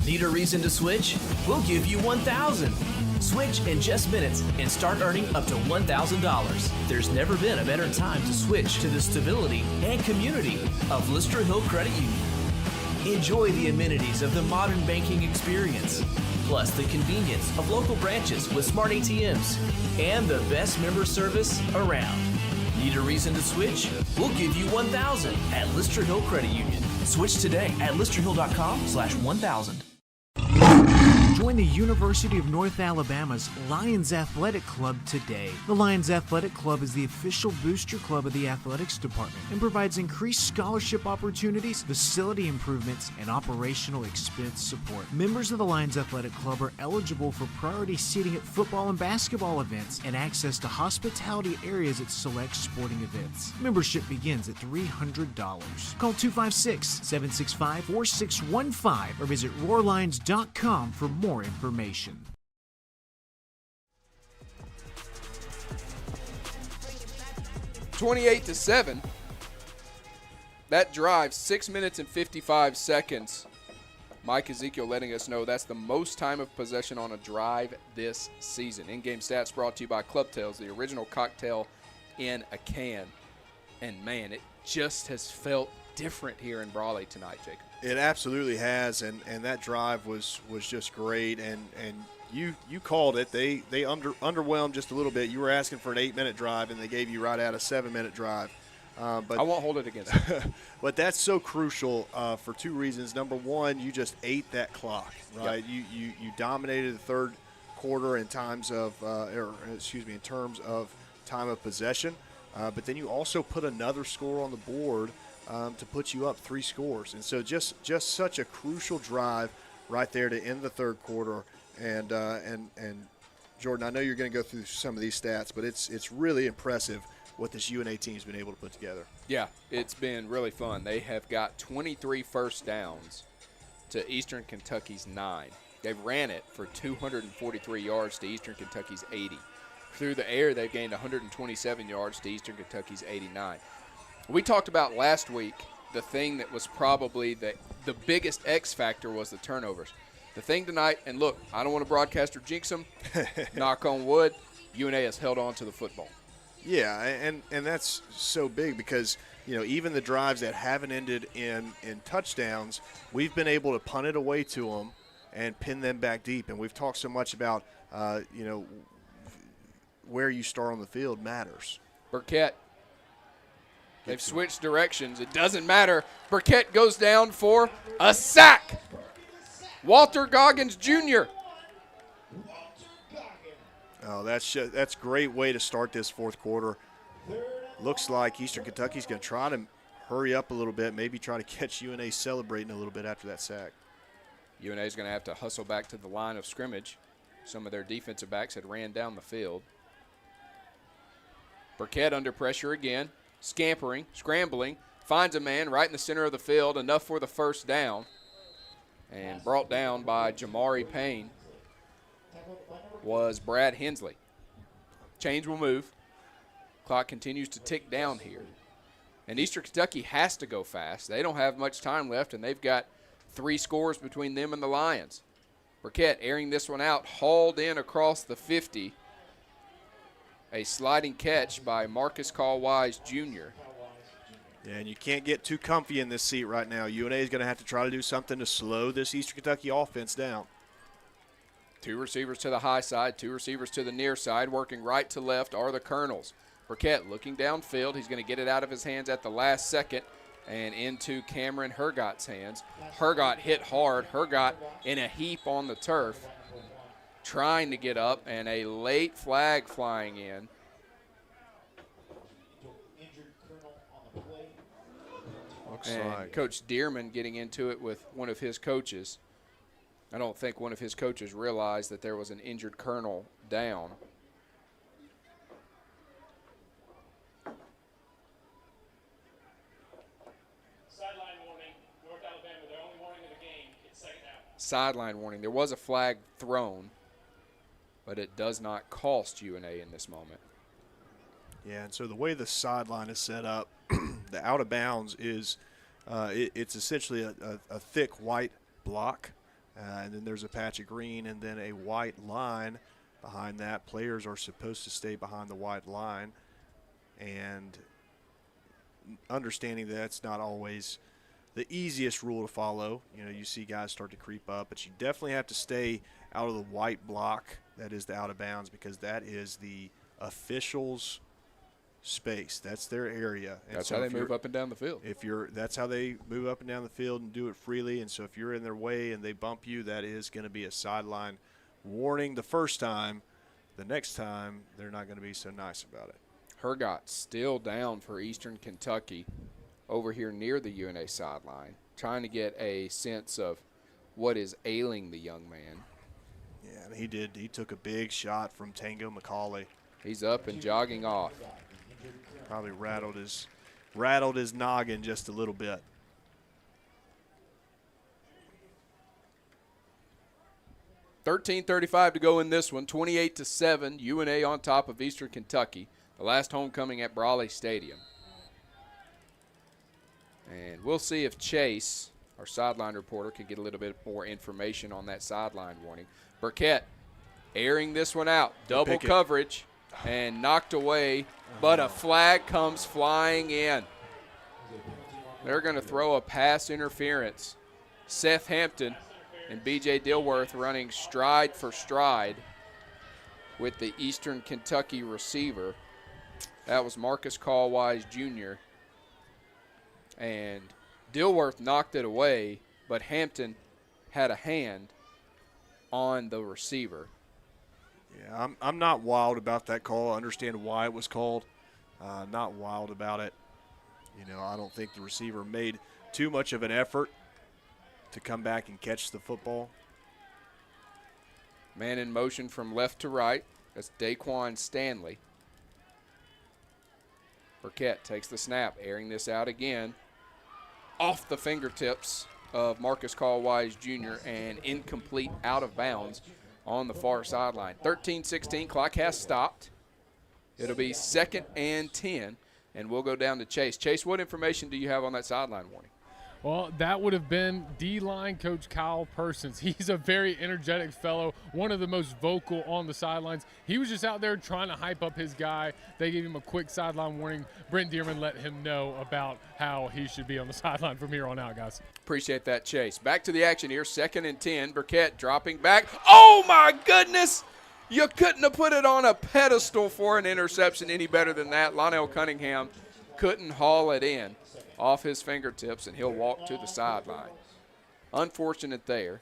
V: Need a reason to switch? We'll give you 1,000. Switch in just minutes and start earning up to $1,000. There's never been a better time to switch to the stability and community of Lister Hill Credit Union. Enjoy the amenities of the modern banking experience. plus the convenience of local branches with smart ATMs, and the best member service around. Need a reason to switch? We'll give you 1,000 at Lister Hill Credit Union. Switch today at listerhill.com/1000.
B: Join the University of North Alabama's Lions Athletic Club today. The Lions Athletic Club is the official booster club of the athletics department and provides increased scholarship opportunities, facility improvements, and operational expense support. Members of the Lions Athletic Club are eligible for priority seating at football and basketball events and access to hospitality areas at select sporting events. Membership begins at $300. Call 256-765-4615 or visit roarlions.com for more information.
C: (28-7). That drive, 6 minutes and 55 seconds. Mike Ezekiel letting us know that's the most time of possession on a drive this season. In-game stats brought to you by Club Tales, the original cocktail in a can. And man, it just has felt different here in Brawley tonight, Jacob.
D: It absolutely has, and that drive was just great. And you called it. They underwhelmed just a little bit. You were asking for an 8-minute drive, and they gave you right out a 7-minute drive. But
C: I won't hold it against them.
D: But that's so crucial for two reasons. Number one, you just ate that clock, right?
C: Yep.
D: You dominated the third quarter in terms of time of possession. But then you also put another score on the board to put you up 3 scores. And so just such a crucial drive right there to end the third quarter. And Jordan, I know you're going to go through some of these stats, but it's really impressive what this UNA team's been able to put together.
C: Yeah, it's been really fun. They have got 23 first downs to Eastern Kentucky's 9. They've ran it for 243 yards to Eastern Kentucky's 80. Through the air, they've gained 127 yards to Eastern Kentucky's 89. We talked about last week the thing that was probably the biggest X factor was the turnovers. The thing tonight, and look, I don't want to broadcast or jinx them, knock on wood, UNA has held on to the football.
D: Yeah, and that's so big because, even the drives that haven't ended in touchdowns, we've been able to punt it away to them and pin them back deep. And we've talked so much about, where you start on the field matters.
C: Burkett. They've switched directions. It doesn't matter. Burkett goes down for a sack. Walter Goggins Jr.
D: Oh, that's a great way to start this fourth quarter. Looks like Eastern Kentucky's going to try to hurry up a little bit, maybe try to catch UNA celebrating a little bit after that sack.
C: UNA is going to have to hustle back to the line of scrimmage. Some of their defensive backs had ran down the field. Burkett under pressure again, scrambling, finds a man right in the center of the field, enough for the first down, and brought down by Jamari Payne was Brad Hensley. Chains will move. Clock continues to tick down here. And Eastern Kentucky has to go fast. They don't have much time left, and they've got 3 scores between them and the Lions. Burkett airing this one out, hauled in across the 50. A sliding catch by Marcus Call-Wise Jr.
D: Yeah, and you can't get too comfy in this seat right now. UNA is going to have to try to do something to slow this Eastern Kentucky offense down.
C: 2 receivers to the high side, 2 receivers to the near side. Working right to left are the Colonels. Burkett looking downfield. He's going to get it out of his hands at the last second and into Cameron Hergott's hands. Hergott hit hard. Hergott in a heap on the turf, trying to get up, and a late flag flying in. And
D: like
C: Coach Dearman getting into it with one of his coaches. I don't think one of his coaches realized that there was an injured colonel down.
Q: Sideline warning, North Alabama, their only warning of the game. It's second down.
C: Sideline warning. There was a flag thrown, but it does not cost UNA in this moment.
D: Yeah, and so the way the sideline is set up, the out of bounds is it's essentially a thick white block, and then there's a patch of green and then a white line behind that. Players are supposed to stay behind the white line, and understanding that's not always the easiest rule to follow. You know, you see guys start to creep up, but you definitely have to stay out of the white block that is the out of bounds, because that is the officials' space. That's their area. And
C: That's
D: so
C: how they
D: if you're-
C: move up and down the field.
D: That's how they move up and down the field and do it freely. And so if you're in their way and they bump you, that is going to be a sideline warning the first time. The next time, they're not going to be so nice about it.
C: Hergot still down for Eastern Kentucky over here near the UNA sideline, trying to get a sense of what is ailing the young man.
D: Yeah, and he did. He took a big shot from Tango McCauley.
C: He's up and jogging off.
D: Probably rattled his noggin just a little bit.
C: $13:35 to go in this one. 28-7, UNA on top of Eastern Kentucky. The last homecoming at Brawley Stadium. And we'll see if Chase, our sideline reporter, can get a little bit more information on that sideline warning. Burkett airing this one out. Double coverage and knocked away, but a flag comes flying in. They're going to throw a pass interference. Seth Hampton and B.J. Dilworth running stride for stride with the Eastern Kentucky receiver. That was Marcus Callwise Jr. And Dilworth knocked it away, but Hampton had a hand on the receiver.
D: Yeah, I'm not wild about that call. I understand why it was called. Not wild about it. You know, I don't think the receiver made too much of an effort to come back and catch the football.
C: Man in motion from left to right. That's Daquan Stanley. Burkett takes the snap, airing this out again. Off the fingertips of Marcus Callwise Jr. and incomplete, out of bounds on the far sideline. 13-16, clock has stopped. It'll be 2nd and 10, and we'll go down to Chase. Chase, what information do you have on that sideline warning?
T: Well, that would have been D-line coach Kyle Persons. He's a very energetic fellow, one of the most vocal on the sidelines. He was just out there trying to hype up his guy. They gave him a quick sideline warning. Brent Dearman let him know about how he should be on the sideline from here on out, guys.
C: Appreciate that, Chase. Back to the action here, 2nd and 10. Burkett dropping back. Oh, my goodness! You couldn't have put it on a pedestal for an interception any better than that. Lonell Cunningham couldn't haul it in off his fingertips, and he'll walk to the sideline. Unfortunate there.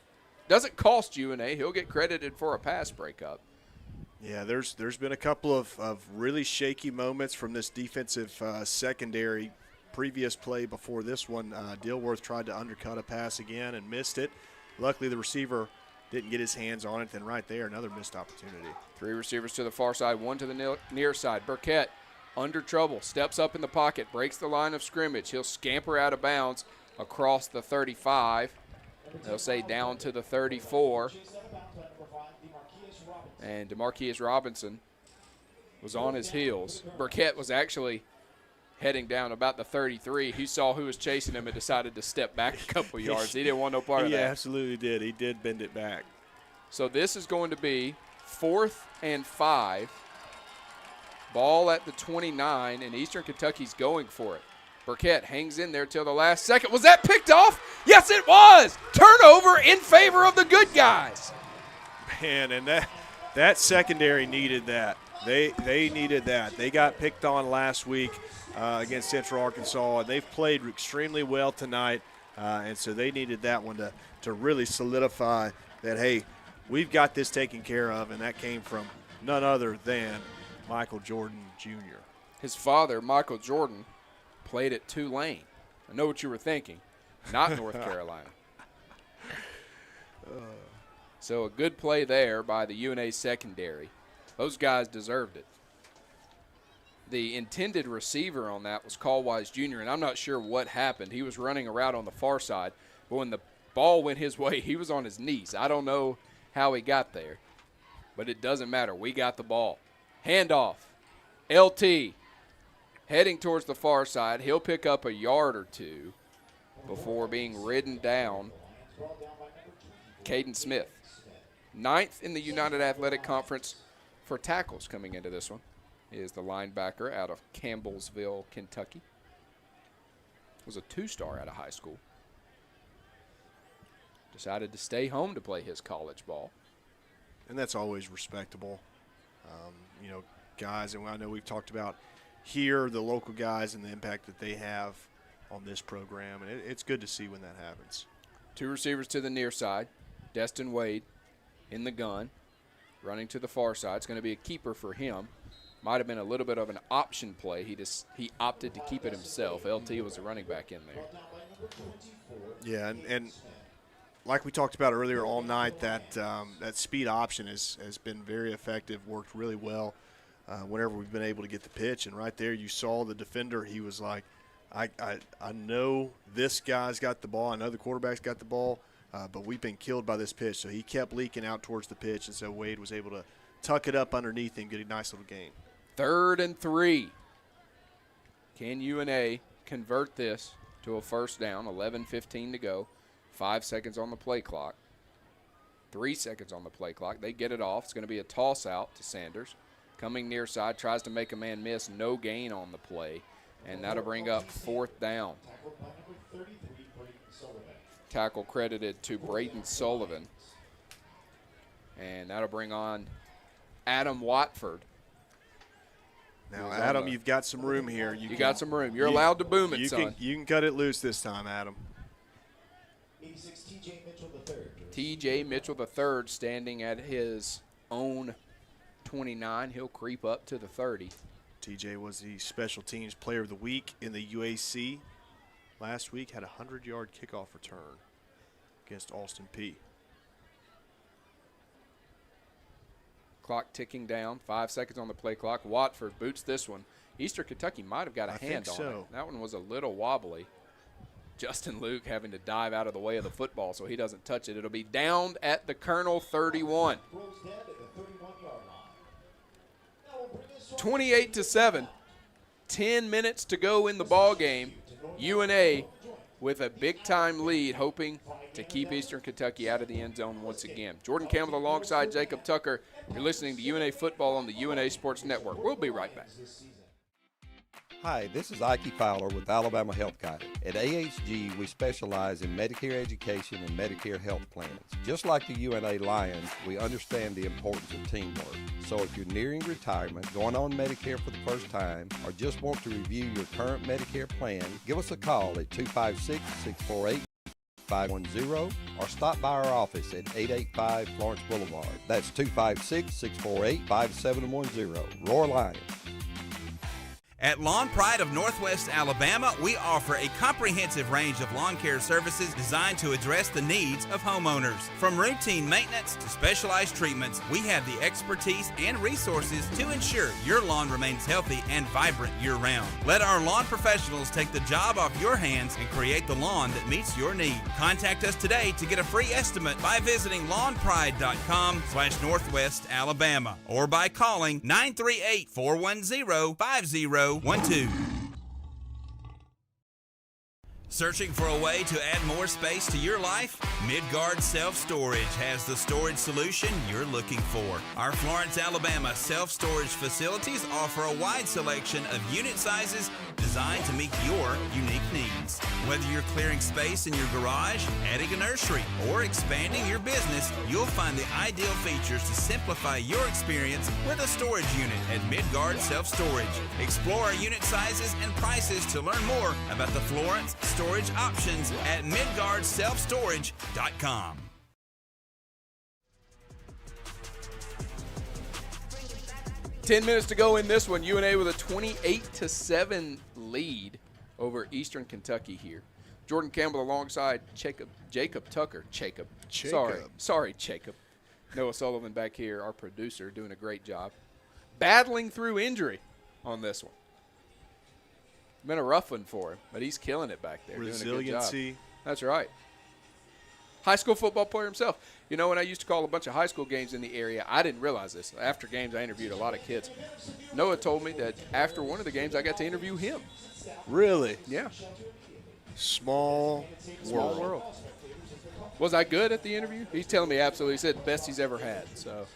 C: Doesn't cost UNA. He'll get credited for a pass breakup.
D: Yeah, there's been a couple of really shaky moments from this defensive secondary. Previous play before this one, Dilworth tried to undercut a pass again and missed it. Luckily, the receiver didn't get his hands on it. Then right there, another missed opportunity.
C: 3 receivers to the far side, 1 to the near side. Burkett under trouble, steps up in the pocket, breaks the line of scrimmage. He'll scamper out of bounds across the 35. They'll say down to the 34. And DeMarquise Robinson was on his heels. Burkett was actually heading down about the 33. He saw who was chasing him and decided to step back a couple yards. He didn't want no part of that.
D: He absolutely did. He did bend it back.
C: So this is going to be 4th and 5. Ball at the 29, and Eastern Kentucky's going for it. Burkett hangs in there till the last second. Was that picked off? Yes, it was. Turnover in favor of the good guys.
D: Man, and that secondary needed that. They needed that. They got picked on last week against Central Arkansas, and they've played extremely well tonight, and so they needed that one to really solidify that, hey, we've got this taken care of, and that came from none other than Michael Jordan Jr.
C: His father, Michael Jordan, played at Tulane. I know what you were thinking. Not North Carolina. So a good play there by the UNA secondary. Those guys deserved it. The intended receiver on that was Callwise Jr., and I'm not sure what happened. He was running around on the far side, but when the ball went his way, he was on his knees. I don't know how he got there, but it doesn't matter. We got the ball. Handoff. LT heading towards the far side. He'll pick up a yard or two before being ridden down. Caden Smith, 9th in the United Athletic Conference for tackles coming into this one, is the linebacker out of Campbellsville, Kentucky. Was a 2-star out of high school. decided to stay home to play his college ball.
D: And that's always respectable. You know, guys, and I know we've talked about here the local guys and the impact that they have on this program, and it's good to see when that happens.
C: 2 receivers to the near side. Destin Wade in the gun, running to the far side. It's going to be a keeper for him. Might have been a little bit of an option play. He opted to keep it himself. LT was the running back in there.
D: Yeah, and like we talked about earlier all night, that speed option has been very effective, worked really well whenever we've been able to get the pitch. And right there you saw the defender. He was like, I know this guy's got the ball. I know the quarterback's got the ball, but we've been killed by this pitch. So he kept leaking out towards the pitch, and so Wade was able to tuck it up underneath and get a nice little gain.
C: 3rd and 3. Can UNA convert this to a first down? 11:15 to go. 5 seconds on the play clock. 3 seconds on the play clock. They get it off. It's going to be a toss out to Sanders. Coming near side, tries to make a man miss. No gain on the play. And that'll bring up 4th down. Tackle credited to Brayton Sullivan. And that'll bring on Adam Watford.
D: Now, Adam, you've got some room here.
C: You got some room. You're allowed to boom it, son.
D: You can cut it loose this time, Adam.
E: 86 TJ Mitchell III.
C: TJ Mitchell III standing at his own 29. He'll creep up to the 30.
D: TJ was the Special Teams Player of the Week in the UAC last week. Had a 100-yard kickoff return against Austin Peay.
C: Clock ticking down. 5 seconds on the play clock. Watford boots this one. Eastern Kentucky might have got a hand on it. That one was a little wobbly. Justin Luke having to dive out of the way of the football so he doesn't touch it. It'll be downed at the Colonel 31. 28-7. 10 minutes to go in the ball game. UNA with a big-time lead, hoping to keep Eastern Kentucky out of the end zone once again. Jordan Campbell alongside Jacob Tucker. You're listening to UNA Football on the UNA Sports Network. We'll be right back.
K: Hi, this is Ike Fowler with Alabama Health Guide. At AHG, we specialize in Medicare education and Medicare health plans. Just like the UNA Lions, we understand the importance of teamwork. So if you're nearing retirement, going on Medicare for the first time, or just want to review your current Medicare plan, give us a call at 256-648-510 or stop by our office at 885 Florence Boulevard. That's 256-648-5710. Roar Lions.
R: At Lawn Pride of Northwest Alabama, we offer a comprehensive range of lawn care services designed to address the needs of homeowners. From routine maintenance to specialized treatments, we have the expertise and resources to ensure your lawn remains healthy and vibrant year-round. Let our lawn professionals take the job off your hands and create the lawn that meets your need. Contact us today to get a free estimate by visiting lawnpride.com/Northwest Alabama or by calling 938-410-5012. Searching for a way to add more space to your life? Midgard Self-Storage has the storage solution you're looking for. Our Florence, Alabama self-storage facilities offer a wide selection of unit sizes designed to meet your unique needs. Whether you're clearing space in your garage, adding a nursery, or expanding your business, you'll find the ideal features to simplify your experience with a storage unit at Midgard Self-Storage. Explore our unit sizes and prices to learn more about the Florence storage options at midgardselfstorage.com.
C: Ten minutes to go in this one. UNA with a 28-7 lead over Eastern Kentucky here. Jordan Campbell alongside Jacob Tucker. Sorry, Jacob. Noah Sullivan back here, our producer, doing a great job. Battling through injury on this one. Been a rough one for him, but he's killing it back there.
D: Resiliency.
C: Doing a good job. That's right. High school football player himself. You know, when I used to call a bunch of high school games in the area, I didn't realize this. After games, I interviewed a lot of kids. Noah told me that after one of the games, I got to interview him.
D: Really?
C: Yeah.
D: Small
C: world. Was I good at the interview? He's telling me absolutely. He said best he's ever had. So,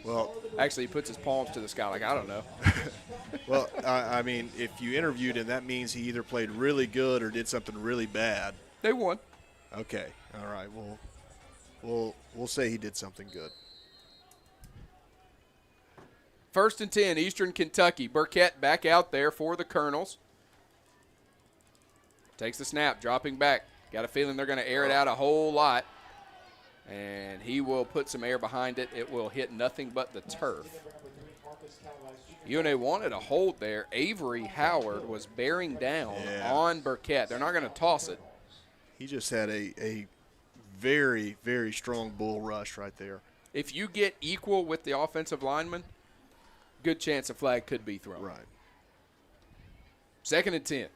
D: well,
C: actually, he puts his palms to the sky like, I don't know.
D: Well, I mean, if you interviewed him, that means he either played really good or did something really bad.
C: They won.
D: Okay. All right. Well, We'll say he did something good.
C: 1st and 10, Eastern Kentucky. Burkett back out there for the Colonels. Takes the snap, dropping back. Got a feeling they're going to air it out a whole lot. And he will put some air behind it. It will hit nothing but the turf. UNA wanted a hold there. Avery Howard was bearing down on Burkett. They're not going to toss it.
D: He just had a very, very strong bull rush right there.
C: If you get equal with the offensive lineman, good chance a flag could be thrown.
D: Right.
C: 2nd and 10.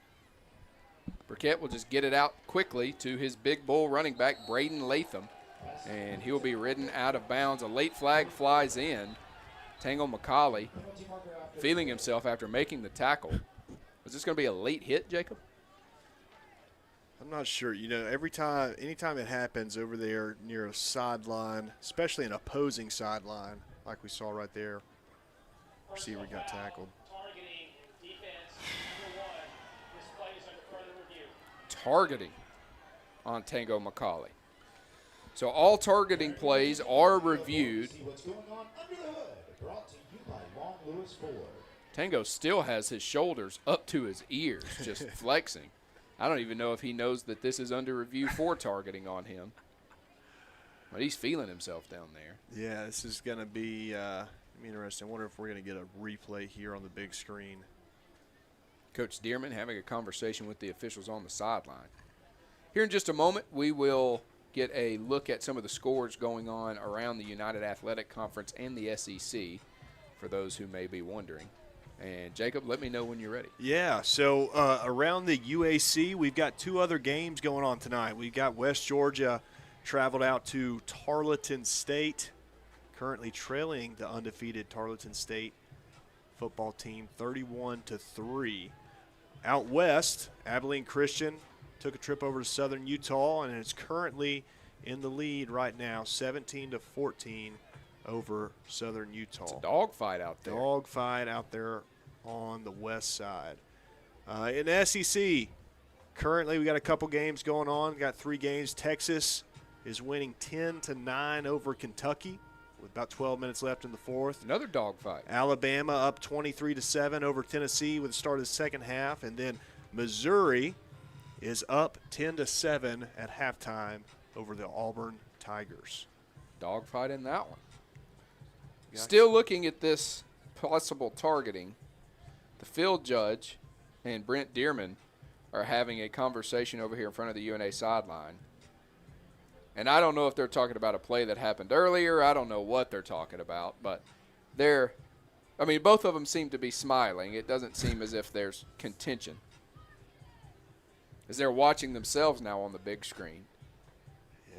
C: Burkett will just get it out quickly to his big bull running back, Braden Latham, and he'll be ridden out of bounds. A late flag flies in. Tango McCauley feeling himself after making the tackle. Was this going to be a late hit, Jacob?
D: I'm not sure. You know, anytime it happens over there near a sideline, especially an opposing sideline, like we saw right there, receiver got tackled.
C: Targeting on Tango McCauley. So all targeting plays are reviewed. Tango still has his shoulders up to his ears, just flexing. I don't even know if he knows that this is under review for targeting on him. But he's feeling himself down there.
D: Yeah, this is going to be interesting. I wonder if we're going to get a replay here on the big screen.
C: Coach Dearman having a conversation with the officials on the sideline. Here in just a moment, we will get a look at some of the scores going on around the United Athletic Conference and the SEC for those who may be wondering. And, Jacob, let me know when you're ready.
D: Yeah, so around the UAC, we've got 2 other games going on tonight. We've got West Georgia traveled out to Tarleton State, currently trailing the undefeated Tarleton State football team 31-3. Out west, Abilene Christian took a trip over to Southern Utah and is currently in the lead right now, 17-14 over Southern Utah.
C: It's a dogfight out there.
D: Dogfight out there on the west side. In the SEC, currently we got a couple games going on. We got 3 games. Texas is winning 10-9 over Kentucky with about 12 minutes left in the fourth.
C: Another dogfight.
D: Alabama up 23-7 over Tennessee with the start of the second half. And then Missouri is up 10-7 at halftime over the Auburn Tigers.
C: Dogfight in that one. Still looking at this possible targeting. The field judge and Brent Dearman are having a conversation over here in front of the UNA sideline. And I don't know if they're talking about a play that happened earlier. I don't know what they're talking about. But both of them seem to be smiling. It doesn't seem as if there's contention. As they're watching themselves now on the big screen.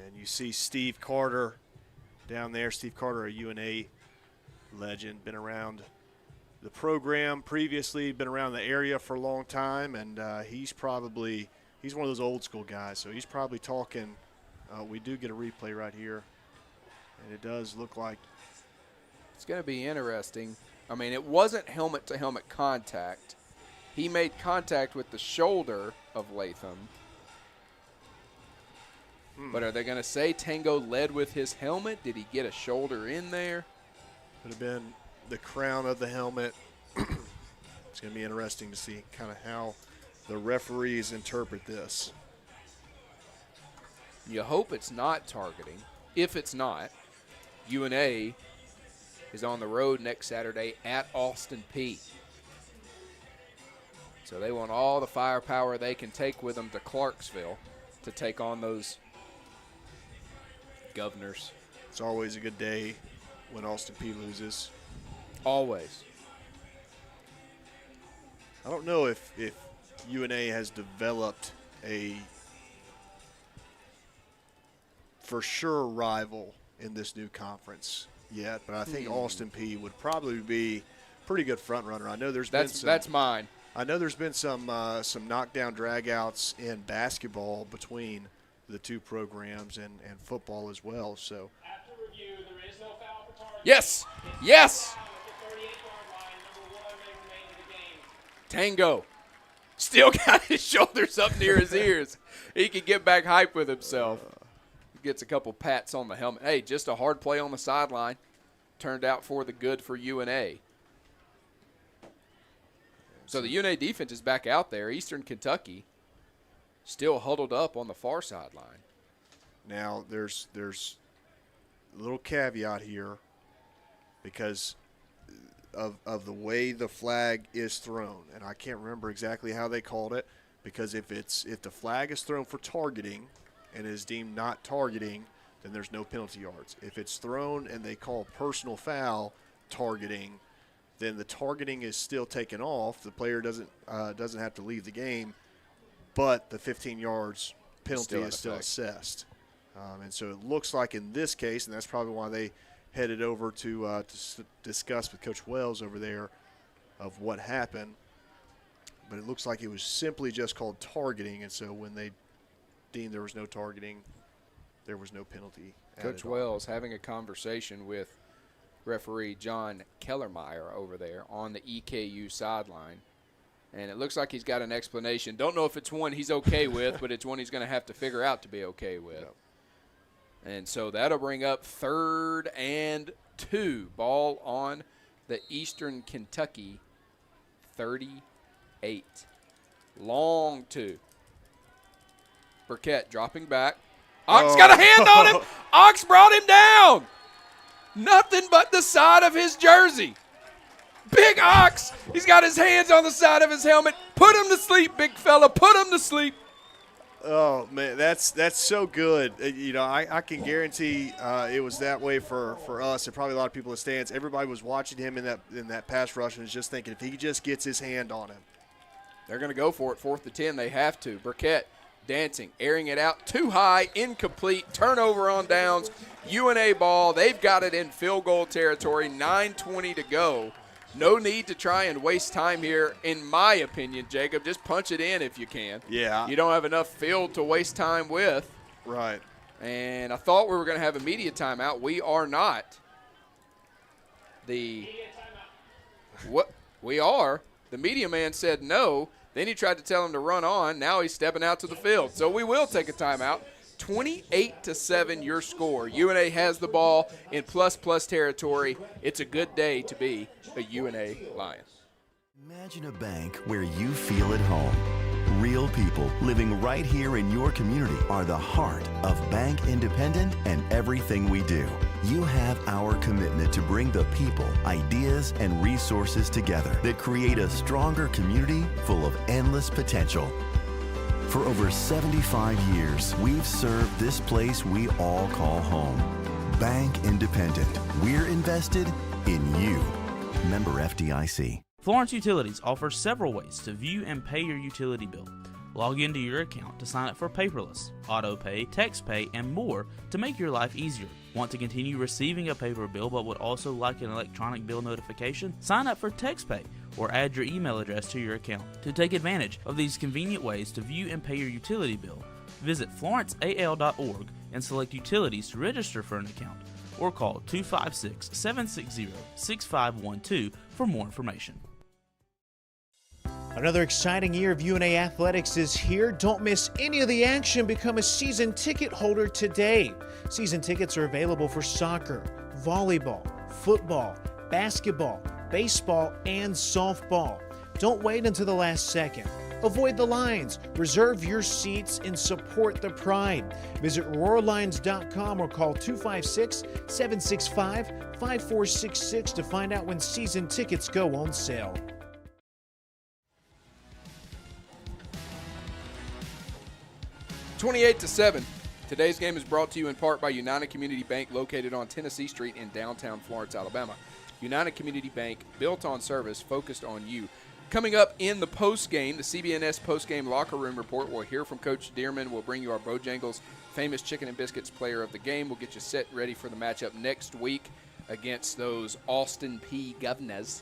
D: And you see Steve Carter down there. Steve Carter, a UNA legend, been around the program previously, been around the area for a long time, and he's one of those old school guys, so he's probably talking. We do get a replay right here, and it does look like
C: it's going to be interesting. I mean, it wasn't helmet-to-helmet contact. He made contact with the shoulder of Latham. But are they going to say Tango led with his helmet? Did he get a shoulder in there?
D: Could have been the crown of the helmet. It's going to be interesting to see kind of how the referees interpret this.
C: You hope it's not targeting. If it's not, UNA is on the road next Saturday at Austin Peay. So they want all the firepower they can take with them to Clarksville to take on those Governors.
D: It's always a good day when Austin Peay loses.
C: Always.
D: I don't know if UNA has developed a for sure rival in this new conference yet, but I think Austin Peay would probably be a pretty good front runner. I know
C: that's mine.
D: I know there's been some knockdown dragouts in basketball between the two programs and football as well. So
I: after review, there is no foul for targeting.
C: Yes. Yes. Tango still got his shoulders up near his ears. He can get back hype with himself. gets a couple pats on the helmet. Hey, just a hard play on the sideline. Turned out for the good for UNA. So the UNA defense is back out there. Eastern Kentucky still huddled up on the far sideline.
D: Now, there's a little caveat here because of the way the flag is thrown, and I can't remember exactly how they called it, because if the flag is thrown for targeting and is deemed not targeting, then there's no penalty yards. If it's thrown and they call personal foul targeting, then the targeting is still taken off. The player doesn't have to leave the game, but the 15 yards penalty is still assessed. And so it looks like in this case, and that's probably why they headed over to discuss with Coach Wells over there of what happened. But it looks like it was simply just called targeting, and so when they deemed there was no targeting, there was no penalty.
C: Coach Wells having a conversation with referee John Kellermeyer over there on the EKU sideline. And it looks like he's got an explanation. Don't know if it's one he's okay with, but it's one he's going to have to figure out to be okay with. Yep. And so that'll bring up 3rd and 2. Ball on the Eastern Kentucky 38. Long 2. Burkett dropping back. Ox got a hand on him. Ox brought him down. Nothing but the side of his jersey. Big Ox. He's got his hands on the side of his helmet. Put him to sleep, big fella. Put him to sleep.
D: Oh, man, that's so good. I can guarantee it was that way for us and probably a lot of people in the stands. Everybody was watching him in that pass rush and was just thinking if he just gets his hand on him.
C: They're going to go for it. 4th and 10. They have to. Burkett dancing, airing it out too high, incomplete, turnover on downs. UNA ball. They've got it in field goal territory. 9:20 to go. No need to try and waste time here, in my opinion, Jacob. Just punch it in if you can.
D: Yeah.
C: You don't have enough field to waste time with.
D: Right.
C: And I thought we were going to have a media timeout. We are not. We are. The media man said no. Then he tried to tell him to run on. Now he's stepping out to the field. So we will take a timeout. 28-7 your score. UNA has the ball in plus territory. It's a good day to be a UNA Lion.
P: Imagine a bank where you feel at home. Real people living right here in your community are the heart of Bank Independent and everything we do. You have our commitment to bring the people, ideas, and resources together that create a stronger community full of endless potential. For over 75 years, we've served this place we all call home. Bank Independent. We're invested in you. Member FDIC.
J: Florence Utilities offers several ways to view and pay your utility bill. Log into your account to sign up for paperless, auto pay, text pay, and more to make your life easier. Want to continue receiving a paper bill but would also like an electronic bill notification? Sign up for text pay or add your email address to your account. To take advantage of these convenient ways to view and pay your utility bill, visit florenceal.org and select Utilities to register for an account, or call 256-760-6512 for more information.
B: Another exciting year of UNA athletics is here. Don't miss any of the action. Become a season ticket holder today. Season tickets are available for soccer, volleyball, football, basketball, baseball, and softball. Don't wait until the last second. Avoid the lines. Reserve your seats and support the pride. Visit RoarLions.com or call 256-765-5466 to find out when season tickets go on sale.
C: 28-7. Today's game is brought to you in part by United Community Bank, located on Tennessee Street in downtown Florence, Alabama. United Community Bank, built on service, focused on you. Coming up in the postgame, the CBNS postgame locker room report, we'll hear from Coach Dearman. We'll bring you our Bojangles famous chicken and biscuits player of the game. We'll get you set ready for the matchup next week against those Austin P. Governors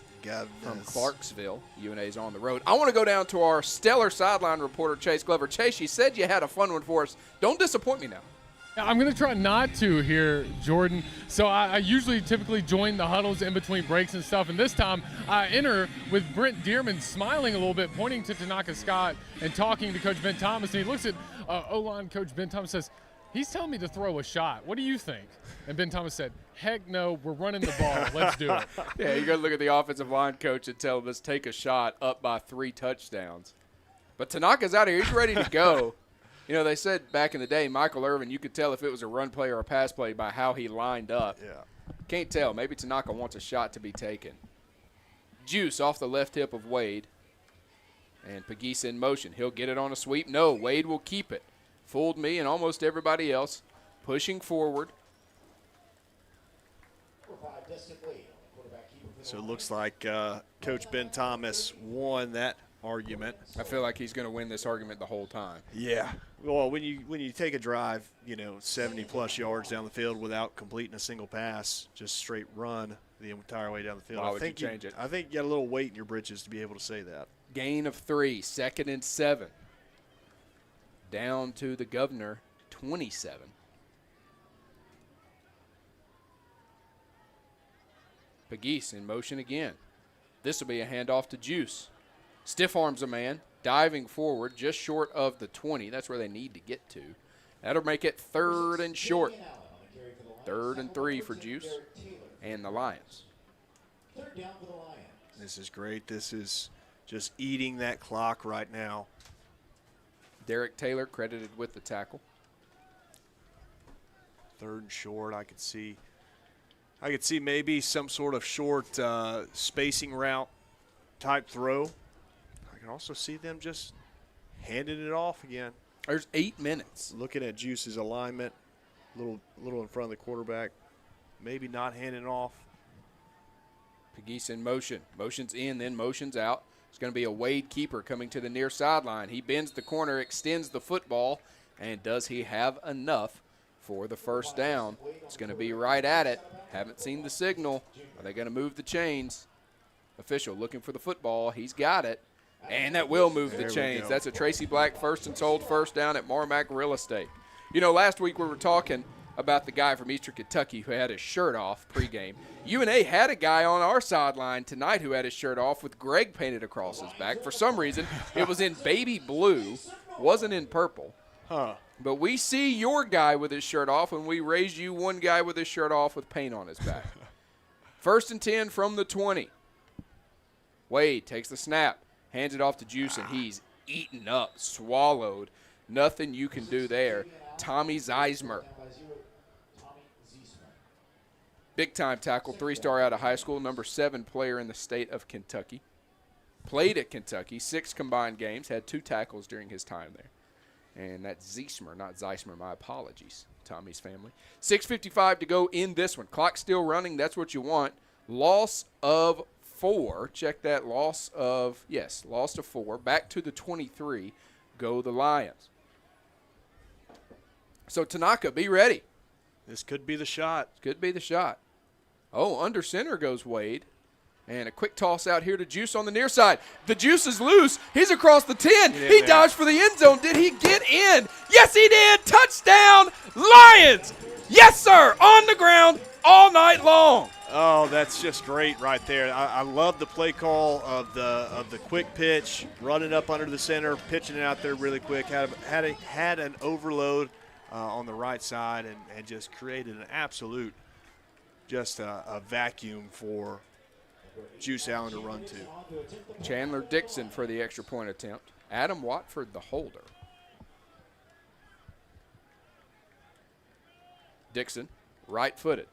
C: from Clarksville. UNA's on the road. I want to go down to our stellar sideline reporter, Chase Glover. Chase, you said you had a fun one for us. Don't disappoint me now.
T: I'm going to try not to here, Jordan. So I usually typically join the huddles in between breaks and stuff, and this time I enter with Brent Dearman smiling a little bit, pointing to Tanaka Scott and talking to Coach Ben Thomas, and he looks at O-line Coach Ben Thomas and says, he's telling me to throw a shot. What do you think? And Ben Thomas said, heck no, we're running the ball. Let's do it.
C: Yeah, you're going to look at the offensive line coach and tell him, let's take a shot up by 3 touchdowns. But Tanaka's out here. He's ready to go. You know, they said back in the day, Michael Irvin, you could tell if it was a run play or a pass play by how he lined up.
D: Yeah.
C: Can't tell. Maybe Tanaka wants a shot to be taken. Juice off the left hip of Wade. And Pegues in motion. He'll get it on a sweep. No, Wade will keep it. Fooled me and almost everybody else. Pushing forward.
D: So it looks like Coach Ben Thomas won that argument.
C: I feel like he's going to win this argument the whole time.
D: Yeah. Well, when you take a drive, 70-plus yards down the field without completing a single pass, just straight run the entire way down the field.
C: Why would you change it?
D: I think you got a little weight in your britches to be able to say that.
C: Gain of 3, 2nd and 7. Down to the Governor, 27. Pegues in motion again. This will be a handoff to Juice. Stiff arms a man, diving forward just short of the 20. That's where they need to get to. That'll make it 3rd and short. 3rd and 3 for Juice and the Lions.
D: This is great. This is just eating that clock right now.
C: Derek Taylor credited with the tackle.
D: 3rd and short. I could see maybe some sort of short spacing route type throw. I can also see them just handing it off again.
C: There's 8 minutes.
D: Looking at Juice's alignment, little in front of the quarterback, maybe not handing it off.
C: Pegues in motion. Motion's in, then motion's out. It's going to be a Wade keeper coming to the near sideline. He bends the corner, extends the football, and does he have enough for the first down? It's going to be right at it. Haven't seen the signal. Are they going to move the chains? Official looking for the football. He's got it. And that will move the chains. That's a Tracy Black first and sold first down at Marmac Real Estate. You know, last week we were talking about the guy from Eastern Kentucky who had his shirt off pregame. UNA had a guy on our sideline tonight who had his shirt off with Greg painted across his back. For some reason, it was in baby blue, wasn't in purple.
D: Huh.
C: But we see your guy with his shirt off, and we raised you one guy with his shirt off with paint on his back. 1st and 10 from the 20. Wade takes the snap, hands it off to Juice, and he's eaten up, swallowed. Nothing you can do there. Tommy Zeismer. Big-time tackle, 3-star out of high school, number 7 player in the state of Kentucky. Played at Kentucky, 6 combined games, had 2 tackles during his time there. And that's Zeismer, not Zeismer. My apologies, Tommy's family. 6:55 to go in this one. Clock still running. That's what you want. Loss of 4. Check that. Loss of 4. Back to the 23. Go the Lions. So, Tanaka, be ready.
D: This could be the shot.
C: Could be the shot. Oh, under center goes Wade. And a quick toss out here to Juice on the near side. The Juice is loose. He's across the 10. He dodged for the end zone. Did he get in? Yes, he did. Touchdown, Lions. Yes, sir. On the ground all night long.
D: Oh, that's just great right there. I love the play call of the quick pitch, running up under the center, pitching it out there really quick. Had an overload on the right side and just created an absolute just a vacuum for Juice Allen to run to.
C: Chandler Dixon for the extra point attempt. Adam Watford, the holder. Dixon, right-footed.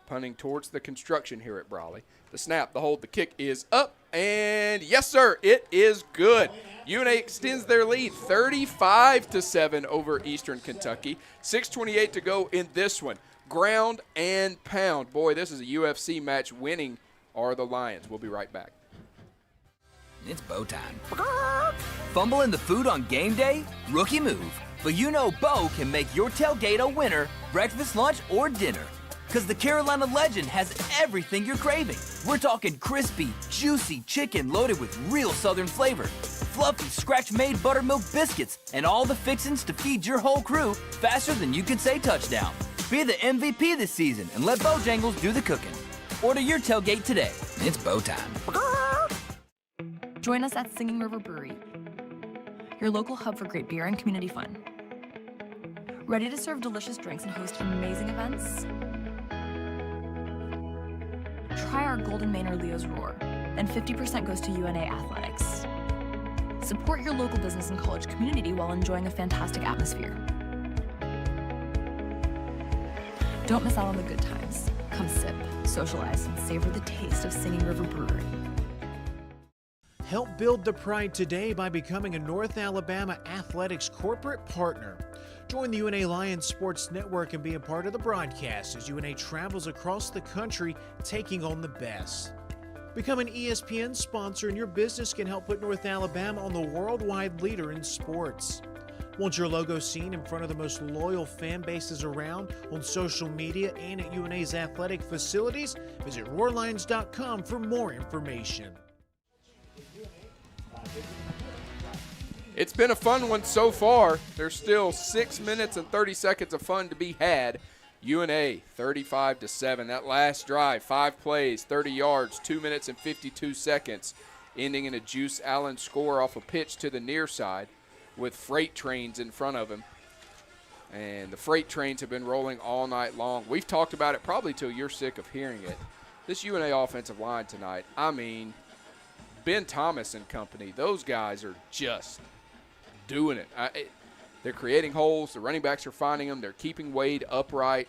C: Punting towards the construction here at Brawley. The snap, the hold, the kick is up, and yes, sir, it is good. UNA extends their lead 35-7 over Eastern Kentucky. 6:28 to go in this one. Ground and pound. Boy, this is a UFC match. Winning are the Lions. We'll be right back.
F: It's Bo time. Fumbling the food on game day? Rookie move. But you know Bo can make your tailgate a winner, breakfast, lunch, or dinner. Because the Carolina Legend has everything you're craving. We're talking crispy, juicy chicken loaded with real Southern flavor, fluffy scratch-made buttermilk biscuits, and all the fixins to feed your whole crew faster than you can say touchdown. Be the MVP this season and let Bojangles do the cooking. Order your tailgate today. It's Bo time.
N: Join us at Singing River Brewery, your local hub for great beer and community fun. Ready to serve delicious drinks and host amazing events? Try our Golden Manor Leo's Roar, and 50% goes to UNA Athletics. Support your local business and college community while enjoying a fantastic atmosphere. Don't miss out on the good times. Come sip, socialize, and savor the taste of Singing River Brewery.
B: Help build the pride today by becoming a North Alabama Athletics corporate partner. Join the UNA Lions Sports Network and be a part of the broadcast as UNA travels across the country taking on the best. Become an ESPN sponsor and your business can help put North Alabama on the worldwide leader in sports. Want your logo seen in front of the most loyal fan bases around on social media and at UNA's athletic facilities? Visit roarlions.com for more information.
C: It's been a fun one so far. There's still 6 minutes and 30 seconds of fun to be had. UNA 35-7. That last drive, 5 plays, 30 yards, 2 minutes and 52 seconds, ending in a Juice Allen score off a pitch to the near side with freight trains in front of him. And the freight trains have been rolling all night long. We've talked about it probably till you're sick of hearing it. This UNA offensive line tonight, I mean, Ben Thomas and company, those guys are just doing it. They're creating holes. The running backs are finding them. They're keeping Wade upright.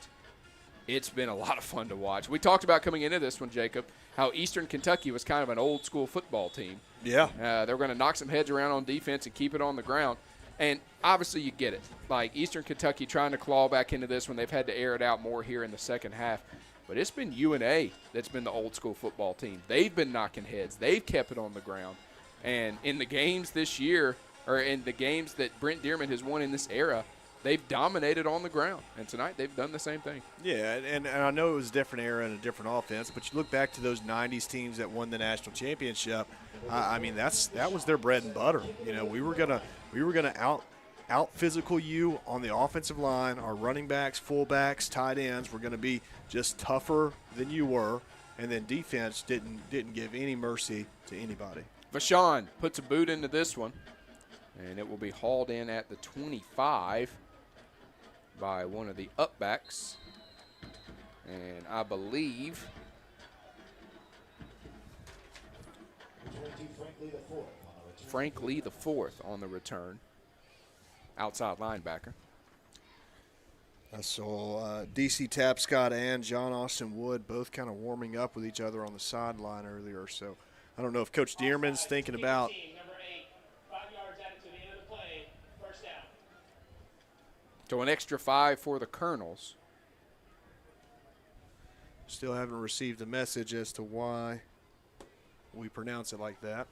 C: It's been a lot of fun to watch. We talked about coming into this one, Jacob, how Eastern Kentucky was kind of an old-school football team.
D: Yeah.
C: They're going to knock some heads around on defense and keep it on the ground. And obviously you get it. Like Eastern Kentucky trying to claw back into this when they've had to air it out more here in the second half. But it's been UNA that's been the old-school football team. They've been knocking heads. They've kept it on the ground. And in the games this year, or in the games that Brent Dearman has won in this era, they've dominated on the ground. And tonight they've done the same thing.
D: Yeah, and I know it was a different era and a different offense, but you look back to those 90s teams that won the national championship, I mean, that was their bread and butter. You know, we were gonna out physical you on the offensive line. Our running backs, fullbacks, tight ends were going to be just tougher than you were, and then defense didn't give any mercy to anybody.
C: Vashon puts a boot into this one, and it will be hauled in at the 25 by one of the upbacks, and I believe Frank Lee the fourth on the return. Outside linebacker.
D: I saw DC Tapscott and John Austin Wood both kind of warming up with each other on the sideline earlier. So I don't know if Coach Dearman's thinking about.
C: So an extra 5 for the Colonels.
D: Still haven't received a message as to why we pronounce it like that.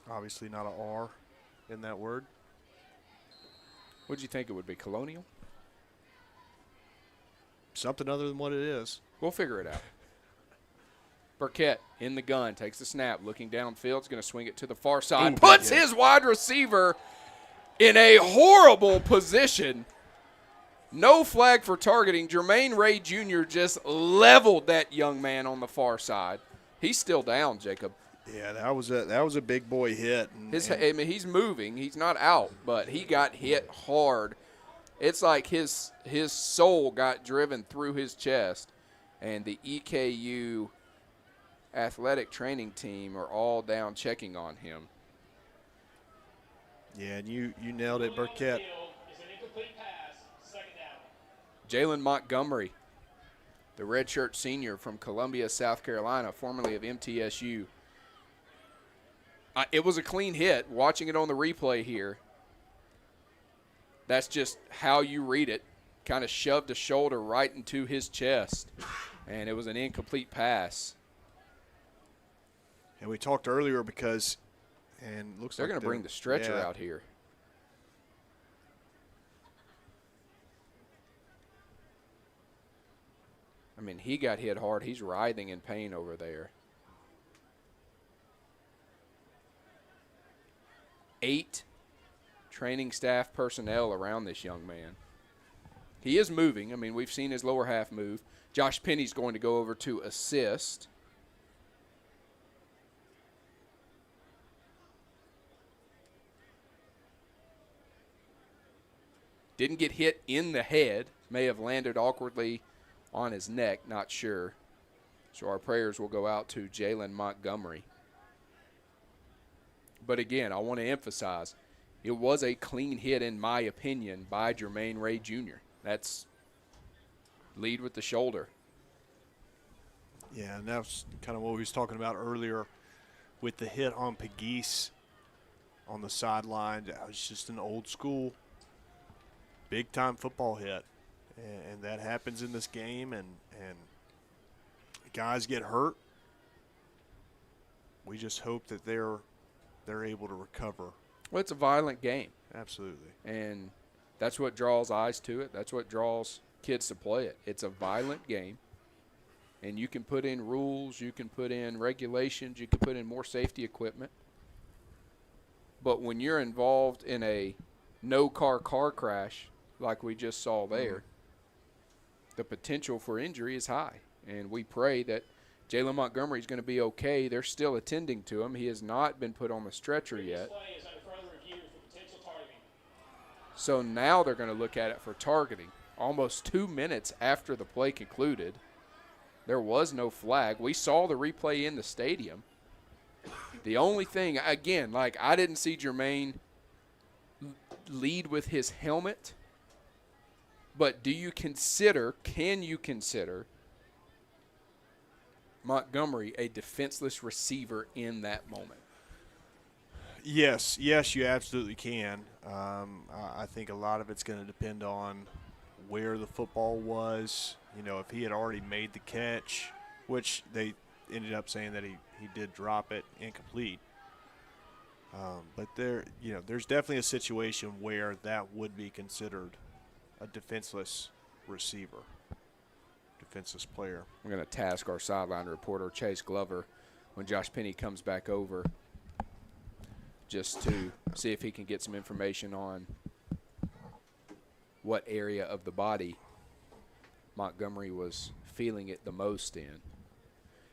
D: Obviously not an R in that word.
C: What did you think it would be, Colonial?
D: Something other than what it is.
C: We'll figure it out. Burkett in the gun, takes the snap, looking downfield, is going to swing it to the far side, puts his wide receiver in a horrible position. No flag for targeting. Jermaine Ray Jr. just leveled that young man on the far side. He's still down, Jacob.
D: Yeah, that was a big boy hit.
C: I mean, he's moving. He's not out, but he got hit hard. It's like his soul got driven through his chest, and the EKU athletic training team are all down checking on him.
D: Yeah, and you nailed it, Burkett.
C: Jalen Montgomery, the redshirt senior from Columbia, South Carolina, formerly of MTSU. It was a clean hit. Watching it on the replay here, that's just how you read it. Kind of shoved a shoulder right into his chest, and it was an incomplete pass.
D: And we talked earlier because, and looks
C: they're
D: like
C: going to bring the stretcher out here. I mean, he got hit hard. He's writhing in pain over there. 8 training staff personnel around this young man. He is moving. I mean, we've seen his lower half move. Josh Penny's going to go over to assist. Didn't get hit in the head. May have landed awkwardly on his neck, not sure. So our prayers will go out to Jalen Montgomery. But again, I want to emphasize, it was a clean hit, in my opinion, by Jermaine Ray Jr. That's lead with the shoulder.
D: Yeah, and that's kind of what we was talking about earlier with the hit on Pegues on the sideline. That was just an old school, big-time football hit. And that happens in this game, and guys get hurt. We just hope that they're able to recover.
C: Well, it's a violent game.
D: Absolutely.
C: And that's what draws eyes to it. That's what draws kids to play it. It's a violent game. And you can put in rules, you can put in regulations, you can put in more safety equipment. But when you're involved in a no-car crash like we just saw there, the potential for injury is high. And we pray that Jalen Montgomery is going to be okay. They're still attending to him. He has not been put on the stretcher yet. So now they're going to look at it for targeting. Almost 2 minutes after the play concluded, there was no flag. We saw the replay in the stadium. The only thing, again, like I didn't see Jermaine lead with his helmet, but can you consider Montgomery a defenseless receiver in that moment?
D: Yes, you absolutely can. I think a lot of it's going to depend on where the football was. You know, if he had already made the catch, which they ended up saying that he did drop it incomplete. But there's definitely a situation where that would be considered a defenseless receiver, defenseless player.
C: We're going to task our sideline reporter, Chase Glover, when Josh Penny comes back over, just to see if he can get some information on what area of the body Montgomery was feeling it the most in.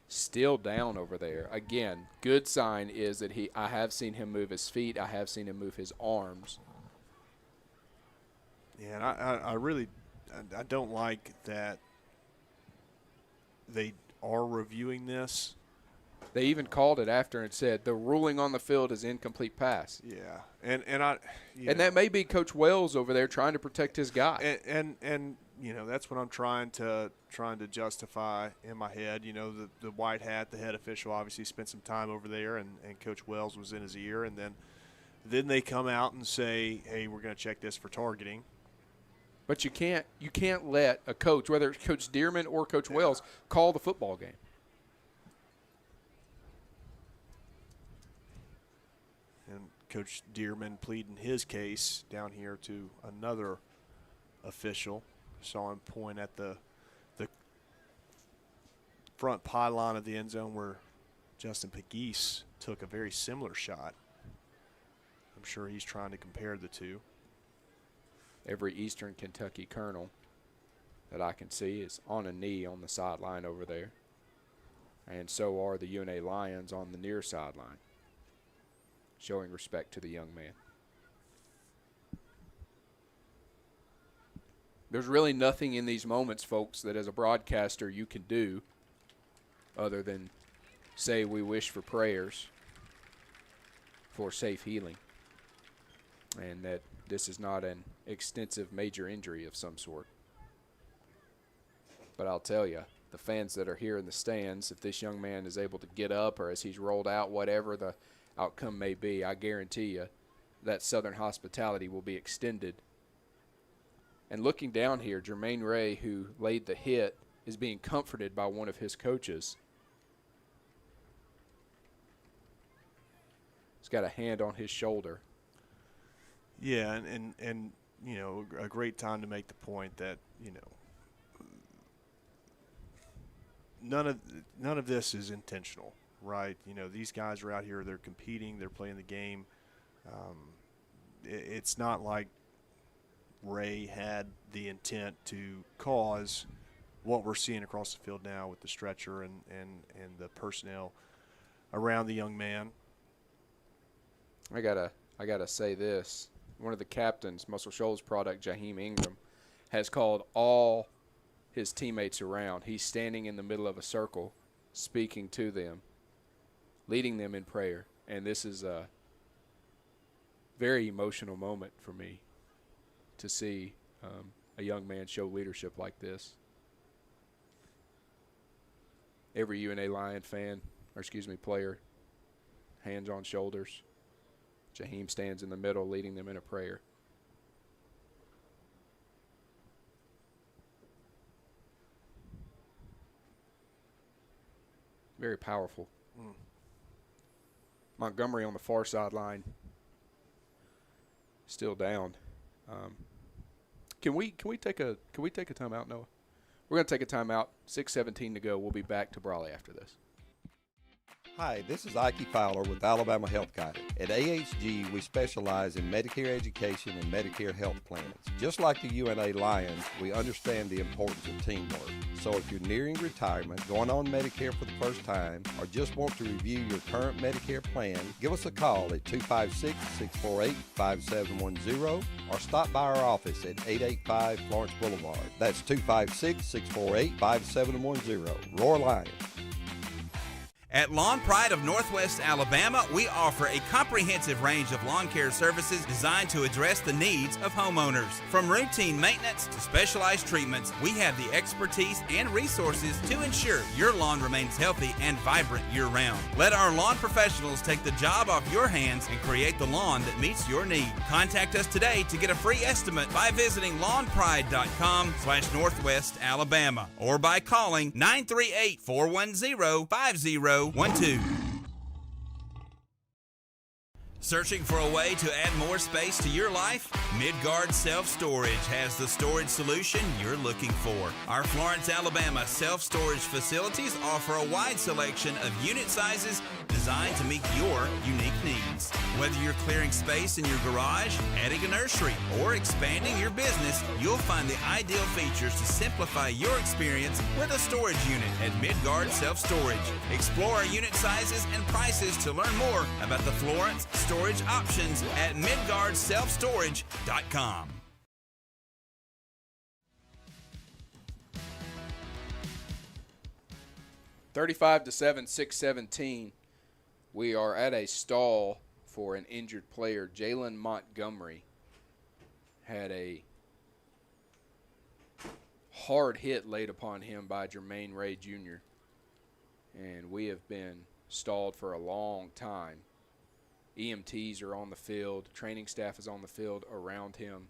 C: Still down over there. Again, good sign is that I have seen him move his feet. I have seen him move his arms.
D: Yeah, and I really don't like that they are reviewing this.
C: They even called it after and said the ruling on the field is incomplete pass.
D: Yeah, and
C: that may be Coach Wells over there trying to protect his guy.
D: And that's what I'm trying to justify in my head. You know, the white hat, the head official, obviously spent some time over there, and Coach Wells was in his ear, and then they come out and say, hey, we're going to check this for targeting.
C: But you can't let a coach, whether it's Coach Dearman or Coach Wells, call the football game.
D: And Coach Dearman pleading his case down here to another official. Saw him point at the front pylon of the end zone where Justin Pegues took a very similar shot. I'm sure he's trying to compare the two.
C: Every Eastern Kentucky Colonel that I can see is on a knee on the sideline over there. And so are the UNA Lions on the near sideline, showing respect to the young man. There's really nothing in these moments, folks, that as a broadcaster you can do other than say we wish for prayers for safe healing and that this is not an extensive major injury of some sort. But I'll tell you, the fans that are here in the stands, if this young man is able to get up or as he's rolled out, whatever the outcome may be, I guarantee you that Southern hospitality will be extended. And looking down here, Jermaine Ray, who laid the hit, is being comforted by one of his coaches. He's got a hand on his shoulder.
D: Yeah, and a great time to make the point that, none of this is intentional, right? These guys are out here, they're competing, they're playing the game. It's not like Ray had the intent to cause what we're seeing across the field now with the stretcher and the personnel around the young man.
C: I gotta say this. one of the captains, Muscle Shoals product, Jaheim Ingram, has called all his teammates around. He's standing in the middle of a circle, speaking to them, leading them in prayer. And this is a very emotional moment for me to see a young man show leadership like this. Every UNA Lion player, hands on shoulders. Jaheim stands in the middle, leading them in a prayer. Very powerful. Montgomery on the far sideline, still down. Can we take a timeout, Noah? We're going to take a timeout. 6:17 to go. We'll be back to Brawley after this.
K: Hi, this is Ike Fowler with Alabama Health Guidance. At AHG, we specialize in Medicare education and Medicare health plans. Just like the UNA Lions, we understand the importance of teamwork. So if you're nearing retirement, going on Medicare for the first time, or just want to review your current Medicare plan, give us a call at 256-648-5710 or stop by our office at 885 Florence Boulevard. That's 256-648-5710. Roar Lions.
R: At Lawn Pride of Northwest Alabama, we offer a comprehensive range of lawn care services designed to address the needs of homeowners. From routine maintenance to specialized treatments, we have the expertise and resources to ensure your lawn remains healthy and vibrant year-round. Let our lawn professionals take the job off your hands and create the lawn that meets your need. Contact us today to get a free estimate by visiting lawnpride.com/Northwest Alabama or by calling 938-410-5012. Searching for a way to add more space to your life? Midgard Self-Storage has the storage solution you're looking for. Our Florence, Alabama self-storage facilities offer a wide selection of unit sizes designed to meet your unique needs. Whether you're clearing space in your garage, adding a nursery, or expanding your business, you'll find the ideal features to simplify your experience with a storage unit at Midgard Self-Storage. Explore our unit sizes and prices to learn more about the Florence storage options at midgardselfstorage.com.
C: (35-7), 6:17. We are at a stall for an injured player. Jalen Montgomery had a hard hit laid upon him by Jermaine Ray Jr. And we have been stalled for a long time. EMTs are on the field. Training staff is on the field around him.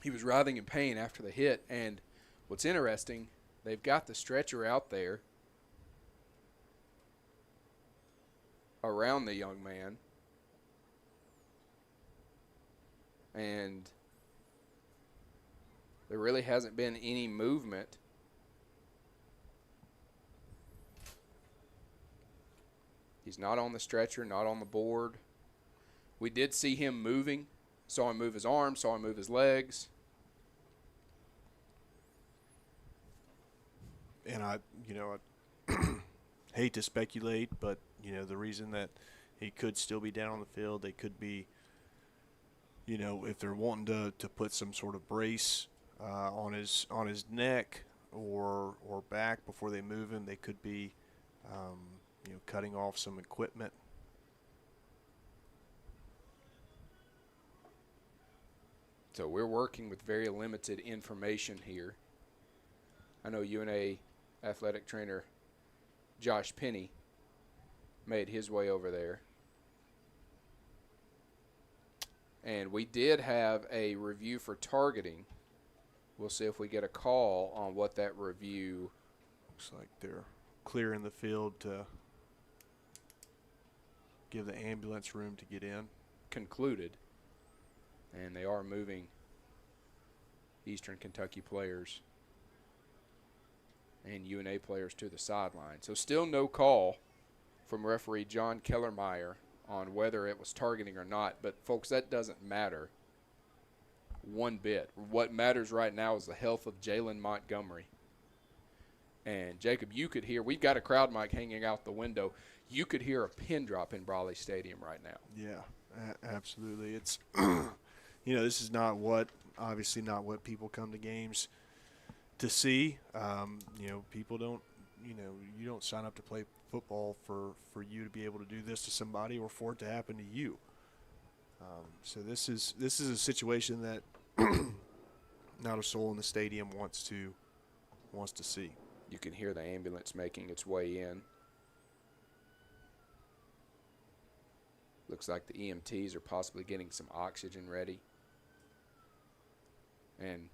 C: He was writhing in pain after the hit. And what's interesting, they've got the stretcher out there around the young man. And there really hasn't been any movement. He's not on the stretcher, not on the board. We did see him moving. Saw him move his arms, saw him move his legs.
D: And I hate to speculate, but, the reason that he could still be down on the field, they could be, if they're wanting to put some sort of brace on his neck or back before they move him, they could be cutting off some equipment.
C: So we're working with very limited information here. I know UNA athletic trainer Josh Penny made his way over there. And we did have a review for targeting. We'll see if we get a call on what that review.
D: Looks like they're clearing the field to give the ambulance room to get in.
C: Concluded. And they are moving Eastern Kentucky players and UNA players to the sideline. So still no call from referee John Kellermeyer on whether it was targeting or not. But, folks, that doesn't matter one bit. What matters right now is the health of Jalen Montgomery. And, Jacob, you could hear – we've got a crowd mic hanging out the window. You could hear a pin drop in Brawley Stadium right now.
D: Yeah, absolutely. It's this is obviously not what people come to games to see. People don't you don't sign up to play football for you to be able to do this to somebody or for it to happen to you. So this is a situation that not a soul in the stadium wants to see.
C: You can hear the ambulance making its way in. Looks like the EMTs are possibly getting some oxygen ready. And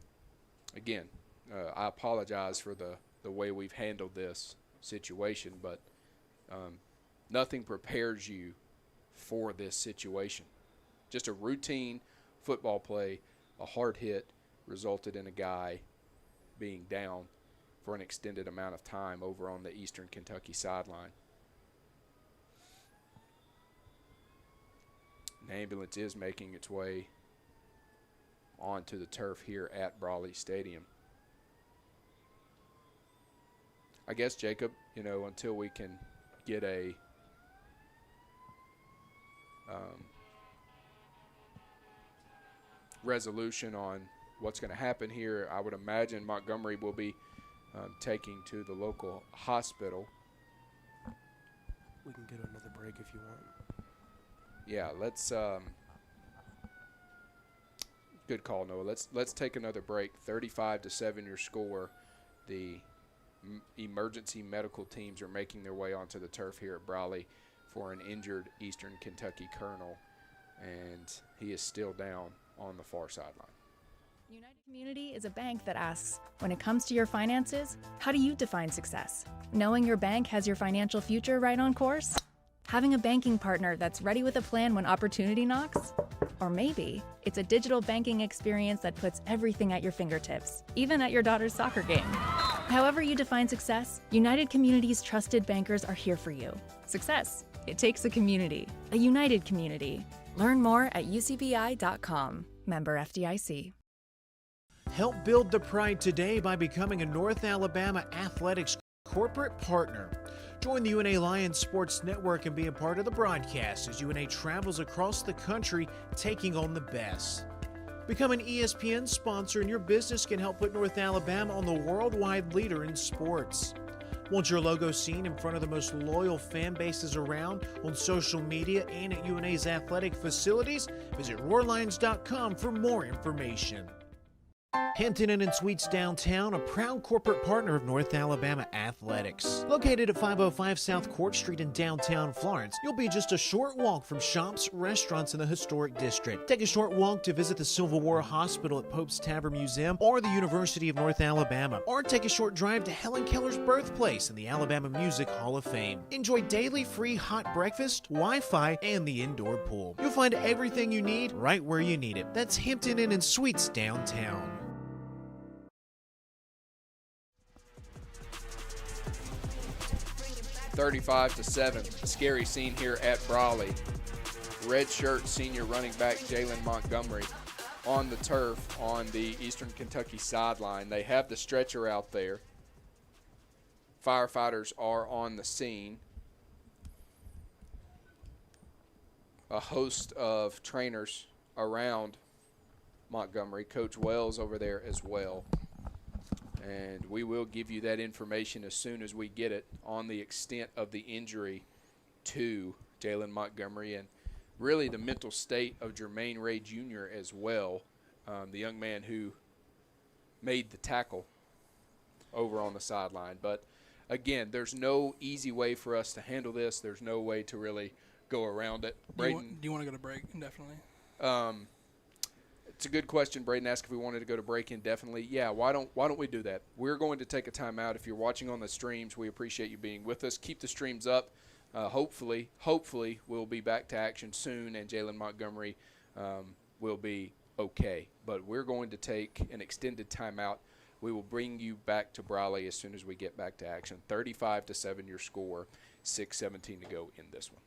C: again, I apologize for the way we've handled this situation, but nothing prepares you for this situation. Just a routine football play, a hard hit resulted in a guy being down for an extended amount of time over on the Eastern Kentucky sideline. An ambulance is making its way onto the turf here at Brawley Stadium. I guess, Jacob, until we can get a resolution on what's going to happen here, I would imagine Montgomery will be taking to the local hospital.
O: We can get another break if you want.
C: Yeah, let's good call, Noah. Let's take another break. 35-7 your score. The emergency medical teams are making their way onto the turf here at Brawley for an injured Eastern Kentucky Colonel, and he is still down on the far sideline.
S: United Community is a bank that asks, when it comes to your finances, how do you define success? Knowing your bank has your financial future right on course? Having a banking partner that's ready with a plan when opportunity knocks? Or maybe it's a digital banking experience that puts everything at your fingertips, even at your daughter's soccer game. However you define success, United Community's trusted bankers are here for you. Success, it takes a community, a united community. Learn more at ucbi.com. Member FDIC.
B: Help build the pride today by becoming a North Alabama Athletics corporate partner. Join the UNA Lions Sports Network and be a part of the broadcast as UNA travels across the country taking on the best. Become an ESPN sponsor and your business can help put North Alabama on the worldwide leader in sports. Want your logo seen in front of the most loyal fan bases around on social media and at UNA's athletic facilities? Visit roarlions.com for more information. Hampton Inn and Suites Downtown, a proud corporate partner of North Alabama Athletics. Located at 505 South Court Street in downtown Florence, you'll be just a short walk from shops, restaurants in the historic district. Take a short walk to visit the Civil War Hospital at Pope's Tavern Museum or the University of North Alabama. Or take a short drive to Helen Keller's birthplace in the Alabama Music Hall of Fame. Enjoy daily free hot breakfast, Wi-Fi, and the indoor pool. You'll find everything you need right where you need it. That's Hampton Inn and Suites Downtown.
C: 35-7. A scary scene here at Brawley. Redshirt senior running back Jalen Montgomery on the turf on the Eastern Kentucky sideline. They have the stretcher out there. Firefighters are on the scene. A host of trainers around Montgomery. Coach Wells over there as well. And we will give you that information as soon as we get it on the extent of the injury to Jalen Montgomery and really the mental state of Jermaine Ray Jr. as well, the young man who made the tackle over on the sideline. But, again, there's no easy way for us to handle this. There's no way to really go around it.
W: Do you want to go to break indefinitely?
C: It's a good question. Braden asked if we wanted to go to break indefinitely. Yeah, why don't we do that? We're going to take a timeout. If you're watching on the streams, we appreciate you being with us. Keep the streams up. Hopefully, we'll be back to action soon, and Jalen Montgomery will be okay. But we're going to take an extended timeout. We will bring you back to Brawley as soon as we get back to action. 35-7 your score, 6:17 to go in this one.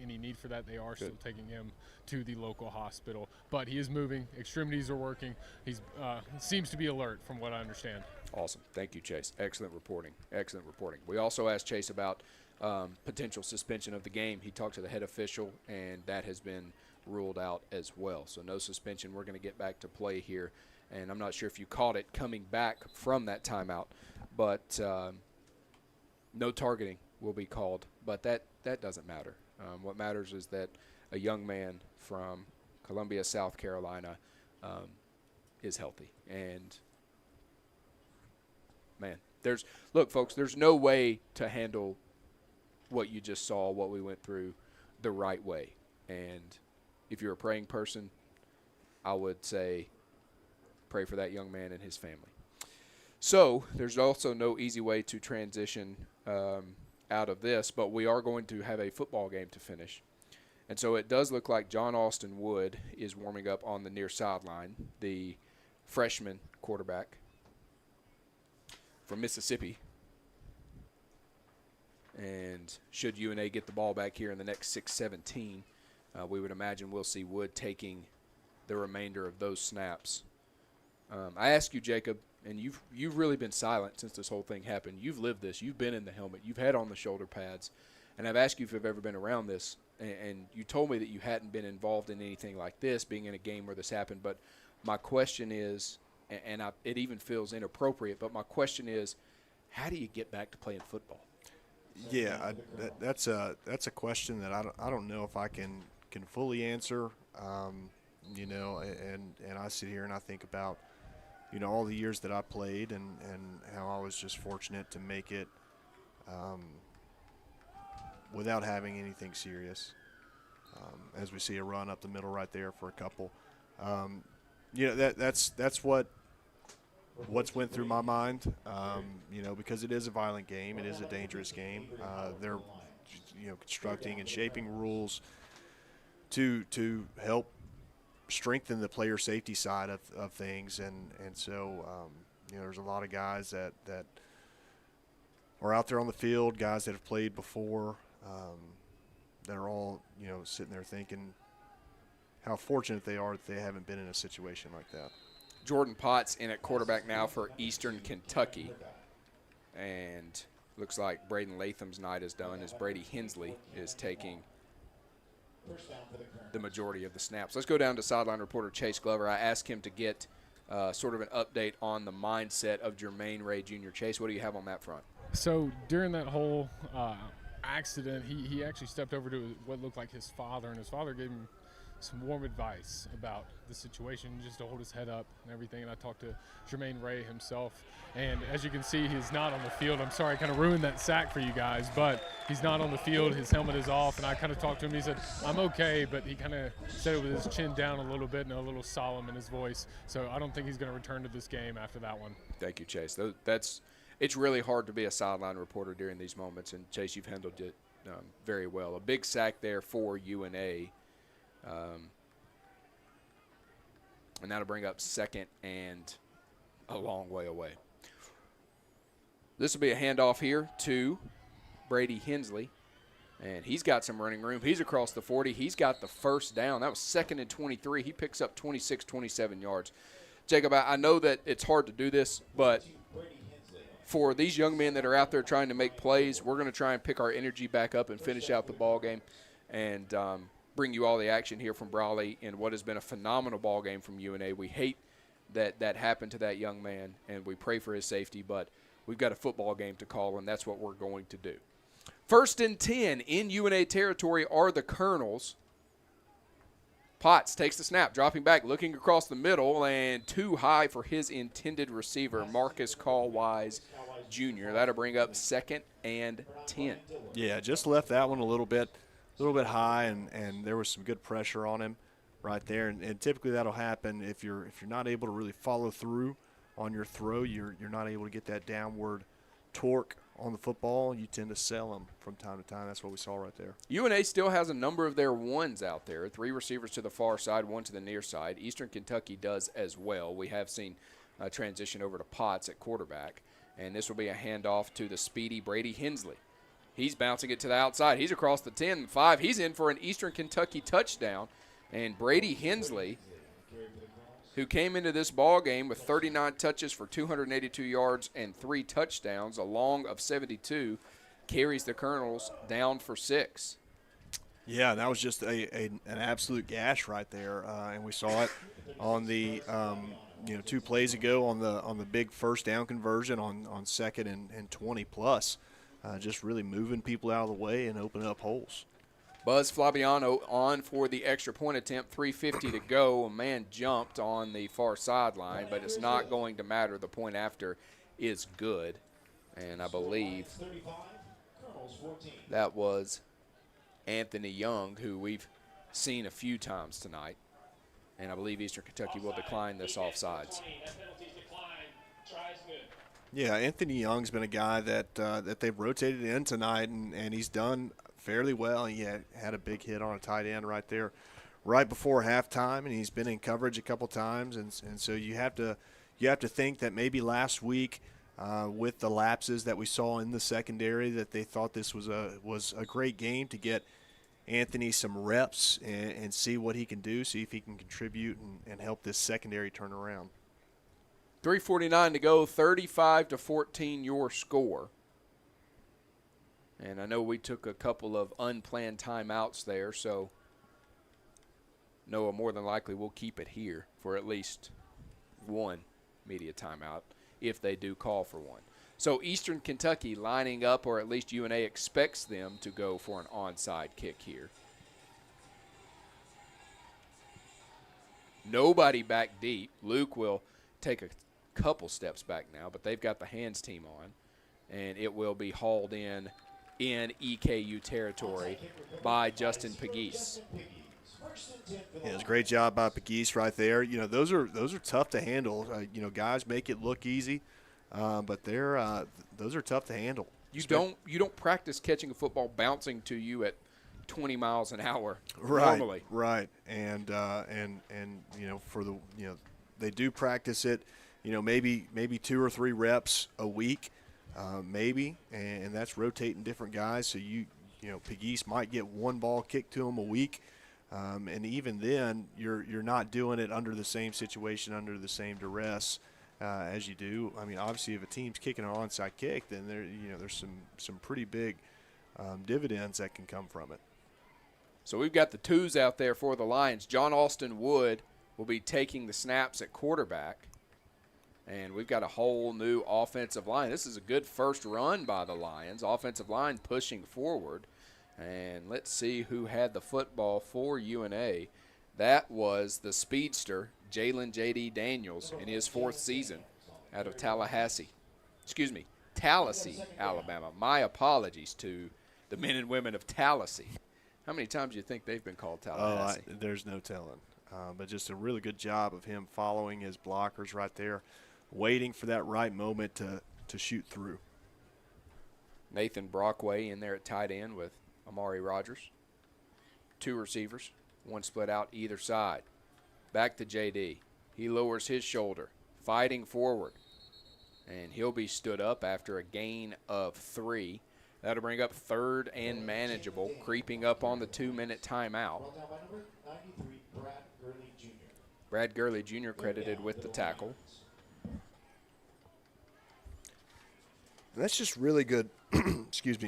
T: any need for that. They are still taking him to the local hospital, but he is moving. Extremities are working. He's seems to be alert from what I understand.
C: Awesome. Thank you, Chase. Excellent reporting. Excellent reporting. We also asked Chase about potential suspension of the game. He talked to the head official, and that has been ruled out as well. So no suspension. We're going to get back to play here, and I'm not sure if you caught it coming back from that timeout, but no targeting will be called, but that doesn't matter. What matters is that a young man from Columbia, South Carolina is healthy. And, man, look, folks, there's no way to handle what you just saw, what we went through, the right way. And if you're a praying person, I would say pray for that young man and his family. So there's also no easy way to transition out of this, but we are going to have a football game to finish. And so it does look like John Austin Wood is warming up on the near sideline, the freshman quarterback from Mississippi. And should UNA get the ball back here in the next 6:17, we would imagine we'll see Wood taking the remainder of those snaps. I ask you, Jacob, and you've really been silent since this whole thing happened. You've lived this. You've been in the helmet. You've had on the shoulder pads. And I've asked you if you've ever been around this, and you told me that you hadn't been involved in anything like this, being in a game where this happened. But my question is, and it even feels inappropriate, but my question is, how do you get back to playing football?
D: Yeah, that's a question that I don't know if I can fully answer. You know, and I sit here and I think about, you know, all the years that I played and how I was just fortunate to make it without having anything serious. As we see a run up the middle right there for a couple. You know, that's what's went through my mind, you know, because it is a violent game. It is a dangerous game. They're, you know, constructing and shaping rules to help strengthen the player safety side of things. And so, you know, there's a lot of guys that are out there on the field, guys that have played before, that are all, you know, sitting there thinking how fortunate they are that they haven't been in a situation like that.
C: Jordan Potts in at quarterback now for Eastern Kentucky. And looks like Braden Latham's night is done as Brady Hensley is taking the majority of the snaps. Let's go down to sideline reporter Chase Glover. I asked him to get sort of an update on the mindset of Jermaine Ray Jr. Chase, what do you have on that front?
T: So during that whole accident, he actually stepped over to what looked like his father, and his father gave him some warm advice about the situation, just to hold his head up and everything. And I talked to Jermaine Ray himself, and as you can see, he's not on the field. I'm sorry I kind of ruined that sack for you guys, but he's not on the field. His helmet is off, and I kind of talked to him. He said, I'm okay, but he kind of said it with his chin down a little bit and a little solemn in his voice. So I don't think he's going to return to this game after that one. Thank you, Chase.
C: It's really hard to be a sideline reporter during these moments, and Chase, you've handled it very well. A big sack there for UNA. And that'll bring up second and a long way away. This will be a handoff here to Brady Hensley. And he's got some running room. He's across the 40. He's got the first down. That was 2nd and 23. He picks up 26, 27 yards. Jacob, I know that it's hard to do this, but for these young men that are out there trying to make plays, we're going to try and pick our energy back up and finish out the ball game. And bring you all the action here from Brawley in what has been a phenomenal ball game from UNA. We hate that happened to that young man, and we pray for his safety, but we've got a football game to call, and that's what we're going to do. 1st and 10 in UNA territory are the Colonels. Potts takes the snap, dropping back, looking across the middle, and too high for his intended receiver, Marcus Callwise Jr. That'll bring up 2nd and 10.
D: Yeah, just left that one a little bit high, and there was some good pressure on him right there. And typically that'll happen if you're not able to really follow through on your throw. You're not able to get that downward torque on the football. You tend to sell them from time to time. That's what we saw right there.
C: UNA still has a number of their ones out there. 3 receivers to the far side, 1 to the near side. Eastern Kentucky does as well. We have seen a transition over to Potts at quarterback. And this will be a handoff to the speedy Brady Hensley. He's bouncing it to the outside. He's across the 10, 5. He's in for an Eastern Kentucky touchdown. And Brady Hensley, who came into this ball game with 39 touches for 282 yards and 3 touchdowns, a long of 72, carries the Colonels down for 6.
D: Yeah, that was just an absolute gash right there, and we saw it on the 2 plays ago on the big first down conversion on 2nd and 20 plus, just really moving people out of the way and opening up holes.
C: Buzz Flabiano on for the extra point attempt, 3:50 to go. A man jumped on the far sideline, but it's not going to matter. The point after is good, and I believe that was Anthony Young, who we've seen a few times tonight, and I believe Eastern Kentucky will decline this offsides.
D: Yeah, Anthony Young's been a guy that they've rotated in tonight, and he's done fairly well. He had a big hit on a tight end right there right before halftime, and he's been in coverage a couple times, and so you have to think that maybe last week with the lapses that we saw in the secondary, that they thought this was a great game to get Anthony some reps and see what he can do, see if he can contribute and help this secondary turn around.
C: 3:49 to go, 35-14 your score. And I know we took a couple of unplanned timeouts there, so Noah more than likely will keep it here for at least one media timeout if they do call for one. So Eastern Kentucky lining up, or at least UNA expects them to go for an onside kick here. Nobody back deep. Luke will take a couple steps back now, but they've got the hands team on, and it will be hauled in EKU territory by Justin Pegues.
D: Yeah, it was a great job by Pegues right there. Those are tough to handle. Guys make it look easy, but those are tough to handle.
C: You don't practice catching a football bouncing to you at 20 miles an hour normally.
D: Right. And they do practice it. Maybe 2 or 3 reps a week. Maybe, and that's rotating different guys. So Pegues might get one ball kicked to him a week, and even then, you're not doing it under the same situation, under the same duress as you do. I mean, obviously, if a team's kicking an onside kick, then there's some pretty big dividends that can come from it.
C: So we've got the 2s out there for the Lions. John Austin Wood will be taking the snaps at quarterback. And we've got a whole new offensive line. This is a good first run by the Lions. Offensive line pushing forward. And let's see who had the football for UNA. That was the speedster, Jalen J.D. Daniels, in his 4th season out of Tallahassee. Tallahassee, Alabama. My apologies to the men and women of Tallahassee. How many times do you think they've been called Tallahassee?
D: There's no telling. But just a really good job of him following his blockers right there, waiting for that right moment to shoot through.
C: Nathan Brockway in there at tight end with Amari Rogers. 2 receivers, 1 split out either side. Back to JD. He lowers his shoulder, fighting forward. And he'll be stood up after a gain of 3. That'll bring up 3rd and manageable, creeping up on the 2-minute timeout. Brad Gurley Jr. credited with the tackle.
D: And that's just really good,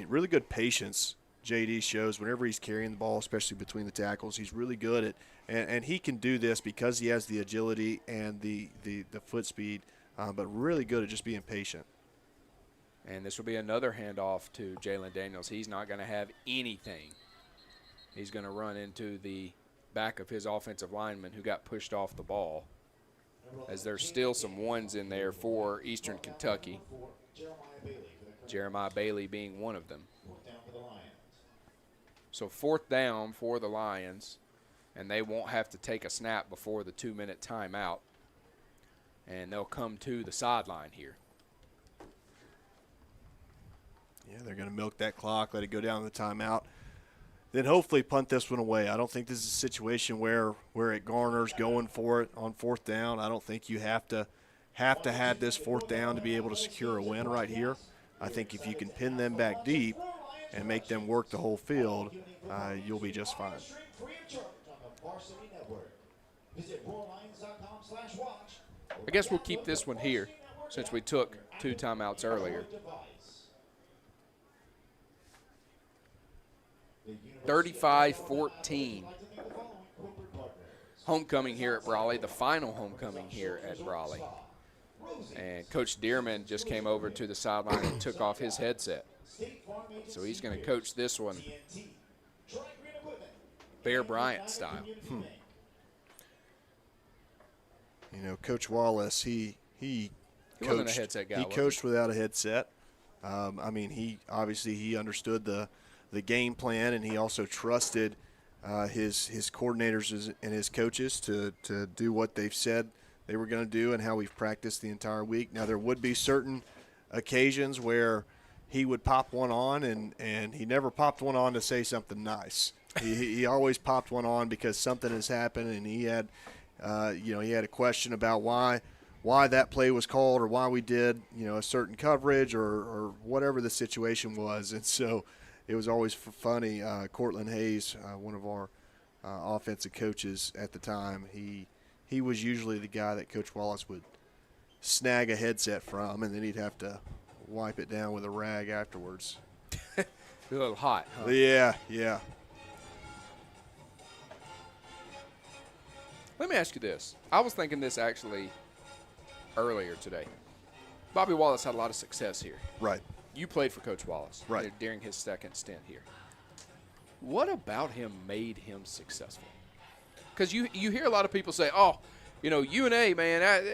D: really good patience JD shows whenever he's carrying the ball, especially between the tackles. He's really good at, and he can do this because he has the agility and the foot speed, but really good at just being patient.
C: And this will be another handoff to Jalen Daniels. He's not going to have anything. He's going to run into the back of his offensive lineman who got pushed off the ball, as there's still some 1s in there for Eastern Kentucky. Jeremiah Bailey being one of them. So 4th down for the Lions, and they won't have to take a snap before the 2-minute timeout. And they'll come to the sideline here.
D: Yeah, they're going to milk that clock, let it go down to the timeout. Then hopefully punt this one away. I don't think this is a situation where it garners going for it on 4th down. I don't think you have to have this 4th down to be able to secure a win right here. I think if you can pin them back deep, and make them work the whole field, you'll be just fine.
C: I guess we'll keep this one here since we took 2 timeouts earlier. 35-14. Homecoming here at Brawley, the final homecoming here at Brawley. And Coach Dearman just came over to the sideline and took off his headset. So he's going to coach this one Bear Bryant style.
D: You know, Coach Wallace, he
C: wasn't a headset guy,
D: he coached without a headset. I mean, he understood the game plan, and he also trusted his coordinators and his coaches to do what they've said they were going to do and how we've practiced the entire week. Now, there would be certain occasions where he would pop one on, and he never popped one on to say something nice. He always popped one on because something has happened, and he had a question about why that play was called or why we did, a certain coverage or whatever the situation was. And so it was always funny. Cortland Hayes, one of our offensive coaches at the time, he was usually the guy that Coach Wallace would snag a headset from, and then he'd have to wipe it down with a rag afterwards.
C: A little hot, huh?
D: Yeah.
C: Let me ask you this. I was thinking this actually earlier today. Bobby Wallace had a lot of success here.
D: Right.
C: You played for Coach Wallace during his second stint here. What about him made him successful? Because you hear a lot of people say, UNA, man,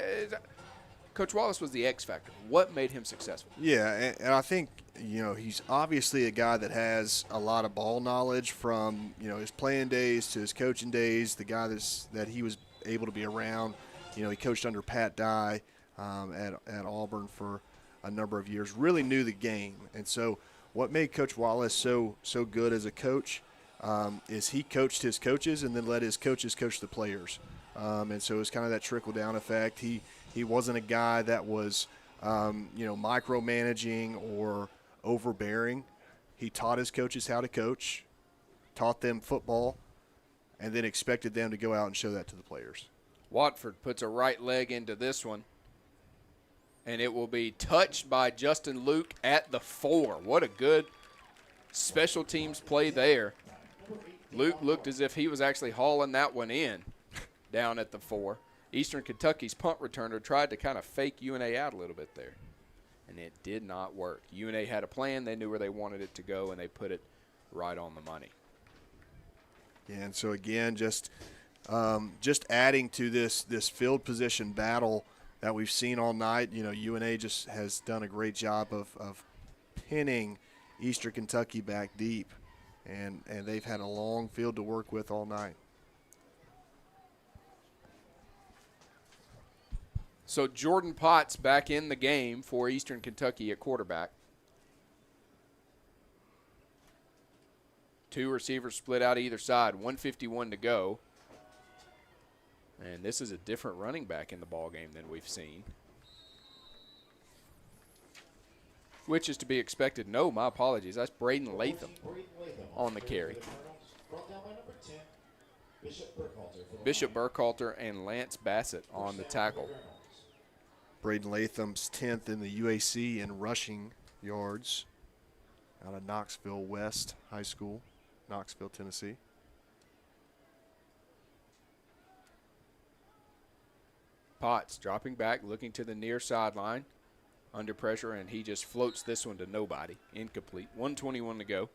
C: Coach Wallace was the X factor. What made him successful?
D: Yeah, and I think, he's obviously a guy that has a lot of ball knowledge from, his playing days to his coaching days, the guy that he was able to be around. He coached under Pat Dye at Auburn for a number of years, really knew the game. And so what made Coach Wallace so good as a coach is he coached his coaches and then let his coaches coach the players. And so it was kind of that trickle-down effect. He wasn't a guy that was, micromanaging or overbearing. He taught his coaches how to coach, taught them football, and then expected them to go out and show that to the players.
C: Watford puts a right leg into this one, and it will be touched by Justin Luke at the 4. What a good special teams play there. Luke looked as if he was actually hauling that one in down at the 4. Eastern Kentucky's punt returner tried to kind of fake UNA out a little bit there, and it did not work. UNA had a plan. They knew where they wanted it to go, and they put it right on the money.
D: Yeah, and so, again, just adding to this field position battle that we've seen all night. UNA just has done a great job of pinning Eastern Kentucky back deep, and they've had a long field to work with all night.
C: So Jordan Potts back in the game for Eastern Kentucky at quarterback. 2 receivers split out either side, 1:51 to go. And this is a different running back in the ballgame than we've seen. Which is to be expected. No, my apologies. That's Braden Latham on the carry. Bishop Burkhalter and Lance Bassett on the tackle.
D: Braden Latham's 10th in the UAC in rushing yards out of Knoxville West High School, Knoxville, Tennessee.
C: Potts dropping back, looking to the near sideline, under pressure, and he just floats this one to nobody. Incomplete. 1:21 to go.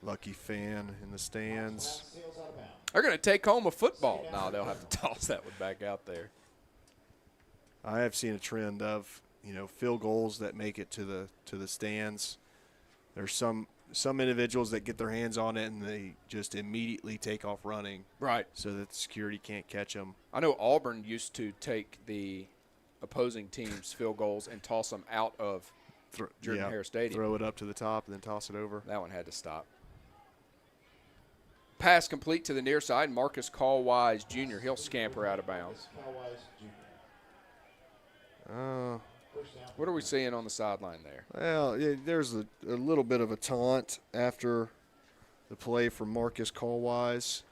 D: Lucky fan in the stands.
C: They're going to take home a football. No, they'll have to toss that one back out there.
D: I have seen a trend of, field goals that make it to the stands. There's some individuals that get their hands on it and they just immediately take off running.
C: Right.
D: So that the security can't catch them.
C: I know Auburn used to take the opposing team's field goals and toss them out of Jordan-Hare Stadium.
D: Throw it up to the top and then toss it over.
C: That one had to stop. Pass complete to the near side. Marcus Callwise Jr. He'll scamper out of bounds. What are we seeing on the sideline there?
D: Well, yeah, there's a little bit of a taunt after the play from Marcus Callwise.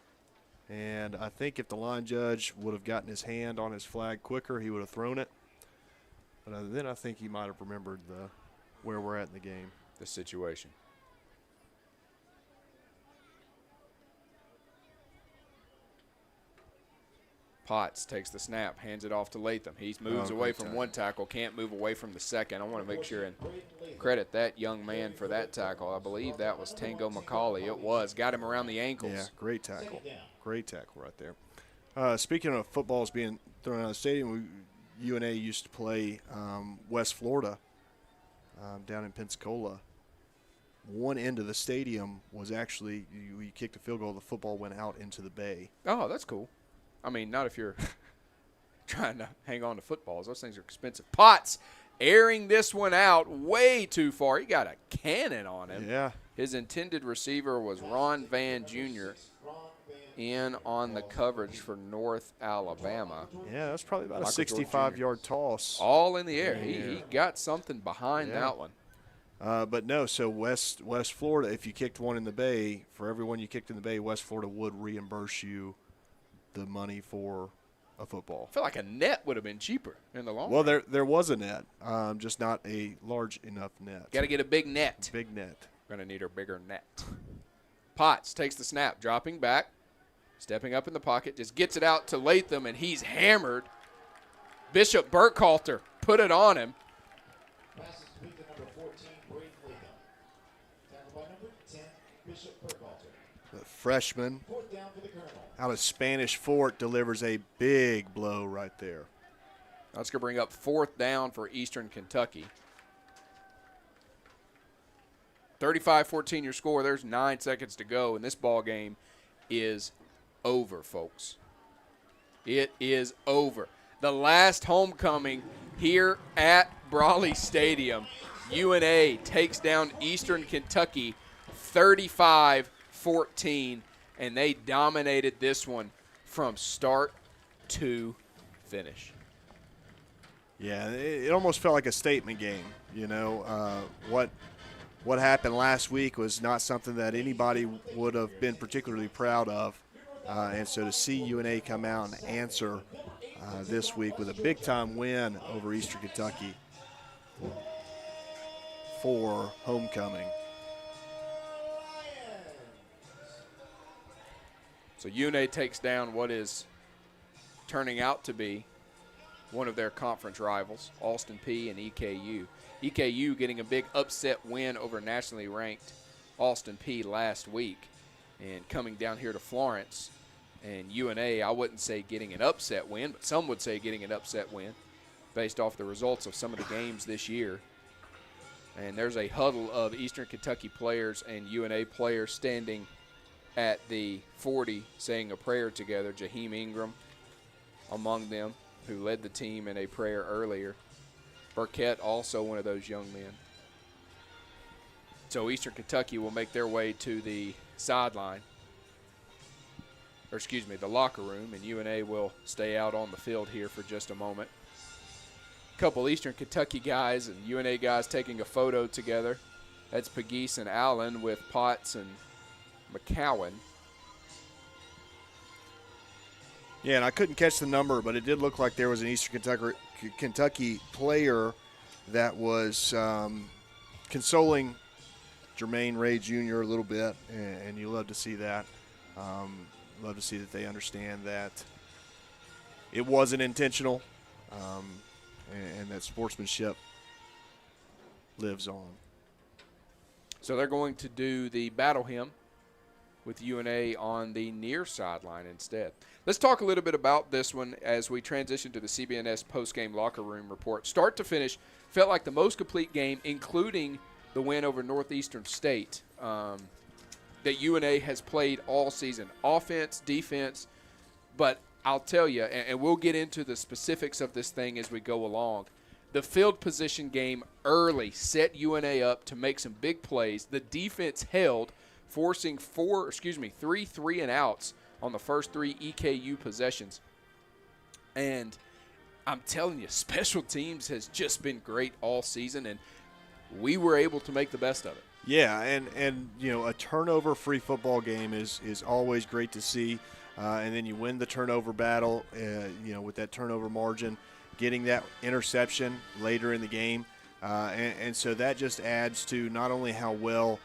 D: And I think if the line judge would have gotten his hand on his flag quicker, he would have thrown it. But then I think he might have remembered where we're at in the game.
C: The situation. Potts takes the snap, hands it off to Latham. He moves away from one tackle, can't move away from the second. I want to make sure and credit that young man for that tackle. I believe that was Tango McCauley. It was. Got him around the ankles.
D: Yeah, great tackle. Great tackle right there. Speaking of footballs being thrown out of the stadium, UNA used to play West Florida down in Pensacola. One end of the stadium was actually, you kicked a field goal, the football went out into the bay.
C: Oh, that's cool. I mean, not if you're trying to hang on to footballs. Those things are expensive. Potts airing this one out way too far. He got a cannon on him.
D: Yeah.
C: His intended receiver was Ron Van Jr. in on the coverage for North Alabama.
D: Yeah, that's probably about a 65-yard toss.
C: All in the air. He got something behind that one.
D: But no, so West Florida, if you kicked one in the bay, for every one you kicked in the bay, West Florida would reimburse you the money for a football.
C: I feel like a net would have been cheaper in the long run.
D: Well, there was a net, just not a large enough net.
C: Got to get a big net.
D: Big net.
C: Going to need a bigger net. Potts takes the snap, dropping back, stepping up in the pocket, just gets it out to Latham, and he's hammered. Bishop Burkhalter put it on him.
E: Passes complete to number 14, Braden Latham. Tackled by number 10, Bishop Burkhalter.
D: The freshman
E: Fourth down for the Colonel.
D: out of Spanish Fort delivers a big blow right there.
C: That's going to bring up fourth down for Eastern Kentucky. 35-14 your score. There's 9 seconds to go, and this ball game is over, folks. It is over. The last homecoming here at Brawley Stadium. UNA takes down Eastern Kentucky 35-14, and they dominated this one from start to finish.
D: Yeah, it almost felt like a statement game. You know, what happened last week was not something that anybody would have been particularly proud of. And so to see UNA come out and answer this week with a big-time win over Eastern Kentucky for homecoming.
C: So UNA takes down what is turning out to be one of their conference rivals, Austin Peay and EKU. EKU getting a big upset win over nationally ranked Austin Peay last week and coming down here to Florence. And UNA, I wouldn't say getting an upset win, but some would say getting an upset win based off the results of some of the games this year. And there's a huddle of Eastern Kentucky players and UNA players standing at the 40 saying a prayer together. Jaheim Ingram among them, who led the team in a prayer earlier. Burkett, also one of those young men. So Eastern Kentucky will make their way to the sideline, or excuse me, the locker room, and UNA will stay out on the field here for just a moment. A couple Eastern Kentucky guys and UNA guys taking a photo together. That's Pegues and Allen with Potts and McCowan.
D: Yeah, and I couldn't catch the number, but it did look like there was an Eastern Kentucky player that was consoling Jermaine Ray Jr. a little bit, and you love to see that. Love to see that they understand that it wasn't intentional, and that sportsmanship lives on.
C: So they're going to do the battle hymn with UNA on the near sideline instead. Let's talk a little bit about this one as we transition to the CBNS postgame locker room report. Start to finish, felt like the most complete game, including the win over Northeastern State that UNA has played all season. Offense, defense, but I'll tell you, and we'll get into the specifics of this thing as we go along, the field position game early set UNA up to make some big plays. The defense held, forcing 3 3-and-outs on the first 3 EKU possessions. And I'm telling you, special teams has just been great all season, and we were able to make the best of it.
D: Yeah, and you know, a turnover-free football game is always great to see, and then you win the turnover battle, you know, with that turnover margin, getting that interception later in the game, and so that just adds to not only how well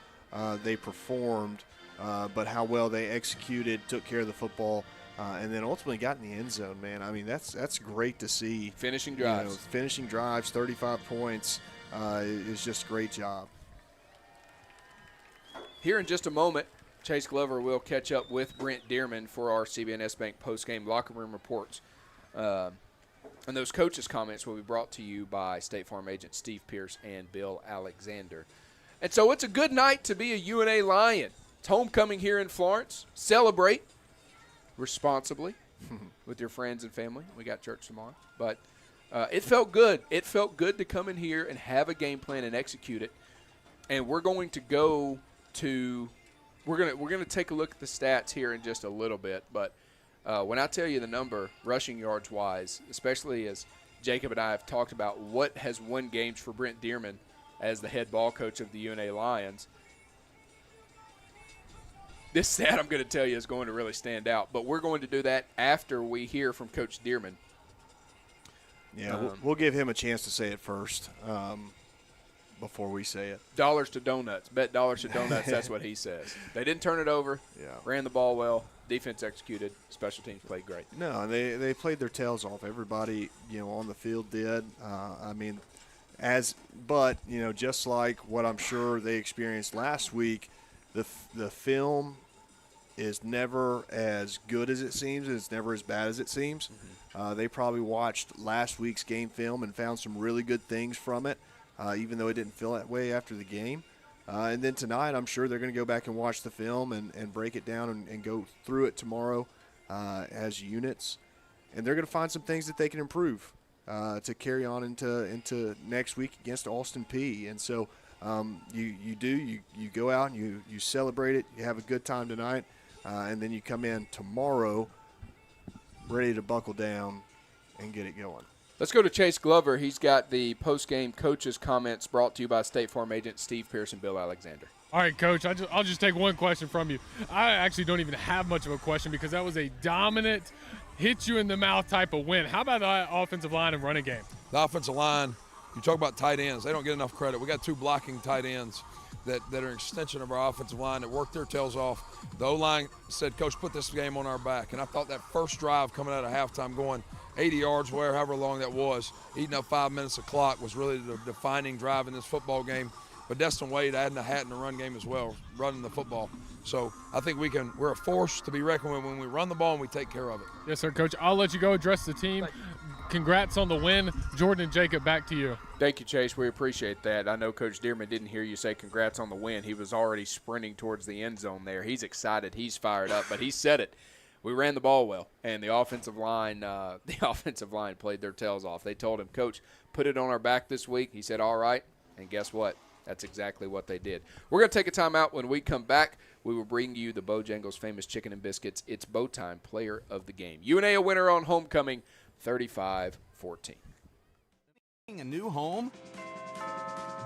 D: they performed, but how well they executed, took care of the football, and then ultimately got in the end zone. Man, I mean that's great to see.
C: Finishing drives,
D: you know, finishing drives, 35 points is just a great job.
C: Here in just a moment, Chase Glover will catch up with Brent Dearman for our CBNS Bank postgame locker room reports. And those coaches' comments will be brought to you by State Farm agent Steve Pierce and Bill Alexander. And so it's a good night to be a UNA Lion. It's homecoming here in Florence. Celebrate responsibly with your friends and family. We got church tomorrow. But it felt good. It felt good to come in here and have a game plan and execute it. And we're going to go to we're gonna take a look at the stats here in just a little bit, but when I tell you the number rushing yards wise, especially as Jacob and I have talked about what has won games for Brent Dearman as the head ball coach of the UNA Lions, this stat I'm going to tell you is going to really stand out. But we're going to do that after we hear from Coach Dearman.
D: Yeah, we'll give him a chance to say it first. Before we say it.
C: Dollars to donuts. Bet dollars to donuts. That's what he says. They didn't turn it over.
D: Yeah.
C: Ran the ball well. Defense executed. Special teams played great.
D: No, they played their tails off. Everybody, you know, on the field did. I mean, but you know, just like what I'm sure they experienced last week, the film is never as good as it seems, and it's never as bad as it seems. Mm-hmm. They probably watched last week's game film and found some really good things from it. Even though it didn't feel that way after the game. And then tonight, I'm sure they're going to go back and watch the film and break it down and go through it tomorrow as units. And they're going to find some things that they can improve to carry on into next week against Austin Peay. And so you go out and you celebrate it. You have a good time tonight. And then you come in tomorrow ready to buckle down and get it going.
C: Let's go to Chase Glover. He's got the post-game coaches' comments brought to you by State Farm agent Steve Pierce and Bill Alexander.
T: All right, Coach, I'll just take one question from you. I actually don't even have much of a question because that was a dominant, hit-you-in-the-mouth type of win. How about the offensive line and running game?
A: The offensive line, you talk about tight ends. They don't get enough credit. We got two blocking tight ends that are an extension of our offensive line that worked their tails off. The O-line said, Coach, put this game on our back. And I thought that first drive coming out of halftime going 80 yards, however long that was, eating up 5 minutes of clock was really the defining drive in this football game. But Destin Wade adding a hat in the run game as well, running the football. So I think we're a force to be reckoned with when we run the ball and we take care of it.
T: Yes, sir, Coach. I'll let you go address the team. Congrats on the win. Jordan and Jacob, back to you.
C: Thank you, Chase. We appreciate that. I know Coach Dearman didn't hear you say congrats on the win. He was already sprinting towards the end zone there. He's excited. He's fired up, but he said it. We ran the ball well, and the offensive line played their tails off. They told him, Coach, put it on our back this week. He said, all right, and guess what? That's exactly what they did. We're going to take a timeout. When we come back, we will bring you the Bojangles' famous chicken and biscuits. It's Bow Time Player of the Game. UNA a winner on homecoming, 35-14.
L: A new home?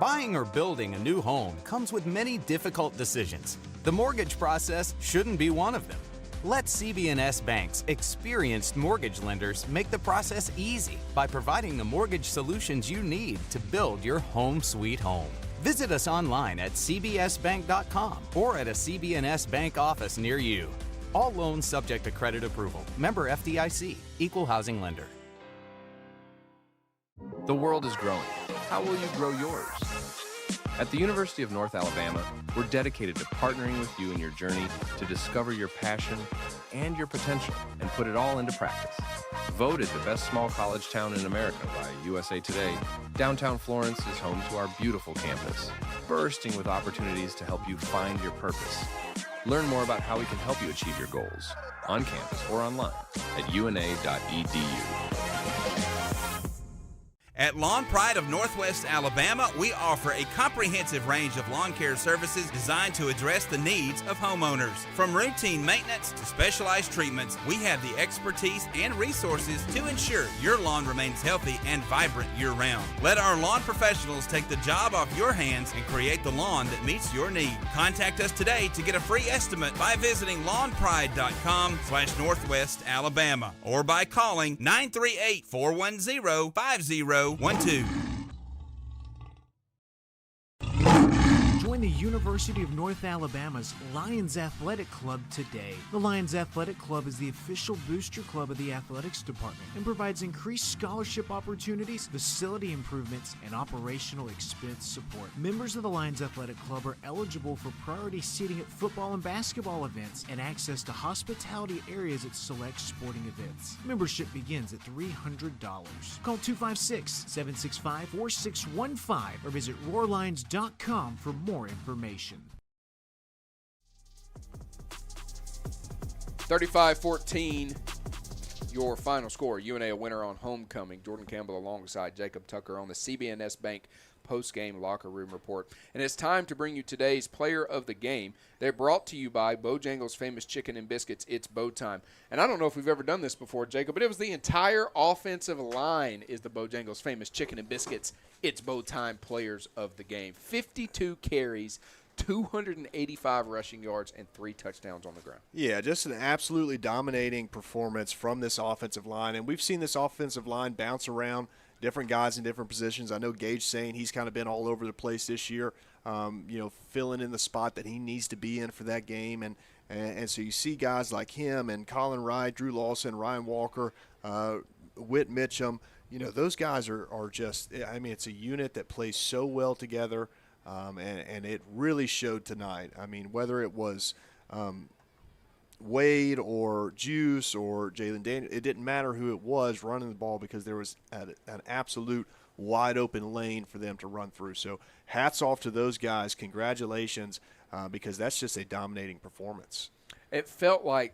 L: Buying or building a new home comes with many difficult decisions. The mortgage process shouldn't be one of them. Let CB&S Bank's experienced mortgage lenders make the process easy by providing the mortgage solutions you need to build your home sweet home. Visit us online at cbsbank.com or at a CB&S Bank office near you. All loans subject to credit approval. Member FDIC. Equal housing lender.
G: The world is growing. How will you grow yours? At the University of North Alabama, we're dedicated to partnering with you in your journey to discover your passion and your potential and put it all into practice. Voted the best small college town in America by USA Today, downtown Florence is home to our beautiful campus, bursting with opportunities to help you find your purpose. Learn more about how we can help you achieve your goals on campus or online at una.edu.
R: At Lawn Pride of Northwest Alabama, we offer a comprehensive range of lawn care services designed to address the needs of homeowners. From routine maintenance to specialized treatments, we have the expertise and resources to ensure your lawn remains healthy and vibrant year-round. Let our lawn professionals take the job off your hands and create the lawn that meets your need. Contact us today to get a free estimate by visiting lawnpride.com/Northwest Alabama or by calling 938-410-5012.
B: Join the University of North Alabama's Lions Athletic Club today. The Lions Athletic Club is the official booster club of the athletics department and provides increased scholarship opportunities, facility improvements, and operational expense support. Members of the Lions Athletic Club are eligible for priority seating at football and basketball events and access to hospitality areas at select sporting events. Membership begins at $300. Call 256-765-4615 or visit roarlions.com for more information.
C: 35-14, your final score. UNA a winner on homecoming. Jordan Campbell alongside Jacob Tucker on the CBNS Bank post-game locker room report. And it's time to bring you today's player of the game. They're brought to you by Bojangles' famous chicken and biscuits. It's Bo time. And I don't know if we've ever done this before, Jacob, but it was the entire offensive line is the Bojangles' famous chicken and biscuits. It's Bo time players of the game. 52 carries, 285 rushing yards, and 3 touchdowns on the ground.
D: Yeah, just an absolutely dominating performance from this offensive line. And we've seen this offensive line bounce around, different guys in different positions. I know Gage saying he's kind of been all over the place this year, filling in the spot that he needs to be in for that game. And so you see guys like him and Colin Wright, Drew Lawson, Ryan Walker, Whit Mitchum. Those guys are just, it's a unit that plays so well together, and it really showed tonight. Whether it was Wade or Juice or Jalen Daniel, it didn't matter who it was running the ball because there was an absolute wide open lane for them to run through. So hats off to those guys. Congratulations, because that's just a dominating performance.
C: It felt like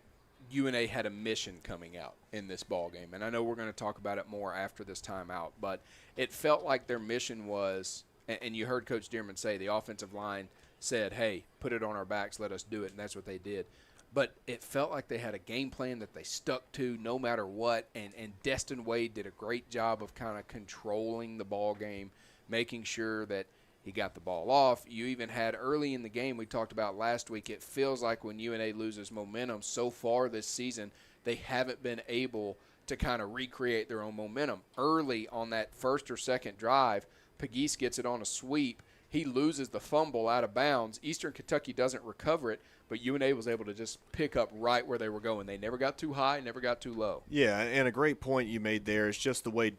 C: UNA had a mission coming out in this ball game, and I know we're going to talk about it more after this timeout, but it felt like their mission was, and you heard Coach Dearman say, the offensive line said, hey, put it on our backs, let us do it, and that's what they did. But it felt like they had a game plan that they stuck to no matter what, and Destin Wade did a great job of kind of controlling the ball game, making sure that he got the ball off. You even had early in the game, we talked about last week, it feels like when UNA loses momentum so far this season, they haven't been able to kind of recreate their own momentum. Early on that first or second drive, Pegues gets it on a sweep. He loses the fumble out of bounds. Eastern Kentucky doesn't recover it, but UNA was able to just pick up right where they were going. They never got too high, never got too low.
D: Yeah, and a great point you made there is just the way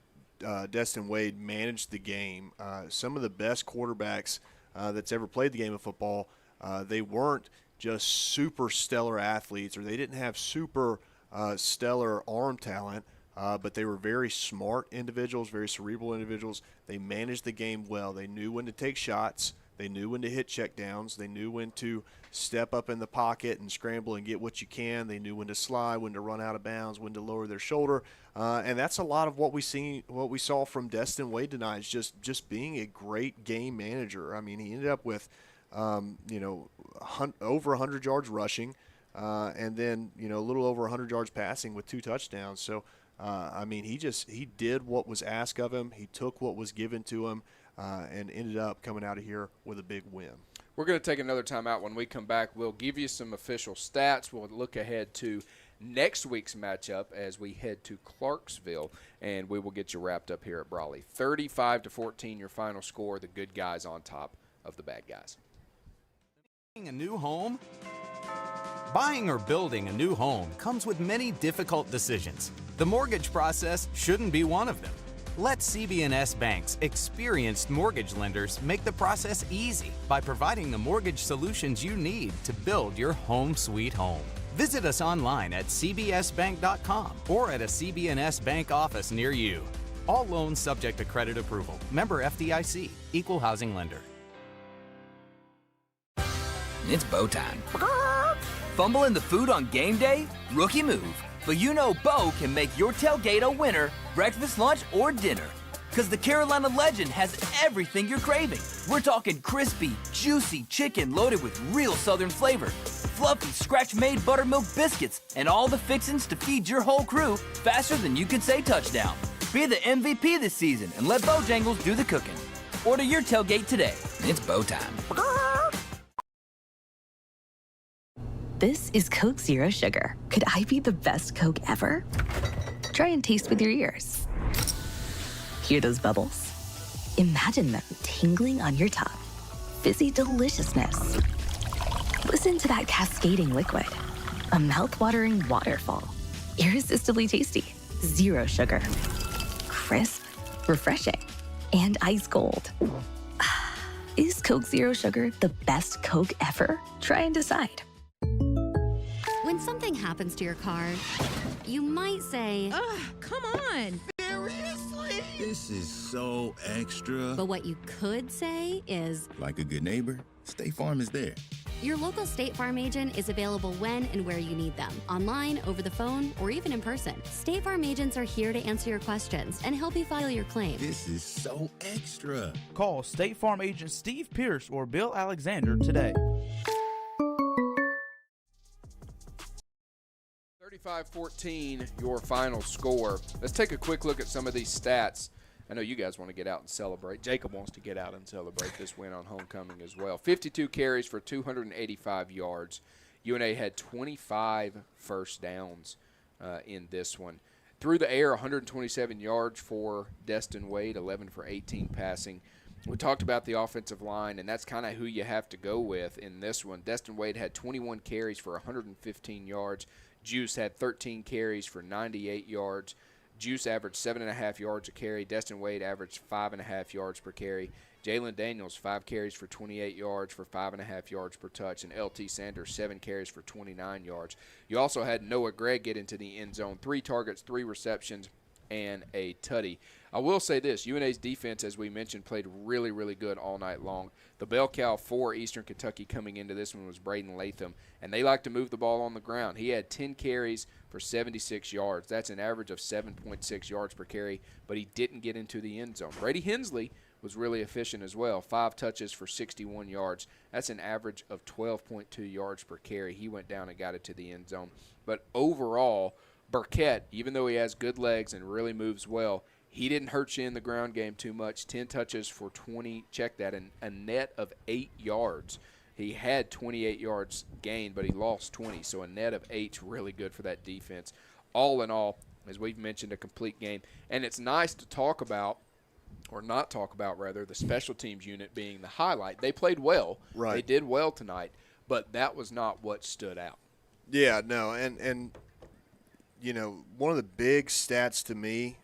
D: Destin Wade managed the game. Some of the best quarterbacks that's ever played the game of football, they weren't just super stellar athletes, or they didn't have super stellar arm talent, but they were very smart individuals, very cerebral individuals. They managed the game well. They knew when to take shots. They knew when to hit checkdowns. They knew when to step up in the pocket and scramble and get what you can. They knew when to slide, when to run out of bounds, when to lower their shoulder. And that's a lot of what we saw from Destin Wade tonight, is just being a great game manager. He ended up with over 100 yards rushing, and then a little over 100 yards passing with 2 touchdowns. So he did what was asked of him. He took what was given to him, and ended up coming out of here with a big win.
C: We're going to take another timeout. When we come back, we'll give you some official stats. We'll look ahead to next week's matchup as we head to Clarksville, and we will get you wrapped up here at Brawley. 35-14, your final score. The good guys on top of the bad guys.
L: Buying a new home? Buying or building a new home comes with many difficult decisions. The mortgage process shouldn't be one of them. Let CB&S Bank's experienced mortgage lenders make the process easy by providing the mortgage solutions you need to build your home sweet home. Visit us online at cbsbank.com or at a CB&S Bank office near you. All loans subject to credit approval. Member FDIC. Equal housing lender.
F: It's Bo time. Fumbling the food on game day? Rookie move. But Bo can make your tailgate a winner, breakfast, lunch, or dinner. Because the Carolina Legend has everything you're craving. We're talking crispy, juicy chicken loaded with real Southern flavor, fluffy scratch-made buttermilk biscuits, and all the fixings to feed your whole crew faster than you can say touchdown. Be the MVP this season and let Bojangles do the cooking. Order your tailgate today. It's Bo time.
H: This is Coke Zero Sugar. Could I be the best Coke ever? Try and taste with your ears. Hear those bubbles? Imagine them tingling on your tongue. Fizzy deliciousness. Listen to that cascading liquid. A mouth-watering waterfall. Irresistibly tasty. Zero sugar. Crisp, refreshing, and ice cold. Is Coke Zero Sugar the best Coke ever? Try and decide.
M: When something happens to your car, you might say,
U: ugh, come on.
M: Seriously?
X: This is so extra.
M: But what you could say is,
X: like a good neighbor, State Farm is there.
M: Your local State Farm agent is available when and where you need them, online, over the phone, or even in person. State Farm agents are here to answer your questions and help you file your claim.
X: This is so extra.
J: Call State Farm agent Steve Pierce or Bill Alexander today.
C: 35-14, your final score. Let's take a quick look at some of these stats. I know you guys want to get out and celebrate. Jacob wants to get out and celebrate this win on homecoming as well. 52 carries for 285 yards. UNA had 25 first downs in this one. Through the air, 127 yards for Destin Wade, 11 for 18 passing. We talked about the offensive line, and that's kind of who you have to go with in this one. Destin Wade had 21 carries for 115 yards. Juice had 13 carries for 98 yards. Juice averaged 7.5 yards a carry. Destin Wade averaged 5.5 yards per carry. Jalen Daniels, 5 carries for 28 yards for 5.5 yards per touch. And L.T. Sanders, 7 carries for 29 yards. You also had Noah Gregg get into the end zone. 3 targets, 3 receptions, and a tutty. I will say this, UNA's defense, as we mentioned, played really, really good all night long. The bell cow for Eastern Kentucky coming into this one was Braden Latham, and they like to move the ball on the ground. He had 10 carries for 76 yards. That's an average of 7.6 yards per carry, but he didn't get into the end zone. Brady Hensley was really efficient as well, 5 touches for 61 yards. That's an average of 12.2 yards per carry. He went down and got it to the end zone. But overall, Burkett, even though he has good legs and really moves well, he didn't hurt you in the ground game too much. 10 touches for 20, check that, and a net of 8 yards. He had 28 yards gained, but he lost 20, so a net of 8's really good for that defense. All in all, as we've mentioned, a complete game. And it's nice to talk about, or not talk about, rather, the special teams unit being the highlight. They played well.
D: Right.
C: They did well tonight, but that was not what stood out.
D: Yeah, no, and you know, one of the big stats to me,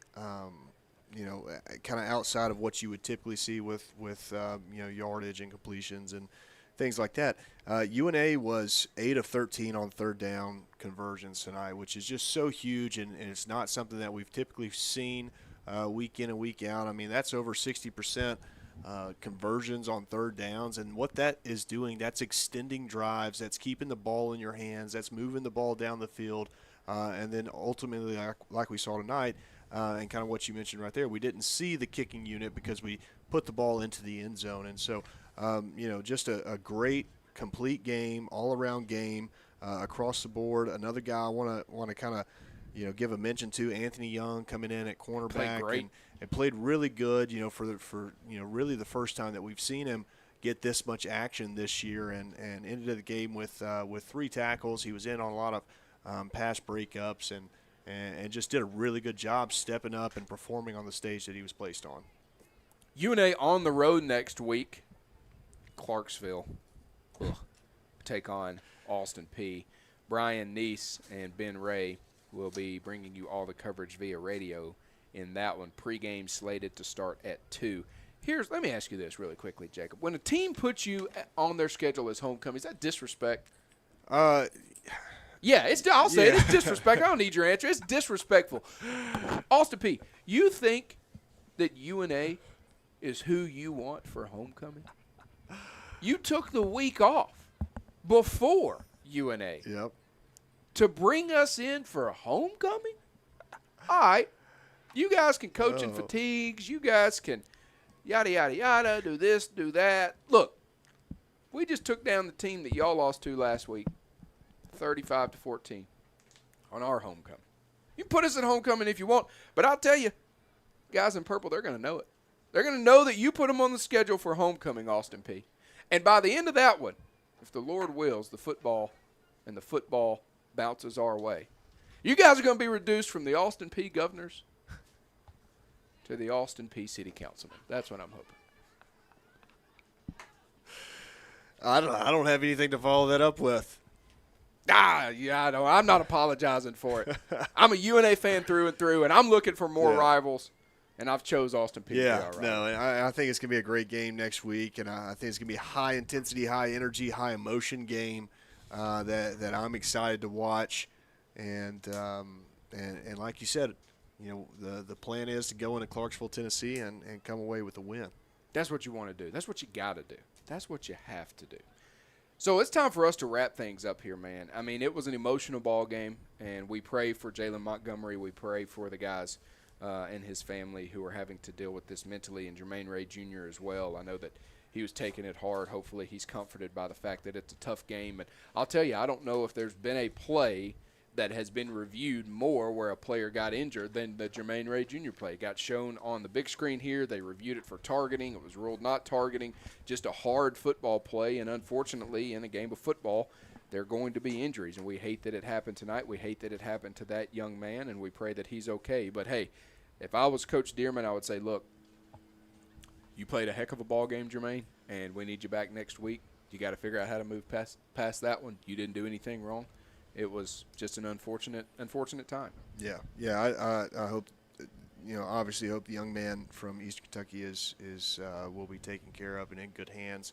D: you know, kind of outside of what you would typically see with you know, yardage and completions and things like that, UNA was 8 of 13 on third down conversions tonight, which is just so huge, and it's not something that we've typically seen week in and week out. I mean, that's over 60% conversions on third downs, and what that is doing, that's extending drives, that's keeping the ball in your hands, that's moving the ball down the field, and then ultimately, like we saw tonight, and kind of what you mentioned right there, we didn't see the kicking unit because we put the ball into the end zone. And so, you know, just a great, complete game, all-around game across the board. Another guy I want to kind of, you know, give a mention to, Anthony Young coming in at cornerback and played really good. You know, for you know, really the first time that we've seen him get this much action this year, and ended the game with 3 tackles. He was in on a lot of pass breakups and just did a really good job stepping up and performing on the stage that he was placed on.
C: UNA on the road next week. Clarksville take on Austin Peay. Brian Neese and Ben Ray will be bringing you all the coverage via radio in that one. Pre-game slated to start at 2. Let me ask you this really quickly, Jacob. When a team puts you on their schedule as homecoming, is that disrespect? Yeah, I'll say it. It's disrespectful. I don't need your answer. It's disrespectful. Austin Peay, you think that UNA is who you want for homecoming? You took the week off before UNA to bring us in for homecoming? All right. You guys can coach in fatigues. You guys can yada, yada, yada, do this, do that. Look, we just took down the team that y'all lost to last week, 35-14, on our homecoming. You can put us at homecoming if you want, but I'll tell you, guys in purple, they're going to know it. They're going to know that you put them on the schedule for homecoming, Austin Peay. And by the end of that one, if the Lord wills, the football bounces our way. You guys are going to be reduced from the Austin Peay governors to the Austin Peay city councilman. That's what I'm hoping.
D: I don't have anything to follow that up with.
C: Yeah, I know. I'm not apologizing for it. I'm a UNA fan through and through, and I'm looking for more rivals, and I've chose Austin Peay.
D: Yeah, no, and I think it's going to be a great game next week, and I think it's going to be a high-intensity, high-energy, high-emotion game that I'm excited to watch. And like you said, the plan is to go into Clarksville, Tennessee, and come away with a win.
C: That's what you want to do. That's what you got to do. That's what you have to do. So it's time for us to wrap things up here, man. I mean, it was an emotional ball game, and we pray for Jalen Montgomery. We pray for the guys and his family who are having to deal with this mentally, and Jermaine Ray Jr. as well. I know that he was taking it hard. Hopefully he's comforted by the fact that it's a tough game. And I'll tell you, I don't know if there's been a play that has been reviewed more where a player got injured than the Jermaine Ray Jr. play. It got shown on the big screen here. They reviewed it for targeting. It was ruled not targeting, just a hard football play. And unfortunately, in a game of football, there are going to be injuries. And we hate that it happened tonight. We hate that it happened to that young man, and we pray that he's okay. But, hey, if I was Coach Dearman, I would say, look, you played a heck of a ball game, Jermaine, and we need you back next week. You got to figure out how to move past that one. You didn't do anything wrong. It was just an unfortunate time.
D: Yeah. I hope, obviously hope the young man from Eastern Kentucky will be taken care of and in good hands,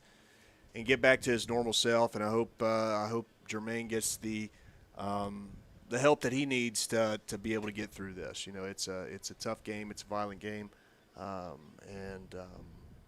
D: and get back to his normal self. And I hope Jermaine gets the help that he needs to be able to get through this. It's a tough game. It's a violent game,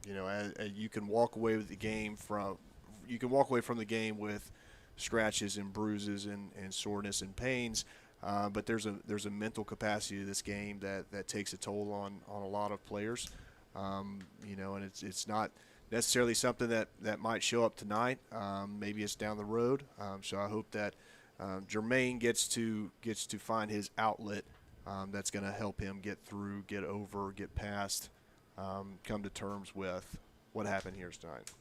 D: you can walk away with the game from the game with scratches and bruises and soreness and pains, but there's a mental capacity to this game that takes a toll on a lot of players, and it's not necessarily something that might show up tonight. Maybe it's down the road. So I hope that Jermaine gets to find his outlet that's going to help him get through, get over, get past, come to terms with what happened here tonight.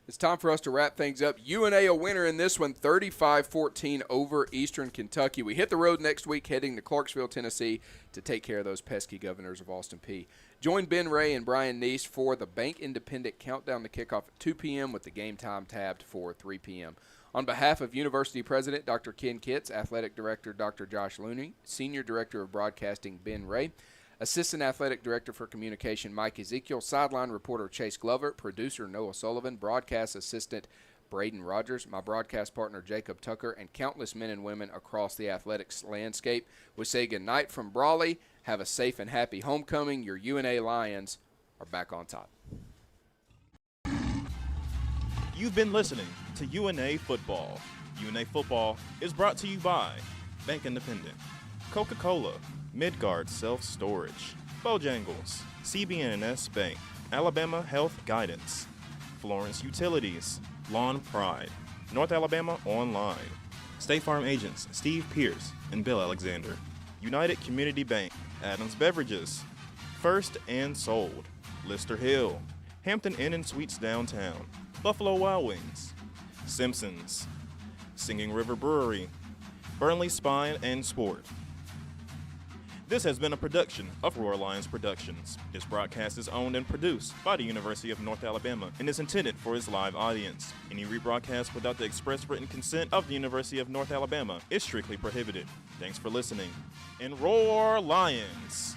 C: It's time for us to wrap things up. UNA a winner in this one, 35-14 over Eastern Kentucky. We hit the road next week heading to Clarksville, Tennessee to take care of those pesky governors of Austin Peay. Join Ben Ray and Brian Neese for the Bank Independent Countdown to Kickoff at 2 p.m. with the game time tabbed for 3 p.m. On behalf of University President Dr. Ken Kitts, Athletic Director Dr. Josh Looney, Senior Director of Broadcasting Ben Ray, Assistant Athletic Director for Communication Mike Ezekiel, Sideline Reporter Chase Glover, Producer Noah Sullivan, Broadcast Assistant Braden Rogers, my broadcast partner Jacob Tucker, and countless men and women across the athletics landscape. We say goodnight from Brawley. Have a safe and happy homecoming. Your UNA Lions are back on top.
I: You've been listening to UNA Football. UNA Football is brought to you by Bank Independent, Coca-Cola, Midgard Self-Storage, Bojangles, CBNS Bank, Alabama Health Guidance, Florence Utilities, Lawn Pride, North Alabama Online, State Farm Agents Steve Pierce and Bill Alexander, United Community Bank, Adams Beverages, First and Sold, Lister Hill, Hampton Inn and Suites Downtown, Buffalo Wild Wings, Simpsons, Singing River Brewery, Burnley Spine and Sport. This has been a production of Roar Lions Productions. This broadcast is owned and produced by the University of North Alabama and is intended for its live audience. Any rebroadcast without the express written consent of the University of North Alabama is strictly prohibited. Thanks for listening. And Roar Lions!